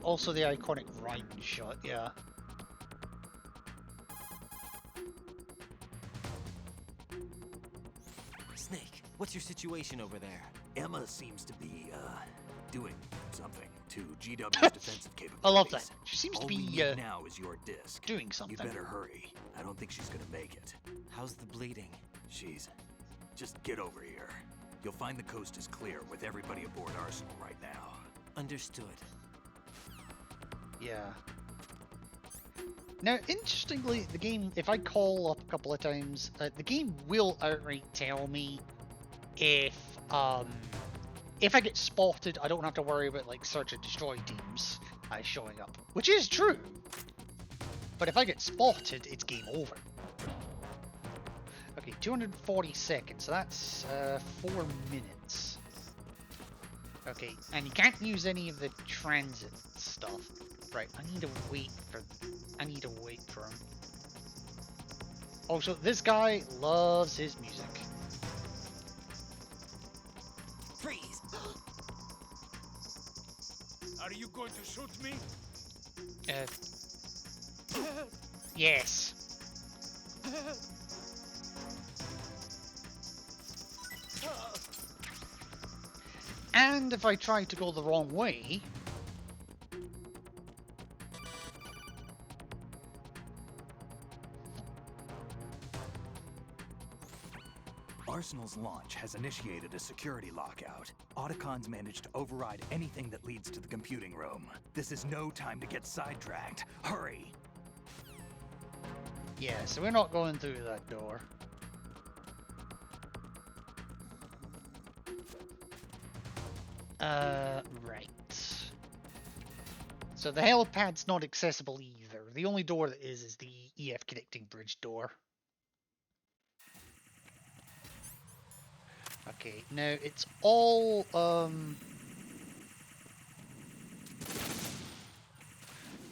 Also the iconic Ryan shot, yeah. Snake, what's your situation over there? Emma seems to be, doing something to GW's defensive capabilities. I love that. She seems to be, now is your disc. doing something. You better hurry. I don't think she's gonna make it. How's the bleeding? Just get over here. You'll find the coast is clear with everybody aboard Arsenal right now. Understood. Yeah. Now, interestingly, the game, if I call up a couple of times, the game will outright tell me if I get spotted, I don't have to worry about, like, search and destroy teams showing up. Which is true. But if I get spotted, it's game over. Okay, 240 seconds, so that's 4 minutes. Okay, and you can't use any of the transit stuff. Right, I need to wait for him. Also, this guy loves his music. Freeze! Are you going to shoot me? Yes. And if I try to go the wrong way... Arsenal's launch has initiated a security lockout. Autocons managed to override anything that leads to the computing room. This is no time to get sidetracked. Hurry! Yeah, so we're not going through that door. Right. So the helipad's not accessible either. The only door that is the EF connecting bridge door. Okay, now it's all,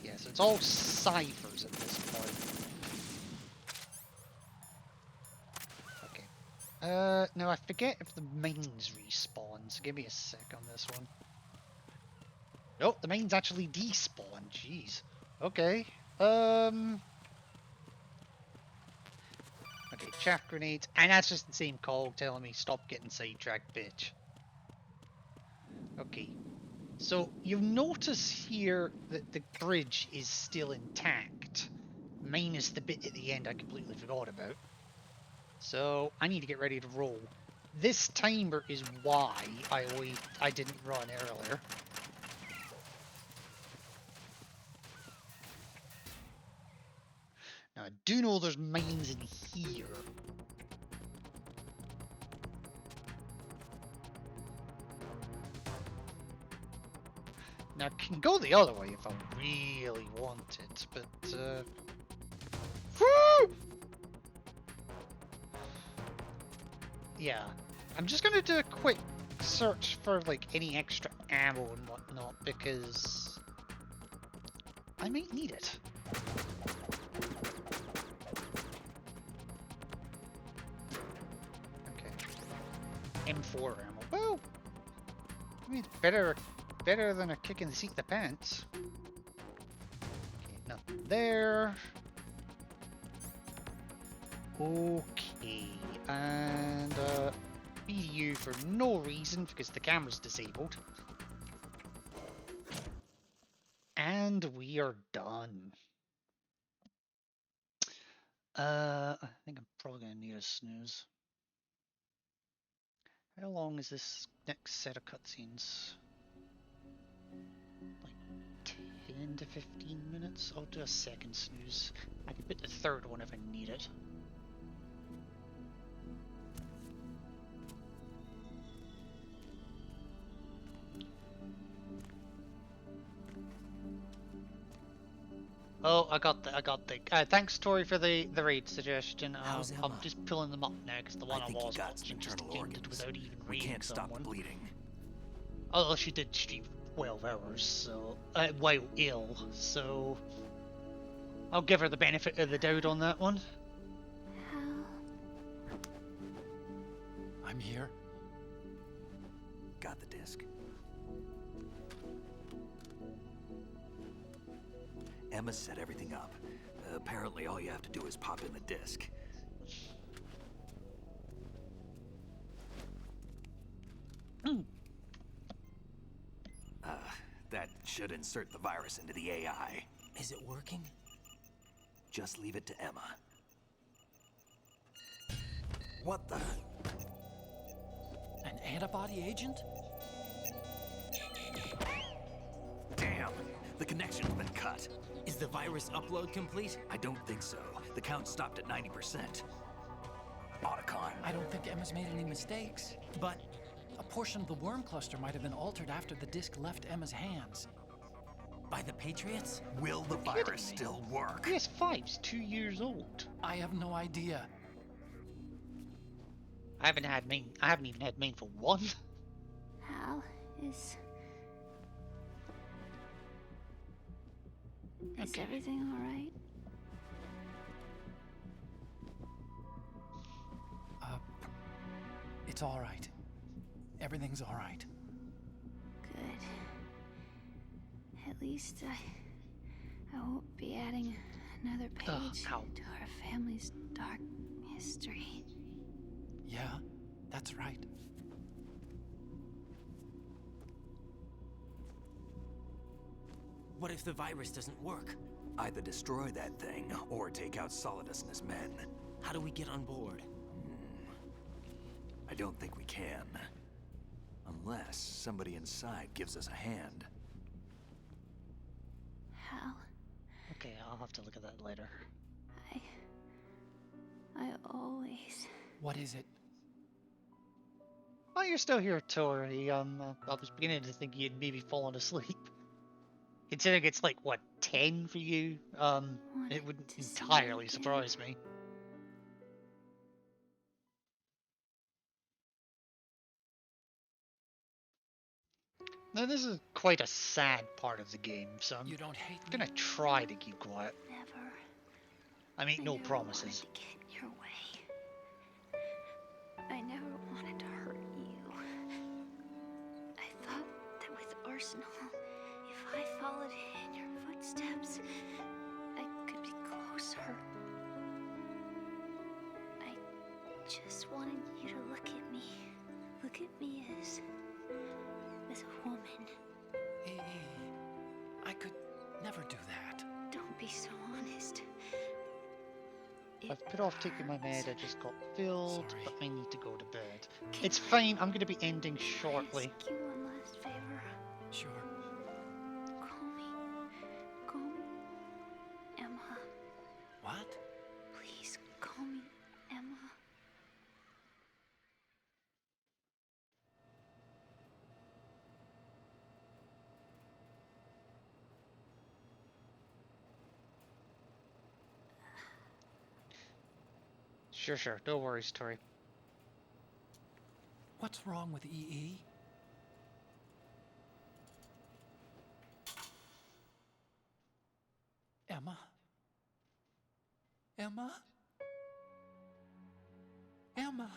yeah, so it's all ciphers at this point. Okay. Now I forget if the mines respawn, so give me a sec on this one. Nope, the mines actually despawn, jeez. Okay, okay, chaff grenades, and that's just the same cog telling me stop getting sidetracked, bitch. Okay, so you'll notice here that the bridge is still intact, minus the bit at the end I completely forgot about. So I need to get ready to roll. This timer is why I didn't run earlier. Now I do know there's mines in here. Now I can go the other way if I really want it, but woo! Yeah, I'm just gonna do a quick search for like any extra ammo and whatnot because I might need it. Okay, M4 ammo. Woo! I mean, it's better than a kick in the seat of the pants. Okay, nothing there. Okay, and BDU for no reason because the camera's disabled. And we are done. I think I'm probably gonna need a snooze. How long is this next set of cutscenes? Like 10 to 15 minutes? I'll do a second snooze. I can put the third one if I need it. Oh, I got the. Thanks, Tori, for the raid suggestion. I'm just pulling them up now because the one I was watching just ended without even We reading can't stop someone. the bleeding. Oh, she did stream 12 hours, so while ill. So I'll give her the benefit of the doubt on that one. I'm here. Got the disc. Emma set everything up. Apparently all you have to do is pop in the disc. That should insert the virus into the AI. Is it working? Just leave it to Emma. What the? An antibody agent? Damn! The connection's been cut. Is the virus upload complete? I don't think so. The count stopped at 90%. Otacon. I don't think Emma's made any mistakes. But a portion of the worm cluster might have been altered after the disc left Emma's hands. By the Patriots? Will the virus still work? PS5's 2 years old. I have no idea. I haven't even had main for one. Hal is everything all right? It's all right. Everything's all right. Good. At least I won't be adding another page to our family's dark history. Yeah, that's right. What if the virus doesn't work? Either destroy that thing, or take out Solidus and his men. How do we get on board? I don't think we can. Unless somebody inside gives us a hand. How? Okay, I'll have to look at that later. I always... What is it? Oh, you're still here, Tori. I was beginning to think you'd maybe fallen asleep. Considering it's like, what, 10 for you? It wouldn't entirely surprise me. Now, this is quite a sad part of the game, so I'm gonna try to keep quiet. Never. I make no promises. To get in your way. I never wanted to hurt you. I thought that with Arsenal, if I followed in your footsteps, I could be closer. I just wanted you to look at me. Look at me as a woman. I could never do that. Don't be so honest. I've put off taking my med, I just got filled, but I need to go to bed. It's fine, I'm gonna be ending shortly. Ask you one last favor. Sure. Call me Emma. What? Please call me Emma. Sure, no worries, Tori. What's wrong with EE? Emma? Emma? Emma?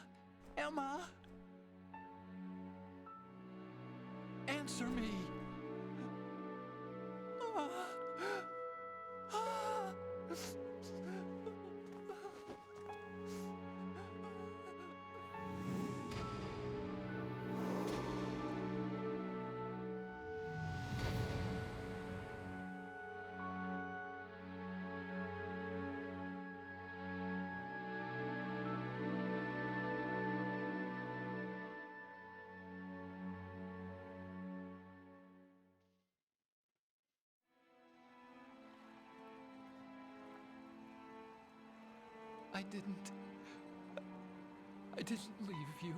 Emma? Answer me! I didn't leave you.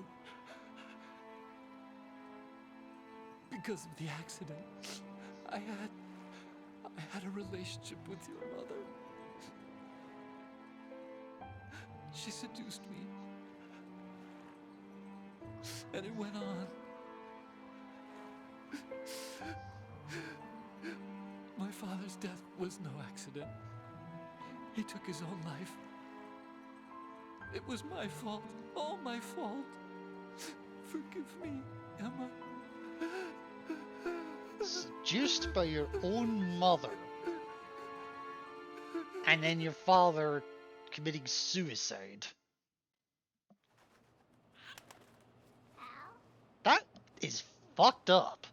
Because of the accident, I had a relationship with your mother. She seduced me. And it went on. My father's death was no accident. He took his own life. It was my fault, all my fault. Forgive me, Emma. Seduced by your own mother. And then your father committing suicide. That is fucked up.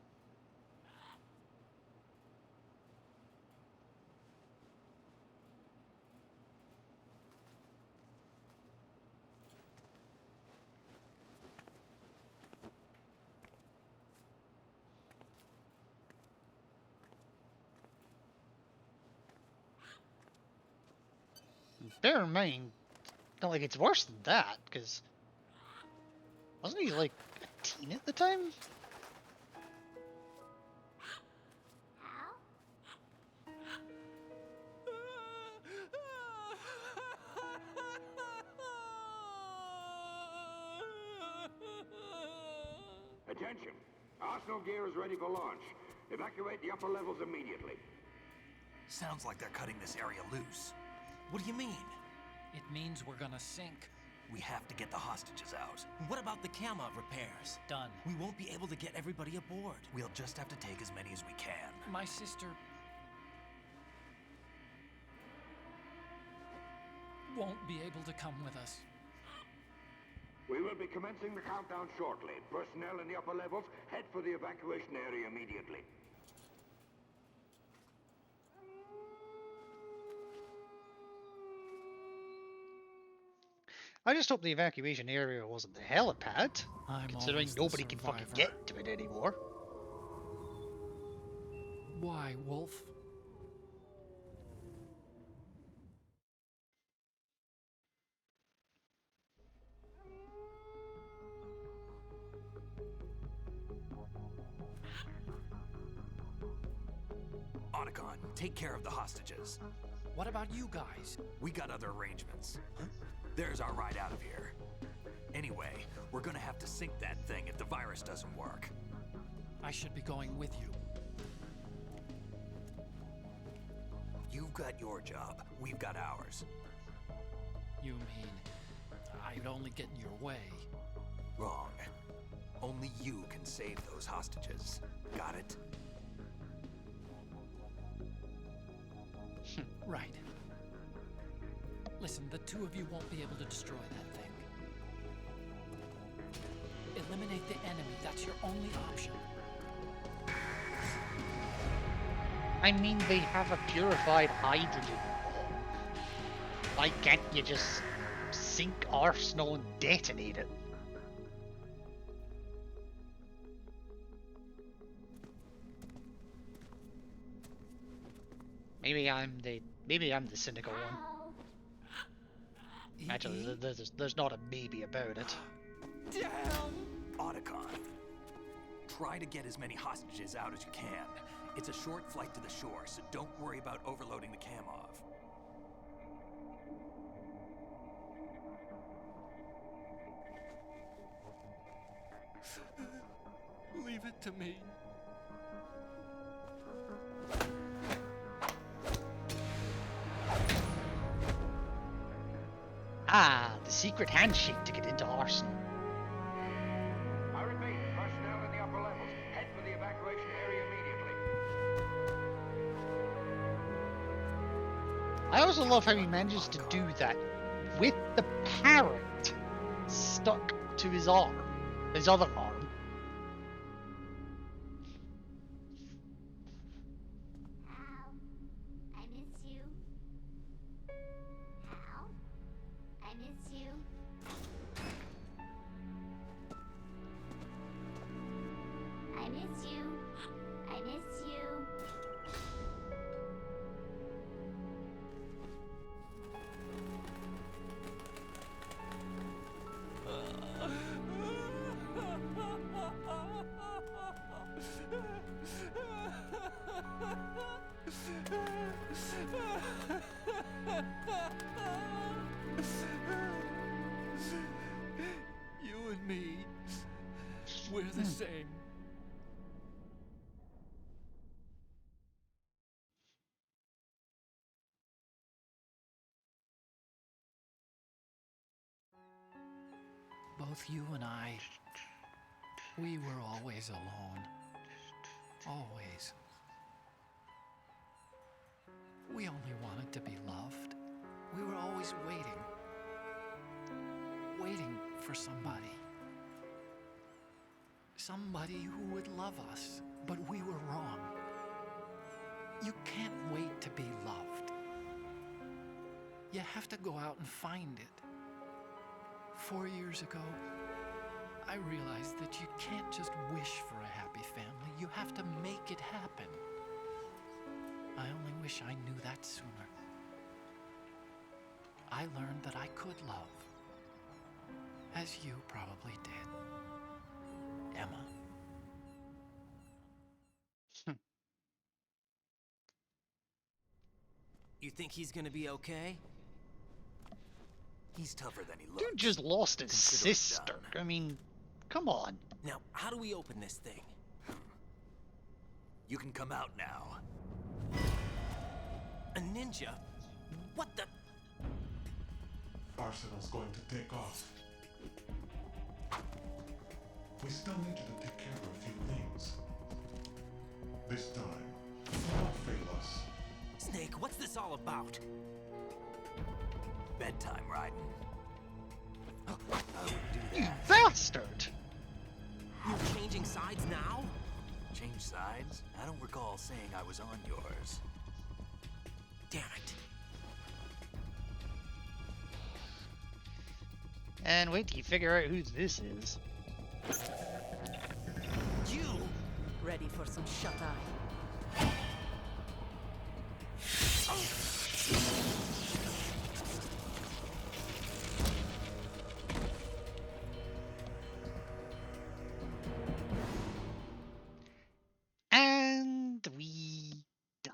Bear in mind, not like it's worse than that, because wasn't he like a teen at the time? Attention! Arsenal gear is ready for launch. Evacuate the upper levels immediately. Sounds like they're cutting this area loose. What do you mean? It means we're gonna sink. We have to get the hostages out. What about the cama repairs? Done. We won't be able to get everybody aboard. We'll just have to take as many as we can. My sister won't be able to come with us. We will be commencing the countdown shortly. Personnel in the upper levels, head for the evacuation area immediately. I just hope the evacuation area wasn't the helipad, I'm considering always the nobody can fucking survivor. get to it anymore. Why, Wolf? Otacon, take care of the hostages. What about you guys? We got other arrangements. There's our ride out of here. Anyway, we're gonna have to sink that thing if the virus doesn't work. I should be going with you. You've got your job, we've got ours. You mean I'd only get in your way? Wrong. Only you can save those hostages. Got it? Right. Listen, the two of you won't be able to destroy that thing. Eliminate the enemy. That's your only option. I mean, they have a purified hydrogen bomb. Why can't you just sink Arsenal and detonate it? Maybe I'm the cynical one. Actually, there's not a maybe about it. Damn! Otacon, try to get as many hostages out as you can. It's a short flight to the shore, so don't worry about overloading the Kamov. Leave it to me. Ah, the secret handshake to get into Arsenal. I repeat, personnel in the upper levels, head for the evacuation area immediately. I also love how he manages to do that with the parrot stuck to his arm, his other arm. I miss you. Hal, I miss you. I miss you. I miss you. You and me, we're the same. Both you and I, we were always alone. Always. We only wanted to be loved. We were always waiting. Waiting for somebody. Somebody who would love us, but we were wrong. You can't wait to be loved. You have to go out and find it. 4 years ago, I realized that you can't just wish for a happy family. You have to make it happen. I only wish I knew that sooner. I learned that I could love, as you probably did, Emma. You think he's gonna be okay? He's tougher than he looks. Dude just lost his Consider it sister. done. I mean, come on. Now, how do we open this thing? You can come out now. A ninja? What the? Arsenal's going to take off. We still need you to take care of a few things. This time, don't fail us. Snake, what's this all about? Bedtime, Raiden. I wouldn't do You that. bastard! You're changing sides now? Change sides? I don't recall saying I was on yours. Damn it. And wait till you figure out who this is. You! Ready for some shut-eye? And we die.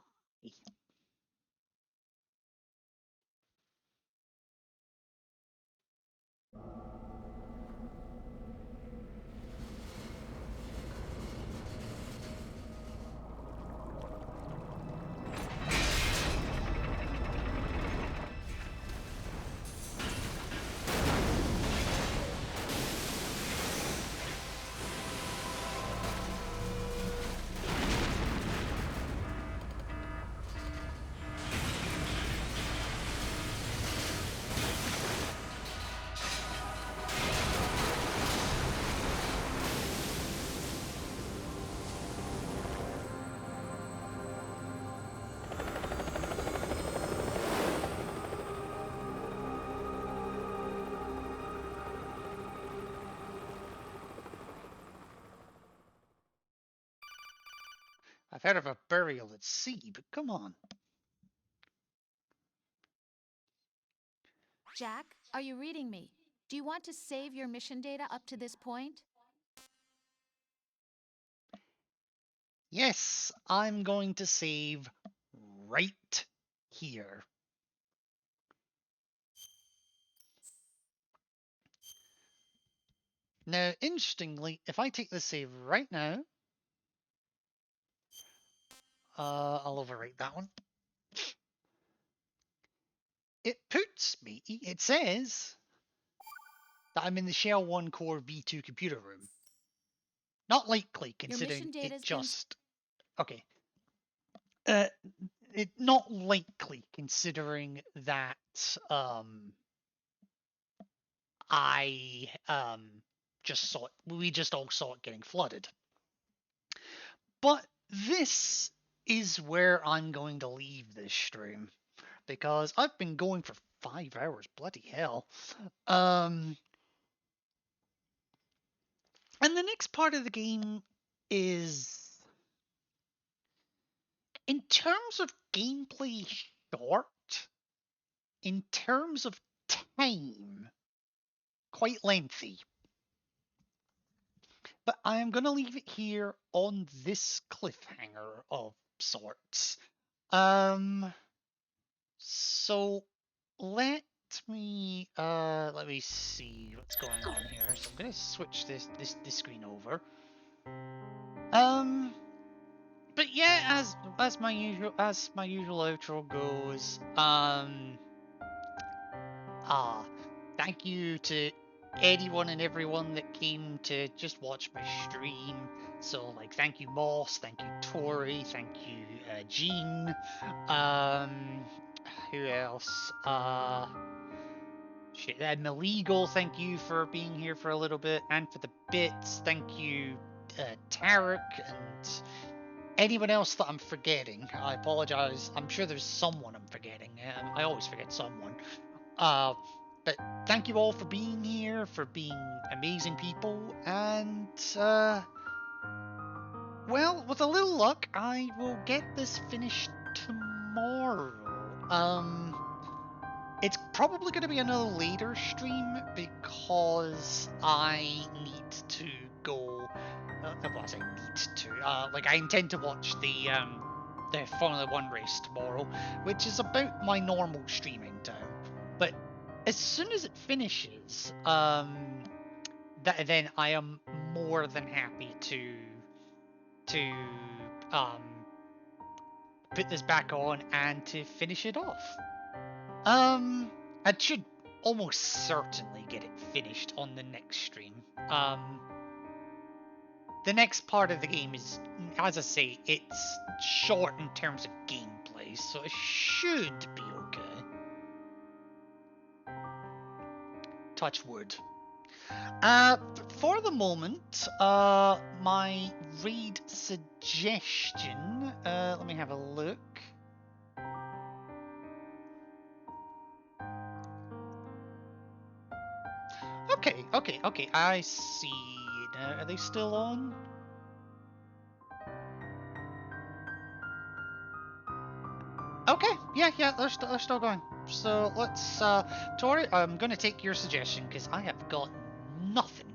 I've heard of a burial at sea, but come on. Jack, are you reading me? Do you want to save your mission data up to this point? Yes, I'm going to save right here. Now, interestingly, if I take this save right now, I'll overwrite that one. It puts me, it says that I'm in the Shell 1 Core V2 computer room. Not likely, considering it just... Okay. It not likely, considering that, I, just saw it, we just all saw it getting flooded. But this is where I'm going to leave this stream, because I've been going for 5 hours, bloody hell. And the next part of the game is, in terms of gameplay, short. In terms of time, quite lengthy. But I am going to leave it here on this cliffhanger of sorts. So let me see what's going on here. So I'm going to switch this screen over. But yeah, as my usual outro goes, thank you to anyone and everyone that came to just watch my stream. So, like, thank you, Moss, thank you, Tori, thank you, Jean, who else? Malegal, thank you for being here for a little bit, and for the bits, thank you, Tarek, and anyone else that I'm forgetting. I apologize. I'm sure there's someone I'm forgetting. I always forget someone. But thank you all for being here, for being amazing people, and, well, with a little luck, I will get this finished tomorrow. It's probably going to be another later stream, because I need to go, well, I say need to, like, I intend to watch the Formula 1 race tomorrow, which is about my normal streaming time. But as soon as it finishes, then I am more than happy to put this back on and to finish it off. I should almost certainly get it finished on the next stream. The next part of the game is, as I say, it's short in terms of gameplay, so it should be okay. Touch wood. For the moment, my raid suggestion, let me have a look. Okay, I see. Are they still on? Okay, yeah, they're still going. So let's, Tori, I'm gonna take your suggestion because I have got nothing.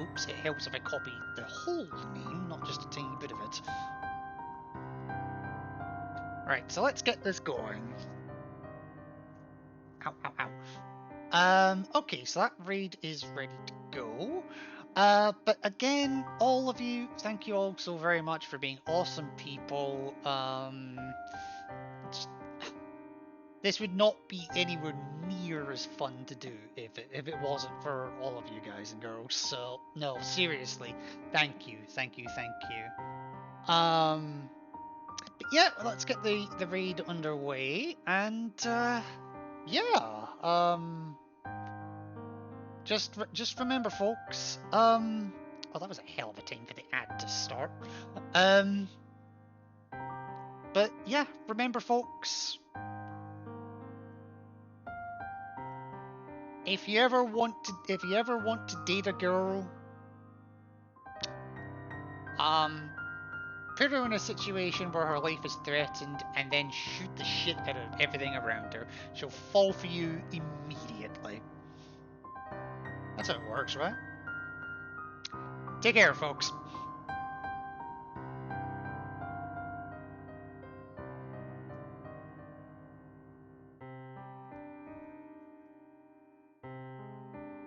Oops, it helps if I copy the whole name, not just a tiny bit of it. Right, so let's get this going. Ow. Okay, so that raid is ready to go. But again, all of you, thank you all so very much for being awesome people. This would not be anywhere near as fun to do if it wasn't for all of you guys and girls. So no, seriously, thank you. But yeah, let's get the raid underway, and yeah, just remember, folks. Oh, that was a hell of a time for the ad to start. But yeah, remember, folks. If you ever want to date a girl, put her in a situation where her life is threatened, and then shoot the shit out of everything around her. She'll fall for you immediately. That's how it works, right? Take care, folks.